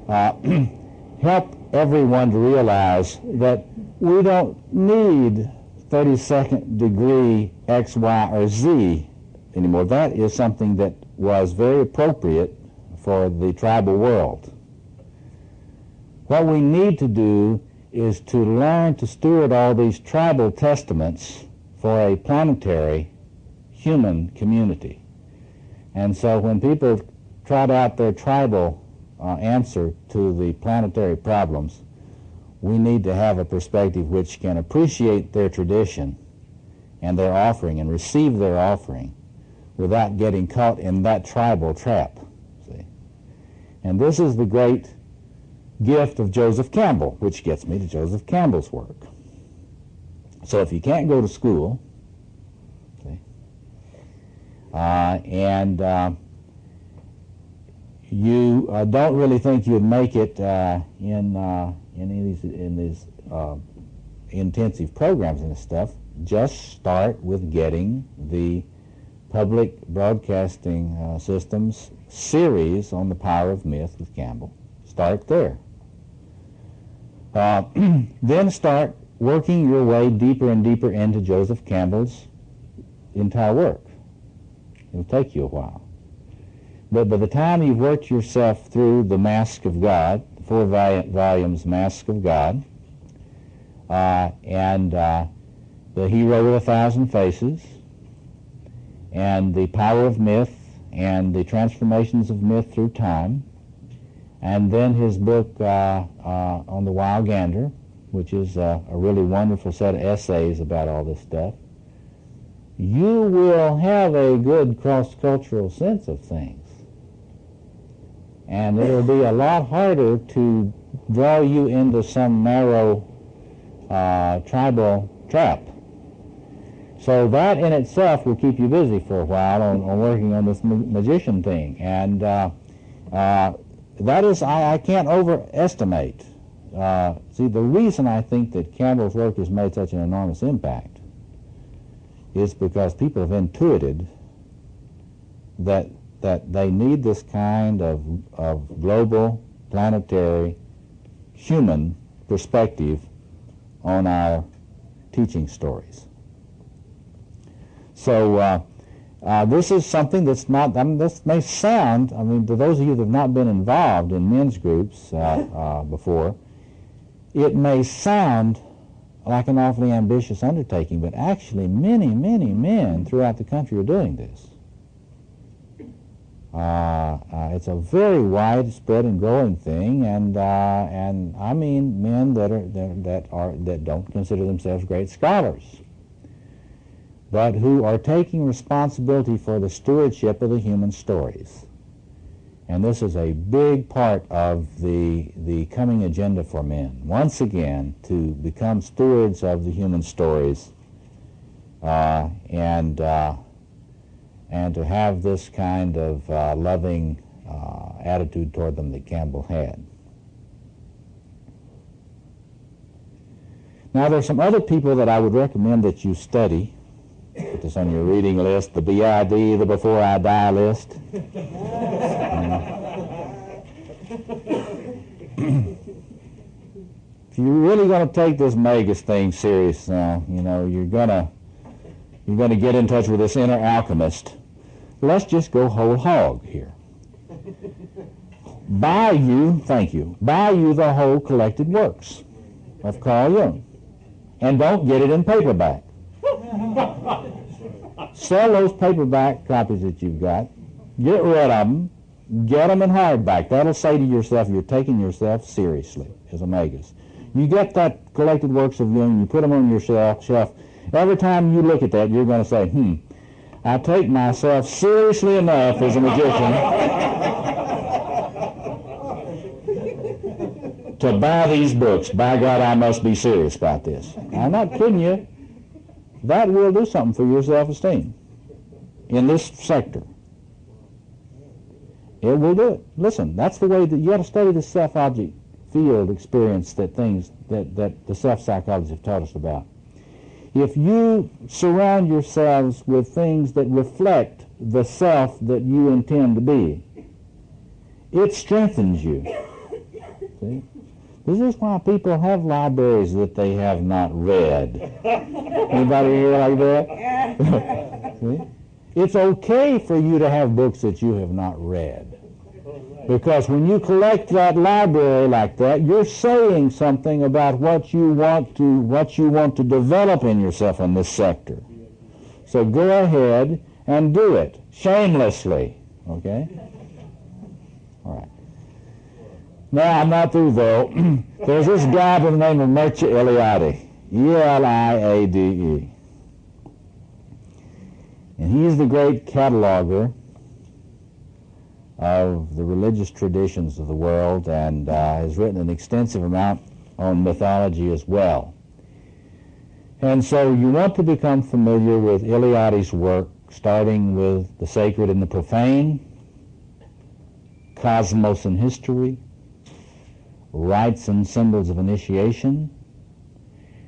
help everyone to realize that we don't need 32nd degree X, Y, or Z anymore. That is something that was very appropriate for the tribal world. What we need to do is to learn to steward all these tribal testaments for a planetary human community. And so when people trot out their tribal answer to the planetary problems, we need to have a perspective which can appreciate their tradition and their offering and receive their offering without getting caught in that tribal trap. See? And this is the great gift of Joseph Campbell, which gets me to Joseph Campbell's work. So if you can't go to school, see, and you don't really think you'd make it in these intensive programs and stuff, just start with getting the public broadcasting systems series on the power of myth with Campbell. Start there. Then start working your way deeper and deeper into Joseph Campbell's entire work. It'll take you a while. But by the time you've worked yourself through the Mask of God, the 4 volumes Mask of God, and the Hero with 1,000 Faces, and the Power of Myth, and the Transformations of Myth Through Time, and then his book on the Wild Gander, which is a really wonderful set of essays about all this stuff, you will have a good cross-cultural sense of things. And it will be a lot harder to draw you into some narrow tribal trap. So that in itself will keep you busy for a while on working on this magician thing. And that is, I can't overestimate. See, the reason I think that Campbell's work has made such an enormous impact is because people have intuited that they need this kind of global, planetary, human perspective on our teaching stories. So this is something that's not, this may sound, to those of you that have not been involved in men's groups before, it may sound like an awfully ambitious undertaking, but actually many, many men throughout the country are doing this. It's a very widespread and growing thing, and I mean men that don't consider themselves great scholars, but who are taking responsibility for the stewardship of the human stories. And this is a big part of the coming agenda for men, once again, to become stewards of the human stories and to have this kind of loving attitude toward them that Campbell had. Now, there's some other people that I would recommend that you study. Put this on your reading list, the BID, the Before I Die list. If you're really going to take this Magus thing serious now, you're going to get in touch with this inner alchemist. Let's just go whole hog here. Buy you the whole collected works of Carl Jung, and don't get it in paperback. Sell those paperback copies that you've got, get rid of them, get them in hardback. That'll say to yourself, you're taking yourself seriously as a Magus. You get that collected works of Jung, you put them on your shelf. Every time you look at that, you're going to say, I take myself seriously enough as a magician to buy these books. By God, I must be serious about this. I'm not kidding you. That will do something for your self-esteem in this sector. It will do it. Listen, that's the way that you got to study the self-object field experience that the self-psychologists have taught us about. If you surround yourselves with things that reflect the self that you intend to be, it strengthens you. See? This is why people have libraries that they have not read. Anybody here like that? See? It's okay for you to have books that you have not read. Because when you collect that library like that, you're saying something about what you want to develop in yourself in this sector. So go ahead and do it shamelessly. Okay? All right. Now, I'm not through, though. There's this guy by the name of Mircea Eliade, Eliade. And he's the great cataloger of the religious traditions of the world, and has written an extensive amount on mythology as well. And so you want to become familiar with Eliade's work, starting with the sacred and the profane, cosmos and history, rites and symbols of initiation,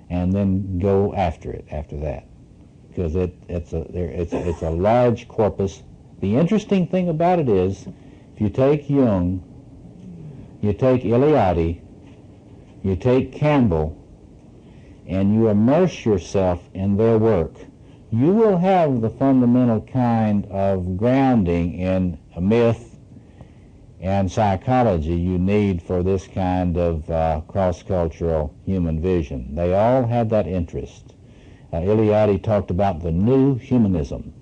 and then go after it after that, because it's a large corpus. The interesting thing about it is, if you take Jung, you take Eliade, you take Campbell, and you immerse yourself in their work, you will have the fundamental kind of grounding in a myth and psychology you need for this kind of cross-cultural human vision. They all had that interest. Eliade talked about the new humanism.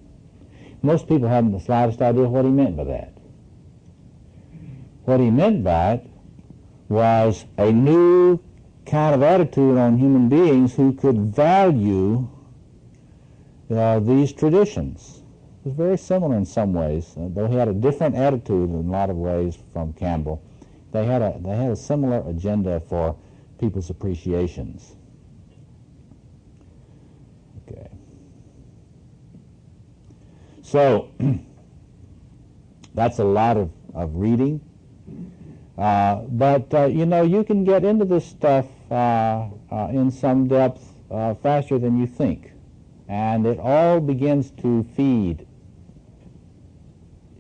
Most people haven't the slightest idea what he meant by that. What he meant by it was a new kind of attitude on human beings who could value these traditions. It was very similar in some ways, though he had a different attitude in a lot of ways from Campbell. They had a similar agenda for people's appreciations. Okay. So that's a lot of reading, but you can get into this stuff in some depth faster than you think, and it all begins to feed.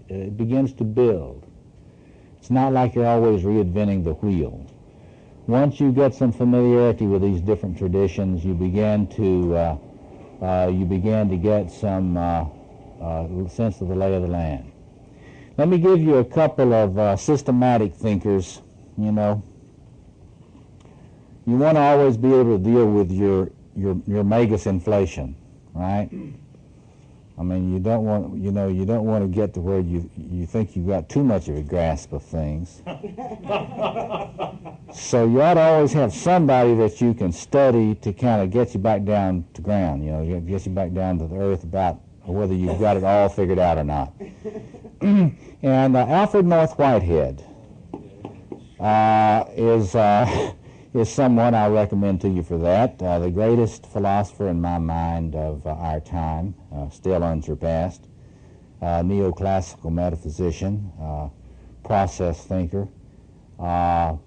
It begins to build. It's not like you're always reinventing the wheel. Once you get some familiarity with these different traditions, you begin to get some sense of the lay of the land. Let me give you a couple of systematic thinkers. You want to always be able to deal with your Magus inflation, right? I mean, you don't want to get to where you think you've got too much of a grasp of things. So you ought to always have somebody that you can study to kind of get you back down to ground, get you back down to the earth about whether you've got it all figured out or not. And Alfred North Whitehead is someone I recommend to you for that. The greatest philosopher in my mind of our time, still unsurpassed, neoclassical metaphysician, process thinker. Of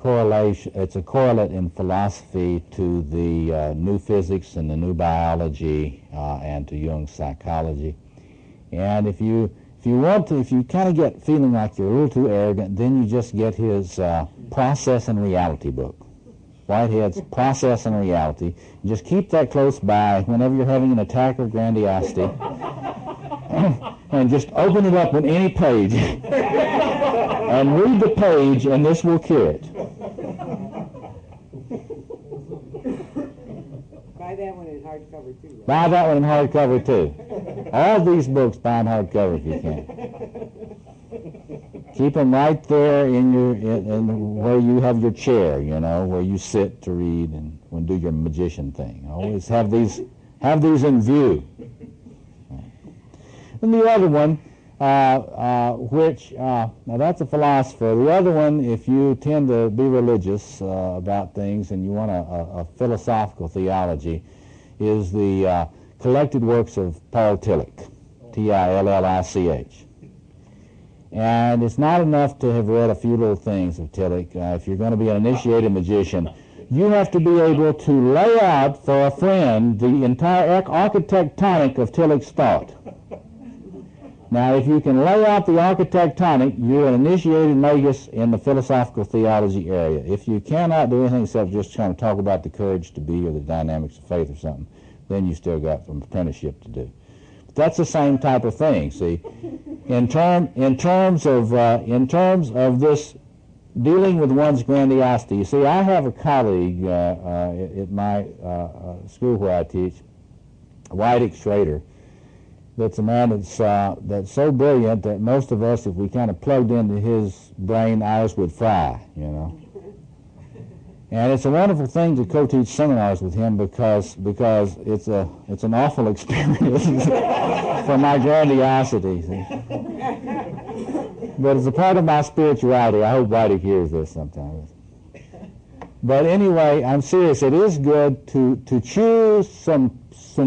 correlation. It's a correlate in philosophy to the new physics and the new biology and to Jung's psychology. And if you kind of get feeling like you're a little too arrogant, then you just get his Process and Reality book. Whitehead's Process and Reality. You just keep that close by whenever you're having an attack of grandiosity, and just open it up on any page and read the page, and this will cure it. Buy that one in hardcover too. Right? Buy that one in hardcover too. All these books buy in hardcover if you can. Keep them right there in where you have your chair, you know, where you sit to read and do your magician thing. Always have these in view. And the other one, now that's a philosopher. The other one, if you tend to be religious about things and you want a philosophical theology, is the collected works of Paul Tillich, Tillich. And it's not enough to have read a few little things of Tillich. If you're going to be an initiated magician, you have to be able to lay out for a friend the entire architectonic of Tillich's thought. Now, if you can lay out the architectonic, you're an initiated magus in the philosophical theology area. If you cannot do anything except just kind of talk about the courage to be or the dynamics of faith or something, then you still got some apprenticeship to do. But that's the same type of thing. See, in terms of this dealing with one's grandiosity. You see, I have a colleague at my school where I teach, Wydick Schrader. That's a man that's so brilliant that most of us, if we kind of plugged into his brain, ours would fry, you know. And it's a wonderful thing to co-teach seminars with him because it's an awful experience for my grandiosity. See? But it's a part of my spirituality. I hope Wydick hears this sometimes. But anyway, I'm serious. It is good to choose some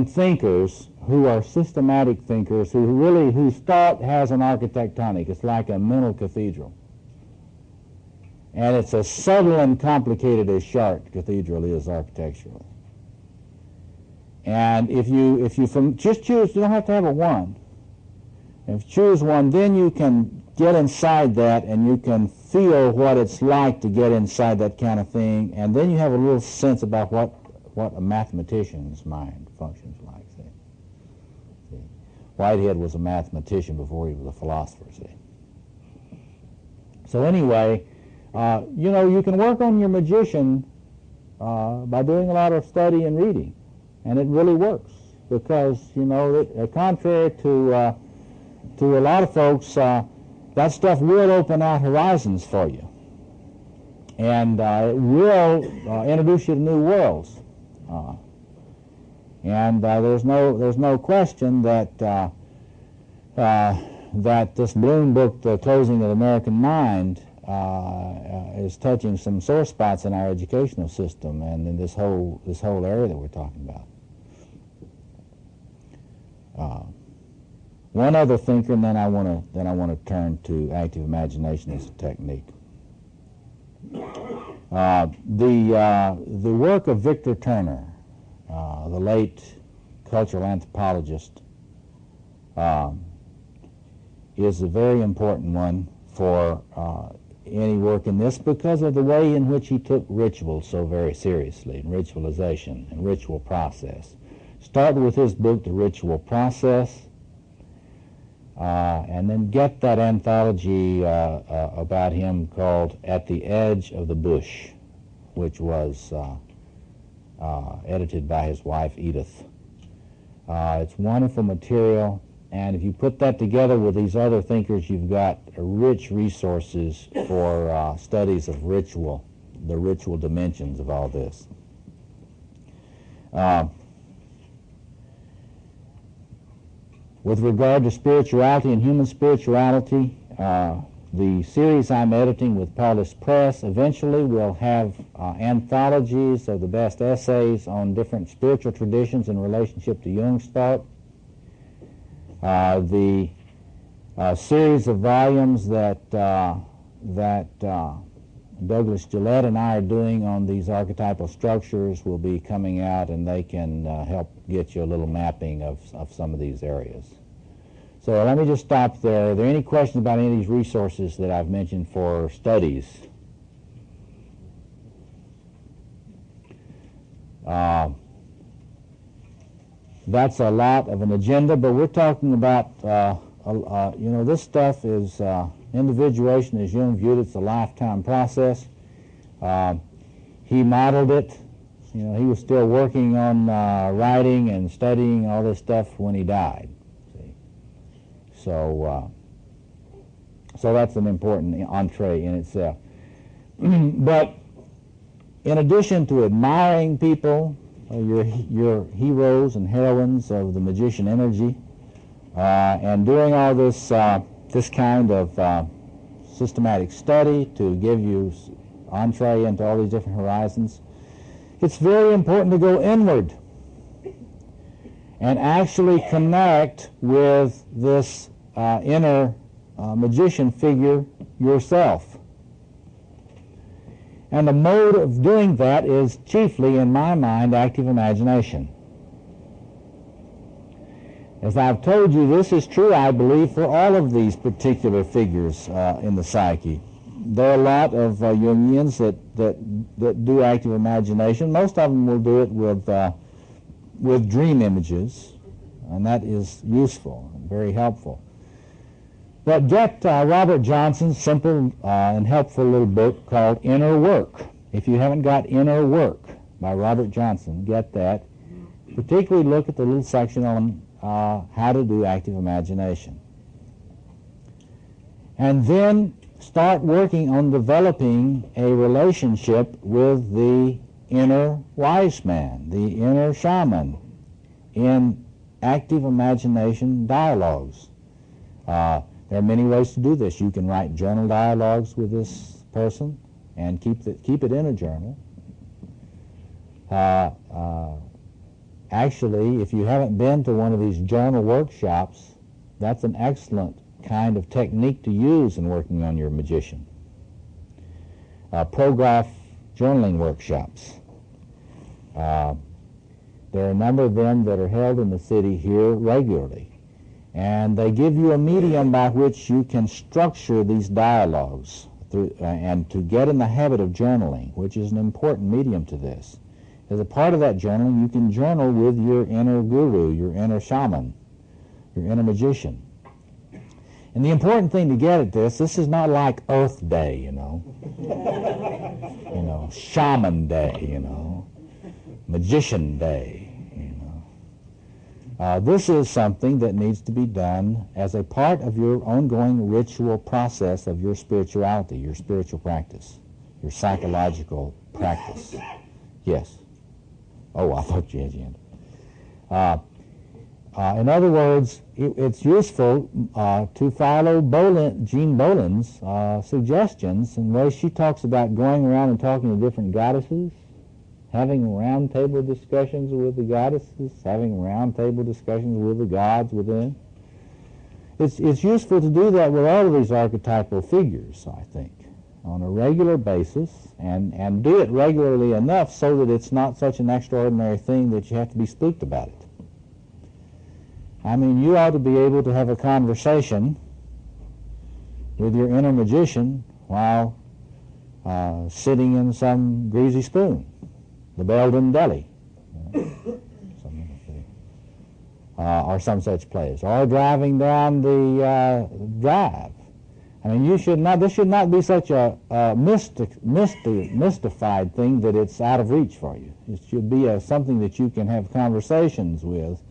thinkers who are systematic thinkers, whose thought has an architectonic. It's like a mental cathedral. And it's as subtle and complicated as Chartres Cathedral is architecturally. And if you just choose, you don't have to have a one. If you choose one, then you can get inside that and you can feel what it's like to get inside that kind of thing, and then you have a little sense about what a mathematician's mind functions like. Whitehead was a mathematician before he was a philosopher, see. So anyway, you can work on your magician by doing a lot of study and reading, and it really works because, contrary to a lot of folks, that stuff will open out horizons for you, and it will introduce you to new worlds. And there's no question that this Bloom book, The Closing of the American Mind, is touching some sore spots in our educational system and in this whole area that we're talking about. One other thinker, and then I want to turn to active imagination as a technique. The work of Victor Turner, the late cultural anthropologist, is a very important one for any work in this because of the way in which he took ritual so very seriously, and ritualization and ritual process. Start with his book, The Ritual Process, and then get that anthology about him called At the Edge of the Bush, which was edited by his wife, Edith. It's wonderful material, and if you put that together with these other thinkers, you've got rich resources for studies of ritual, the ritual dimensions of all this. With regard to spirituality and human spirituality, the series I'm editing with Paulus Press eventually will have anthologies of the best essays on different spiritual traditions in relationship to Jung's thought. The series of volumes that Douglas Gillette and I are doing on these archetypal structures will be coming out, and they can help get you a little mapping of some of these areas. So let me just stop there. Are there any questions about any of these resources that I've mentioned for studies? That's a lot of an agenda, but we're talking about, this stuff is, individuation as Jung viewed it's a lifetime process. He modeled it. He was still working on writing and studying all this stuff when he died. See? So that's an important entree in itself. But in addition to admiring people, your heroes and heroines of the magician energy, and doing all this kind of systematic study to give you entree into all these different horizons, it's very important to go inward and actually connect with this inner magician figure yourself. And the mode of doing that is chiefly, in my mind, active imagination. As I've told you, this is true, I believe, for all of these particular figures in the psyche. There are a lot of Jungians that do active imagination. Most of them will do it with dream images, and that is useful and very helpful. But get Robert Johnson's simple and helpful little book called Inner Work. If you haven't got Inner Work by Robert Johnson, get that. Particularly look at the little section on how to do active imagination. And then start working on developing a relationship with the inner wise man, the inner shaman, in active imagination dialogues. There are many ways to do this. You can write journal dialogues with this person and keep it in a journal. Actually, if you haven't been to one of these journal workshops, that's an excellent kind of technique to use in working on your magician. Prograph journaling workshops. There are a number of them that are held in the city here regularly. And they give you a medium by which you can structure these dialogues and to get in the habit of journaling, which is an important medium to this. As a part of that journaling, you can journal with your inner guru, your inner shaman, your inner magician. And the important thing to get at this is not like Earth Day, Shaman Day, Magician Day. This is something that needs to be done as a part of your ongoing ritual process of your spirituality, your spiritual practice, your psychological practice. Yes. Oh, I thought you had your hand. In other words, it's useful to follow Jean Boland's suggestions in ways she talks about going around and talking to different goddesses, having roundtable discussions with the goddesses, having roundtable discussions with the gods within. It's useful to do that with all of these archetypal figures, I think, on a regular basis, and do it regularly enough so that it's not such an extraordinary thing that you have to be spooked about it. I mean, you ought to be able to have a conversation with your inner magician while sitting in some greasy spoon, the Belden Deli, or some such place, or driving down the drive. I mean, this should not be such a mystified thing that it's out of reach for you. It should be something that you can have conversations with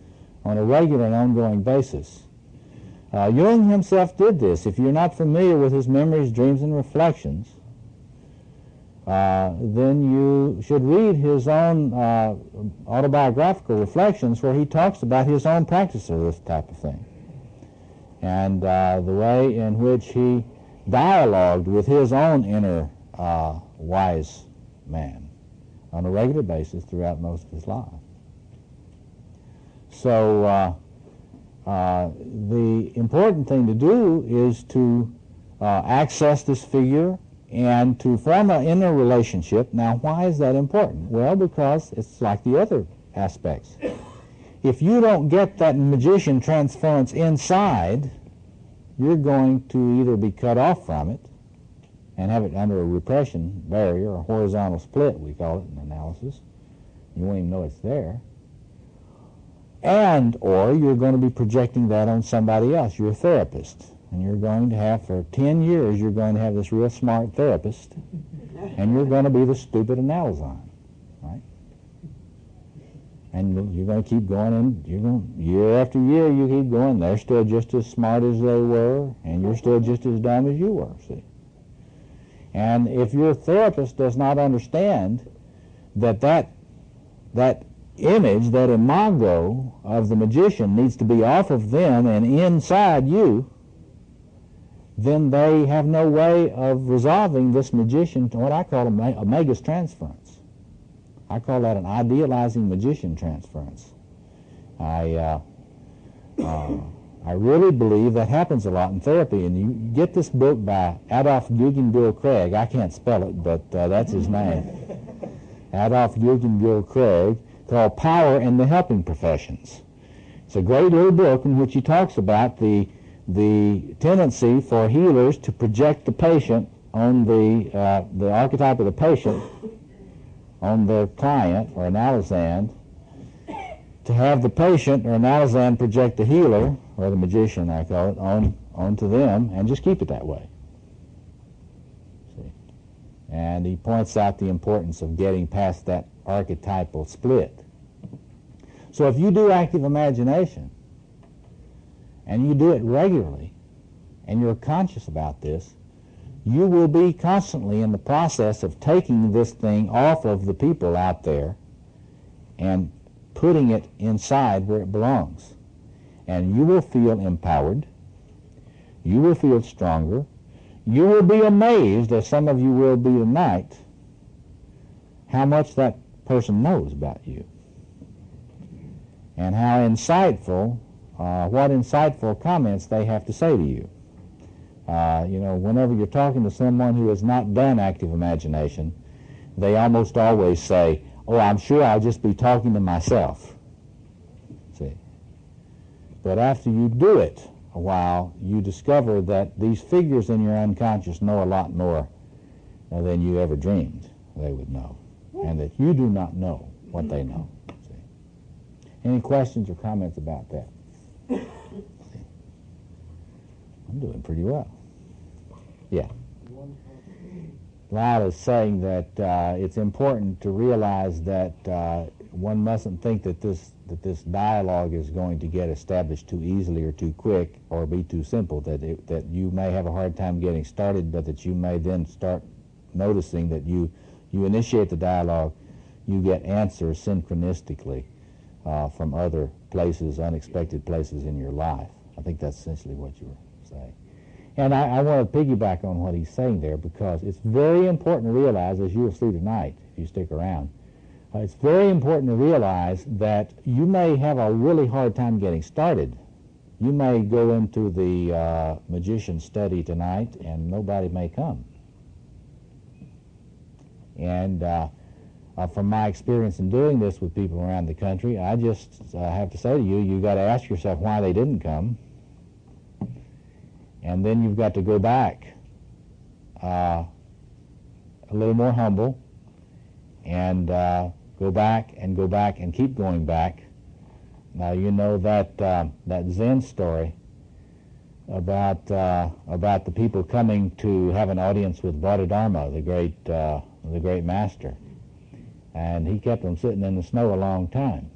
on a regular and ongoing basis. Jung himself did this. If you're not familiar with his memories, dreams, and reflections, then you should read his own autobiographical reflections where he talks about his own practice of this type of thing and the way in which he dialogued with his own inner wise man on a regular basis throughout most of his life. So the important thing to do is to access this figure and to form an inner relationship. Now, why is that important? Well, because it's like the other aspects. If you don't get that magician transference inside, you're going to either be cut off from it and have it under a repression barrier, a horizontal split, we call it in analysis. You won't even know it's there. And, or you're going to be projecting that on somebody else, your therapist. And you're going to have, for 10 years, you're going to have this real smart therapist, and you're going to be the stupid analyson, right? And you're going to keep going, and you're going, year after year, you keep going. They're still just as smart as they were, and you're still just as dumb as you were, see? And if your therapist does not understand that image, that imago of the magician needs to be off of them and inside you, then they have no way of resolving this magician, what I call a magus transference. I call that an idealizing magician transference. I really believe that happens a lot in therapy, and you get this book by Adolf Guggenbill Craig. I can't spell it, but that's his name. Adolf Guggenbill Craig, called Power in the Helping Professions. It's a great little book in which he talks about the tendency for healers to project the patient on the archetype of the patient on their client or analysand, to have the patient or analysand project the healer, or the magician I call it, onto them, and just keep it that way. See? And he points out the importance of getting past that archetypal split. So if you do active imagination, and you do it regularly, and you're conscious about this, you will be constantly in the process of taking this thing off of the people out there and putting it inside where it belongs. And you will feel empowered. You will feel stronger. You will be amazed, as some of you will be tonight, how much that person knows about you. And how insightful, what insightful comments they have to say to you. You know, whenever you're talking to someone who has not done active imagination, they almost always say, "Oh, I'm sure I'll just be talking to myself." See? But after you do it a while, you discover that these figures in your unconscious know a lot more than you ever dreamed they would know, and that you do not know what they know. See? Any questions or comments about that? I'm doing pretty well. Yeah. Lyle is saying that it's important to realize that one mustn't think that this dialogue is going to get established too easily or too quick or be too simple, that you may have a hard time getting started, but that you may then start noticing that you initiate the dialogue, you get answers synchronistically from other places, unexpected places in your life. I think that's essentially what you were saying. And I want to piggyback on what he's saying there, because it's very important to realize, as you will see tonight, if you stick around, it's very important to realize that you may have a really hard time getting started. You may go into the magician study tonight and nobody may come. And from my experience in doing this with people around the country, I just have to say to you, you've got to ask yourself why they didn't come. And then you've got to go back a little more humble and go back and keep going back. Now, you know that Zen story about the people coming to have an audience with Bodhidharma, the great master. And he kept them sitting in the snow a long time.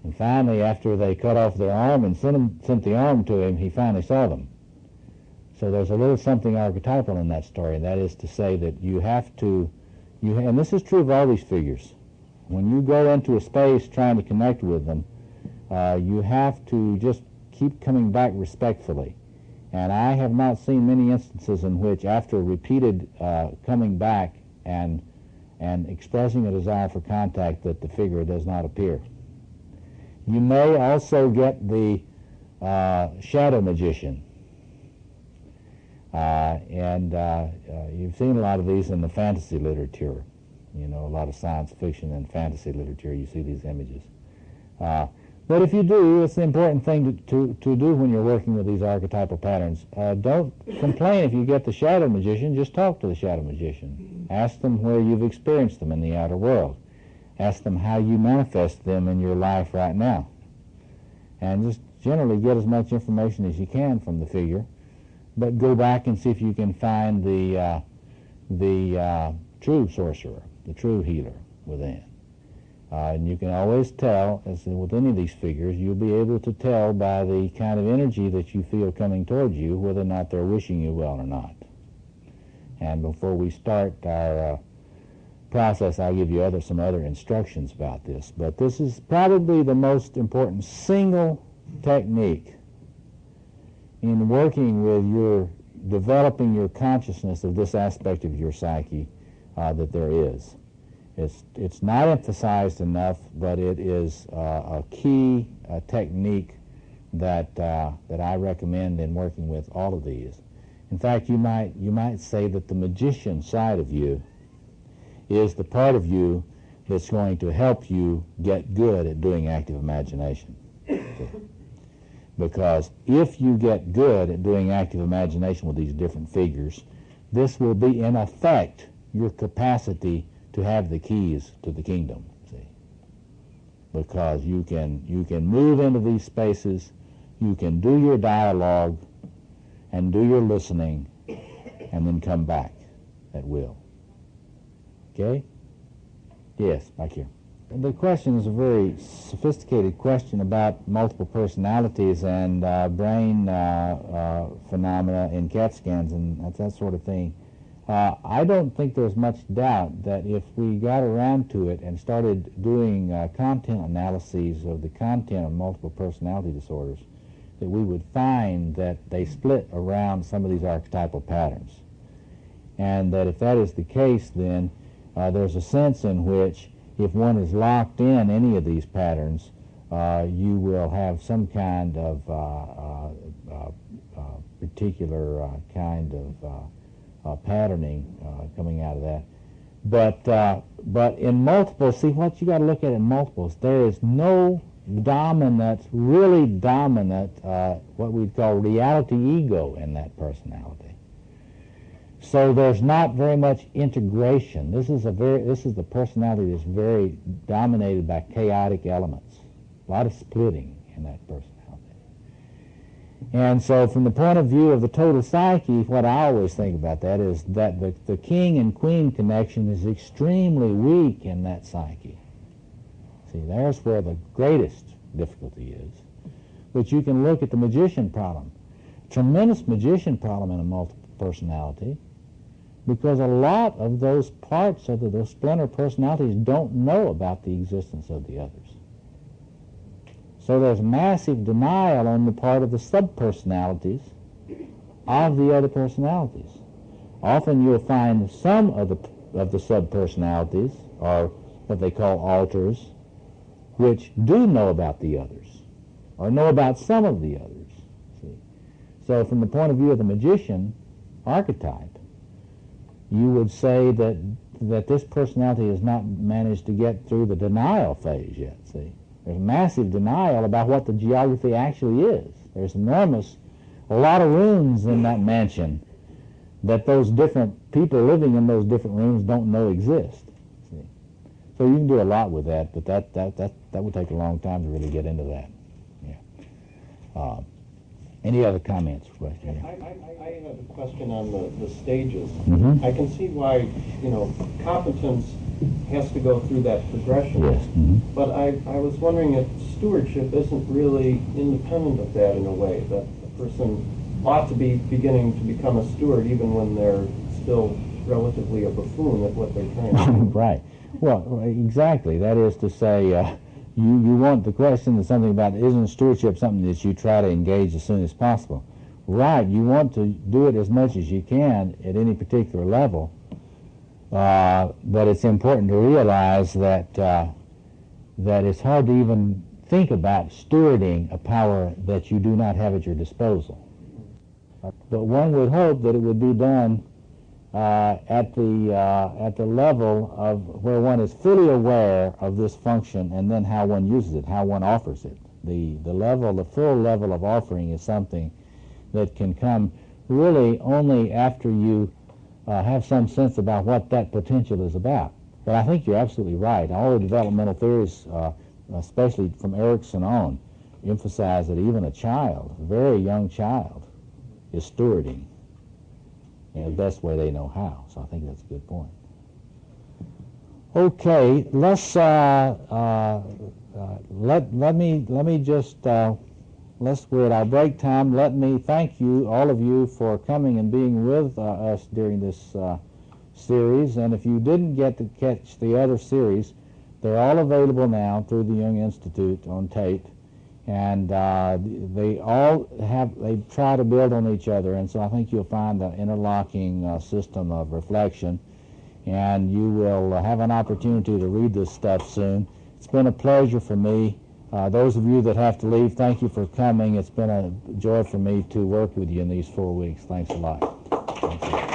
And finally, after they cut off their arm and sent the arm to him, he finally saw them. So there's a little something archetypal in that story, and that is to say that you have to, and this is true of all these figures, when you go into a space trying to connect with them, you have to just keep coming back respectfully. And I have not seen many instances in which, after repeated coming back and expressing a desire for contact, that the figure does not appear. You may also get the shadow magician. You've seen a lot of these in the fantasy literature. You know, a lot of science fiction and fantasy literature, you see these images. But if you do, it's the important thing to do when you're working with these archetypal patterns. Don't complain if you get the shadow magician, just talk to the shadow magician. Ask them where you've experienced them in the outer world. Ask them how you manifest them in your life right now. And just generally get as much information as you can from the figure, but go back and see if you can find the true sorcerer, the true healer within. And you can always tell, as with any of these figures, you'll be able to tell by the kind of energy that you feel coming towards you whether or not they're wishing you well or not. And before we start our process, I'll give you some other instructions about this. But this is probably the most important single technique in working with your developing your consciousness of this aspect of your psyche that there is. It's not emphasized enough, but it is a key technique that I recommend in working with all of these. In fact, you might say that the magician side of you is the part of you that's going to help you get good at doing active imagination. Because if you get good at doing active imagination with these different figures, this will be, in effect, your capacity to have the keys to the kingdom, see? Because you can move into these spaces, you can do your dialogue and do your listening, and then come back at will. Okay? Yes, back here. The question is a very sophisticated question about multiple personalities and brain phenomena in CAT scans and that sort of thing. I don't think there's much doubt that if we got around to it and started doing content analyses of the content of multiple personality disorders, that we would find that they split around some of these archetypal patterns. And that if that is the case, then there's a sense in which if one is locked in any of these patterns, you will have some kind of particular kind of patterning coming out of that. But in multiples, see, what you got to look at in multiples, there is no dominant, really dominant, what we'd call reality ego in that personality. So there's not very much integration. This is the personality that's very dominated by chaotic elements. A lot of splitting in that personality. And so from the point of view of the total psyche, what I always think about that is that the king and queen connection is extremely weak in that psyche. See, there's where the greatest difficulty is. But you can look at the magician problem. Tremendous magician problem in a multiple personality, because a lot of those parts of those splinter personalities don't know about the existence of the others. So there's massive denial on the part of the subpersonalities of the other personalities. Often you'll find some of the subpersonalities, or what they call alters, which do know about the others, or know about some of the others. See? So from the point of view of the magician archetype, you would say that this personality has not managed to get through the denial phase yet, see? There's massive denial about what the geography actually is. There's a lot of rooms in that mansion that those different people living in those different rooms don't know exist. See? So you can do a lot with that, but that would take a long time to really get into that. Yeah. Any other comments? I have a question on the stages. Mm-hmm. I can see why, competence has to go through that progression. Yes. Mm-hmm. But I was wondering if stewardship isn't really independent of that in a way, that the person ought to be beginning to become a steward even when they're still relatively a buffoon at what they're trying to do. Right. Well, exactly. That is to say, you want the question is something about, isn't stewardship something that you try to engage as soon as possible? Right. You want to do it as much as you can at any particular level, but it's important to realize that it's hard to even think about stewarding a power that you do not have at your disposal. But one would hope that it would be done at the level of where one is fully aware of this function and then how one uses it, how one offers it. The full level of offering is something that can come really only after you have some sense about what that potential is about. But I think you're absolutely right. All the developmental theories, especially from Erikson on, emphasize that even a child, a very young child, is stewarding in the best way they know how. So I think that's a good point. Okay, let's we're at our break time. Let me thank you, all of you, for coming and being with us during this series. And if you didn't get to catch the other series, they're all available now through the Jung Institute on tape. And they try to build on each other, and so I think you'll find an interlocking system of reflection, and you will have an opportunity to read this stuff soon. It's been a pleasure for me. Those of you that have to leave, thank you for coming. It's been a joy for me to work with you in these 4 weeks. Thanks a lot. Thank you.